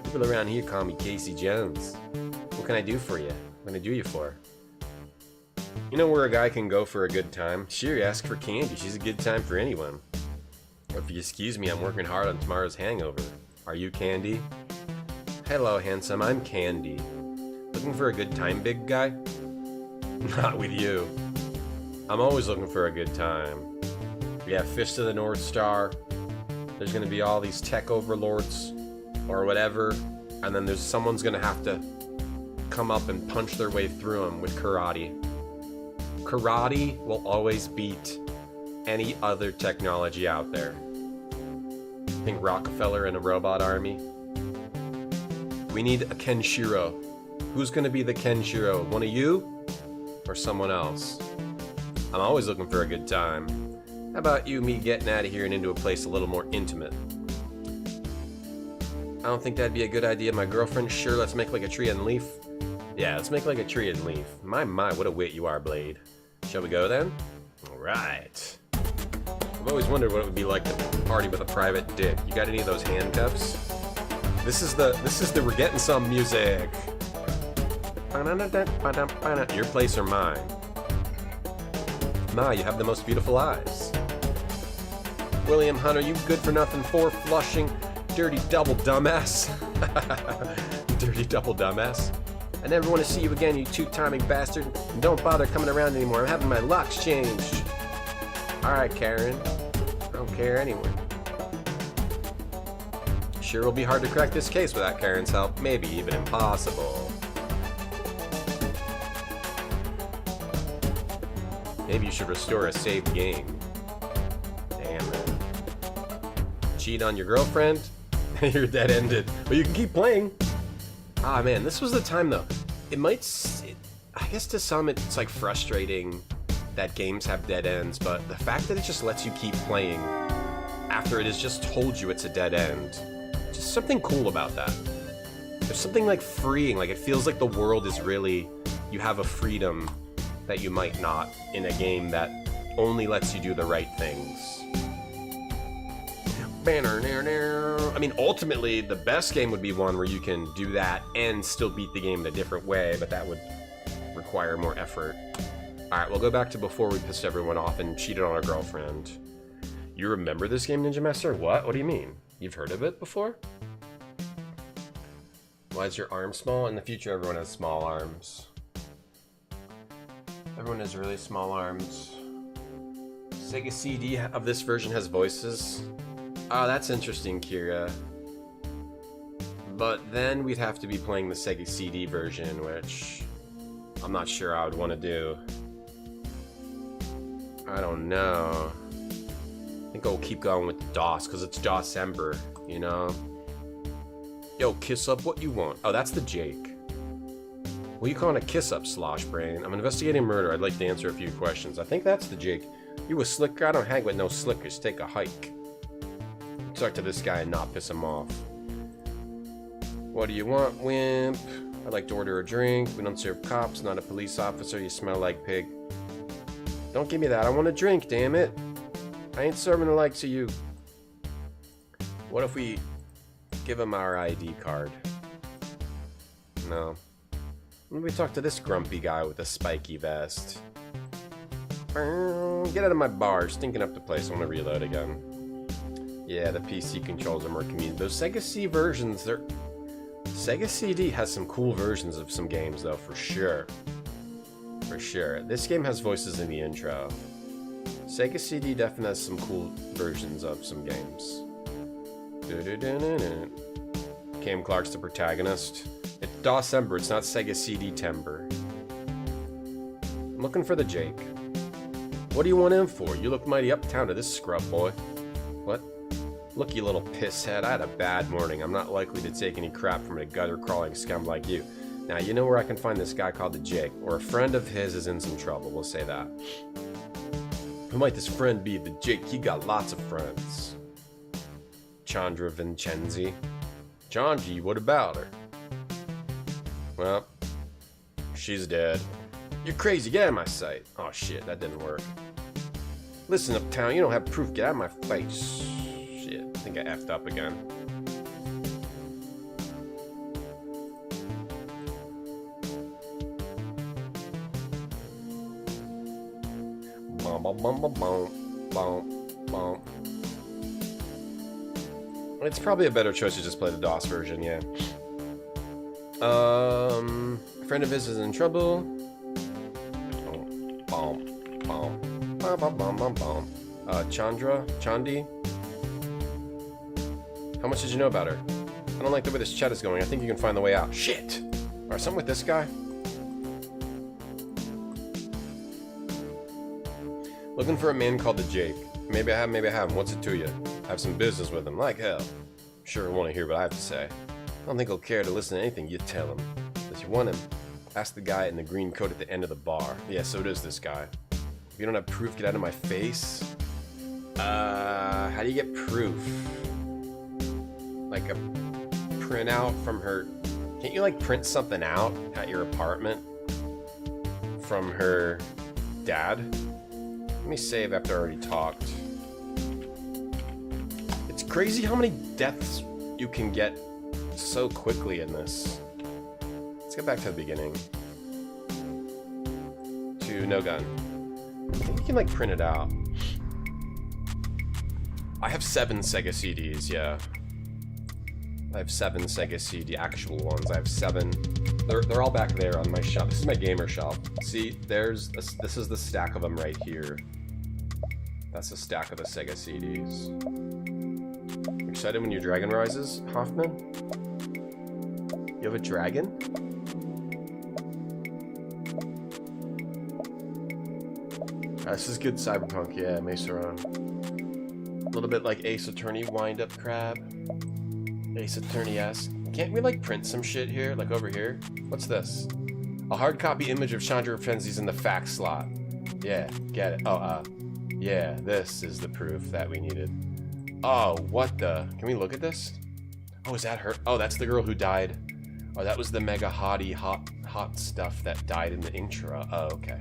People around here call me Casey Jones. What can I do for you? What can I do you for? You know where a guy can go for a good time? Sure, ask for Candy. She's a good time for anyone. Or if you excuse me, I'm working hard on tomorrow's hangover. Are you Candy? Hello, handsome. I'm Candy. Looking for a good time, big guy? Not with you. I'm always looking for a good time. We have Fist of the North Star. There's going to be all these tech overlords or whatever, and then someone's going to have to come up and punch their way through them with karate. Karate will always beat any other technology out there. Think Rockefeller and a robot army. We need a Kenshiro. Who's going to be the Kenshiro? One of you or someone else? I'm always looking for a good time. How about you, me getting out of here and into a place a little more intimate? I don't think that'd be a good idea. My girlfriend, sure, let's make like a tree and leaf. Yeah, let's make like a tree and leaf. My, what a wit you are, Blade. Shall we go then? Alright. I've always wondered what it would be like to party with a private dick. You got any of those handcuffs? This is the we're getting some music. Your place or mine? Ma, you have the most beautiful eyes. William Hunter, you good for nothing, for flushing, dirty double dumbass. Dirty double dumbass. I never want to see you again, you two-timing bastard. And don't bother coming around anymore. I'm having my locks changed. Alright, Karen. I don't care anyway. Sure will be hard to crack this case without Karen's help. Maybe even impossible. Maybe you should restore a saved game. Damn it. Cheat on your girlfriend? You're dead-ended. But you can keep playing. Ah, man, this was the time, though. I guess to some it's like frustrating that games have dead ends, but the fact that it just lets you keep playing after it has just told you it's a dead end, just something cool about that. There's something like freeing, like it feels like the world is really, you have a freedom that you might not in a game that only lets you do the right things. I mean, ultimately, the best game would be one where you can do that and still beat the game in a different way, but that would require more effort. Alright, we'll go back to before we pissed everyone off and cheated on our girlfriend. You remember this game, Ninja Master? What? What do you mean? You've heard of it before? Why is your arm small? In the future, everyone has small arms. Everyone has really small arms. Sega CD of this version has voices. Oh, that's interesting, Kira. But then we'd have to be playing the Sega CD version, which I'm not sure I would want to do. I don't know. I think I'll keep going with DOS, because it's DOS-ember, you know? Yo, kiss up what you want. Oh, that's the Jake. What are you calling a kiss up, Slosh Brain? I'm investigating murder. I'd like to answer a few questions. I think that's the Jake. You a slicker? I don't hang with no slickers. Take a hike. Talk to this guy and not piss him off. What do you want, wimp? I'd like to order a drink. We don't serve cops, not a police officer. You smell like pig. Don't give me that. I want a drink, damn it. I ain't serving the likes of you. What if we give him our ID card? No. Let me talk to this grumpy guy with the spiky vest. Get out of my bar. Stinking up the place. I want to reload again. Yeah, the PC controls are more convenient. Those Sega C versions, Sega CD has some cool versions of some games, though, for sure. For sure. This game has voices in the intro. Sega CD definitely has some cool versions of some games. Cam Clark's the protagonist. It's DOS-ember, it's not Sega CD timber. I'm looking for the Jake. What do you want him for? You look mighty uptown to this scrub, boy. What? Look, you little pisshead, I had a bad morning. I'm not likely to take any crap from a gutter-crawling scum like you. Now, you know where I can find this guy called the Jake, or a friend of his is in some trouble, we'll say that. Who might this friend be? The Jake, he got lots of friends. Chandra Vincenzi. Chanji, what about her? Well, she's dead. You're crazy, get out of my sight. Oh shit, that didn't work. Listen, uptown, you don't have proof, get out of my face. Shit, I think I effed up again. Bum bum bum bum bum bum bum. It's probably a better choice to just play the DOS version, yeah. A friend of his is in trouble. Bum, bum, bum. Chandi? How much did you know about her? I don't like the way this chat is going. I think you can find the way out. Shit! Alright, something with this guy? Looking for a man called the Jake. Maybe I have, maybe I haven't. What's it to you? I have some business with him, like hell. Sure want to hear what I have to say. I don't think he'll care to listen to anything you tell him. Does you want him? Ask the guy in the green coat at the end of the bar. Yeah, so does this guy. If you don't have proof, get out of my face. How do you get proof? Like a printout from her... Can't you like print something out at your apartment? From her dad? Let me save after I already talked. It's crazy how many deaths you can get so quickly in this. Let's get back to the beginning. To no gun. I think you can like print it out. I have 7 Sega CDs, yeah. I have 7 Sega CD actual ones. I have 7. They're all back there on my shelf. This is my gamer shelf. See, this is the stack of them right here. That's a stack of the Sega CDs. Excited when your dragon rises, Hoffman? You have a dragon? This is good cyberpunk, yeah, Mesa. A little bit like Ace Attorney wind-up crab. Ace Attorney-esque. Can't we like print some shit here? Like over here? What's this? A hard copy image of Chandra Frenzy's in the fax slot. Yeah, get it. Oh, yeah, this is the proof that we needed. Oh, what the? Can we look at this? Oh, is that her? Oh, that's the girl who died. Oh, that was the mega hottie hot stuff that died in the intro. Oh, okay.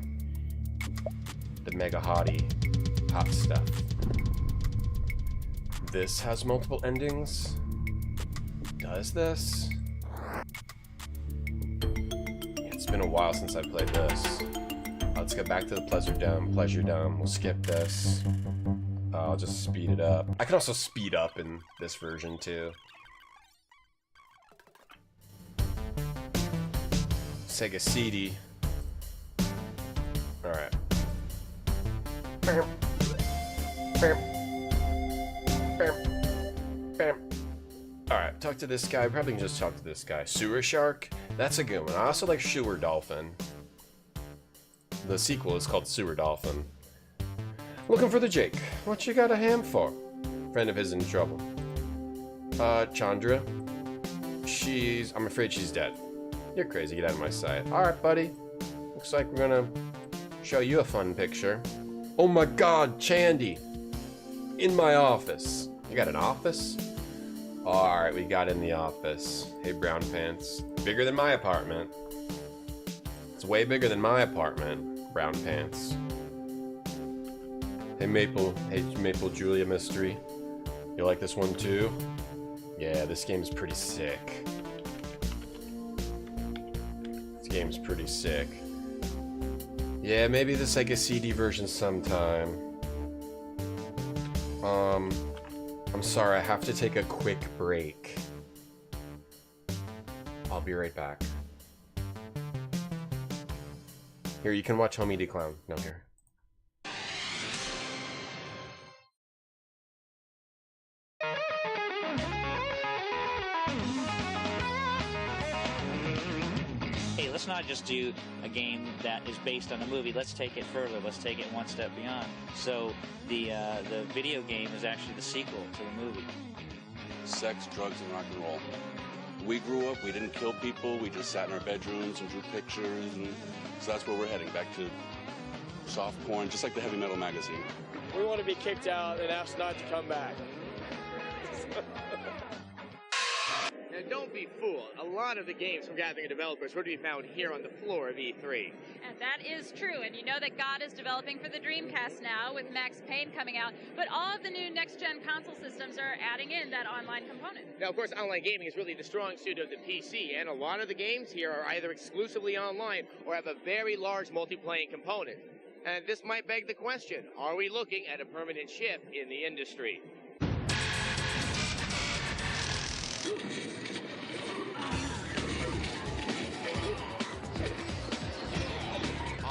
The mega hottie hot stuff. This has multiple endings. Does this? It's been a while since I played this. Let's get back to the Pleasure Dome. We'll skip this. I'll just speed it up. I can also speed up in this version too. Sega CD. Alright. Alright, talk to this guy. Probably can just talk to this guy. Sewer Shark? That's a good one. I also like Sewer Dolphin. The sequel is called Sewer Dolphin. Looking for the Jake. What you got a ham for? Friend of his in trouble. Chandra. I'm afraid she's dead. You're crazy, get out of my sight. Alright, buddy. Looks like we're gonna show you a fun picture. Oh my god, Chandy! In my office. You got an office? Alright, we got in the office. Hey, brown pants. Bigger than my apartment. It's way bigger than my apartment. Brown pants. Hey, Maple Julia Mystery. You like this one too? Yeah, this game's pretty sick. This game's pretty sick. Yeah, maybe the Sega CD version sometime. I'm sorry, I have to take a quick break. I'll be right back. Here, you can watch Homie D Clown. No, here. Hey, let's not just do a game that is based on a movie. Let's take it further. Let's take it one step beyond. So the video game is actually the sequel to the movie. Sex, drugs, and rock and roll. We grew up, we didn't kill people, we just sat in our bedrooms and drew pictures, and so that's where we're heading, back to soft porn, just like the Heavy Metal magazine. We want to be kicked out and asked not to come back. Now, don't be fooled. A lot of the games from Gathering developers were to be found here on the floor of E3. And that is true, and you know that God is developing for the Dreamcast now with Max Payne coming out, but all of the new next-gen console systems are adding in that online component. Now, of course, online gaming is really the strong suit of the PC, and a lot of the games here are either exclusively online or have a very large multiplayer component. And this might beg the question, are we looking at a permanent shift in the industry?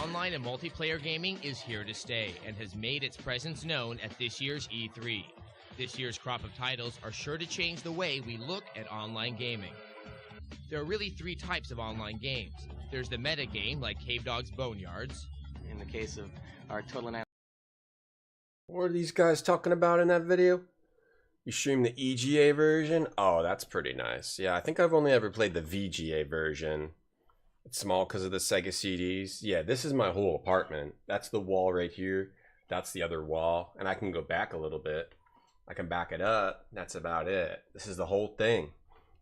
Online online and multiplayer gaming is here to stay and has made its presence known at this year's E3. This year's crop of titles are sure to change the way we look at online gaming. There are really three types of online games. There's the meta game like Cave Dog's Boneyards. In the case of our Total Annihilation. What are these guys talking about in that video? You stream the EGA version? Oh, that's pretty nice. Yeah, I think I've only ever played the VGA version. It's small because of the Sega CDs. Yeah, this is my whole apartment. That's the wall right here. That's the other wall. And I can go back a little bit. I can back it up. That's about it. This is the whole thing.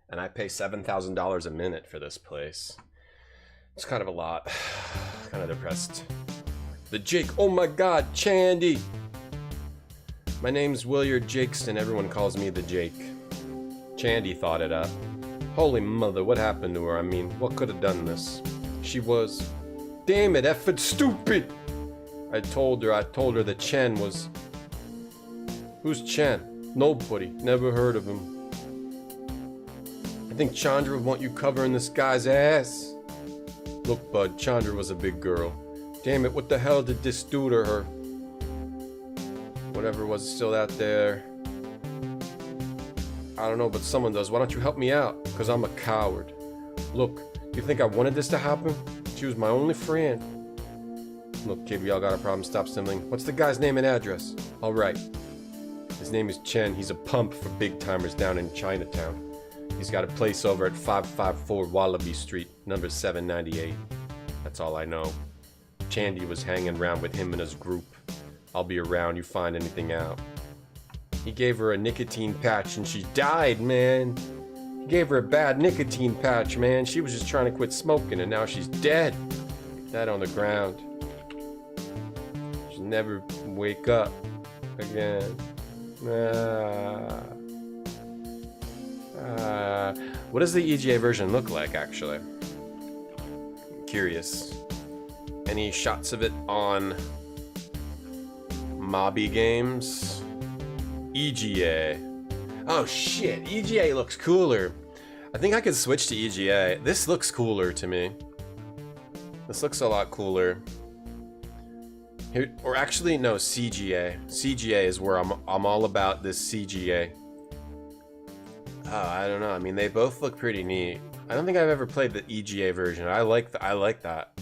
And I pay $7,000 a minute for this place. It's kind of a lot. Kind of depressed. The Jake. Oh my god, Chandy. My name's Williard Jakeston. Everyone calls me the Jake. Chandy thought it up. Holy mother, what happened to her? I mean, what could have done this? She was... Damn it, effing stupid! I told her that Chen was... Who's Chen? Nobody. Never heard of him. I think Chandra would want you covering this guy's ass. Look, bud, Chandra was a big girl. Damn it, what the hell did this do to her? Whatever was still out there. I don't know, but someone does. Why don't you help me out? Because I'm a coward. Look, you think I wanted this to happen? She was my only friend. Look, kid, we all got a problem. Stop stumbling. What's the guy's name and address? All right. His name is Chen. He's a pump for big timers down in Chinatown. He's got a place over at 554 Wallaby Street, number 798. That's all I know. Chandy was hanging around with him and his group. I'll be around, you find anything out. He gave her a nicotine patch and she died, man. He gave her a bad nicotine patch, man. She was just trying to quit smoking and now she's dead. Dead on the ground. She'll never wake up again. What does the EGA version look like, actually? I'm curious. Any shots of it on Mobby Games? EGA. Oh shit, EGA looks cooler. I think I could switch to EGA. This looks cooler to me. This looks a lot cooler. Here, or actually, no, CGA. CGA is where I'm all about this CGA. Oh, I don't know. I mean, they both look pretty neat. I don't think I've ever played the EGA version. I like that.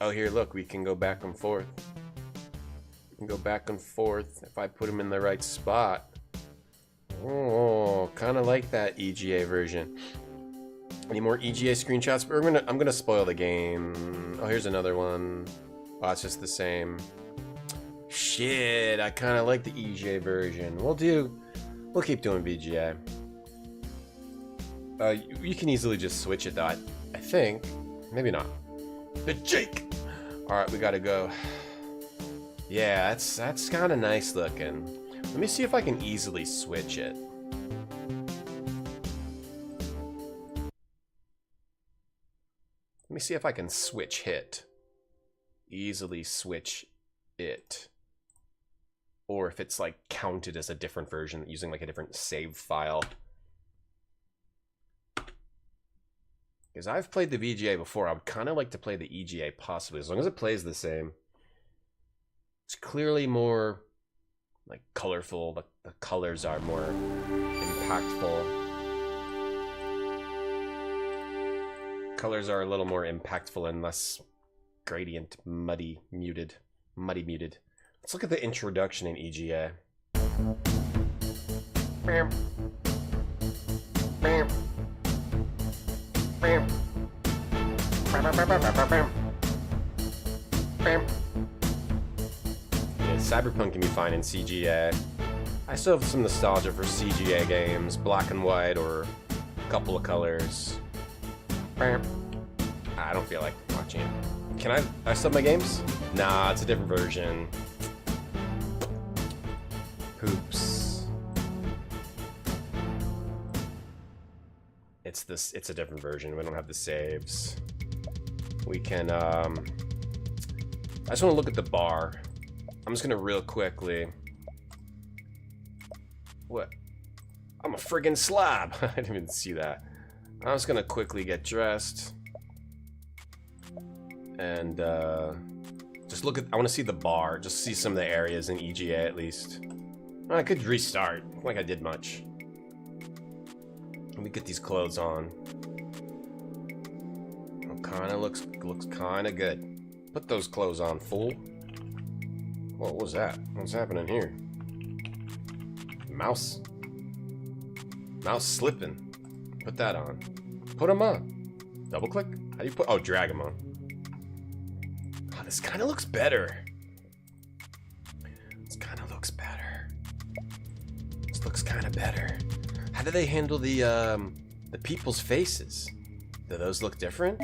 Oh, here, look, we can go back and forth. We can go back and forth if I put them in the right spot. Oh, kind of like that EGA version. Any more EGA screenshots? I'm gonna spoil the game. Oh, here's another one. Oh, it's just the same. Shit, I kind of like the EGA version. We'll keep doing VGA. You can easily just switch it though, I think. Maybe not. The Jake! Alright, we gotta go. Yeah, that's kind of nice looking. Let me see if I can easily switch it. Let me see if I can switch hit. Easily switch it. Or if it's like counted as a different version using like a different save file. Because I've played the VGA before, I would kind of like to play the EGA possibly, as long as it plays the same. It's clearly more like colorful, the colors are more impactful. Colors are a little more impactful and less gradient, muddy muted. Let's look at the introduction in EGA. Bam. Bam. Bam. Bam. Yeah, Cyberpunk can be fine in CGA. I still have some nostalgia for CGA games, black and white or a couple of colors. Bam. I don't feel like watching it. Can I sub my games? Nah, it's a different version. Oops. It's a different version. We don't have the saves. We can I just want to look at the bar. I'm just gonna real quickly. What? I'm a friggin' slab. I didn't even see that. I'm just gonna quickly get dressed. And just look at, I want to see the bar, just see some of the areas in EGA at least. Well, I could restart, not like I did much. Let me get these clothes on. It kind of looks kind of good. Put those clothes on, fool. What was that? What's happening here? Mouse slipping. Put that on. Put them on. Double click. How do you put? Oh, drag them on. Oh, this kind of looks better. This kind of looks better. This looks kind of better. How do they handle the people's faces? Do those look different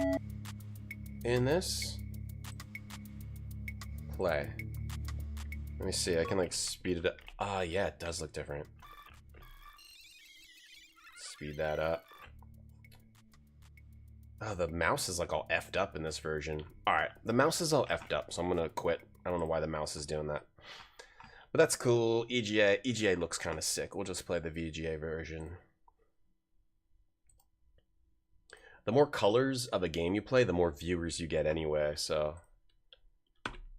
in this? Play. Let me see. I can like speed it up. Oh yeah, it does look different. Speed that up. Oh, the mouse is like all effed up in this version. Alright, the mouse is all effed up, so I'm gonna quit. I don't know why the mouse is doing that. But that's cool. EGA looks kind of sick. We'll just play the VGA version. The more colors of a game you play, the more viewers you get anyway, so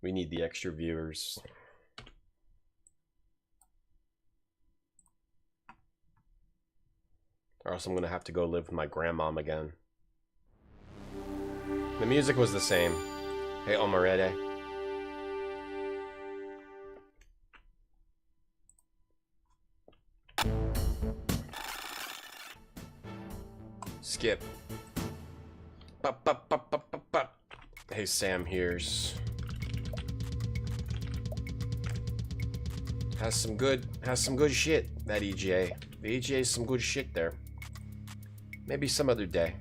we need the extra viewers. Or else I'm gonna have to go live with my grandmom again. The music was the same. Hey, Omarede. Skip. Hey, Sam here's. Has some good shit, that EGA. The EGA is some good shit there. Maybe some other day.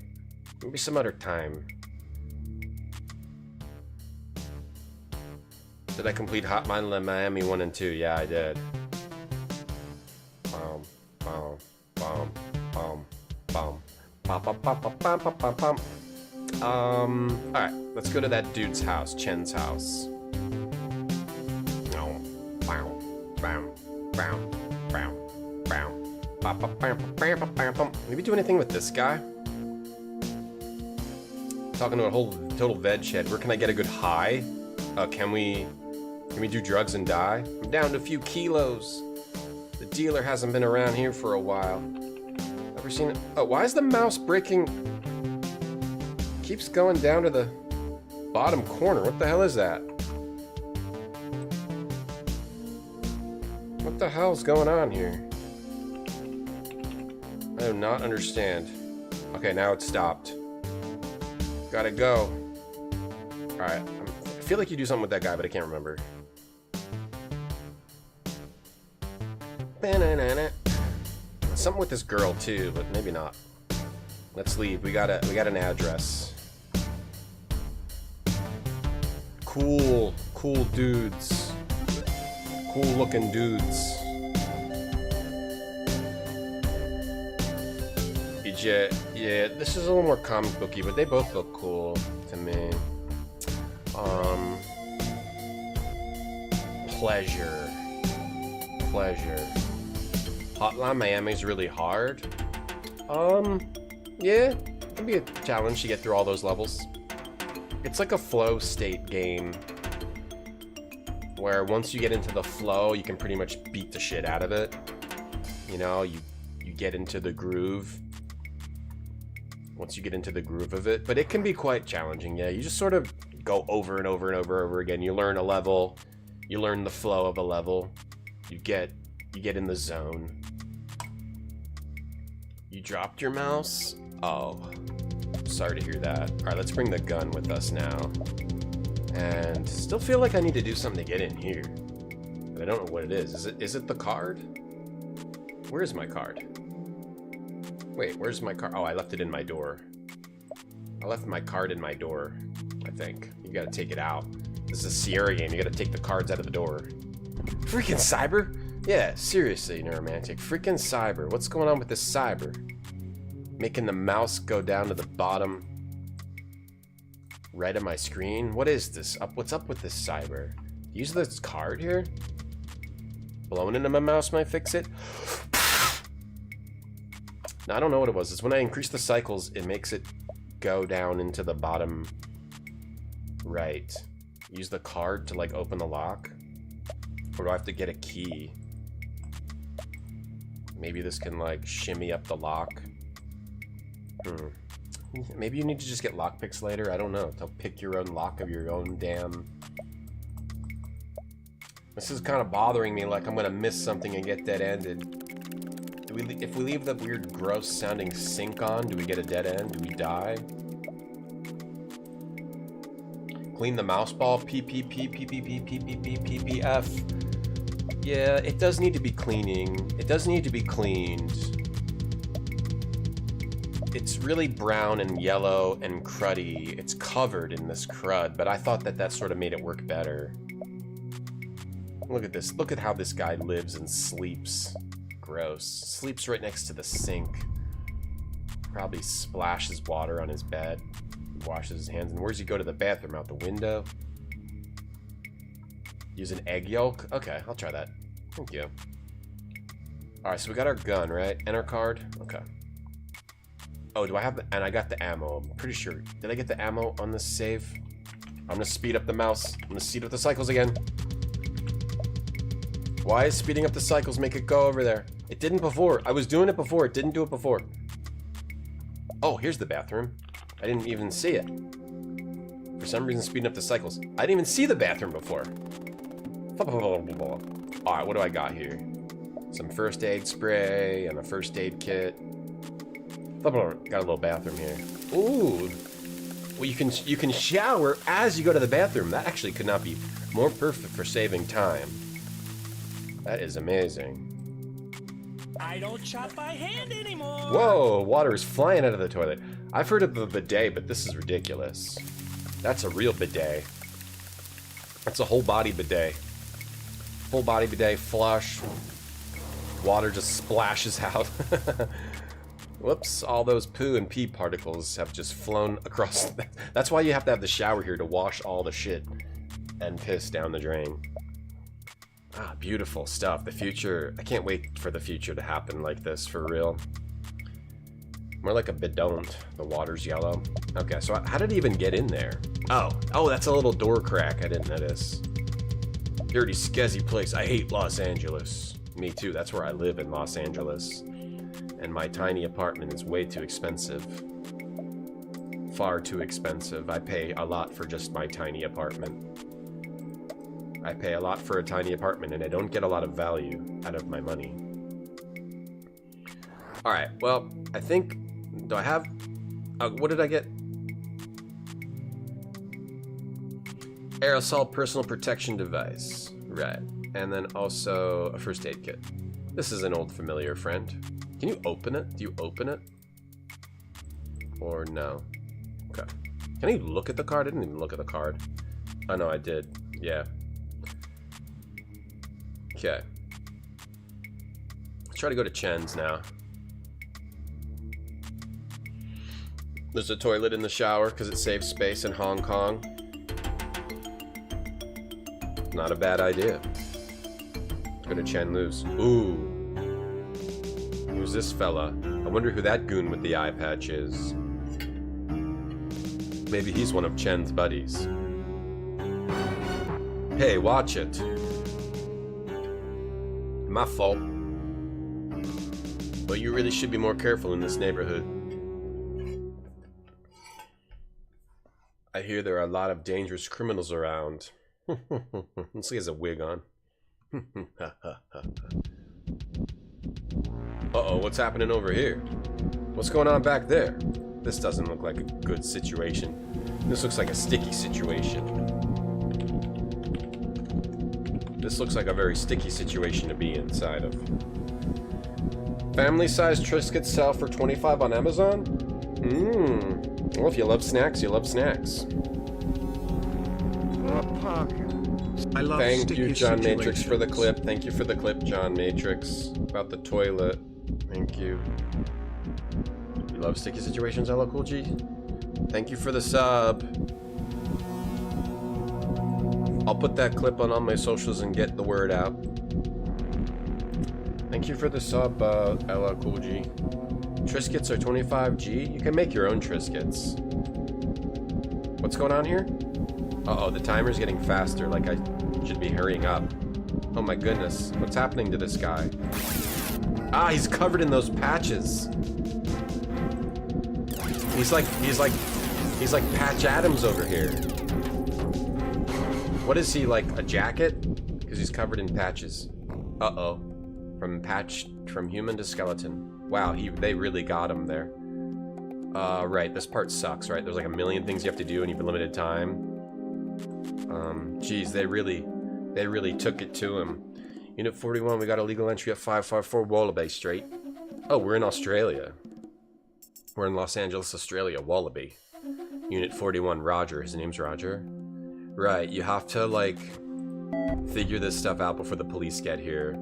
Maybe some other time. Did I complete Hotline Miami 1 and 2? Yeah, I did. Alright, let's go to that dude's house, Chen's house. Maybe do anything with this guy? Talking to a whole total veg head. Where can I get a good high? Can we do drugs and die? I'm down to a few kilos. The dealer hasn't been around here for a while. Ever seen it? Oh, why is the mouse breaking? Keeps going down to the bottom corner. What the hell is that? What the hell's going on here? I do not understand. Okay, now it's stopped. Gotta go. Alright, I feel like you do something with that guy, but I can't remember. Something with this girl too, but maybe not. Let's leave. We got an address. Cool dudes. Cool looking dudes. Yeah, this is a little more comic booky, but they both look cool to me. Pleasure. Hotline Miami's really hard. Yeah, it can be a challenge to get through all those levels. It's like a flow state game where once you get into the flow, you can pretty much beat the shit out of it. You know, you get into the groove. Once you get into the groove of it, but it can be quite challenging. Yeah, you just sort of go over and over and over again. You learn a level, you learn the flow of a level, you get in the zone. You dropped your mouse? Oh, sorry to hear that. All right, let's bring the gun with us now. And still feel like I need to do something to get in here, but I don't know what it is. Is it the card? Where's my card? Wait, where's my card? Oh, I left it in my door. I left my card in my door, I think. You gotta take it out. This is a Sierra game. You gotta take the cards out of the door. Freaking Cyber? Yeah, seriously, Neuromantic. Freaking Cyber. What's going on with this Cyber? Making the mouse go down to the bottom right of my screen? What is this? What's up with this Cyber? Use this card here? Blowing into my mouse might fix it? Now, I don't know what it was. It's when I increase the cycles, it makes it go down into the bottom Right. Use the card to, like, open the lock? Or do I have to get a key? Maybe this can, like, shimmy up the lock? Maybe you need to just get lockpicks later? I don't know. To pick your own lock of your own damn... This is kind of bothering me, like I'm gonna miss something and get dead-ended. If we leave the weird, gross-sounding sink on, do we get a dead end? Do we die? Clean the mouse ball. PPF. Yeah, it does need to be cleaning. It does need to be cleaned. It's really brown and yellow and cruddy. It's covered in this crud, but I thought that that sort of made it work better. Look at this. Look at how this guy lives and sleeps. Gross. Sleeps right next to the sink. Probably splashes water on his bed. Washes his hands. And where's he go to the bathroom? Out the window? Use an egg yolk? Okay, I'll try that. Thank you. Alright, so we got our gun, right? And our card? Okay. Oh, do I have the... And I got the ammo. I'm pretty sure. Did I get the ammo on this save? I'm gonna speed up the mouse. I'm gonna speed up the cycles again. Why is speeding up the cycles make it go over there? It didn't before. I was doing it before. It didn't do it before. Oh, here's the bathroom. I didn't even see it. For some reason, speeding up the cycles. I didn't even see the bathroom before. Alright, what do I got here? Some first aid spray and a first aid kit. Got a little bathroom here. Ooh. Well, you can shower as you go to the bathroom. That actually could not be more perfect for saving time. That is amazing. I don't chop by hand anymore. Whoa, water is flying out of the toilet. I've heard of the bidet, but this is ridiculous. That's a real bidet. That's a whole body bidet. Full body bidet, flush. Water just splashes out. Whoops, all those poo and pee particles have just flown across. That's why you have to have the shower here, to wash all the shit and piss down the drain. Ah, beautiful stuff. The future, I can't wait for the future to happen like this, for real. More like a bidon. The water's yellow. Okay, so how did it even get in there? Oh, that's a little door crack I didn't notice. Dirty, sketchy place. I hate Los Angeles. Me too, that's where I live, in Los Angeles. And my tiny apartment is way too expensive. Far too expensive. I pay a lot for just my tiny apartment. I pay a lot for a tiny apartment, and I don't get a lot of value out of my money. Alright, well, I think... Do I have... what did I get? Aerosol personal protection device. Right. And then also a first aid kit. This is an old familiar friend. Can you open it? Do you open it? Or no? Okay. Can I look at the card? I didn't even look at the card. Oh no, I did. Yeah. Okay. Let's try to go to Chen's now. There's a toilet in the shower because it saves space in Hong Kong. Not a bad idea. Go to Chen Lu's. Ooh. Who's this fella? I wonder who that goon with the eye patch is. Maybe he's one of Chen's buddies. Hey, watch it. My fault. But you really should be more careful in this neighborhood. I hear there are a lot of dangerous criminals around. Looks like he has a wig on. Uh-oh, what's happening over here? What's going on back there? This doesn't look like a good situation. This looks like a sticky situation. This looks like a very sticky situation to be inside of. Family-sized Triscuits sell for $25 on Amazon? Well, if you love snacks, you love snacks. Thank you, John Matrix, for the clip. Thank you for the clip, John Matrix. About the toilet. Thank you. You love sticky situations, LL Cool G? Thank you for the sub. I'll put that clip on all my socials and get the word out. Thank you for the sub, LL Cool G. Triscuits are 25G. You can make your own Triscuits. What's going on here? Uh-oh, the timer's getting faster, like I should be hurrying up. Oh my goodness, what's happening to this guy? Ah, he's covered in those patches. He's like Patch Adams over here. What is he, like a jacket? Because he's covered in patches. Uh-oh. From human to skeleton. Wow, they really got him there. Right, this part sucks, right? There's like a million things you have to do and you've limited time. Geez, they really took it to him. Unit 41, we got a legal entry at 554 Wallaby Street. Oh, we're in Australia. We're in Los Angeles, Australia, Wallaby. Unit 41, Roger. His name's Roger. Right, you have to, like, figure this stuff out before the police get here.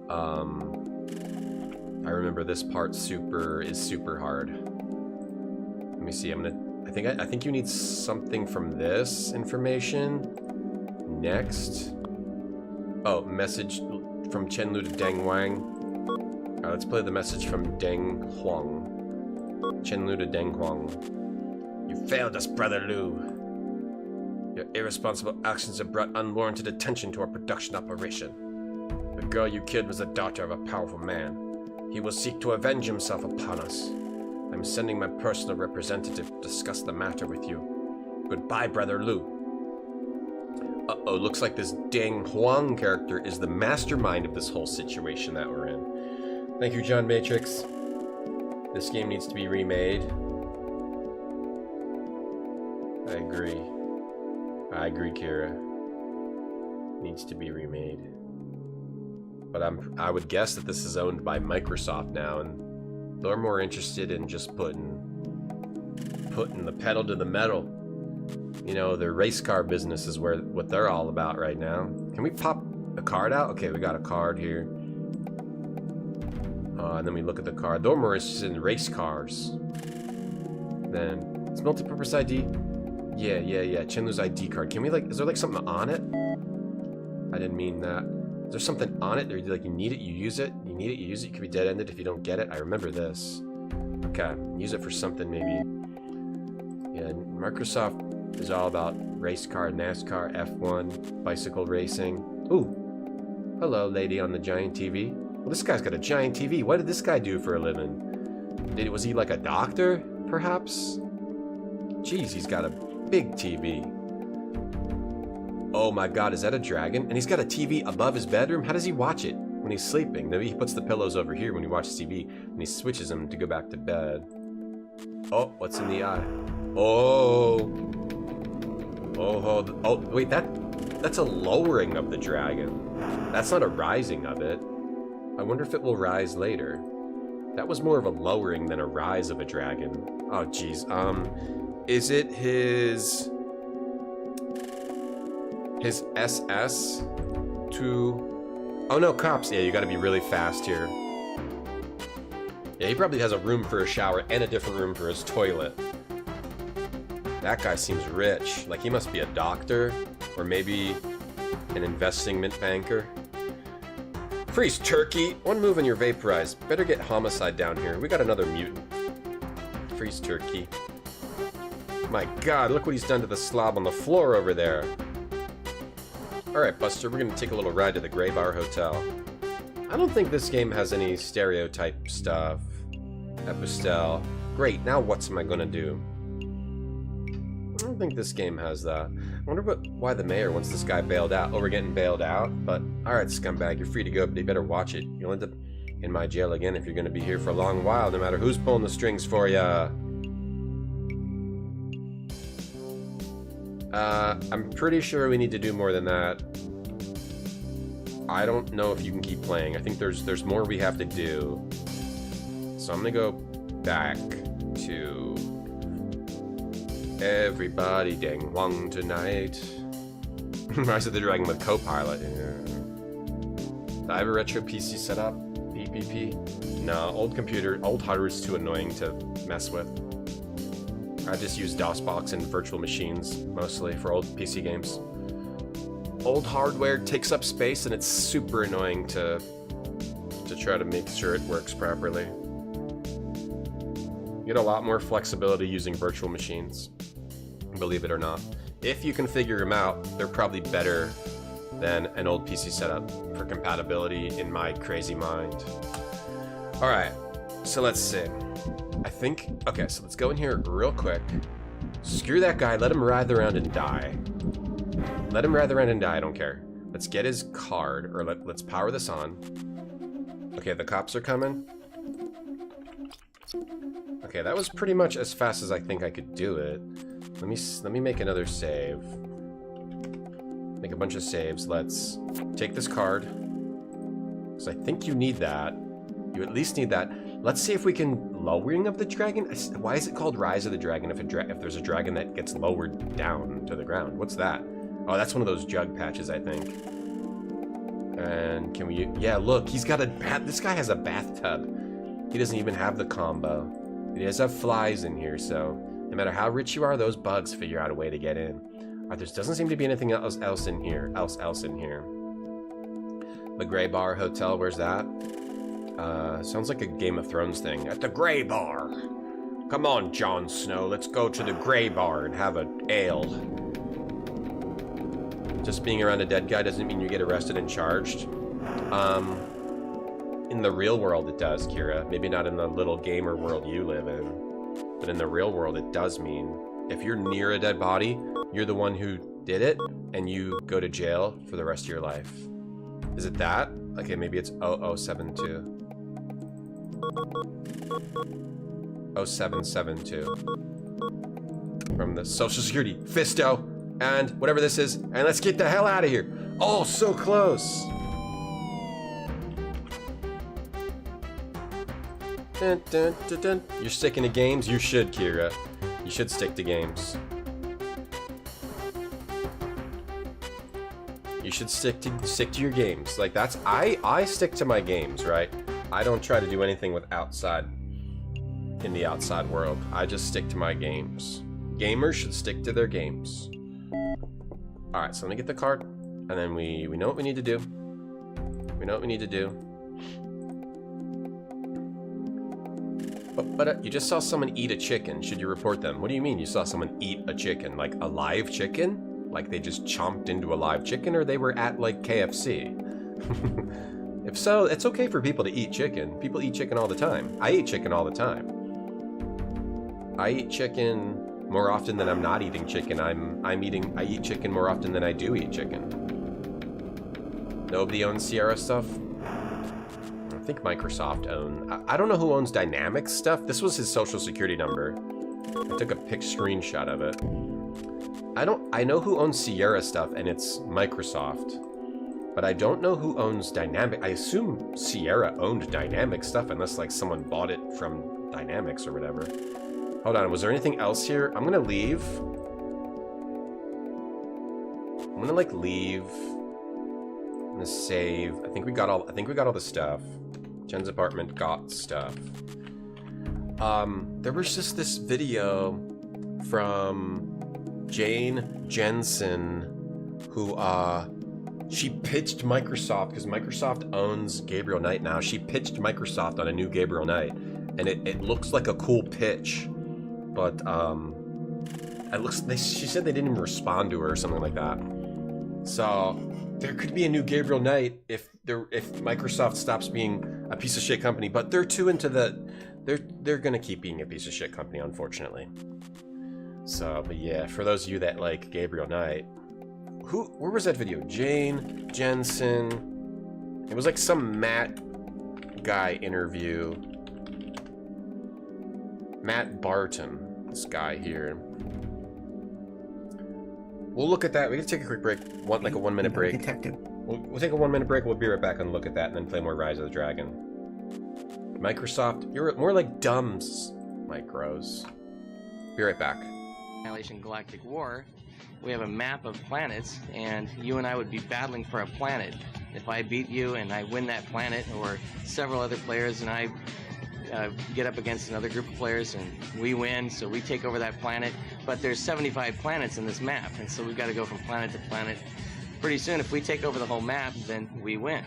I remember this part is super hard. Let me see, I think you need something from this information. Next. Oh, message from Chenlu to Deng Wang. Alright, let's play the message from Deng Huang. Chenlu to Deng Huang. You failed us, Brother Lu. Your irresponsible actions have brought unwarranted attention to our production operation. The girl you killed was the daughter of a powerful man. He will seek to avenge himself upon us. I'm sending my personal representative to discuss the matter with you. Goodbye, Brother Lu. Uh-oh, looks like this Deng Huang character is the mastermind of this whole situation that we're in. Thank you, John Matrix. This game needs to be remade. I agree. I agree, Kira. Needs to be remade. But I would guess that this is owned by Microsoft now, and they're more interested in just putting the pedal to the metal. You know, their race car business is what they're all about right now. Can we pop a card out? Okay, we got a card here. And then we look at the card. They're more interested in race cars. Then, it's multi-purpose ID. Yeah. Chenlu's ID card. Can we, like, is there, like, something on it? I didn't mean that. Is there something on it? Or, like, you need it, you use it. You need it, you use it. You can be dead-ended if you don't get it. I remember this. Okay, use it for something, maybe. Yeah, Microsoft is all about race car, NASCAR, F1, bicycle racing. Ooh. Hello, lady on the giant TV. Well, this guy's got a giant TV. What did this guy do for a living? Was he like a doctor, perhaps? Jeez, he's got a big TV. Oh my god, is that a dragon? And he's got a TV above his bedroom? How does he watch it when he's sleeping? Maybe he puts the pillows over here when he watches TV, and he switches them to go back to bed. Oh, what's in the eye? Oh, wait, that's a lowering of the dragon. That's not a rising of it. I wonder if it will rise later. That was more of a lowering than a rise of a dragon. Oh, jeez. Is it his SS to... Oh no, cops. Yeah, you gotta be really fast here. Yeah, he probably has a room for a shower and a different room for his toilet. That guy seems rich. Like, he must be a doctor, or maybe an investment banker. Freeze, turkey! One move and you're vaporized. Better get homicide down here. We got another mutant. Freeze, turkey. My god, look what he's done to the slob on the floor over there. Alright, Buster, we're gonna take a little ride to the Gray Bar Hotel. I don't think this game has any stereotype stuff. Epistel. Great, now what am I gonna do? I don't think this game has that. I wonder why the mayor wants this guy bailed out. Oh, we're getting bailed out? But, alright, scumbag, you're free to go, but you better watch it. You'll end up in my jail again if you're gonna be here for a long while, no matter who's pulling the strings for ya. I'm pretty sure we need to do more than that. I don't know if you can keep playing. I think there's more we have to do. So I'm gonna go back to everybody Deng Wang tonight. Rise of the Dragon with Copilot. Yeah. Do I have a retro PC set up? PPP? No, old hardware is too annoying to mess with. I just use DOSBox and virtual machines mostly for old PC games. Old hardware takes up space and it's super annoying to try to make sure it works properly. You get a lot more flexibility using virtual machines, believe it or not. if you can figure them out, they're probably better than an old PC setup for compatibility in my crazy mind. All right, so let's see. I think, okay, so let's go in here real quick. Screw that guy, let him writhe around and die. Let him writhe around and die, I don't care. Let's get his card, or let's power this on. Okay, the cops are coming. Okay, that was pretty much as fast as I think I could do it. Let me make another save. Make a bunch of saves. Let's take this card. Because I think you need that. You at least need that. Let's see if we can lowering of the dragon. Why is it called Rise of the Dragon if there's a dragon that gets lowered down to the ground? What's that? Oh, that's one of those jug patches, I think. And can we? Yeah, look, he's got a bath. This guy has a bathtub. He doesn't even have the combo. He does have flies in here, so no matter how rich you are, those bugs figure out a way to get in. There doesn't seem to be anything else in here. Else in here. The Grey Bar Hotel. Where's that? Sounds like a Game of Thrones thing. At the Grey Bar. Come on, Jon Snow. Let's go to the Grey Bar and have an ale. Just being around a dead guy doesn't mean you get arrested and charged. In the real world, it does, Kira. Maybe not in the little gamer world you live in. But in the real world, it does mean if you're near a dead body, you're the one who did it, and you go to jail for the rest of your life. Is it that? Okay, maybe it's 0072. 0772. From the Social Security. Fisto, and whatever this is, and let's get the hell out of here. Oh, so close. Dun, dun, dun, dun. You're sticking to games? You should, Kira. You should stick to games. You should stick to your games. Like that's I stick to my games, right? I don't try to do anything with in the outside world. I just stick to my games. Gamers should stick to their games. All right, so let me get the card, and then we know what we need to do. We know what we need to do. But you just saw someone eat a chicken. Should you report them? What do you mean you saw someone eat a chicken? Like a live chicken? Like they just chomped into a live chicken, or they were at like KFC? If so, it's okay for people to eat chicken. People eat chicken all the time. I eat chicken all the time. I eat chicken more often than I'm not eating chicken. I eat chicken more often than I do eat chicken. Nobody owns Sierra stuff? I think Microsoft own. I don't know who owns Dynamics stuff. This was his social security number. I took a screenshot of it. I know who owns Sierra stuff, and it's Microsoft. But I don't know who owns Dynamic. I assume Sierra owned Dynamic stuff, unless like someone bought it from Dynamics or whatever. Hold on, was there anything else here? I'm gonna leave. I'm gonna like leave. I'm gonna save. I think we got all the stuff. Jen's apartment got stuff. There was just this video from Jane Jensen, who she pitched Microsoft, because Microsoft owns Gabriel Knight now. She pitched Microsoft on a new Gabriel Knight, and it looks like a cool pitch, but she said they didn't even respond to her or something like that. So there could be a new Gabriel Knight if Microsoft stops being a piece of shit company, but they're too into they're gonna keep being a piece of shit company, unfortunately. So, but yeah, for those of you that like Gabriel Knight, where was that video? Jane Jensen. It was like some Matt guy interview. Matt Barton, this guy here. We'll look at that. We can take a quick break. Like a 1 minute break. Detective. We'll take a 1 minute break. We'll be right back and look at that, and then play more Rise of the Dragon. Microsoft, you're more like dumbs, Micros. Be right back. Annihilation Galactic War, we have a map of planets, and you and I would be battling for a planet. If I beat you and I win that planet, or several other players and I get up against another group of players and we win, so we take over that planet. But there's 75 planets in this map, and so we've got to go from planet to planet. Pretty soon, if we take over the whole map, then we win.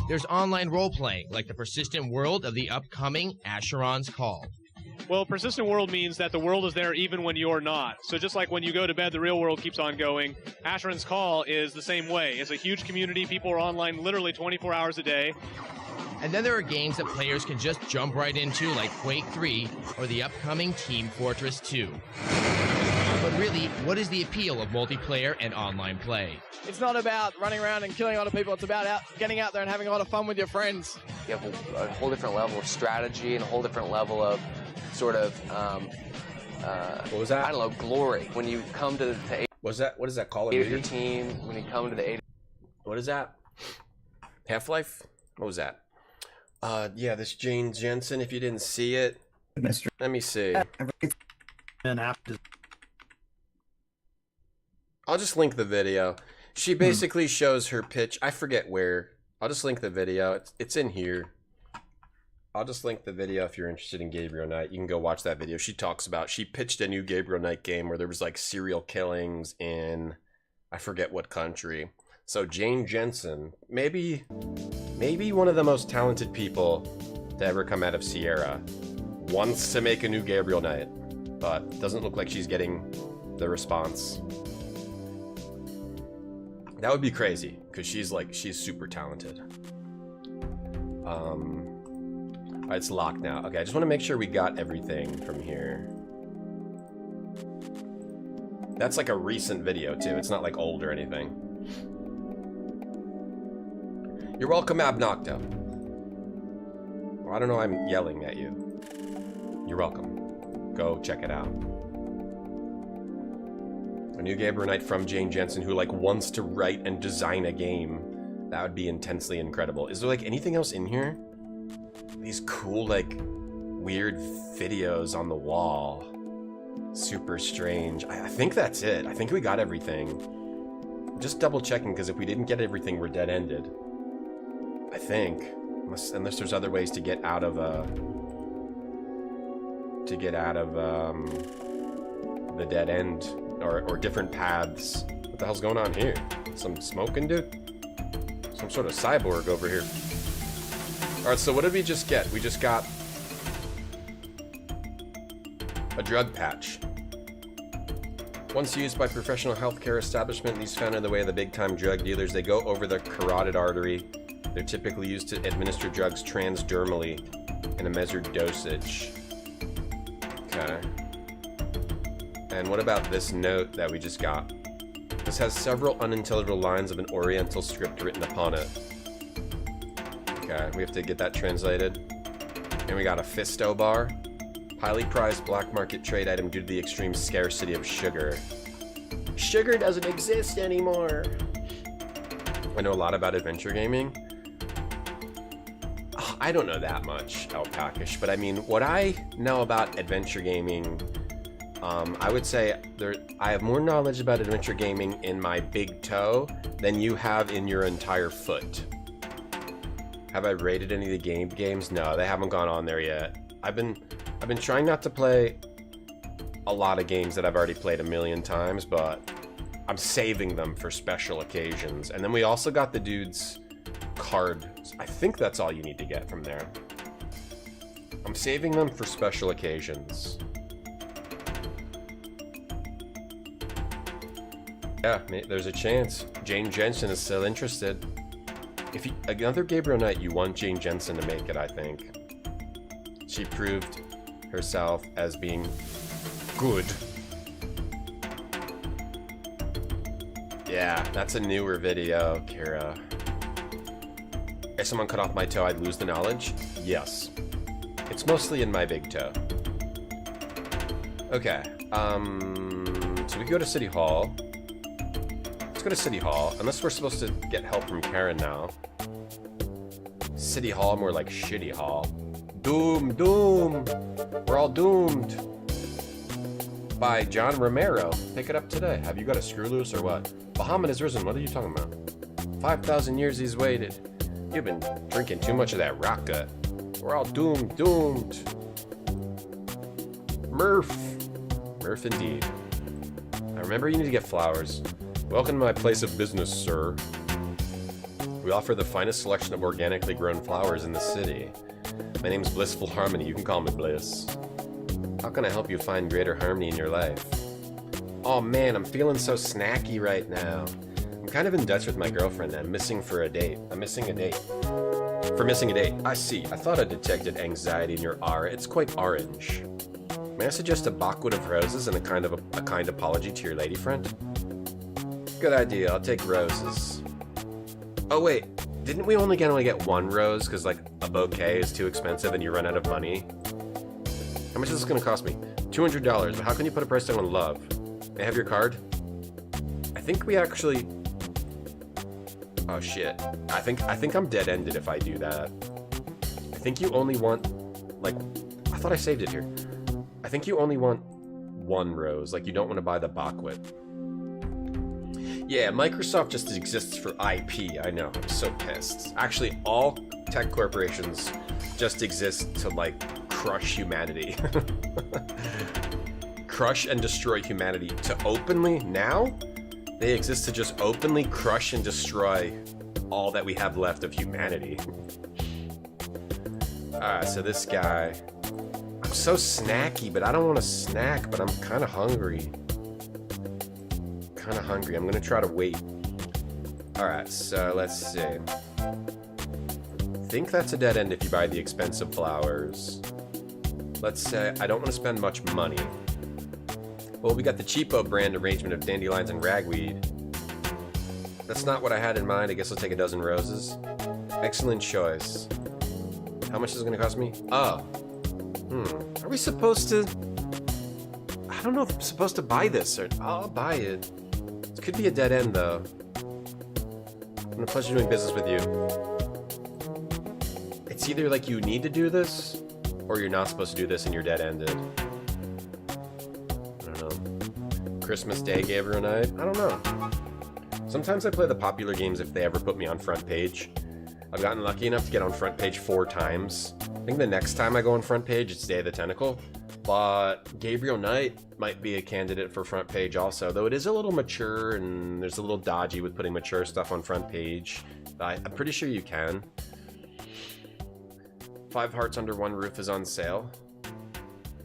There's online role-playing, like the persistent world of the upcoming Asheron's Call. Well, persistent world means that the world is there even when you're not. So just like when you go to bed, the real world keeps on going. Asheron's Call is the same way. It's a huge community. People are online literally 24 hours a day. And then there are games that players can just jump right into, like Quake 3 or the upcoming Team Fortress 2. But really, what is the appeal of multiplayer and online play? It's not about running around and killing other people. It's about getting out there and having a lot of fun with your friends. You have a whole different level of strategy and a whole different level of sort of, what was that? I don't know, glory. When you come to what is that Call of your Duty? team, when you come to the 80. What is that? Half-Life? What was that? Yeah, this Jane Jensen, if you didn't see it. Let me see. I'll just link the video. She basically shows her pitch. I forget where. I'll just link the video. It's in here. I'll just link the video if you're interested in Gabriel Knight. You can go watch that video. She talks about, she pitched a new Gabriel Knight game where there was like serial killings in, I forget what country. So Jane Jensen, maybe one of the most talented people to ever come out of Sierra, wants to make a new Gabriel Knight, but doesn't look like she's getting the response. That would be crazy, because she's super talented. Alright, it's locked now. Okay, I just want to make sure we got everything from here. That's like a recent video, too. It's not like old or anything. You're welcome, Abnocto. Well, I don't know, I'm yelling at you. You're welcome. Go check it out. A new Gabriel Knight from Jane Jensen, who like wants to write and design a game. That would be intensely incredible. Is there like anything else in here? These cool like weird videos on the wall. Super strange. I think that's it. I think we got everything. Just double checking, because if we didn't get everything, we're dead ended. I think, unless there's other ways to get out of the dead end. Or different paths. What the hell's going on here? Some smoking, dude? Some sort of cyborg over here. Alright, so what did we just get? We just got a drug patch. Once used by professional healthcare establishment, these found in the way of the big-time drug dealers. They go over the carotid artery. They're typically used to administer drugs transdermally in a measured dosage. Okay. And what about this note that we just got? This has several unintelligible lines of an oriental script written upon it. Okay, we have to get that translated. And we got a Fisto bar. Highly prized black market trade item due to the extreme scarcity of sugar. Sugar doesn't exist anymore. I know a lot about adventure gaming. I don't know that much, Alpakish, but I mean, what I know about adventure gaming, I would say I have more knowledge about adventure gaming in my big toe than you have in your entire foot. Have I rated any of the games? No, they haven't gone on there yet. I've been trying not to play a lot of games that I've already played a million times, but I'm saving them for special occasions. And then we also got the dude's card. I think that's all you need to get from there. I'm saving them for special occasions. Yeah, there's a chance. Jane Jensen is still interested. If another Gabriel Knight, you want Jane Jensen to make it, I think. She proved herself as being good. Yeah, that's a newer video, Kira. If someone cut off my toe, I'd lose the knowledge? Yes. It's mostly in my big toe. Okay, so we go to City Hall. Let's go to City Hall, unless we're supposed to get help from Karen now. City Hall, more like Shitty Hall. Doom, doom! We're all doomed! By John Romero. Pick it up today. Have you got a screw loose or what? Bahamut has risen. What are you talking about? 5,000 years he's waited. You've been drinking too much of that rock gut. We're all doomed, doomed. Murph. Murph indeed. Now remember, you need to get flowers. Welcome to my place of business, sir. We offer the finest selection of organically grown flowers in the city. My name's Blissful Harmony. You can call me Bliss. How can I help you find greater harmony in your life? Oh man, I'm feeling so snacky right now. I'm kind of in Dutch with my girlfriend. I'm missing for a date. I'm missing a date. For missing a date. I see. I thought I detected anxiety in your aura. It's quite orange. May I suggest a bouquet of roses and a kind apology to your lady friend? Good idea. I'll take roses. Oh wait, didn't we only get one rose because like a bouquet is too expensive and you run out of money? How much is this gonna cost me? $200. But how can you put a price tag on love? May I have your card? I think we actually. Oh shit. I think I'm dead-ended if I do that. I think you only want, like, I thought I saved it here. I think you only want one rose, like you don't want to buy the bouquet. Yeah, Microsoft just exists for IP, I know, I'm so pissed. Actually, all tech corporations just exist to, like, crush humanity. Crush and destroy humanity. To openly, now? They exist to just openly crush and destroy all that we have left of humanity. So this guy... I'm so snacky, but I don't want to snack, but I'm kind of hungry. I'm going to try to wait. Alright, so let's see. I think that's a dead end if you buy the expensive flowers. Let's say I don't want to spend much money. Well, we got the cheapo brand arrangement of dandelions and ragweed. That's not what I had in mind. I guess I'll take a dozen roses. Excellent choice. How much is it going to cost me? Oh. Are we supposed to... I don't know if I'm supposed to buy this, or... I'll buy it. It could be a dead end, though. It's been a pleasure doing business with you. It's either like you need to do this, or you're not supposed to do this and you're dead-ended. I don't know. Christmas Day Gabriel Night? I don't know. Sometimes I play the popular games if they ever put me on front page. I've gotten lucky enough to get on front page 4 times. I think the next time I go on front page, it's Day of the Tentacle. But Gabriel Knight might be a candidate for front page also, though it is a little mature and there's a little dodgy with putting mature stuff on front page. I'm pretty sure you can. 5 Hearts Under One Roof is on sale.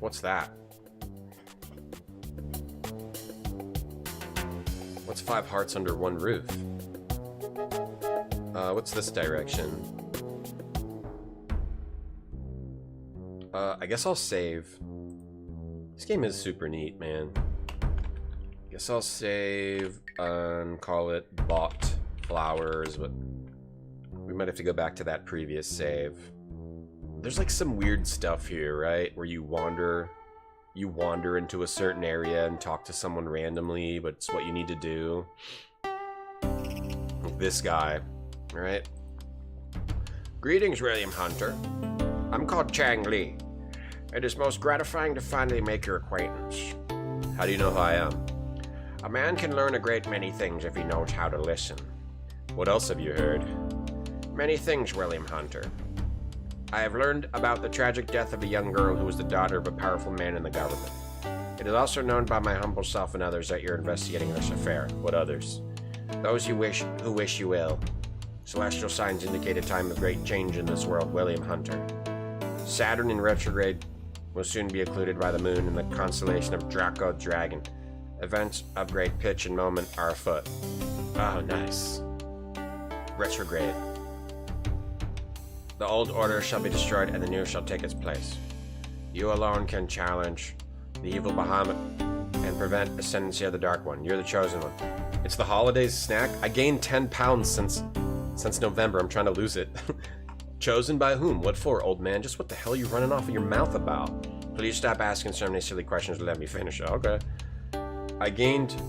What's that? What's 5 Hearts Under One Roof? What's this direction? I guess I'll save. This game is super neat, man. Guess I'll save and call it bought flowers, but we might have to go back to that previous save. There's like some weird stuff here, right? Where you wander into a certain area and talk to someone randomly, but it's what you need to do. Like this guy, right? Greetings, William Hunter. I'm called Chang Li. It is most gratifying to finally make your acquaintance. How do you know who I am? A man can learn a great many things if he knows how to listen. What else have you heard? Many things, William Hunter. I have learned about the tragic death of a young girl who was the daughter of a powerful man in the government. It is also known by my humble self and others that you're investigating this affair. What others? Those who wish you ill. Celestial signs indicate a time of great change in this world, William Hunter. Saturn in retrograde will soon be occluded by the moon in the constellation of Draco Dragon. Events of great pitch and moment are afoot. Oh, nice. Retrograde. The old order shall be destroyed and the new shall take its place. You alone can challenge the evil Bahamut and prevent ascendancy of the Dark One. You're the chosen one. It's the holidays snack. I gained 10 pounds since November. I'm trying to lose it. Chosen by whom? What for, old man? Just what the hell are you running off of your mouth about? Please stop asking so many silly questions and let me finish. Okay. I gained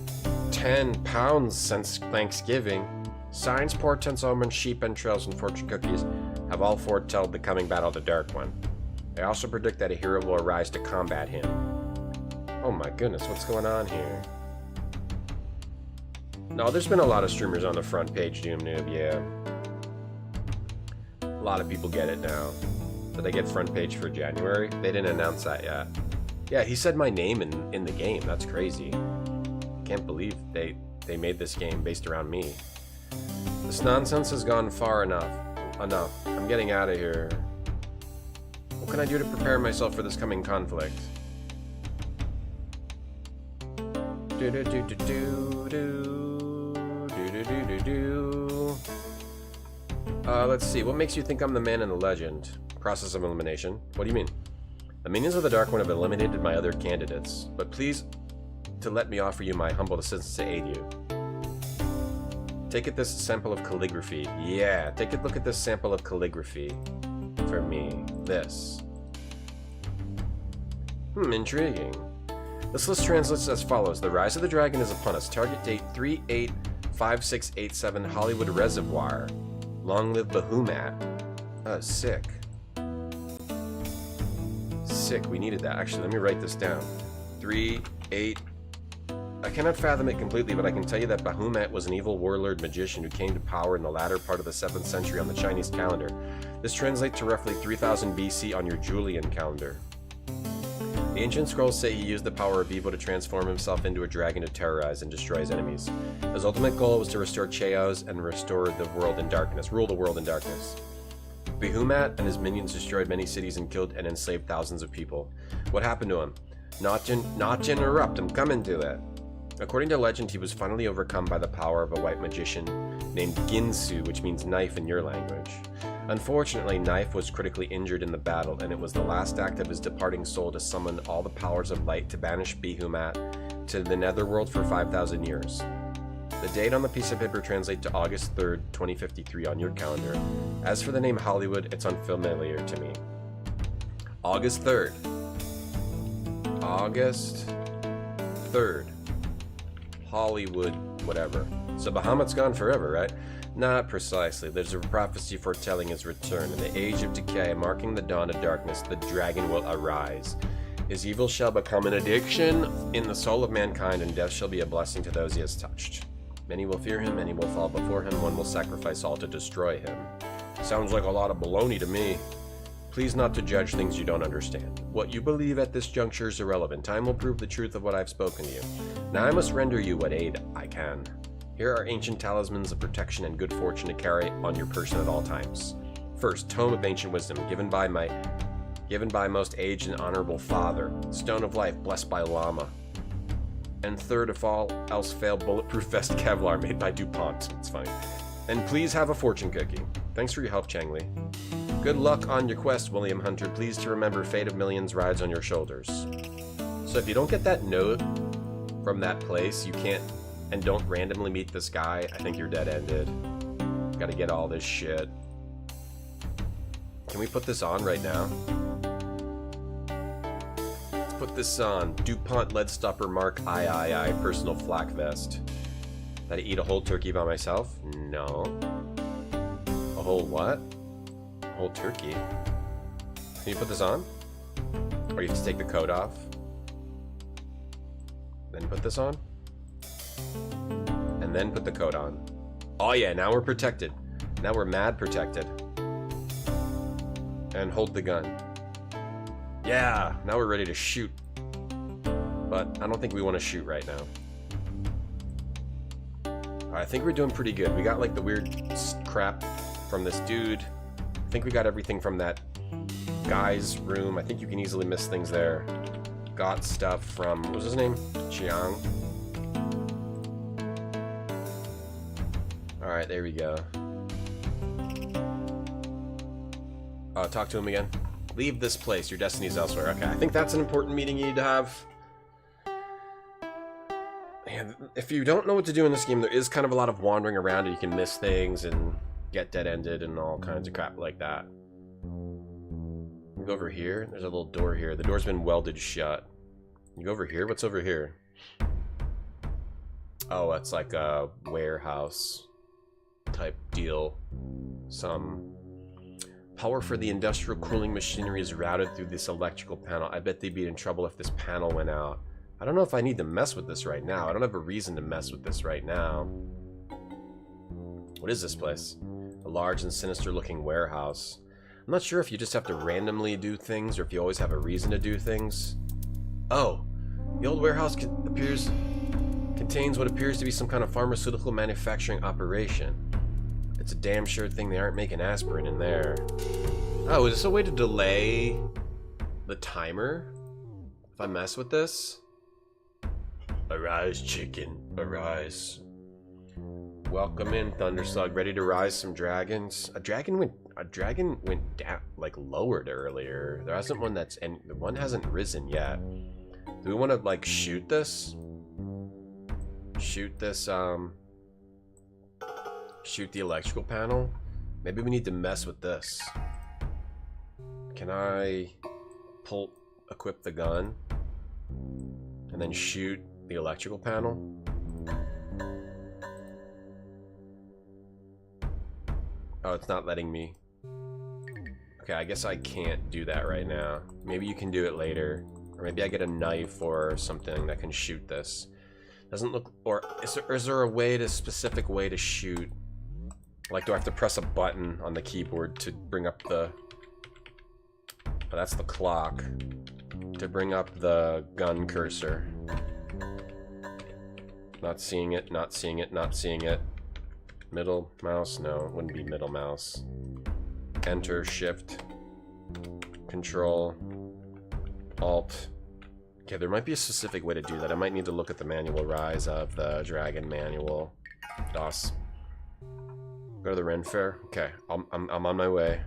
10 pounds since Thanksgiving. Signs, portents, omens, sheep entrails, and fortune cookies have all foretold the coming battle of the Dark One. They also predict that a hero will arise to combat him. Oh my goodness, what's going on here? No, there's been a lot of streamers on the front page, Doom Noob, yeah. A lot of people get it now. Did I get front page for January? They didn't announce that yet. Yeah, he said my name in the game. That's crazy. Can't believe they made this game based around me. This nonsense has gone far enough. I'm getting out of here. What can I do to prepare myself for this coming conflict? Let's see. What makes you think I'm the man in the legend? Process of elimination. What do you mean? The minions of the Dark One have eliminated my other candidates, but please to let me offer you my humble assistance to aid you. Take it this sample of calligraphy. Yeah, take a look at this sample of calligraphy. For me. This. Intriguing. This list translates as follows. The Rise of the Dragon is upon us. Target date 385687 Hollywood Reservoir. Long live Bahumat. Sick. Sick, we needed that. Actually, let me write this down. 38... I cannot fathom it completely, but I can tell you that Bahumat was an evil warlord magician who came to power in the latter part of the 7th century on the Chinese calendar. This translates to roughly 3000 BC on your Julian calendar. The ancient scrolls say he used the power of evil to transform himself into a dragon to terrorize and destroy his enemies. His ultimate goal was to restore Chewy and restore the world in darkness, rule the world in darkness. Bahumat and his minions destroyed many cities and killed and enslaved thousands of people. What happened to him? Not interrupt, I'm coming to it. According to legend, he was finally overcome by the power of a white magician named Ginsu, which means knife in your language. Unfortunately, Knife was critically injured in the battle, and it was the last act of his departing soul to summon all the powers of light to banish Bahumat to the netherworld for 5,000 years. The date on the piece of paper translates to August 3rd, 2053 on your calendar. As for the name Hollywood, it's unfamiliar to me. August 3rd. August 3rd. Hollywood, whatever. So Bahamut's gone forever, right? Not precisely. There's a prophecy foretelling his return. In the age of decay, marking the dawn of darkness, the dragon will arise. His evil shall become an addiction in the soul of mankind, and death shall be a blessing to those he has touched. Many will fear him, many will fall before him, one will sacrifice all to destroy him. Sounds like a lot of baloney to me. Please not to judge things you don't understand. What you believe at this juncture is irrelevant. Time will prove the truth of what I've spoken to you. Now I must render you what aid I can. Here are ancient talismans of protection and good fortune to carry on your person at all times. First, Tome of Ancient Wisdom, given by most aged and honorable father. Stone of Life, blessed by Lama. And third, if all else fail, bulletproof vest Kevlar made by DuPont. It's funny. And please have a fortune cookie. Thanks for your help, Chang Li. Good luck on your quest, William Hunter. Please to remember fate of millions rides on your shoulders. So if you don't get that note from that place, you can't, and don't randomly meet this guy, I think you're dead-ended. Gotta get all this shit. Can we put this on right now? Let's put this on. DuPont Lead Stopper Mark I personal flak vest. Did I eat a whole turkey by myself? No. A whole what? A whole turkey? Can you put this on? Or you have to take the coat off? Then put this on? And then put the coat on. Oh yeah, now we're protected. Now we're mad protected. And hold the gun. Yeah, now we're ready to shoot. But I don't think we want to shoot right now. I think we're doing pretty good. We got like the weird crap from this dude. I think we got everything from that guy's room. I think you can easily miss things there. Got stuff from, what was his name? Chiang. Alright, there we go. Talk to him again. Leave this place. Your destiny's elsewhere. Okay, I think that's an important meeting you need to have. Man, if you don't know what to do in this game, there is kind of a lot of wandering around, and you can miss things and get dead-ended and all kinds of crap like that. You go over here. There's a little door here. The door's been welded shut. You go over here. What's over here? Oh, it's like a warehouse type deal. Some power for the industrial cooling machinery is routed through this electrical panel. I bet they'd be in trouble if this panel went out. I don't know if I need to mess with this right now. I don't have a reason to mess with this right now. What is this place? A large and sinister looking warehouse. I'm not sure if you just have to randomly do things or if you always have a reason to do things. Oh, the old warehouse contains what appears to be some kind of pharmaceutical manufacturing operation. It's a damn sure thing they aren't making aspirin in there. Oh, is this a way to delay the timer if I mess with this? Arise, chicken, arise. Welcome in, Thunderslug. Ready to rise some dragons? A dragon went down, like lowered earlier. There hasn't one that's, and the one hasn't risen yet. Do we want to like shoot this? Shoot this, shoot the electrical panel? Maybe we need to mess with this. Can I equip the gun and then shoot the electrical panel? Oh, it's not letting me. Okay, I guess I can't do that right now. Maybe you can do it later. Or maybe I get a knife or something that can shoot this. Doesn't look... Or is there a way to... specific way to shoot? Like, do I have to press a button on the keyboard to bring up the... Oh, that's the clock. To bring up the gun cursor. Not seeing it, not seeing it, not seeing it. Middle mouse? No, it wouldn't be middle mouse. Enter, shift, control, alt. Okay, there might be a specific way to do that. I might need to look at the manual. Rise of the Dragon manual. DOS. Go to the Ren Fair. Okay, I'm on my way.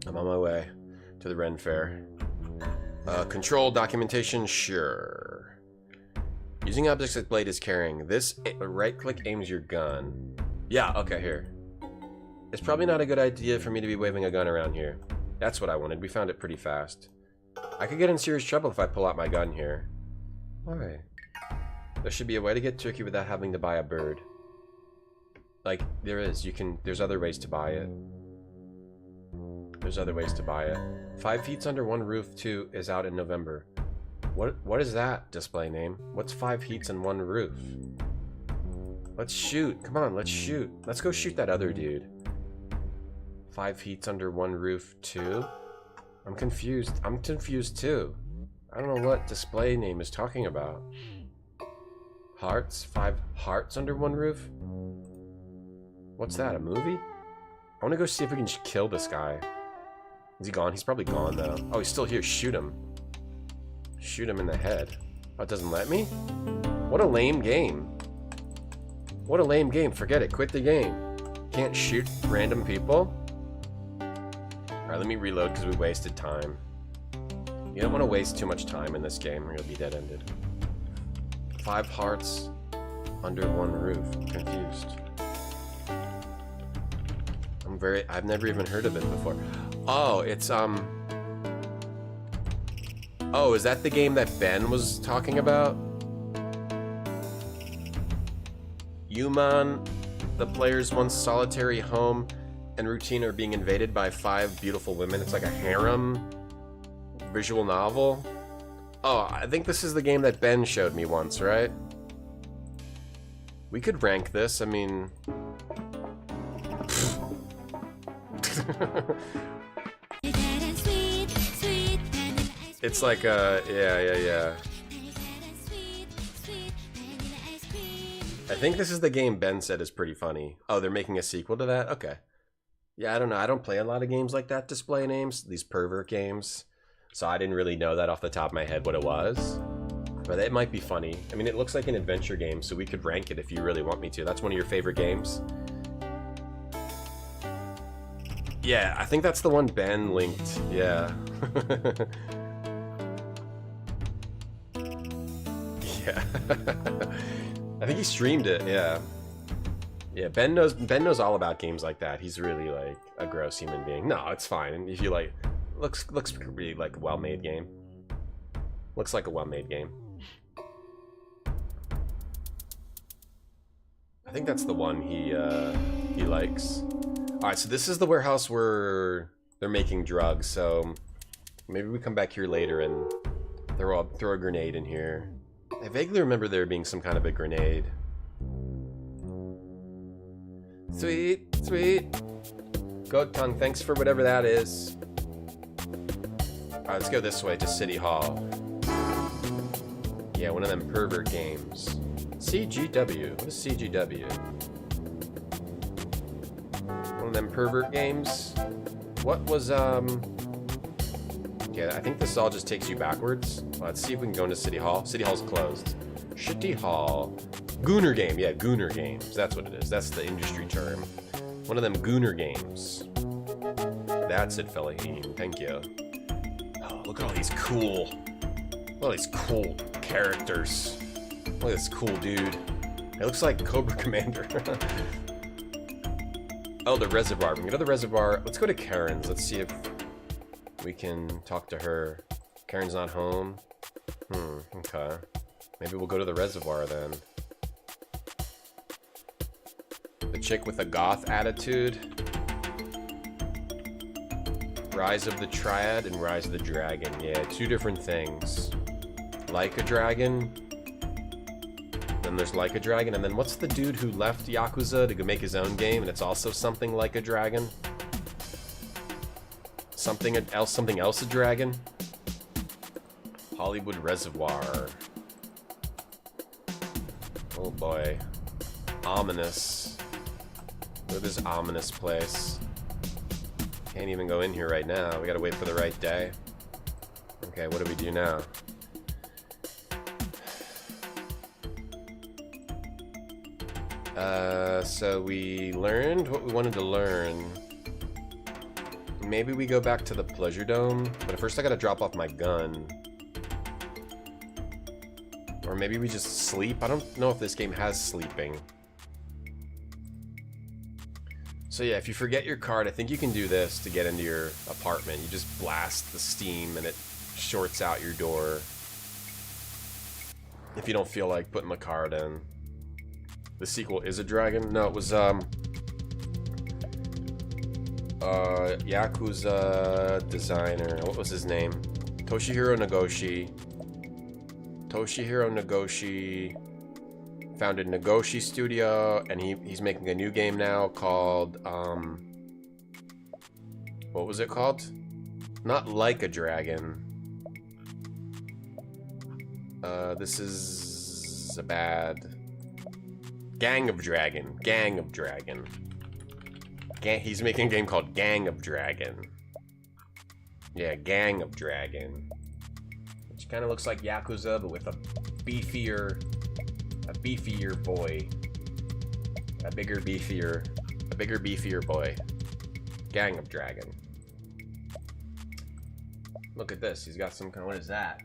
I'm on my way to the Ren Fair. Control documentation, sure. Using objects that blade is carrying. This right-click aims your gun. Yeah, okay, here. It's probably not a good idea for me to be waving a gun around here. That's what I wanted. We found it pretty fast. I could get in serious trouble if I pull out my gun here. Why? There should be a way to get turkey without having to buy a bird. Like, there is. You can... There's other ways to buy it. There's other ways to buy it. 5 Feet Under One Roof 2 is out in November. What is that display name? What's 5 heats and 1 roof? Let's shoot. Come on, let's shoot. Let's go shoot that other dude. 5 heats under 1 roof 2? I'm confused. I'm confused too. I don't know what display name is talking about. Hearts? 5 hearts under 1 roof? What's that, a movie? I want to go see if we can just kill this guy. Is he gone? He's probably gone though. Oh, he's still here. Shoot him. Shoot him in the head. Oh, it doesn't let me? What a lame game. What a lame game. Forget it. Quit the game. Can't shoot random people? Alright, let me reload because we wasted time. You don't want to waste too much time in this game or you'll be dead-ended. 5 hearts under 1 roof. I'm confused. I've never even heard of it before. Oh, it's, Oh, is that the game that Ben was talking about? Human, the player's once solitary home and routine are being invaded by 5 beautiful women. It's like a harem visual novel. Oh, I think this is the game that Ben showed me once, right? We could rank this, I mean... It's like a, yeah. I think this is the game Ben said is pretty funny. Oh, they're making a sequel to that? Okay. Yeah, I don't know. I don't play a lot of games like that, display names, these pervert games. So I didn't really know that off the top of my head what it was. But it might be funny. I mean, it looks like an adventure game, so we could rank it if you really want me to. That's one of your favorite games. Yeah, I think that's the one Ben linked. Yeah. Yeah. I think he streamed it, yeah. Yeah, Ben knows all about games like that. He's really like a gross human being. No, it's fine. If you like looks really like a well-made game. Looks like a well-made game. I think that's the one he likes. Alright, so this is the warehouse where they're making drugs, so maybe we come back here later and throw a grenade in here. I vaguely remember there being some kind of a grenade. Sweet, sweet. Goat tongue, thanks for whatever that is. Alright, let's go this way to City Hall. Yeah, one of them pervert games. CGW. What is CGW? One of them pervert games. What was Okay, I think this all just takes you backwards. Let's see if we can go into City Hall. City Hall's closed. City Hall. Gooner game. Yeah, Gooner games. That's what it is. That's the industry term. One of them Gooner games. That's it, Fellaheen. Thank you. Oh, look at all these cool... All these cool characters. Look at this cool dude. It looks like Cobra Commander. Oh, the reservoir. We can go to the reservoir. Let's go to Karen's. Let's see if we can talk to her. Karen's not home. Okay. Maybe we'll go to the reservoir then. The chick with the goth attitude. Rise of the Triad and Rise of the Dragon. Yeah, two different things. Like a Dragon. Then there's Like a Dragon, and then what's the dude who left Yakuza to go make his own game, and it's also something like a dragon? Something else a dragon? Hollywood Reservoir. Oh boy. Ominous. Look at this ominous place. Can't even go in here right now. We gotta wait for the right day. Okay, what do we do now? So we learned what we wanted to learn. Maybe we go back to the Pleasure Dome, but first I gotta drop off my gun. Or maybe we just sleep. I don't know if this game has sleeping. So yeah, if you forget your card, I think you can do this to get into your apartment. You just blast the steam and it shorts out your door. If you don't feel like putting the card in. The sequel is a dragon? No, it was, Yakuza designer. What was his name? Toshihiro Nagoshi. Toshihiro Nagoshi founded Nagoshi Studio, and he's making a new game now called, what was it called? Not Like a Dragon. This is a bad... Gang of Dragon. Gang of Dragon. He's making a game called Gang of Dragon. Yeah, Gang of Dragon. Which kind of looks like Yakuza, but with a beefier boy. A bigger, beefier boy. Gang of Dragon. Look at this. He's got some kind of, what is that?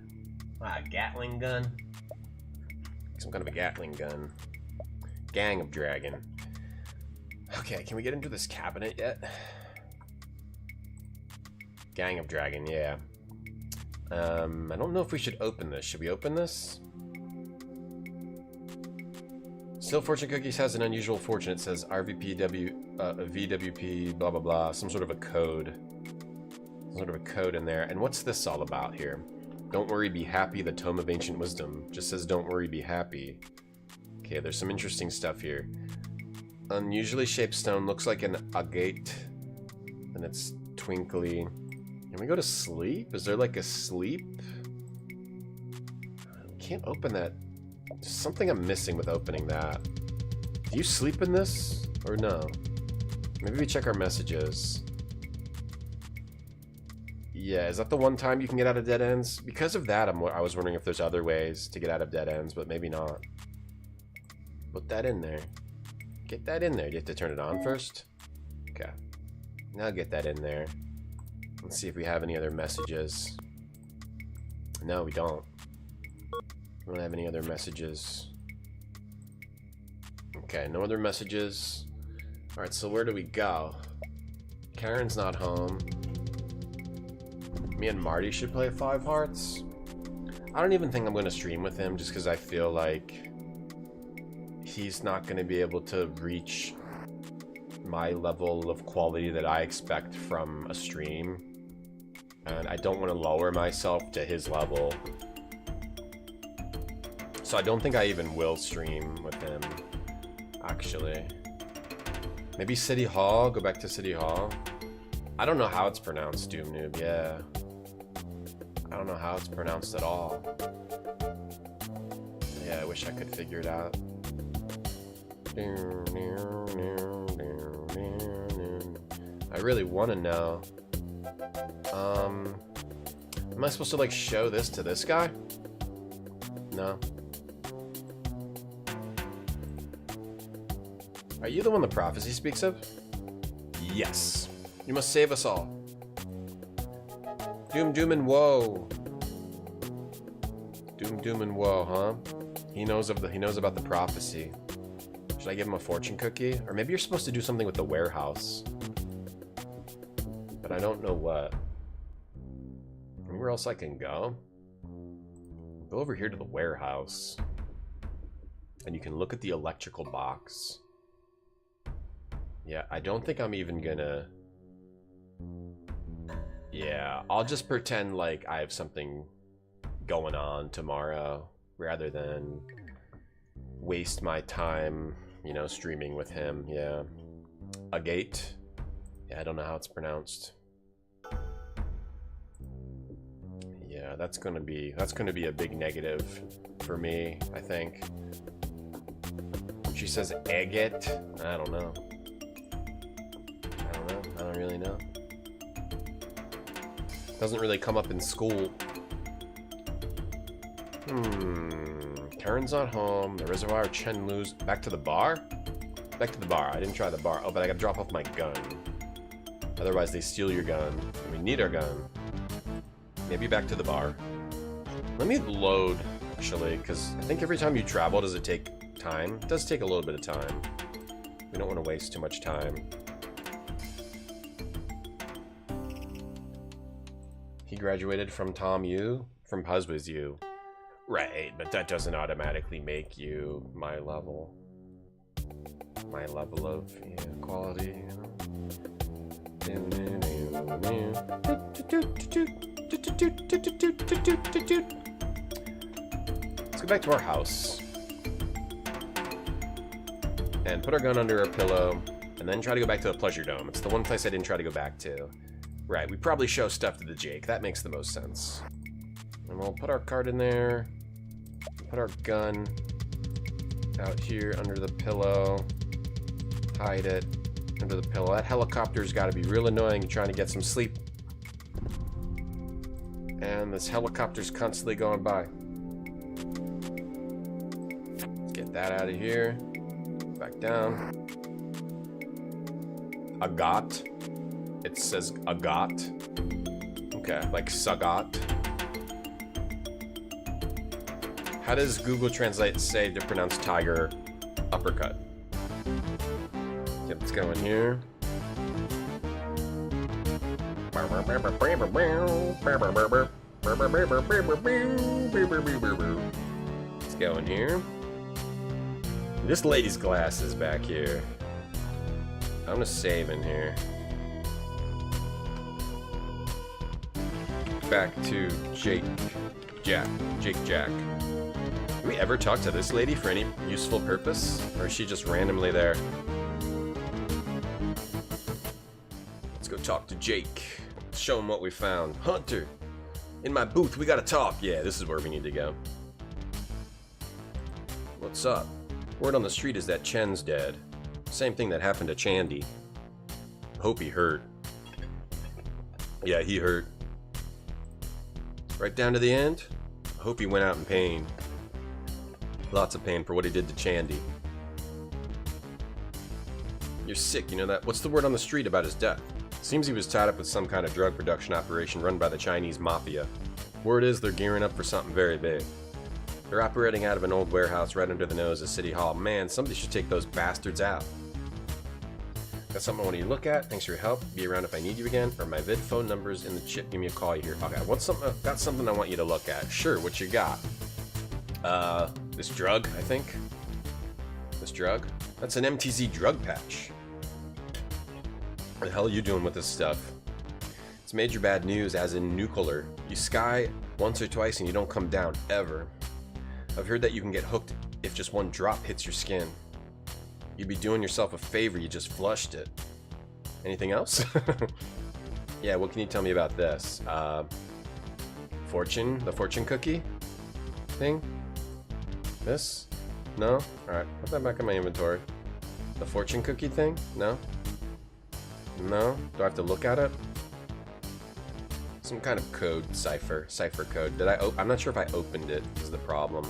Ah, a Gatling gun? Some kind of a Gatling gun. Gang of Dragon. Okay, can we get into this cabinet yet? Gang of Dragon, yeah. I don't know if we should open this. Should we open this? Still Fortune Cookies has an unusual fortune. It says VWP, blah, blah, blah. Some sort of a code. Some sort of a code in there. And what's this all about here? Don't worry, be happy. The Tome of Ancient Wisdom. Just says don't worry, be happy. Okay, there's some interesting stuff here. Unusually shaped stone looks like an agate, and it's twinkly. Can we go to sleep? Is there like a sleep? I can't open that. There's something I'm missing with opening that. Do you sleep in this or no? Maybe we check our messages. Yeah, is that the one time you can get out of dead ends? Because of that, I was wondering if there's other ways to get out of dead ends, but maybe not. Put that in there. Get that in there. Do you have to turn it on first? Okay. Now get that in there. Let's see if we have any other messages. No, we don't. We don't have any other messages. Okay, no other messages. Alright, so where do we go? Karen's not home. Me and Marty should play 5 Hearts. I don't even think I'm going to stream with him just because I feel like he's not going to be able to reach my level of quality that I expect from a stream. And I don't want to lower myself to his level. So I don't think I even will stream with him, actually. Maybe City Hall? Go back to City Hall? I don't know how it's pronounced, Doom Noob, yeah. I don't know how it's pronounced at all. Yeah, I wish I could figure it out. I really want to know. Am I supposed to like show this to this guy? No. Are you the one the prophecy speaks of? Yes. You must save us all. Doom, doom, and woe. Doom, doom, and woe, huh? He knows about the prophecy. Should I give him a fortune cookie? Or maybe you're supposed to do something with the warehouse. But I don't know what. Anywhere else I can go? Go over here to the warehouse. And you can look at the electrical box. Yeah, I don't think I'm even gonna... Yeah, I'll just pretend like I have something going on tomorrow, rather than waste my time, you know, streaming with him. Yeah. A gate? Yeah, I don't know how it's pronounced. Yeah, that's gonna be a big negative for me, I think. She says agate. I don't know. I don't really know. Doesn't really come up in school. Karen's not home. The reservoir, Chen Lu's. Back to the bar? Back to the bar. I didn't try the bar. Oh, but I gotta drop off my gun. Otherwise, they steal your gun. And we need our gun. Maybe back to the bar. Let me load, actually, because I think every time you travel, does it take time? It does take a little bit of time. We don't want to waste too much time. He graduated from Tom U? From Puzzwiz U. Right, but that doesn't automatically make you my level. My level of quality, you know? Let's go back to our house. And put our gun under our pillow. And then try to go back to the Pleasure Dome. It's the one place I didn't try to go back to. Right, we probably show stuff to the Jake. That makes the most sense. And we'll put our card in there. Put our gun out here under the pillow. Hide it under the pillow. That helicopter's got to be real annoying trying to get some sleep. And this helicopter's constantly going by. Let's get that out of here. Back down. Agat. It says Agat. Okay, like Sagat. How does Google Translate say to pronounce tiger uppercut? Okay, let's go in here. Let's go in here. This lady's glasses back here. I'm gonna save in here. Back to Jake Jack. Do we ever talk to this lady for any useful purpose? Or is she just randomly there? Let's go talk to Jake. Show him what we found. Hunter! In my booth, we gotta talk. Yeah, this is where we need to go. What's up? Word on the street is that Chen's dead. Same thing that happened to Chandy. Hope he hurt. Yeah, he hurt. Right down to the end? I hope he went out in pain. Lots of pain for what he did to Chandy. You're sick, you know that? What's the word on the street about his death? Seems he was tied up with some kind of drug production operation run by the Chinese mafia. Word is they're gearing up for something very big. They're operating out of an old warehouse right under the nose of City Hall. Man, somebody should take those bastards out. Got something I want you to look at. Thanks for your help. Be around if I need you again. Or my vid phone number's in the chip. Give me a call here. Okay, I've got something I want you to look at. Sure, what you got? This drug, I think. This drug? That's an MTZ drug patch. What the hell are you doing with this stuff? It's major bad news, as in nuclear. You sky once or twice and you don't come down, ever. I've heard that you can get hooked if just one drop hits your skin. You'd be doing yourself a favor, you just flushed it. Anything else? Yeah, what can you tell me about this? The fortune cookie thing? This? No? Alright, put that back in my inventory. The fortune cookie thing? No? No? Do I have to look at it? Some kind of code, cipher code. Did I'm not sure if I opened it, is the problem.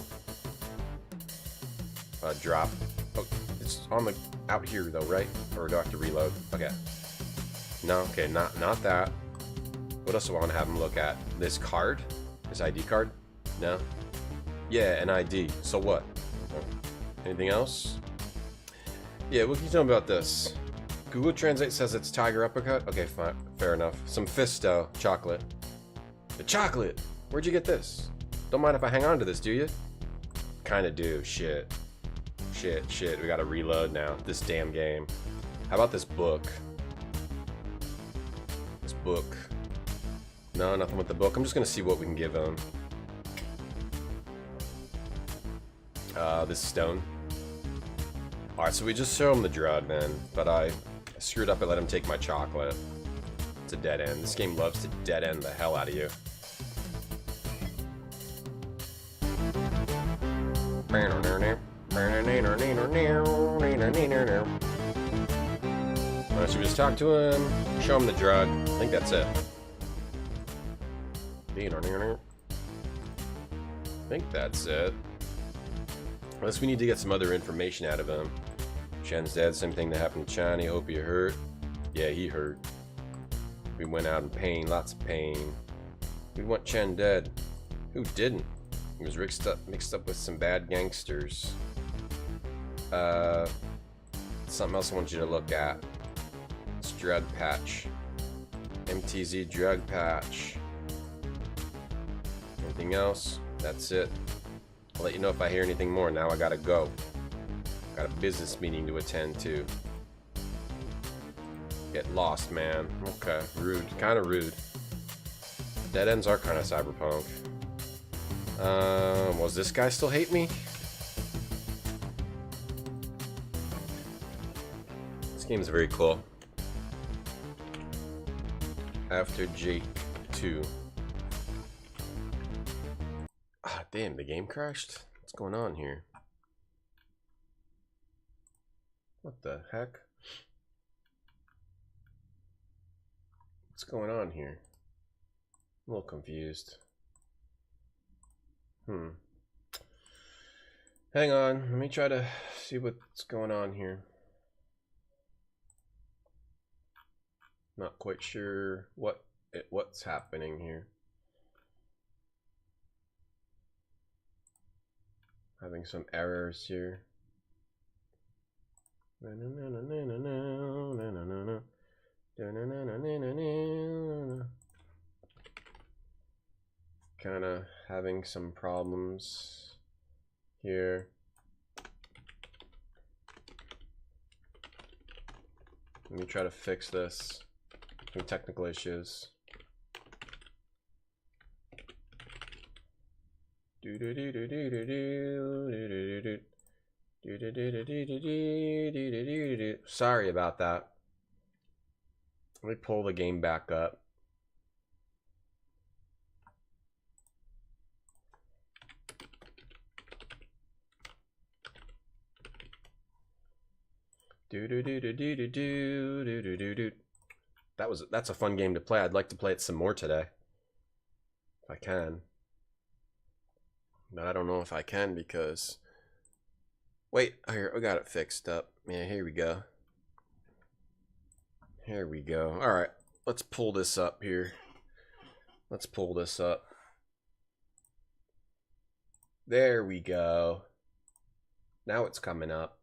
Drop. Oh, it's on the, out here though, right? Or do I have to reload? Okay. No, okay, not that. What else do I want to have him look at? This card? His ID card? No? Yeah, an ID. So what? Oh, anything else? Yeah, what can you tell me about this? Google Translate says it's tiger uppercut? Okay, fine. Fair enough. Some Fisto chocolate. The chocolate! Where'd you get this? Don't mind if I hang on to this, do you? Kinda do. Shit. Shit. We gotta reload now. This damn game. How about this book? This book. No, nothing with the book. I'm just gonna see what we can give him. This stone. Alright, so we just show him the drug then, but I screwed up and let him take my chocolate. It's a dead end. This game loves to dead end the hell out of you. Alright, so we just talk to him, show him the drug. I think that's it. I think that's it. Unless we need to get some other information out of him. Chen's dead, same thing that happened to Chani. Hope you hurt. Yeah, he hurt. We went out in pain, lots of pain. We want Chen dead. Who didn't? He was mixed up with some bad gangsters. Something else I want you to look at. It's drug patch. MTZ drug patch. Anything else? That's it. I'll let you know if I hear anything more. Now I gotta go. Got a business meeting to attend to. Get lost, man. Okay, rude. Kind of rude. Dead ends are kind of cyberpunk. Was this guy still hate me? This game is very cool. After Jake 2. Ah, damn, the game crashed? What's going on here? What the heck? What's going on here? I'm a little confused. Hang on, let me try to see what's going on here. Not quite sure what's happening here. Having some errors here. Kind of having some problems here. Let me try to fix this. Some technical issues. Sorry about that. Let me pull the game back up. That's a fun game to play. I'd like to play it some more today. If I can. But I don't know if I can because... Wait, here, we got it fixed up. Yeah, here we go. Here we go. Alright, let's pull this up here. Let's pull this up. There we go. Now it's coming up.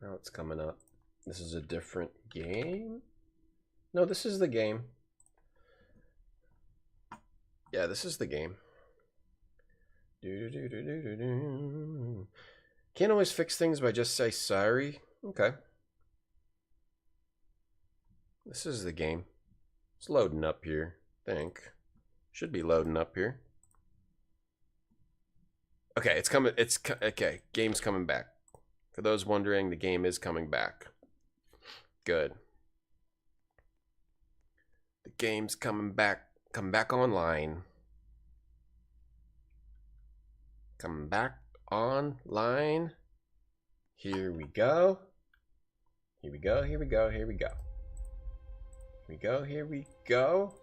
Now it's coming up. This is a different game? No, this is the game. Yeah, this is the game. Can't always fix things by just say sorry. Okay. This is the game. It's loading up here, I think. Should be loading up here. Okay, it's coming. Okay, game's coming back. For those wondering, the game is coming back. Good. The game's coming back. Come back online. Come back online. Here we go. Here we go. Here we go. Here we go. we go. Here we go.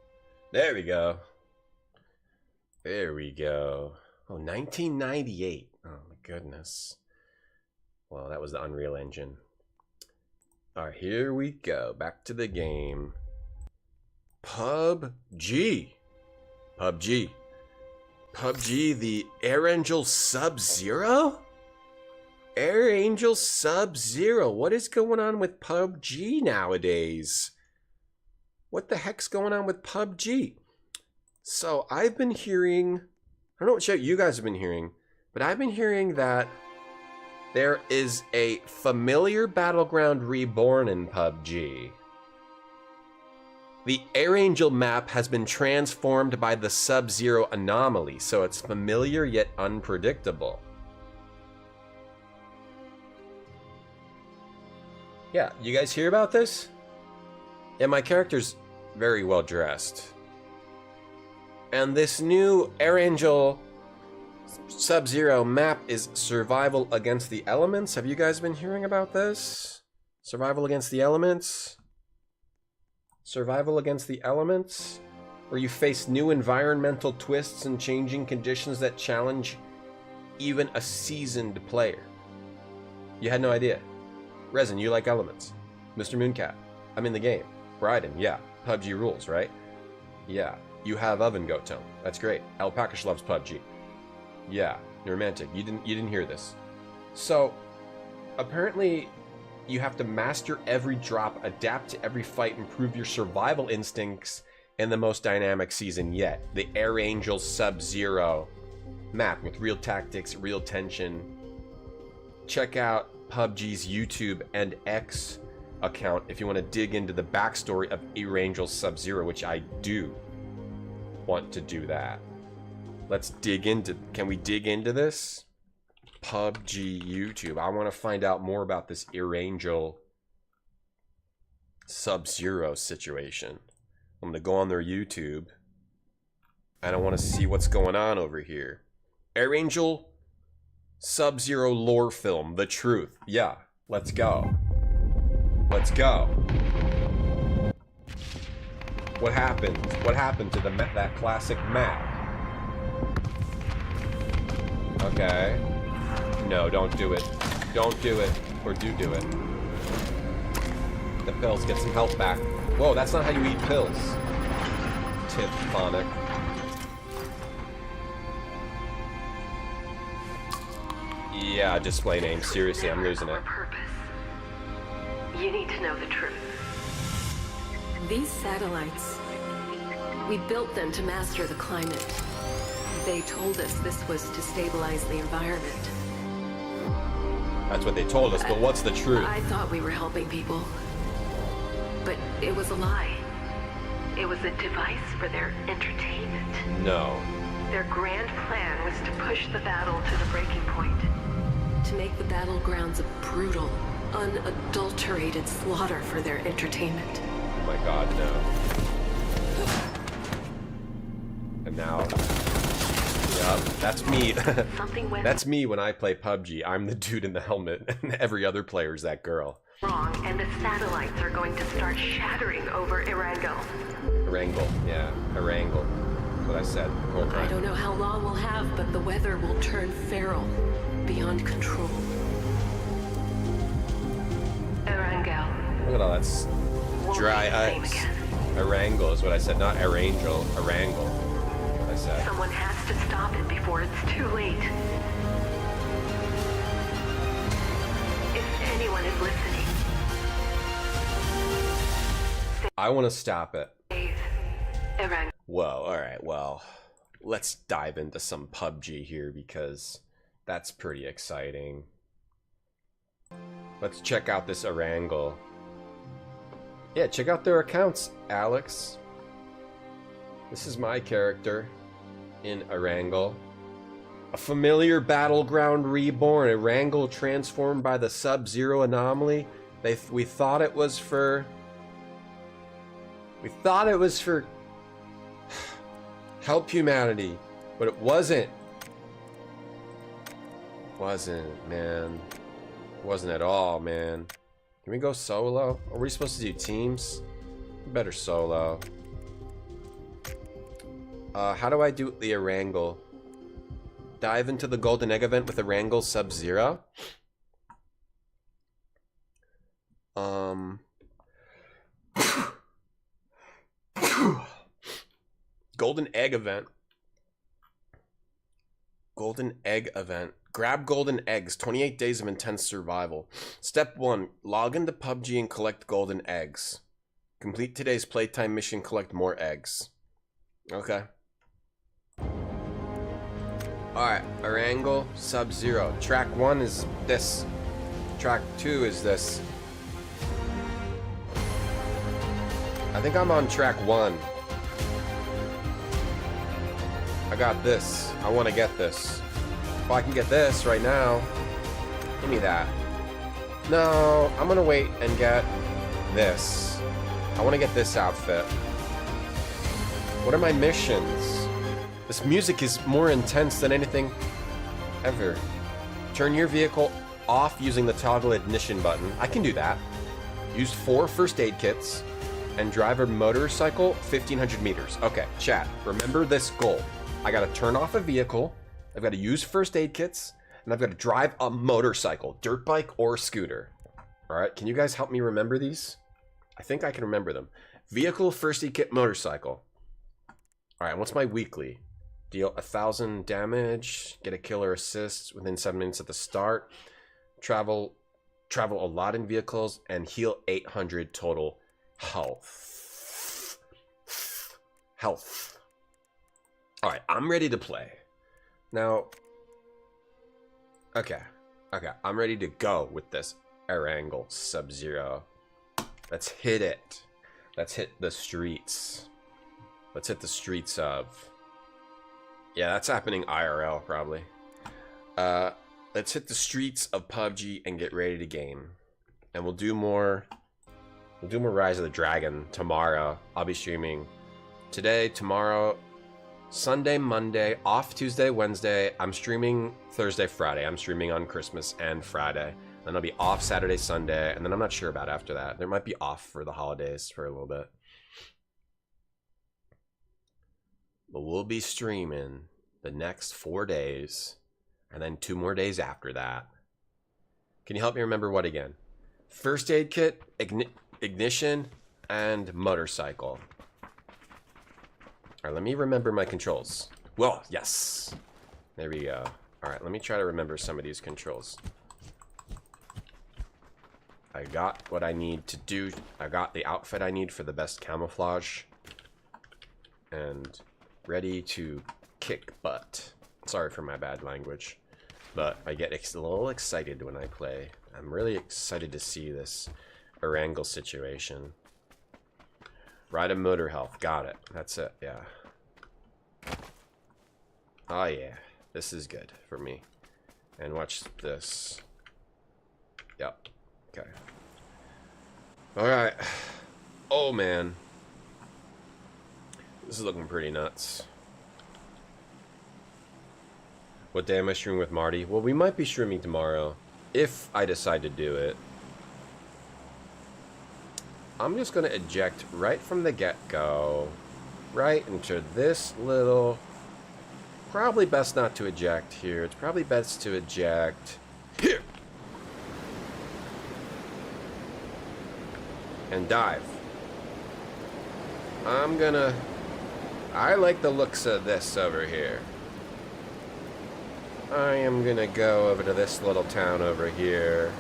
There we go. There we go. Oh, 1998. Oh my goodness. Well, that was the Unreal Engine. Alright, here we go. Back to the game. PubG. PubG. PubG, the Air Angel Sub-Zero? Air Angel Sub-Zero. What is going on with PubG nowadays? What the heck's going on with PubG? So, I've been hearing... I don't know what show you guys have been hearing, but I've been hearing that there is a familiar battleground reborn in PubG. The Air Angel map has been transformed by the Sub-Zero anomaly, so it's familiar yet unpredictable. Yeah, you guys hear about this? Yeah, my character's very well dressed. And this new Air Angel Sub-Zero map is survival against the elements. Have you guys been hearing about this? Survival against the elements? Survival against the elements? Where you face new environmental twists and changing conditions that challenge even a seasoned player. You had no idea. Resin, you like elements. Mr. Mooncat, I'm in the game. Bryden, yeah. PUBG rules, right? Yeah. You have Oven Goat Tone. That's great. Alpacash loves PUBG. Yeah. You're romantic. You didn't hear this. So, apparently, you have to master every drop, adapt to every fight, improve your survival instincts in the most dynamic season yet. The Air Angel Sub-Zero map with real tactics, real tension. Check out PUBG's YouTube and X account if you want to dig into the backstory of Air Angel Sub-Zero, which I do want to do that. Let's dig into... Can we dig into this? PUBG YouTube. I want to find out more about this Air Angel Sub-Zero situation. I'm going to go on their YouTube and I want to see what's going on over here. Air Angel Sub-Zero lore film, The Truth. Yeah, let's go. Let's go. What happened? What happened to that classic map? Okay. No, don't do it. Don't do it. Or do it. The pills, get some health back. Whoa, that's not how you eat pills. Typhonic. Yeah, display name. Seriously, I'm losing it. You need to know the truth. These satellites, we built them to master the climate. They told us this was to stabilize the environment. That's what they told us, but what's the truth? I thought we were helping people, but it was a lie. It was a device for their entertainment. No. Their grand plan was to push the battle to the breaking point. To make the battlegrounds a brutal, unadulterated slaughter for their entertainment. Oh my god, no. And now... Yup, that's me. That's me when I play PUBG. I'm the dude in the helmet, and every other player's that girl. Wrong, and the satellites are going to start shattering over Erangel. Erangel, yeah. Erangel. That's what I said the whole time. I don't know how long we'll have, but the weather will turn feral, beyond control. Erangel. Look at all that dry ice. Erangel is what I said, not Erangel. Erangel. I said. Someone has to stop it before it's too late. If anyone is listening. I want to stop it. Erangel. Whoa, alright, well, let's dive into some PUBG here because that's pretty exciting. Let's check out this Erangel. Yeah, check out their accounts, Alex. This is my character in Erangel. A familiar battleground reborn. Erangel transformed by the Sub-Zero anomaly. We thought it was for... We thought it was for... help humanity. But it wasn't. Wasn't, man. Wasn't at all, man. Can we go solo? Are we supposed to do teams? Better solo. How do I do the Erangel? Dive into the Golden Egg event with Erangel Sub-Zero? Golden Egg event. Golden Egg event. Grab golden eggs. 28 days of intense survival. Step 1. Log into PubG and collect golden eggs. Complete today's playtime mission. Collect more eggs. Okay. Alright. Erangel Sub-Zero. Track 1 is this. Track 2 is this. I think I'm on track 1. I got this. I want to get this. If I can get this right now, give me that. No, I'm gonna wait and get this. I want to get this outfit. What are my missions? This music is more intense than anything ever. Turn your vehicle off using the toggle ignition button. I can do that. Use 4 first aid kits and drive a motorcycle 1,500 meters. Okay, chat, remember this goal. I gotta turn off a vehicle, I've gotta use first aid kits, and I've gotta drive a motorcycle, dirt bike or scooter. Alright, can you guys help me remember these? I think I can remember them. Vehicle, first aid kit, motorcycle. Alright, what's my weekly? Deal 1,000 damage, get a killer assist within 7 minutes at the start, travel a lot in vehicles, and heal 800 total health. Alright, I'm ready to play. Now, okay, I'm ready to go with this Erangel Sub-Zero. Let's hit it. Let's hit the streets. Let's hit the streets of... Yeah, that's happening IRL, probably. Let's hit the streets of PUBG and get ready to game. And we'll do more Rise of the Dragon tomorrow. I'll be streaming today, tomorrow, Sunday, Monday, off Tuesday, Wednesday. I'm streaming Thursday, Friday. I'm streaming on Christmas and Friday. Then I'll be off Saturday, Sunday, and then I'm not sure about after that. There might be off for the holidays for a little bit. But we'll be streaming the next 4 days, and then 2 more days after that. Can you help me remember what again? First aid kit, ignition, and motorcycle. Alright, let me remember my controls. Well, yes. There we go. Alright, let me try to remember some of these controls. I got what I need to do. I got the outfit I need for the best camouflage. And ready to kick butt. Sorry for my bad language. But I get a little excited when I play. I'm really excited to see this Erangel situation. Ride a motor health. Got it. That's it. Yeah. Oh yeah. This is good for me. And watch this. Yep. Okay. Alright. Oh man. This is looking pretty nuts. What day am I streaming with Marty? Well, we might be streaming tomorrow. If I decide to do it. I'm just going to eject right from the get-go. Right into this little... Probably best not to eject here. It's probably best to eject here. And dive. I'm gonna... I like the looks of this over here. I am gonna go over to this little town over here.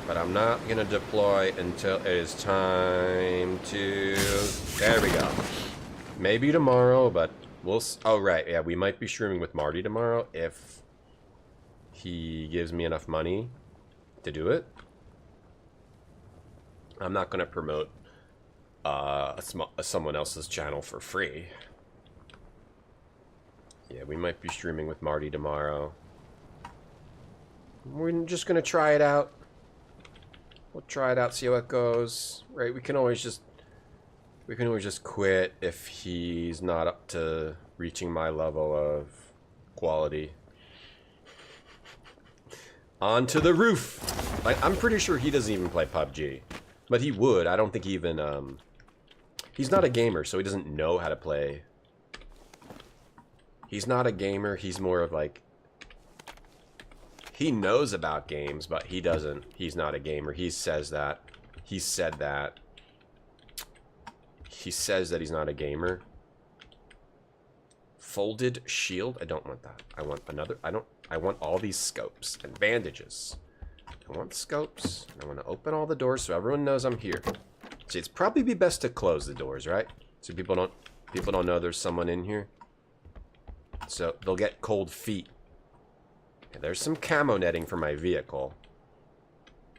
But I'm not gonna deploy until it is time to... There we go. Maybe tomorrow, but we'll... Oh, right. Yeah, we might be streaming with Marty tomorrow if he gives me enough money to do it. I'm not gonna promote someone else's channel for free. Yeah, we might be streaming with Marty tomorrow. We're just gonna try it out. We'll try it out, see how it goes. Right? We can always just quit if he's not up to reaching my level of quality. Onto the roof. Like, I'm pretty sure he doesn't even play PUBG, but he would. I don't think he even He's not a gamer, so he doesn't know how to play. He's not a gamer. He's more of like... He knows about games, but he doesn't. He's not a gamer. He says that. He said that. He says that he's not a gamer. Folded shield? I don't want that. I want another... I want all these scopes and bandages. I want scopes. And I want to open all the doors so everyone knows I'm here. See, it's probably be best to close the doors, right? So people don't know there's someone in here. So they'll get cold feet. Okay, there's some camo netting for my vehicle.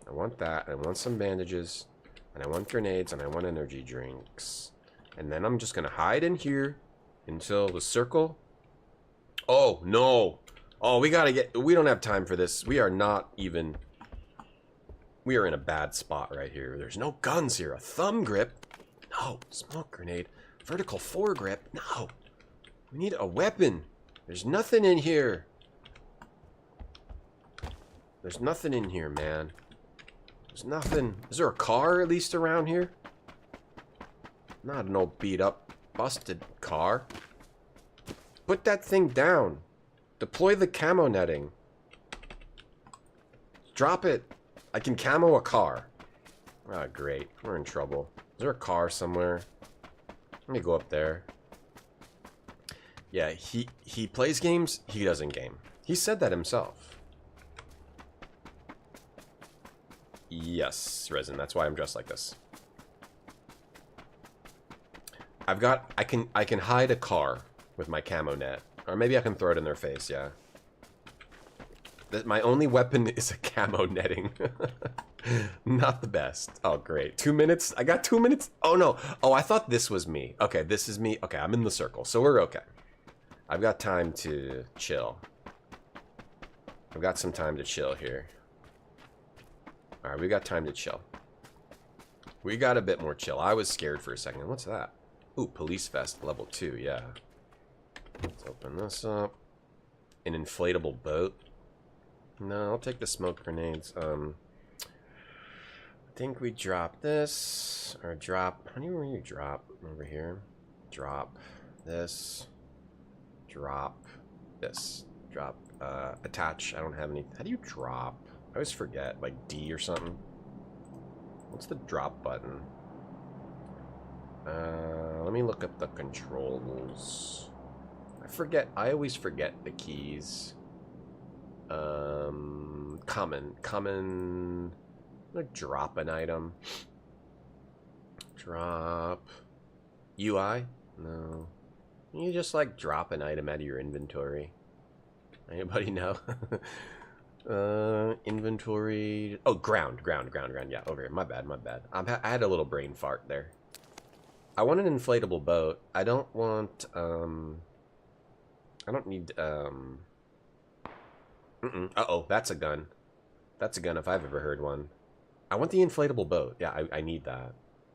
I want that. I want some bandages. And I want grenades. And I want energy drinks. And then I'm just going to hide in here until the circle. Oh, no. Oh, we don't have time for this. We are not even... We are in a bad spot right here. There's no guns here. A thumb grip? No. Smoke grenade. Vertical foregrip? No. We need a weapon. There's nothing in here. There's nothing in here, man. There's nothing. Is there a car at least around here? Not an old beat up, busted car. Put that thing down. Deploy the camo netting. Drop it. I can camo a car. Ah, great. We're in trouble. Is there a car somewhere? Let me go up there. Yeah, he plays games. He doesn't game. He said that himself. Yes, Resin. That's why I'm dressed like this. I can hide a car with my camo net. Or maybe I can throw it in their face, yeah. My only weapon is a camo netting. Not the best. Oh, great. 2 minutes? I got 2 minutes? Oh, no. Oh, I thought this was me. Okay, this is me. Okay, I'm in the circle, so we're okay. I've got time to chill. I've got some time to chill here. Alright, we got time to chill. We got a bit more chill. I was scared for a second. What's that? Ooh, police vest, level 2, yeah. Let's open this up. An inflatable boat. No, I'll take the smoke grenades. I think we drop this. Or drop... How do you drop? Over here. Drop this. Drop this. Drop. Attach. I don't have any... How do you drop? I always forget. Like D or something. What's the drop button? Let me look at the controls. I always forget the keys. Common. Like drop an item. Drop. UI? No. You just like drop an item out of your inventory. Anybody know? Inventory. Oh, ground. Yeah, over here. My bad. I had a little brain fart there. I want an inflatable boat. I don't want, I don't need, Uh-oh, that's a gun. That's a gun if I've ever heard one. I want the inflatable boat. Yeah, I need that.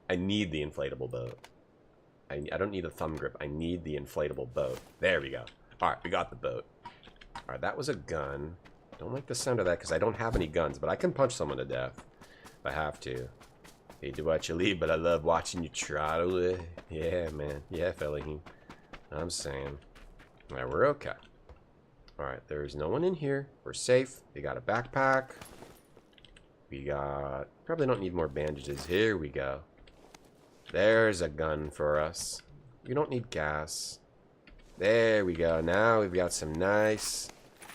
I need the inflatable boat. I don't need a thumb grip. I need the inflatable boat. There we go. Alright, we got the boat. Alright, that was a gun. Don't like the sound of that because I don't have any guns, but I can punch someone to death if I have to. Hate to watch you leave, but I love watching you trot away. Yeah, man. Yeah, Fellaheen. I'm saying. Alright, we're okay. Alright, there's no one in here. We're safe. We got a backpack. We got... Probably don't need more bandages. Here we go. There's a gun for us. We don't need gas. There we go. Now we've got some nice,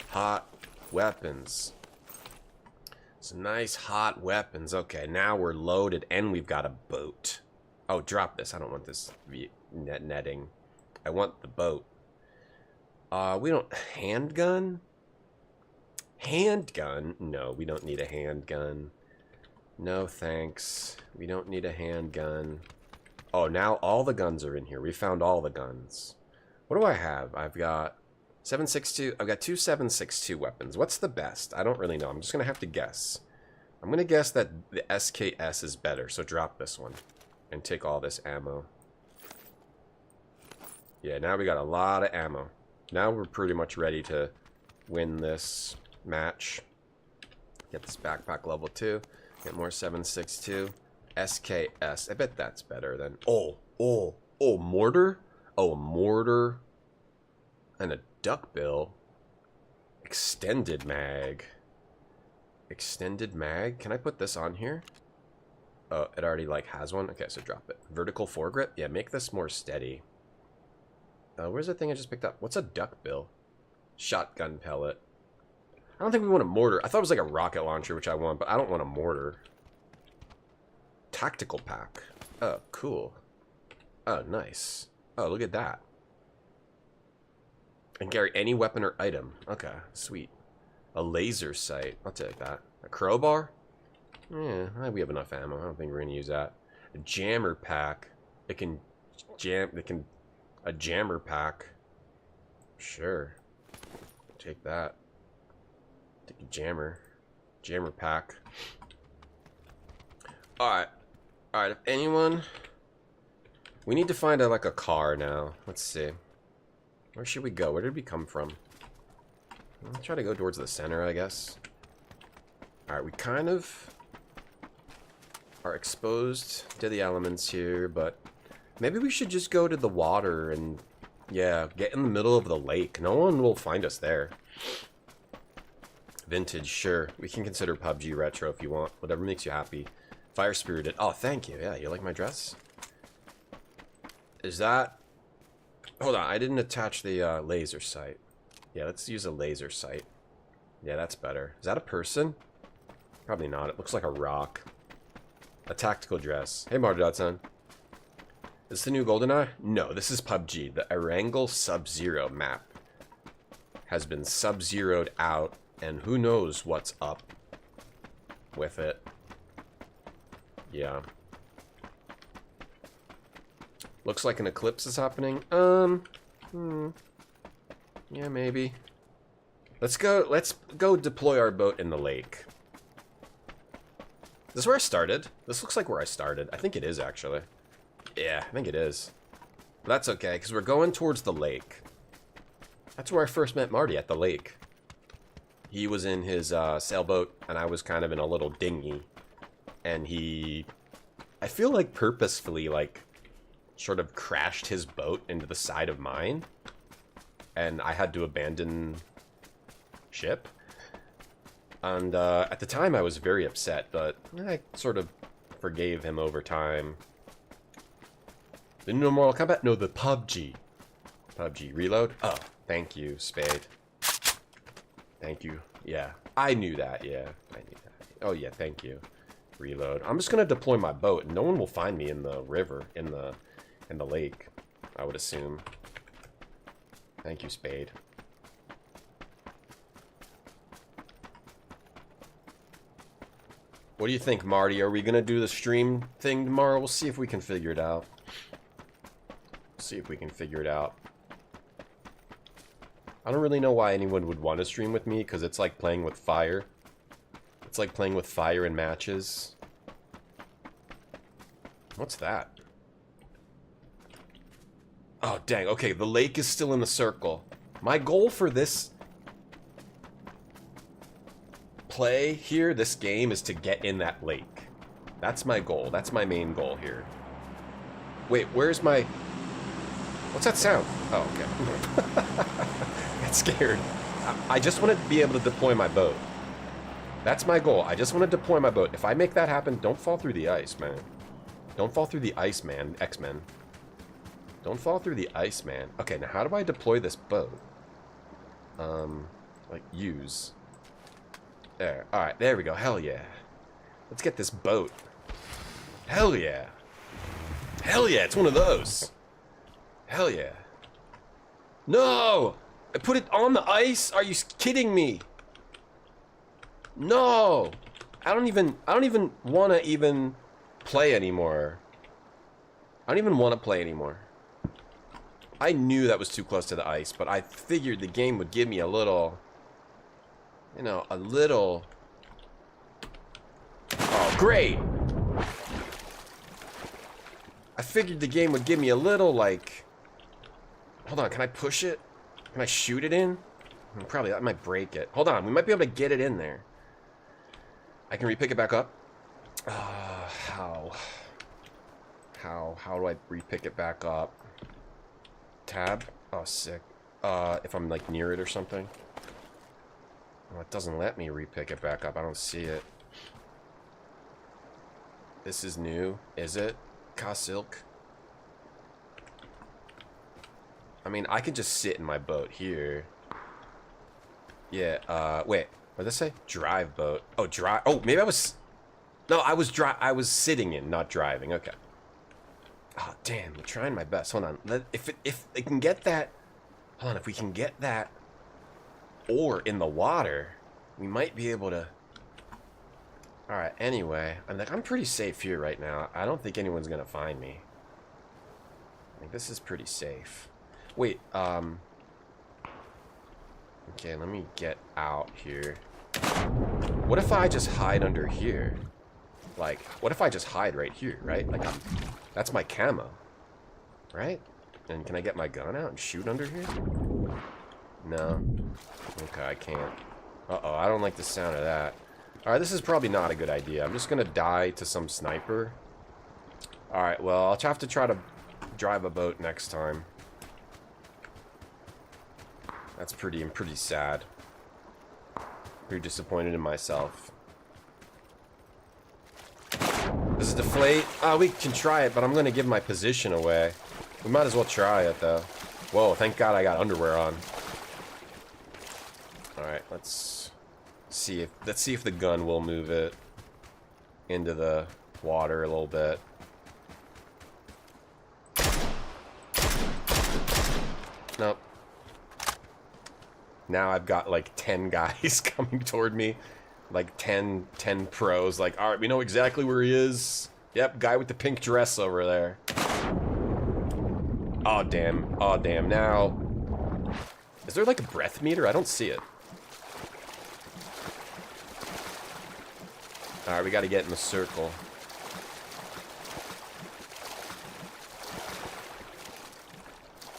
hot weapons. Some nice, hot weapons. Okay, now we're loaded and we've got a boat. Oh, drop this. I don't want this netting. I want the boat. We don't... Handgun? Handgun? No, we don't need a handgun. No, thanks. We don't need a handgun. Oh, now all the guns are in here. We found all the guns. What do I have? I've got 7.62. I've got two 7.62 weapons. What's the best? I don't really know. I'm just going to have to guess. I'm going to guess that the SKS is better. So drop this one. And take all this ammo. Yeah, now we got a lot of ammo. Now we're pretty much ready to win this match. Get this backpack level 2. Get more 7.62. SKS. I bet that's better than... Oh, Oh, mortar? Oh, a mortar. And a duckbill. Extended mag. Extended mag? Can I put this on here? Oh, it already, like, has one? Okay, so drop it. Vertical foregrip? Yeah, make this more steady. Where's the thing I just picked up? What's a duckbill? Shotgun pellet. I don't think we want a mortar. I thought it was like a rocket launcher, which I want, but I don't want a mortar. Tactical pack. Oh, cool. Oh, nice. Oh, look at that. And carry any weapon or item. Okay, sweet. A laser sight. I'll take that. A crowbar? Yeah, we have enough ammo. I don't think we're going to use that. A jammer pack. It can jam... A jammer pack. Sure. Take that. Take a jammer. Jammer pack. Alright. Alright, if anyone... We need to find like a car now. Let's see. Where should we go? Where did we come from? Let's try to go towards the center, I guess. Alright, we kind of are exposed to the elements here, but maybe we should just go to the water and, yeah, get in the middle of the lake. No one will find us there. Vintage, sure. We can consider PubG retro if you want. Whatever makes you happy. Fire spirited. Oh, thank you. Yeah, you like my dress? Is that... Hold on, I didn't attach the laser sight. Yeah, let's use a laser sight. Yeah, that's better. Is that a person? Probably not. It looks like a rock. A tactical dress. Hey, Marty.son. Is this the new GoldenEye? No, this is PubG. The Erangel Sub-Zero map has been sub-zeroed out, and who knows what's up with it. Yeah. Looks like an eclipse is happening. Yeah, maybe. Let's go deploy our boat in the lake. This is where I started. This looks like where I started. I think it is, actually. Yeah, I think it is. But that's okay, because we're going towards the lake. That's where I first met Marty, at the lake. He was in his sailboat, and I was kind of in a little dinghy. And he... I feel like purposefully, like, sort of crashed his boat into the side of mine. And I had to abandon ship. And at the time I was very upset, but I sort of forgave him over time. The new Mortal Kombat? No, the PubG. PubG. Reload? Oh, thank you, Spade. Thank you. Yeah, I knew that, yeah. I knew that. Oh yeah, thank you. Reload. I'm just gonna deploy my boat, and no one will find me in the river, in the lake, I would assume. Thank you, Spade. What do you think, Marty? Are we gonna do the stream thing tomorrow? We'll see if we can figure it out. See if we can figure it out. I don't really know why anyone would want to stream with me, because it's like playing with fire. It's like playing with fire in matches. What's that? Oh, dang. Okay, the lake is still in the circle. My goal for this play here, this game, is to get in that lake. That's my goal. That's my main goal here. Wait, where's my... What's that sound? Oh, okay. Got scared. I just want to be able to deploy my boat. That's my goal. I just want to deploy my boat. If I make that happen, don't fall through the ice, man. Don't fall through the ice, man. X-Men. Don't fall through the ice, man. Okay, now how do I deploy this boat? Like, use. There. Alright, there we go. Hell yeah. Let's get this boat. Hell yeah. Hell yeah, it's one of those. Hell yeah. No! I put it on the ice? Are you kidding me? No! I don't even want to even play anymore. I don't even want to play anymore. I knew that was too close to the ice, but I figured the game would give me a little... You know, a little... Oh, great! I figured the game would give me a little, like... Hold on, can I push it? Can I shoot it in? Probably, that might break it. Hold on, we might be able to get it in there. I can re-pick it back up? How? How do I re-pick it back up? Tab? Oh, sick. If I'm like near it or something. Oh, it doesn't let me re-pick it back up. I don't see it. This is new, is it? Ka-silk? I mean, I could just sit in my boat here. Yeah, wait. What did it say? Drive boat. Oh, drive. Oh, maybe I was... No, I was sitting in, not driving. Okay. Oh, damn. I'm trying my best. Hold on. If it can get that... Hold on. If we can get that ore in the water, we might be able to... Alright, anyway. I'm pretty safe here right now. I don't think anyone's gonna find me. I think this is pretty safe. Wait, okay, let me get out here. What if I just hide under here? Like, what if I just hide right here, right? Like, that's my camo, right? And can I get my gun out and shoot under here? No. Okay, I can't. Uh-oh, I don't like the sound of that. Alright, this is probably not a good idea. I'm just gonna die to some sniper. Alright, well, I'll have to try to drive a boat next time. That's pretty sad. Pretty disappointed in myself. Does it deflate? We can try it, but I'm gonna give my position away. We might as well try it though. Whoa, thank God I got underwear on. Alright, let's see if the gun will move it into the water a little bit. Nope. Now I've got like 10 guys coming toward me. Like 10 pros. Like, alright, we know exactly where he is. Yep, guy with the pink dress over there. Oh, damn. Oh, damn. Now... Is there like a breath meter? I don't see it. Alright, we gotta get in the circle.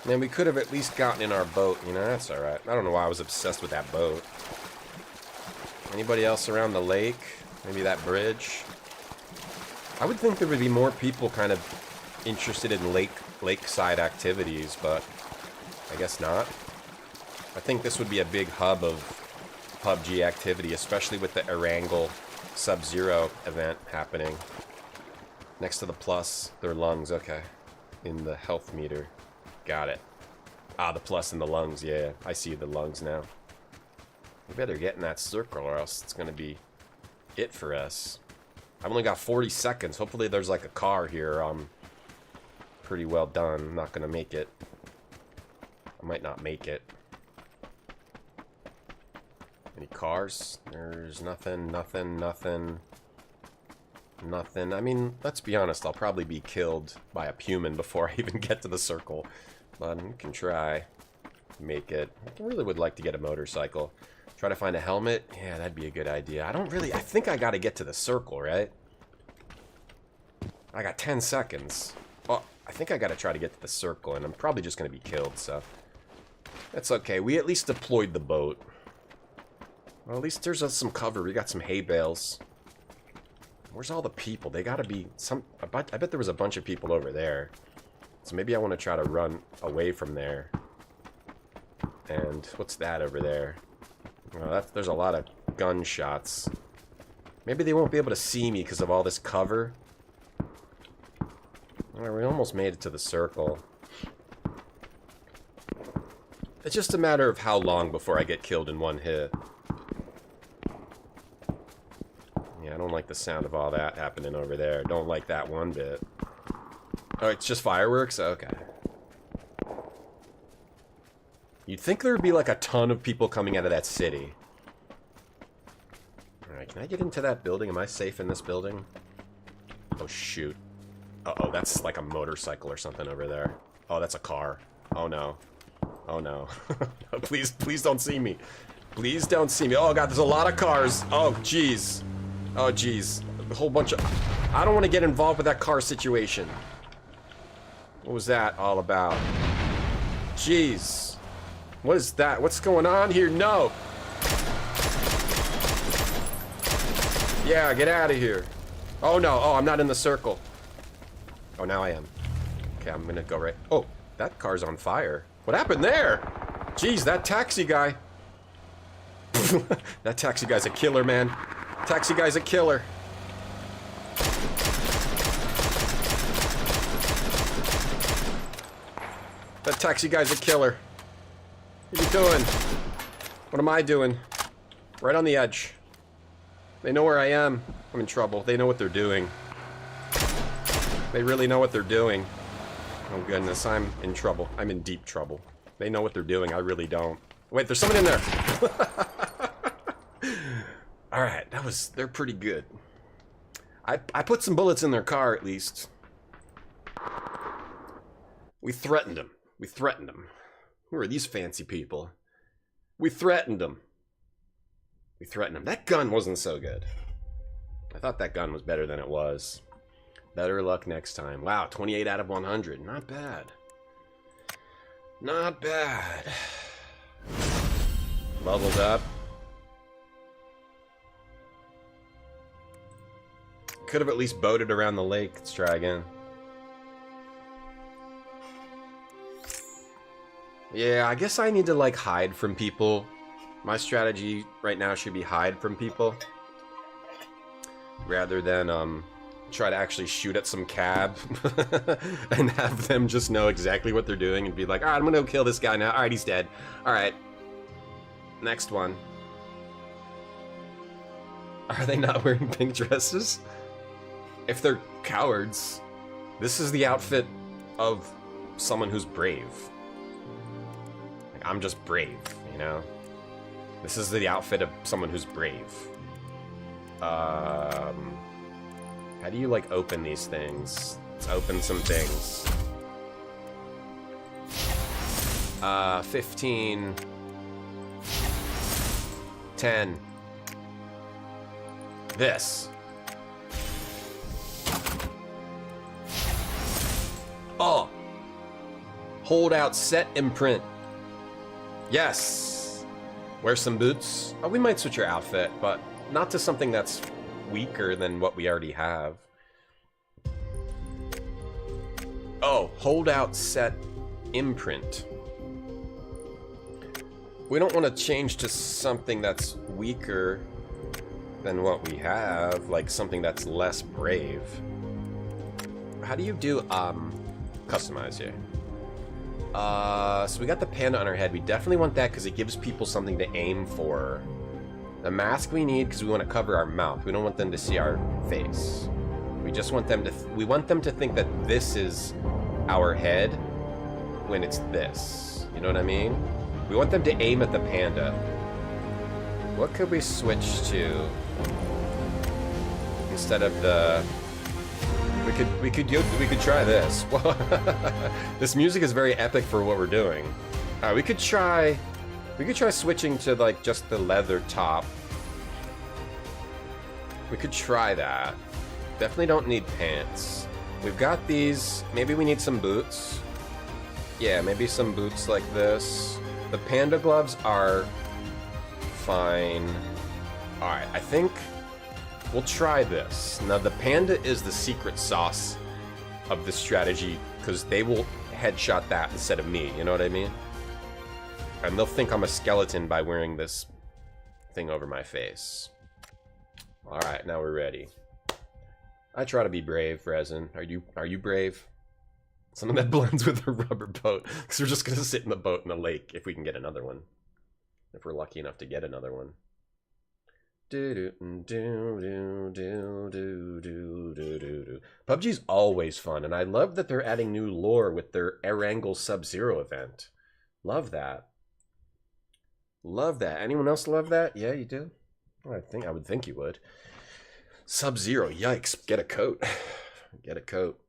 Man, we could have at least gotten in our boat, you know, that's alright. I don't know why I was obsessed with that boat. Anybody else around the lake? Maybe that bridge? I would think there would be more people kind of interested in lakeside activities, but I guess not. I think this would be a big hub of PubG activity, especially with the Erangel Sub-Zero event happening. Next to the plus, their lungs, okay. In the health meter. Got it. Ah, the plus in the lungs, yeah. I see the lungs now. We better get in that circle or else it's gonna be it for us. I've only got 40 seconds. Hopefully there's like a car here. Pretty well done. I'm not gonna make it. I might not make it. Any cars? There's nothing. I mean, let's be honest. I'll probably be killed by a human before I even get to the circle. But we can try. Make it. I really would like to get a motorcycle. Try to find a helmet. Yeah, that'd be a good idea. I think I gotta get to the circle, right? I got 10 seconds. Oh, I think I gotta try to get to the circle, and I'm probably just gonna be killed, so... That's okay. We at least deployed the boat. Well, at least there's some cover. We got some hay bales. Where's all the people? They gotta be some... I bet there was a bunch of people over there. So maybe I want to try to run away from there. And what's that over there? Well, there's a lot of gunshots. Maybe they won't be able to see me because of all this cover. Well, we almost made it to the circle. It's just a matter of how long before I get killed in one hit. Yeah, I don't like the sound of all that happening over there. Don't like that one bit. Oh, it's just fireworks? Okay. You'd think there would be like a ton of people coming out of that city. Alright, can I get into that building? Am I safe in this building? Oh, shoot. Uh-oh, that's like a motorcycle or something over there. Oh, that's a car. Oh, no. Oh, no. Please don't see me. Please don't see me. Oh, God, there's a lot of cars. Oh, jeez. Oh, jeez. A whole bunch of... I don't want to get involved with that car situation. What was that all about? Jeez. What is that? What's going on here? No! Yeah, get out of here. Oh, no. Oh, I'm not in the circle. Oh, now I am. Okay, I'm gonna go right. Oh, that car's on fire. What happened there? Jeez, that taxi guy. That taxi guy's a killer, man. Taxi guy's a killer. That taxi guy's a killer. What are you doing? What am I doing? Right on the edge. They know where I am. I'm in trouble. They know what they're doing. They really know what they're doing. Oh goodness, I'm in trouble. I'm in deep trouble. They know what they're doing. I really don't. Wait, there's someone in there. Alright, they're pretty good. I put some bullets in their car at least. We threatened them. We threatened them. Who are these fancy people? We threatened them. We threatened them. That gun wasn't so good. I thought that gun was better than it was. Better luck next time. Wow, 28 out of 100. Not bad. Not bad. Leveled up. Could have at least boated around the lake. Let's try again. Yeah, I guess I need to, like, hide from people. My strategy right now should be hide from people. Rather than, try to actually shoot at some cab. And have them just know exactly what they're doing and be like, alright, I'm gonna go kill this guy now. Alright, he's dead. Alright. Next one. Are they not wearing pink dresses? If they're cowards, this is the outfit of someone who's brave. Like, I'm just brave, you know? This is the outfit of someone who's brave. How do you, like, open these things? Let's open some things. 15. 10. This. Oh! Hold out set imprint. Yes! Wear some boots. Oh, we might switch your outfit, but not to something that's weaker than what we already have. Oh, hold out set imprint. We don't want to change to something that's weaker than what we have, like something that's less brave. How do you do, customize here? So we got the panda on our head. We definitely want that because it gives people something to aim for. The mask we need because we want to cover our mouth. We don't want them to see our face. We just want them to, we want them to think that this is our head when it's this. You know what I mean? We want them to aim at the panda. What could we switch to instead of the? We could try this. This music is very epic for what we're doing. We could try switching to like just the leather top. We could try that. Definitely don't need pants. We've got these. Maybe we need some boots. Yeah, maybe some boots like this. The panda gloves are fine. Alright, I think we'll try this. Now, the panda is the secret sauce of this strategy because they will headshot that instead of me, you know what I mean? And they'll think I'm a skeleton by wearing this thing over my face. Alright, now we're ready. I try to be brave, Resin. Are you brave? Some of that blends with the rubber boat. Because we're just going to sit in the boat in the lake if we can get another one. If we're lucky enough to get another one. PUBG's always fun, and I love that they're adding new lore with their Erangel Sub-Zero event. Love that. Love that. Anyone else love that? Yeah, you do? Well, I would think you would. Sub-Zero, yikes. Get a coat. Get a coat.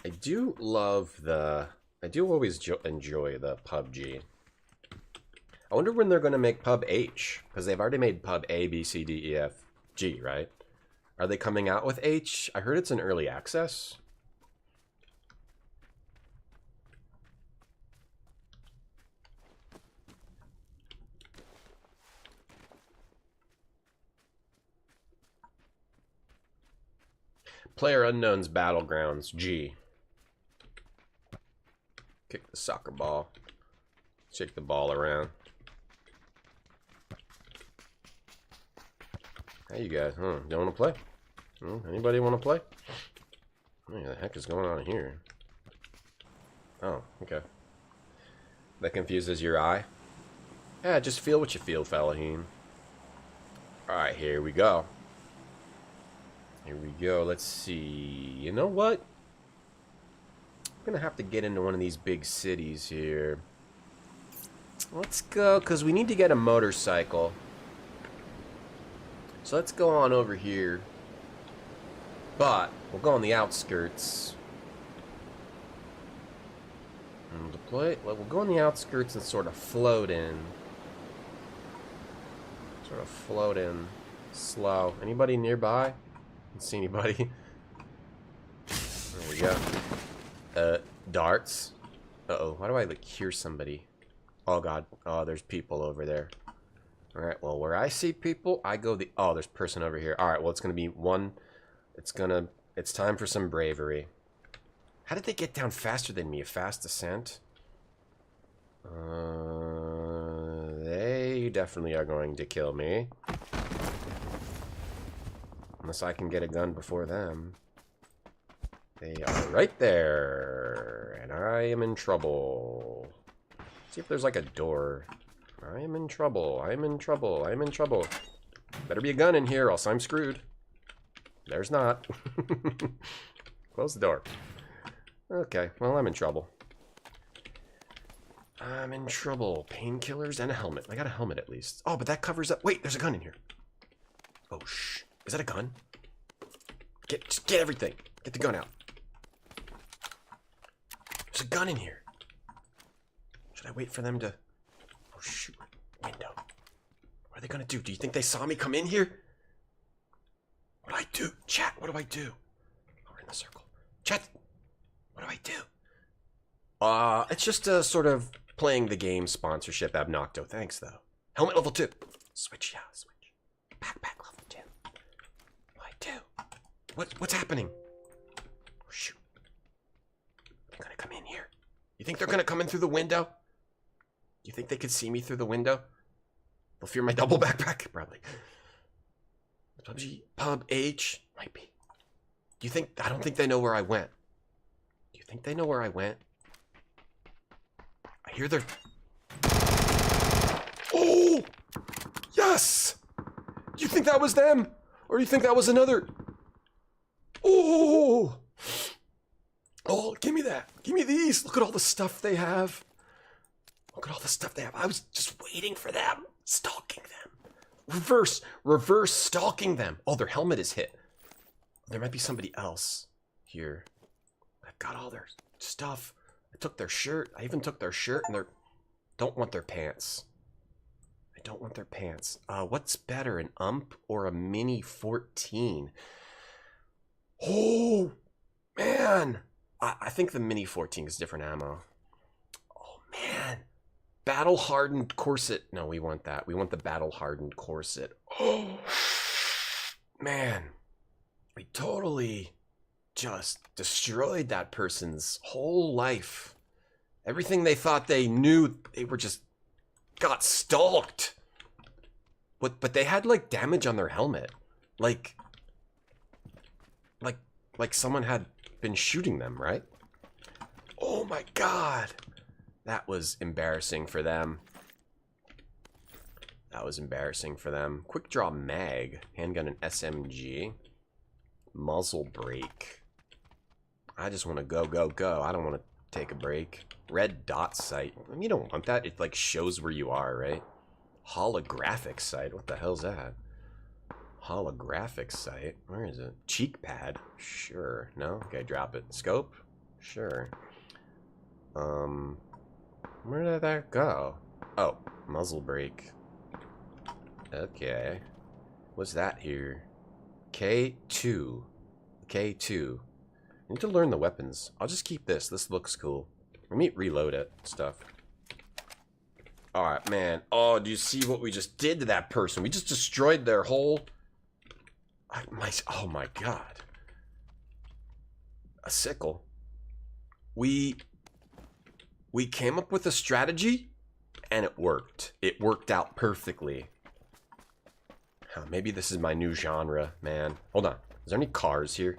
I do love the... I do always enjoy the PUBG. I wonder when they're going to make Pub H, because they've already made Pub A, B, C, D, E, F, G, right? Are they coming out with H? I heard it's in early access. Player Unknown's Battlegrounds, G. Kick the soccer ball. Shake the ball around. Hey, you guys, don't want to play? Anybody want to play? What the heck is going on here? Oh, okay. That confuses your eye? Yeah, just feel what you feel, Fellaheen. Alright, here we go. Here we go. Let's see. You know what? I'm gonna have to get into one of these big cities here. Let's go, because we need to get a motorcycle. So let's go on over here. But we'll go on the outskirts. And deploy. Well, we'll go on the outskirts and sort of float in. Sort of float in. Slow. Anybody nearby? Don't see anybody. There we go. Darts. Uh-oh. Why do I like hear somebody? Oh god. Oh, there's people over there. Alright, well, where I see people, I go the... Oh, there's a person over here. Alright, well, it's gonna be one... It's time for some bravery. How did they get down faster than me? A fast descent? They definitely are going to kill me. Unless I can get a gun before them. They are right there. And I am in trouble. See if there's like a door. I am in trouble. I am in trouble. I am in trouble. Better be a gun in here, else I'm screwed. There's not. Close the door. Okay, well, I'm in trouble. I'm in trouble. Painkillers and a helmet. I got a helmet at least. Oh, but that covers up. Wait, there's a gun in here. Oh, shh. Is that a gun? Just get everything. Get the gun out. There's a gun in here. Should I wait for them to... Oh, shoot. Window. What are they gonna do? Do you think they saw me come in here? What do I do? Chat, what do I do? Oh, we're in the circle. Chat, what do I do? It's just sort of playing the game sponsorship Abnocto. Thanks, though. Helmet level 2. Switch, yeah, switch. Backpack level 2. What do I do? What's happening? Oh, shoot. They're gonna come in here. You think they're gonna come in through the window? You think they could see me through the window? They'll fear my double backpack? Probably. PubG, Pub H, might be. Do you think? I don't think they know where I went. Do you think they know where I went? I hear their... Oh! Yes! Do you think that was them? Or do you think that was another? Oh! Oh, give me that. Give me these. Look at all the stuff they have. Look at all the stuff they have. I was just waiting for them. Stalking them. Reverse stalking them. Oh, their helmet is hit. There might be somebody else here. I've got all their stuff. I took their shirt. I even took their shirt and their... Don't want their pants. I don't want their pants. What's better, an UMP or a Mini 14? Oh, man. I think the Mini 14 is different ammo. Oh, man. Battle-hardened corset. No, we want that. We want the battle-hardened corset. Oh, man. We totally just destroyed that person's whole life. Everything they thought they knew, they were just got stalked. But they had, like, damage on their helmet. Like someone had been shooting them, right? Oh, my God. That was embarrassing for them. That was embarrassing for them. Quick draw mag. Handgun and SMG. Muzzle brake. I just want to go, go, go. I don't want to take a break. Red dot sight. I mean, you don't want that. It like shows where you are, right? Holographic sight. What the hell's that? Holographic sight. Where is it? Cheek pad. Sure. No? Okay, drop it. Scope? Sure. Where did that go? Oh, muzzle brake. Okay. What's that here? K2. K2. I need to learn the weapons. I'll just keep this. This looks cool. Let me reload it. Stuff. Alright, man. Oh, do you see what we just did to that person? We just destroyed their whole... Oh my god. A sickle. We came up with a strategy, and it worked. It worked out perfectly. Maybe this is my new genre, man. Hold on. Is there any cars here?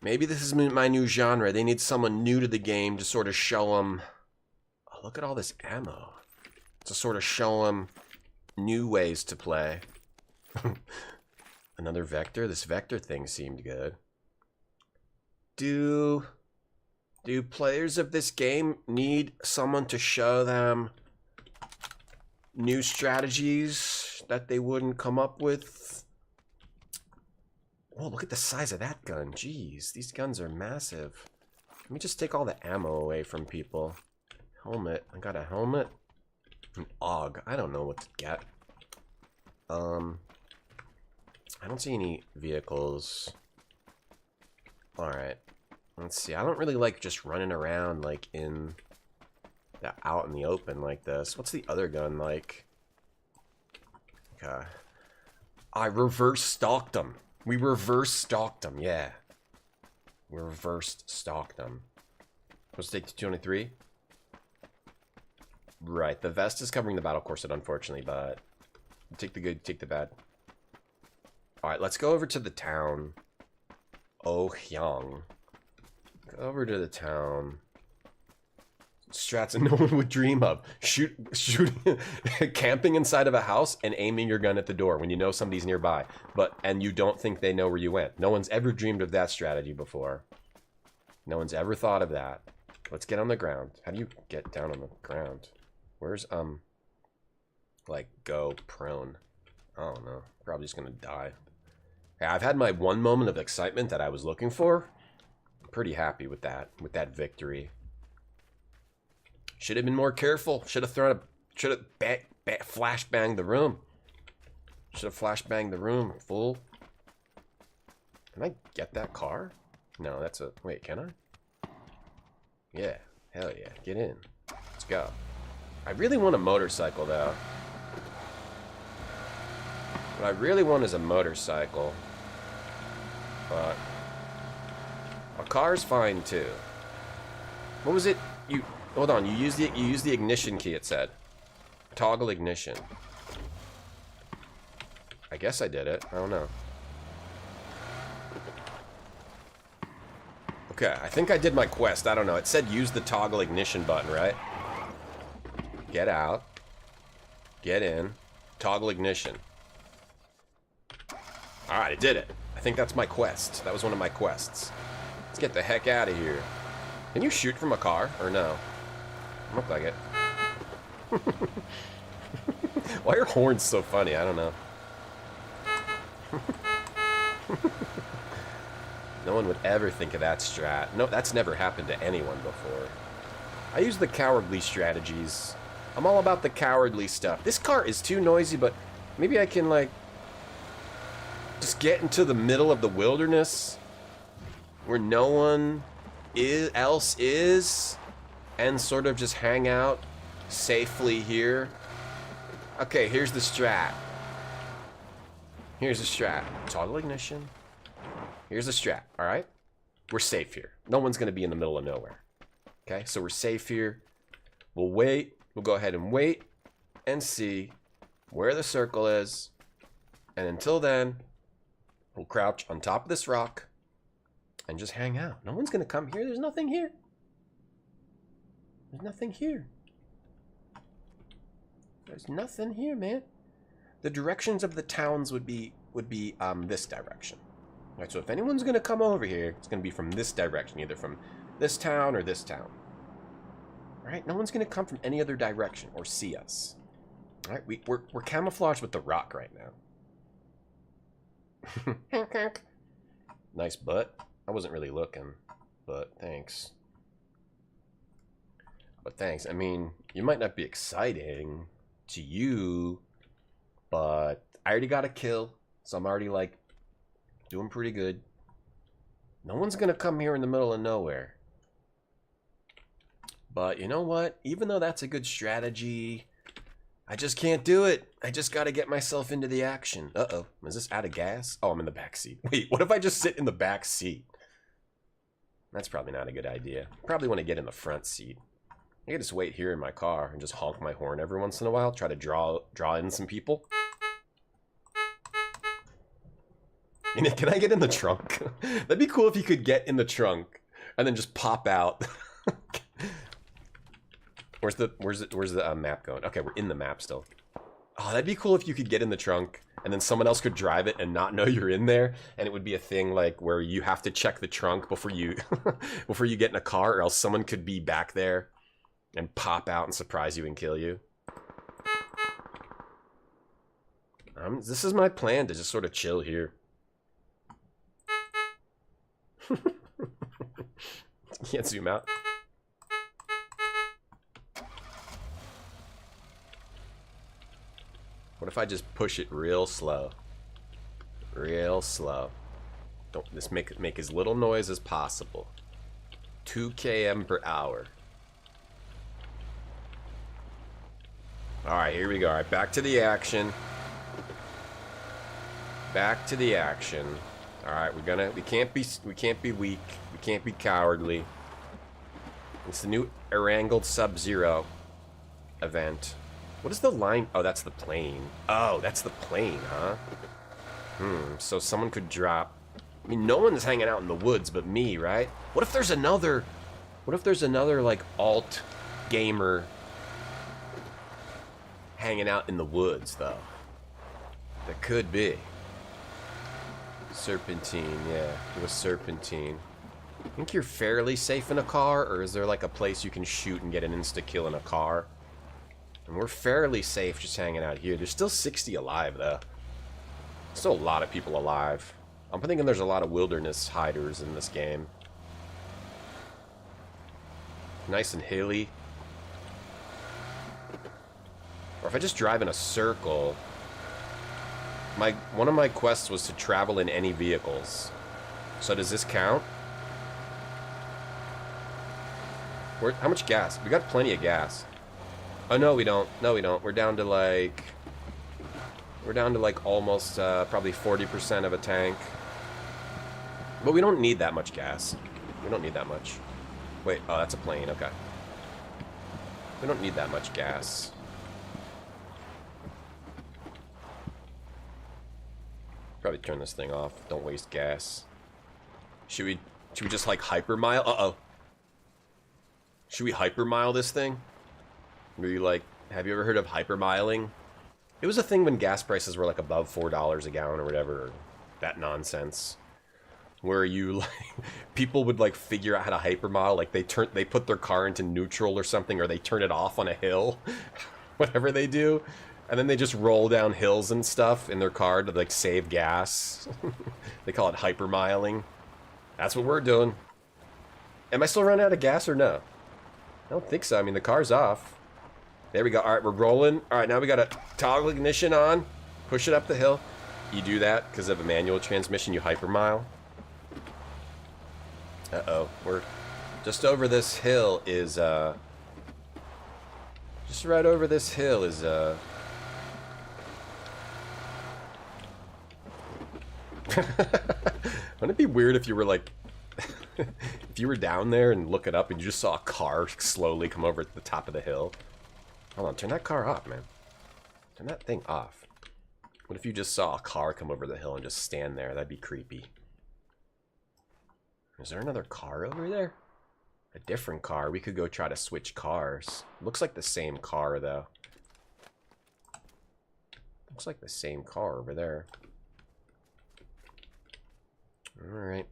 Maybe this is my new genre. They need someone new to the game to sort of show them... Oh, look at all this ammo. To sort of show them new ways to play. Another vector? This vector thing seemed good. Do players of this game need someone to show them new strategies that they wouldn't come up with? Oh, look at the size of that gun. Jeez, these guns are massive. Let me just take all the ammo away from people. Helmet. I got a helmet. An AUG. I don't know what to get. I don't see any vehicles. Alright. Let's see. I don't really like just running around like out in the open like this. What's the other gun like? Okay. I reverse stalked them. We reverse stalked them, yeah. We reversed stalked them. Supposed to take to 223? Right, the vest is covering the battle corset, unfortunately, but take the good, take the bad. Alright, let's go over to the town. Oh Hyang. Go over to the town. Strats that no one would dream of. Shooting, camping inside of a house and aiming your gun at the door when you know somebody's nearby, and you don't think they know where you went. No one's ever dreamed of that strategy before. No one's ever thought of that. Let's get on the ground. How do you get down on the ground? Where's like go prone? I don't know. Probably just gonna die. Yeah, I've had my one moment of excitement that I was looking for. I'm pretty happy with that victory. Should have been more careful. Should have flashbanged the room. Should have flashbanged the room, fool. Can I get that car? No, that's a... Wait, can I? Yeah. Hell yeah. Get in. Let's go. I really want a motorcycle, though. What I really want is a motorcycle. But... a car's fine, too. What was it? Hold on, you use the ignition key, it said. Toggle ignition. I guess I did it. I don't know. Okay, I think I did my quest. I don't know. It said use the toggle ignition button, right? Get out. Get in. Toggle ignition. Alright, I did it. I think that's my quest. That was one of my quests. Let's get the heck out of here. Can you shoot from a car, or no? Look like it. Why are horns so funny? I don't know. No one would ever think of that strat. No, that's never happened to anyone before. I use the cowardly strategies. I'm all about the cowardly stuff. This car is too noisy, but maybe I can, like, just get into the middle of the wilderness where no one else is, and sort of just hang out safely here. Okay, here's the strat. Here's the strat. Toggle ignition. Here's the strat, alright? We're safe here. No one's going to be in the middle of nowhere. Okay, so we're safe here. We'll wait. We'll go ahead and wait and see where the circle is. And until then, we'll crouch on top of this rock and just hang out. No one's going to come here. There's nothing here. There's nothing here. There's nothing here, man. The directions of the towns would be this direction. All right, so if anyone's going to come over here, it's going to be from this direction, either from this town or this town. All right, no one's going to come from any other direction or see us. All right, we're camouflaged with the rock right now. Nice butt. I wasn't really looking, but thanks. But thanks. I mean, you might not be exciting to you, but I already got a kill, so I'm already, like, doing pretty good. No one's gonna come here in the middle of nowhere. But you know what? Even though that's a good strategy, I just can't do it. I just gotta get myself into the action. Uh-oh. Is this out of gas? Oh, I'm in the back seat. Wait, what if I just sit in the back seat? That's probably not a good idea. Probably want to get in the front seat. I could just wait here in my car and just honk my horn every once in a while. Try to draw in some people. And can I get in the trunk? That'd be cool if you could get in the trunk and then just pop out. Where's the map going? Okay, we're in the map still. Oh, that'd be cool if you could get in the trunk and then someone else could drive it and not know you're in there, and it would be a thing like where you have to check the trunk before you before you get in a car, or else someone could be back there and pop out and surprise you and kill you. This is my plan, to just sort of chill here. Can't zoom out. What if I just push it real slow? Real slow. Don't just make as little noise as possible. 2 km per hour. Alright, here we go. Alright, back to the action. Back to the action. Alright, we can't be weak. We can't be cowardly. It's the new Erangled Sub-Zero event. What is the line? Oh, that's the plane. Oh, that's the plane, huh? So someone could drop. I mean, no one's hanging out in the woods but me, right? What if there's another like alt gamer hanging out in the woods though? That could be. Serpentine, yeah. Do a serpentine. Think you're fairly safe in a car, or is there like a place you can shoot and get an insta-kill in a car? And we're fairly safe just hanging out here. There's still 60 alive, though. Still a lot of people alive. I'm thinking there's a lot of wilderness hiders in this game. Nice and hilly. Or if I just drive in a circle... One of my quests was to travel in any vehicles. So does this count? How much gas? We got plenty of gas. Oh, no, we don't. No, we don't. We're down to like almost probably 40% of a tank. But we don't need that much gas. We don't need that much. Wait, oh, that's a plane. Okay. We don't need that much gas. Probably turn this thing off. Don't waste gas. Should we just like hypermile? Uh-oh. Should we hypermile this thing? Were you like, have you ever heard of hypermiling? It was a thing when gas prices were like above $4 a gallon or whatever. Or that nonsense. Where you like, people would like figure out how to hypermile. Like they put their car into neutral or something, or they turn it off on a hill. Whatever they do. And then they just roll down hills and stuff in their car to like save gas. They call it hypermiling. That's what we're doing. Am I still running out of gas or no? I don't think so. I mean, the car's off. There we go. All right, we're rolling. All right, now we got to toggle ignition on. Push it up the hill. You do that because of a manual transmission. You hypermile. Uh-oh. We're just over this hill is, just right over this hill is, Wouldn't it be weird if you were like, if you were down there and look it up and you just saw a car slowly come over at the top of the hill? Hold on, turn that car off, man. Turn that thing off. What if you just saw a car come over the hill and just stand there? That'd be creepy. Is there another car over there? A different car. We could go try to switch cars. Looks like the same car, though. Looks like the same car over there. Alright.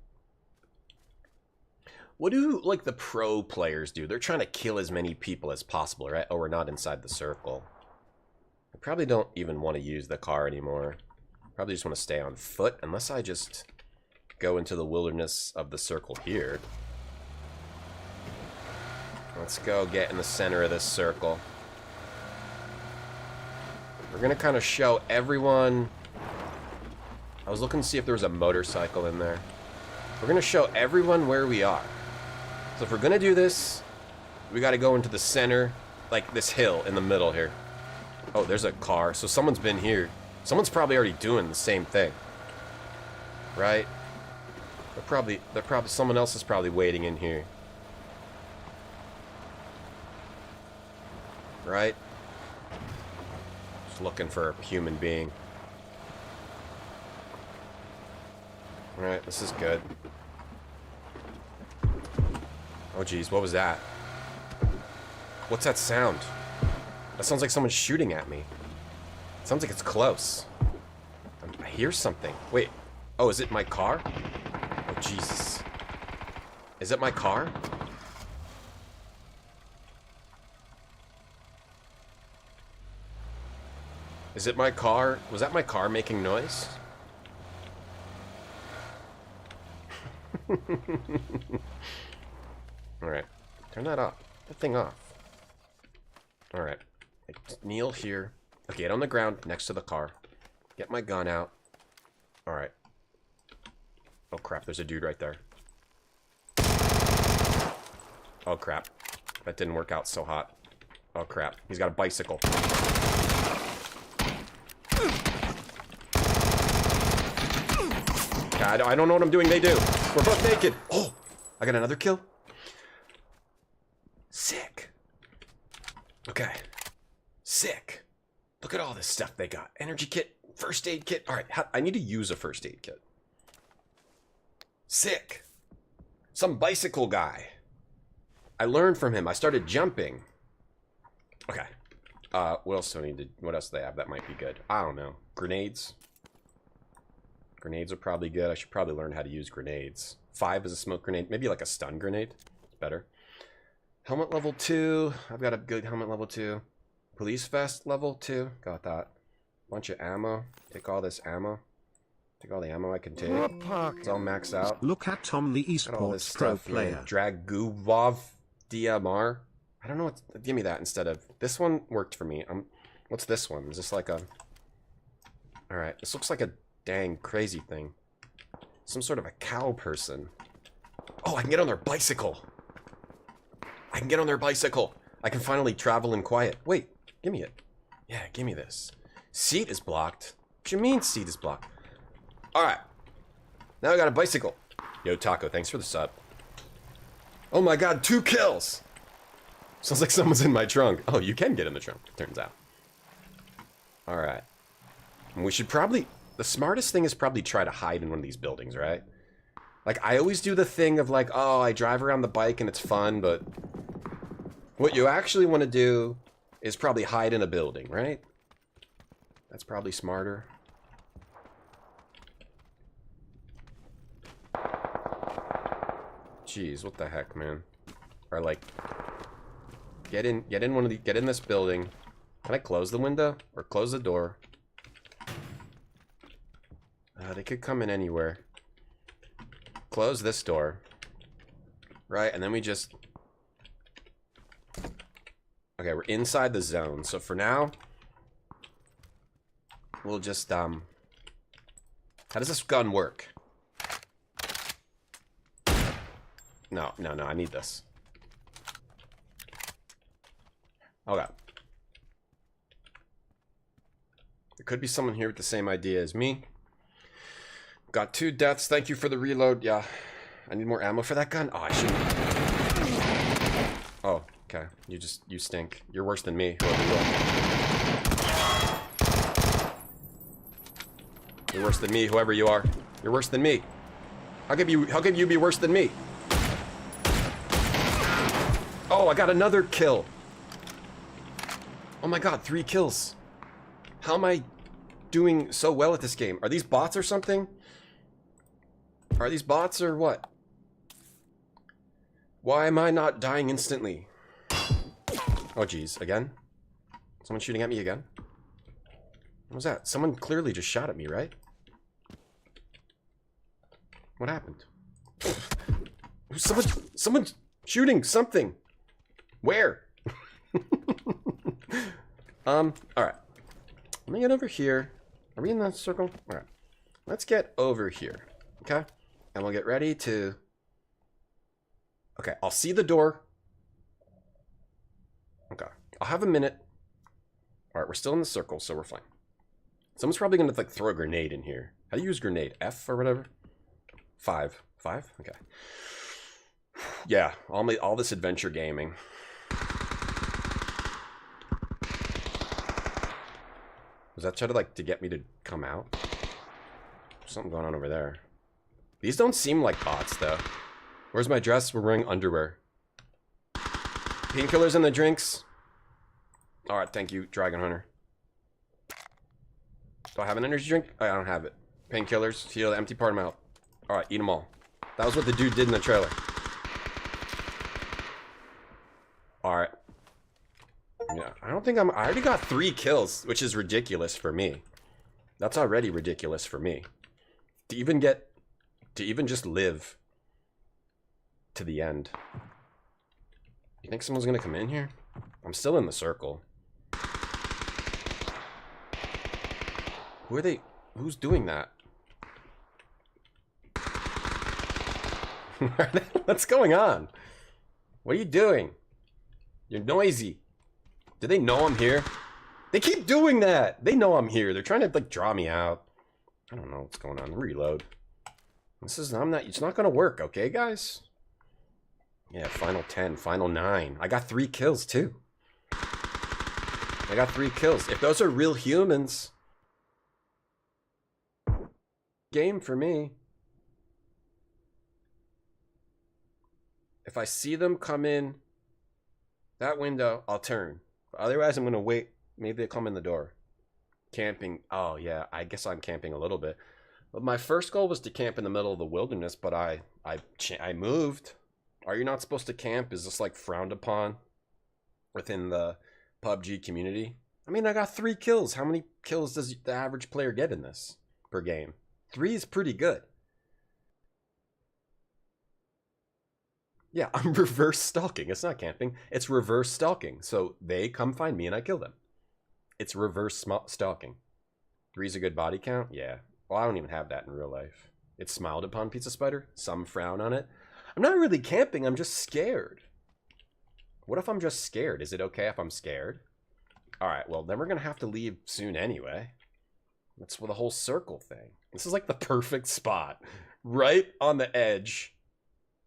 What do, like, the pro players do? They're trying to kill as many people as possible, right? Oh, we're not inside the circle. I probably don't even want to use the car anymore. Probably just want to stay on foot, unless I just go into the wilderness of the circle here. Let's go get in the center of this circle. We're going to kind of show everyone... I was looking to see if there was a motorcycle in there. We're going to show everyone where we are. So if we're going to do this, we got to go into the center, like this hill in the middle here. Oh, there's a car. So someone's been here. Someone's probably already doing the same thing. Right? They're probably, someone else is probably waiting in here. Right? Just looking for a human being. Alright, this is good. Oh geez, what was that? What's that sound? That sounds like someone's shooting at me. It sounds like it's close. I hear something. Wait. Oh, is it my car? Oh, Jesus. Is it my car? Is it my car? Was that my car making noise? Alright. Turn that off. That thing off. Alright. Kneel here. Okay, get on the ground next to the car. Get my gun out. Alright. Oh crap, there's a dude right there. Oh crap. That didn't work out so hot. Oh crap. He's got a bicycle. God, I don't know what I'm doing. They do. We're both naked. Oh, I got another kill. Sick. Okay. Sick. Look at all this stuff they got. Energy kit, first aid kit. All right, I need to use a first aid kit. Sick. Some bicycle guy. I learned from him. I started jumping. Okay. What else do I need to... What else do they have that might be good? I don't know. Grenades. Grenades are probably good. I should probably learn how to use grenades. 5 is a smoke grenade. Maybe like a stun grenade. It's better. Helmet level 2. I've got a good helmet level 2. Police vest level 2. Got that. Bunch of ammo. Take all this ammo. Take all the ammo I can take. It's all maxed out. Look at Tom, the esports pro player. Dragubov DMR. I don't know what. Give me that instead of this one. Worked for me. What's this one? Is this like a? All right. This looks like a dang crazy thing. Some sort of a cow person. Oh, I can get on their bicycle. I can get on their bicycle. I can finally travel in quiet. Wait, give me it. Yeah, give me this. Seat is blocked. What do you mean seat is blocked? Alright. Now I got a bicycle. Yo, Taco, thanks for the sub. Oh my god, 2 kills! Sounds like someone's in my trunk. Oh, you can get in the trunk, turns out. Alright. We should probably... The smartest thing is probably try to hide in one of these buildings, right? Like, I always do the thing of like, oh, I drive around the bike and it's fun, but... What you actually want to do is probably hide in a building, right? That's probably smarter. Jeez, what the heck, man? Or like, get in this building. Can I close the window or close the door? They could come in anywhere. Close this door, right? And then we just. Okay, we're inside the zone. So for now, we'll just How does this gun work? No, I need this. Okay. There could be someone here with the same idea as me. Got 2 deaths. Thank you for the reload. Yeah. I need more ammo for that gun. Oh, I shouldn't. Oh, okay. You stink. You're worse than me. Whoever you are. You're worse than me, whoever you are. You're worse than me. How can you be worse than me? Oh, I got another kill. Oh my god, 3 kills. How am I doing so well at this game? Are these bots or something? Are these bots or what? Why am I not dying instantly? Oh geez, again? Someone shooting at me again? What was that? Someone clearly just shot at me, right? What happened? Someone's shooting something. Where? Alright. Let me get over here. Are we in that circle? Alright. Let's get over here. Okay? And we'll get ready to... Okay, I'll see the door. Okay. I'll have a minute. Alright, we're still in the circle, so we're fine. Someone's probably gonna like throw a grenade in here. How do you use grenade? F or whatever? 5. 5? Okay. Yeah, all this adventure gaming. Was that trying to like to get me to come out? Something going on over there. These don't seem like bots though. Where's my dress? We're wearing underwear. Painkillers in the drinks. Alright, thank you, Dragon Hunter. Do I have an energy drink? I don't have it. Painkillers, heal the empty part of my mouth. Alright, eat them all. That was what the dude did in the trailer. Alright. Yeah, I don't think I already got 3 kills, which is ridiculous for me. That's already ridiculous for me. To even just live to the end. You think someone's gonna come in here? I'm still in the circle. Who are they? Who's doing that? What's going on? What are you doing? You're noisy. Do they know I'm here? They keep doing that. They know I'm here. They're trying to like draw me out. I don't know what's going on. Reload. It's not gonna work, okay, guys? Yeah, final 10, final 9. I got 3 kills too. I got 3 kills. If those are real humans, game for me. If I see them come in that window, I'll turn. Otherwise, I'm gonna wait. Maybe they come in the door. Camping. Oh yeah, I guess I'm camping a little bit. But my first goal was to camp in the middle of the wilderness, but I moved. Are you not supposed to camp? Is this like frowned upon within the PubG community? I mean, I got 3 kills. How many kills does the average player get in this per game? 3 is pretty good. Yeah, I'm reverse stalking. It's not camping. It's reverse stalking. So they come find me and I kill them. It's reverse stalking. 3's a good body count? Yeah. Well, I don't even have that in real life. It's smiled upon, Pizza Spider. Some frown on it. I'm not really camping. I'm just scared. What if I'm just scared? Is it okay if I'm scared? Alright, well, then we're going to have to leave soon anyway. That's the whole circle thing. This is like the perfect spot. Right on the edge.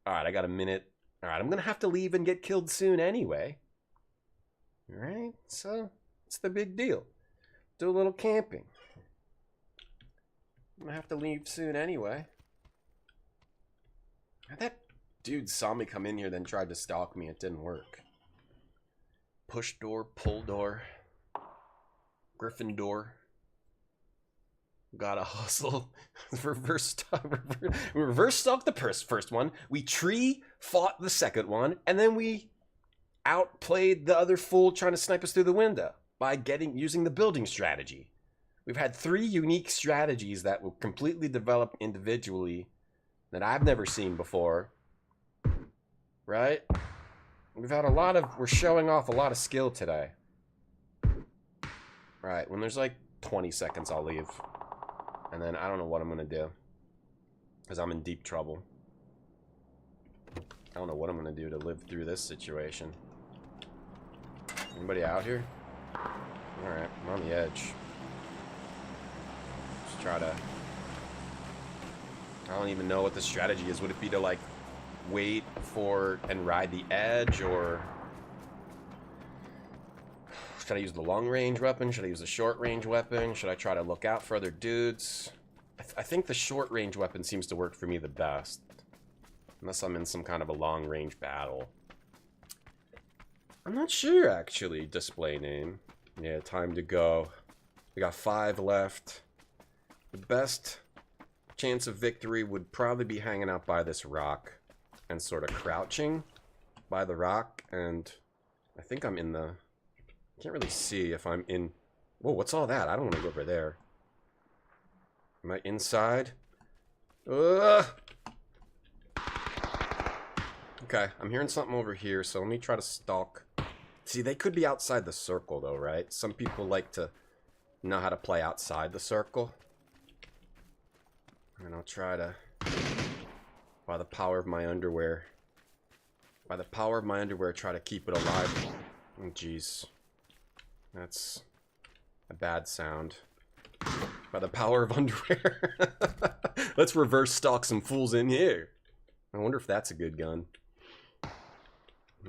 Alright, I got a minute. Alright, I'm going to have to leave and get killed soon anyway. Alright, so it's the big deal. Do a little camping. I'm going to have to leave soon anyway. That dude saw me come in here, then tried to stalk me. It didn't work. Push door, pull door. Griffin door. Gotta hustle. reverse stalk the first one. We tree fought the second one, and then we outplayed the other fool trying to snipe us through the window by using the building strategy. We've had 3 unique strategies that were completely developed individually that I've never seen before. Right? We're showing off a lot of skill today. Right, when there's like 20 seconds, I'll leave. And then I don't know what I'm gonna do. Because I'm in deep trouble. I don't know what I'm gonna do to live through this situation. Anybody out here? Alright, I'm on the edge. Just try to... I don't even know what the strategy is. Would it be to like wait for and ride the edge, or should I use the long range weapon? Should I use the short range weapon? Should I try to look out for other dudes? I think the short range weapon seems to work for me the best, unless I'm in some kind of a long range battle. I'm not sure actually. Display name. Yeah, time to go. We got 5 left. The best chance of victory would probably be hanging out by this rock and sort of crouching by the rock, and I think I'm in the... Can't really see if I'm in... Whoa, what's all that? I don't want to go over there. Am I inside? Ugh! Okay, I'm hearing something over here, so let me try to stalk. See, they could be outside the circle though, right? Some people like to know how to play outside the circle. And I'll try to, by the power of my underwear, try to keep it alive. Oh, jeez. That's a bad sound. By the power of underwear. Let's reverse stalk some fools in here. I wonder if that's a good gun.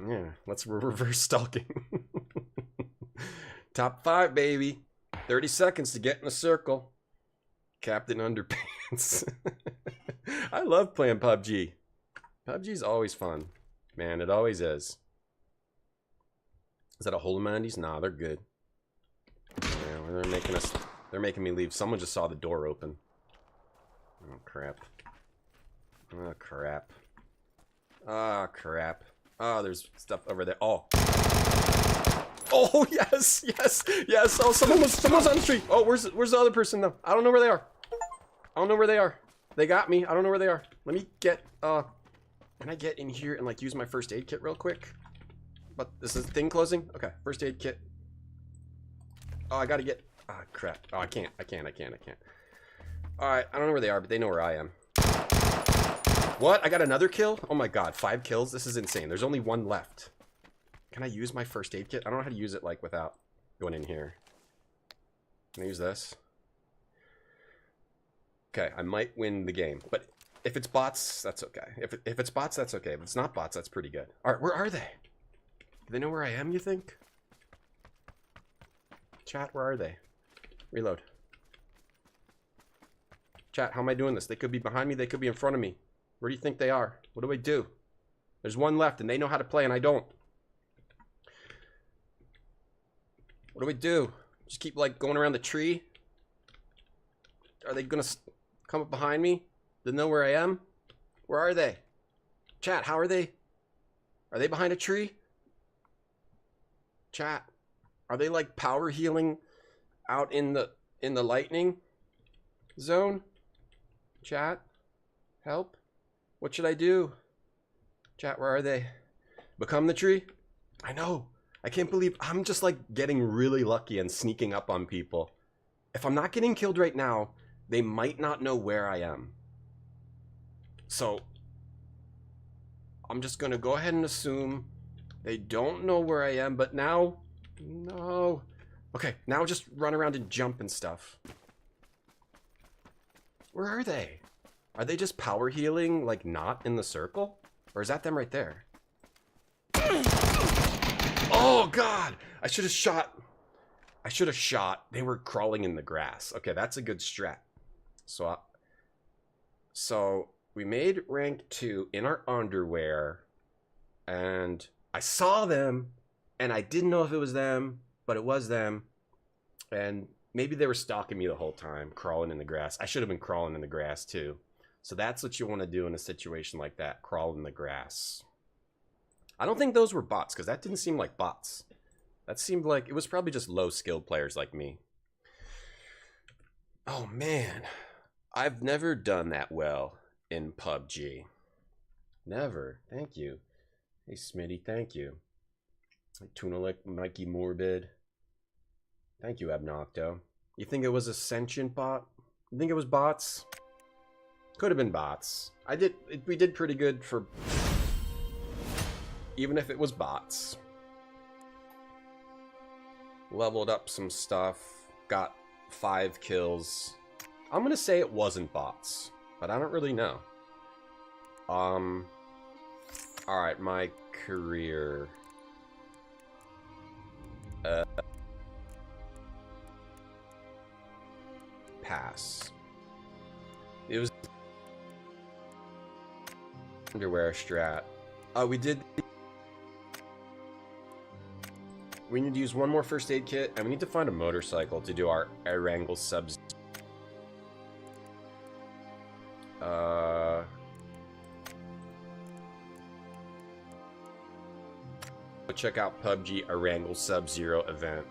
Yeah, let's reverse stalking. Top 5, baby. 30 seconds to get in the circle. Captain Underpants. I love playing PubG. PubG's always fun. Man, it always is. Is that a hole in my undies? Nah, they're good. Yeah, they're making me leave. Someone just saw the door open. Oh, crap. Oh, crap. Oh, crap. Oh, there's stuff over there. Oh. Oh, yes, yes, yes. Oh, someone's on the street. Oh, where's the other person, though? I don't know where they are. I don't know where they are. They got me. I don't know where they are. Let me get, can I get in here and, like, use my first aid kit real quick? But this is the thing closing? Okay, first aid kit. Oh, I gotta get, oh, crap. Oh, I can't. Alright, I don't know where they are, but they know where I am. What? I got another kill? Oh my god, 5 kills? This is insane. There's only 1 left. Can I use my first aid kit? I don't know how to use it, like, without going in here. Can I use this? Okay, I might win the game. But if it's bots, that's okay. If it's bots, that's okay. If it's not bots, that's pretty good. Alright, where are they? Do they know where I am, you think? Chat, where are they? Reload. Chat, how am I doing this? They could be behind me, they could be in front of me. Where do you think they are? What do I do? There's 1 left, and they know how to play, and I don't. What do we do? Just keep, like, going around the tree? Are they gonna come up behind me? They know where I am? Where are they? Chat, how are they? Are they behind a tree? Chat, are they, like, power healing out in the lightning zone? Chat, help. What should I do? Chat, where are they? Become the tree? I know. I can't believe I'm just, like, getting really lucky and sneaking up on people. If I'm not getting killed right now, they might not know where I am. So, I'm just gonna go ahead and assume they don't know where I am, but now, no. Okay, now just run around and jump and stuff. Where are they? Are they just power healing, like, not in the circle? Or is that them right there? Oh, God! I should have shot. They were crawling in the grass. Okay, that's a good strat. So we made rank 2 in our underwear. And I saw them. And I didn't know if it was them. But it was them. And maybe they were stalking me the whole time. Crawling in the grass. I should have been crawling in the grass, too. So that's what you want to do in a situation like that. Crawl in the grass. I don't think those were bots, because that didn't seem like bots. That seemed like it was probably just low-skilled players like me. Oh, man. I've never done that well in PubG. Never. Thank you. Hey, Smitty, thank you. Tuna Mikey Morbid. Thank you, Abnocto. You think it was a sentient bot? You think it was bots? Could have been bots. We did pretty good for... even if it was bots. Leveled up some stuff. Got 5 kills. I'm gonna say it wasn't bots. But I don't really know. Alright, my career. Pass. It was... underwear strat. We need to use 1 more first aid kit, and we need to find a motorcycle to do our Erangel subs. Check out PubG Erangel Sub-Zero event.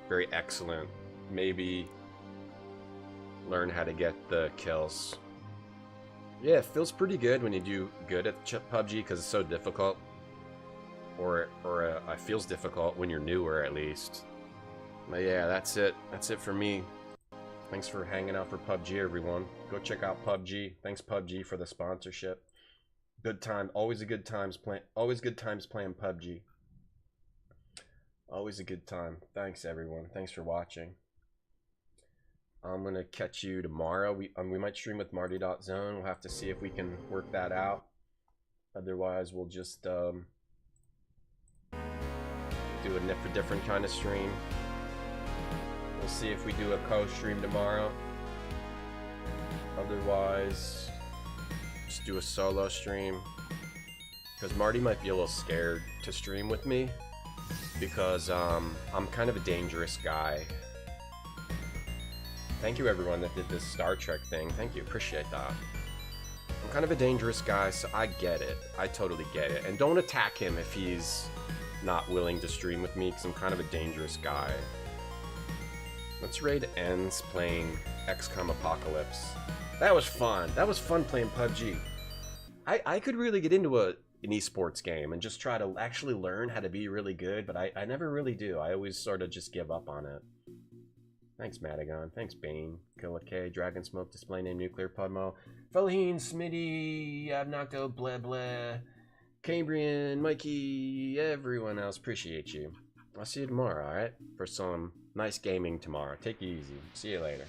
Very excellent. Maybe learn how to get the kills. Yeah, it feels pretty good when you do good at PubG because it's so difficult. Or it feels difficult when you're newer, at least. But yeah, that's it. That's it for me. Thanks for hanging out for PubG, everyone. Go check out PubG. Thanks, PubG, for the sponsorship. Good time. Always good times playing PubG. Always a good time. Thanks, everyone. Thanks for watching. I'm gonna catch you tomorrow. We might stream with Marty.zone. We'll have to see if we can work that out. Otherwise, we'll just do a different kind of stream. We'll see if we do a co-stream tomorrow. Otherwise, just do a solo stream. Because Marty might be a little scared to stream with me. Because I'm kind of a dangerous guy. Thank you everyone that did this Star Trek thing. Thank you, appreciate that. I'm kind of a dangerous guy, so I get it. I totally get it. And don't attack him if he's not willing to stream with me, because I'm kind of a dangerous guy. Let's raid ends playing XCOM Apocalypse. That was fun. That was fun playing PubG. I could really get into an esports game and just try to actually learn how to be really good, but I never really do. I always sort of just give up on it. Thanks, Madagon. Thanks, Bane. Killa K, Dragon Smoke, Display Name, Nuclear Pudmo, Felaheen, Smitty, Abnocto, Blah Blah, Cambrian, Mikey, everyone else. Appreciate you. I'll see you tomorrow, alright? For some nice gaming tomorrow. Take it easy. See you later.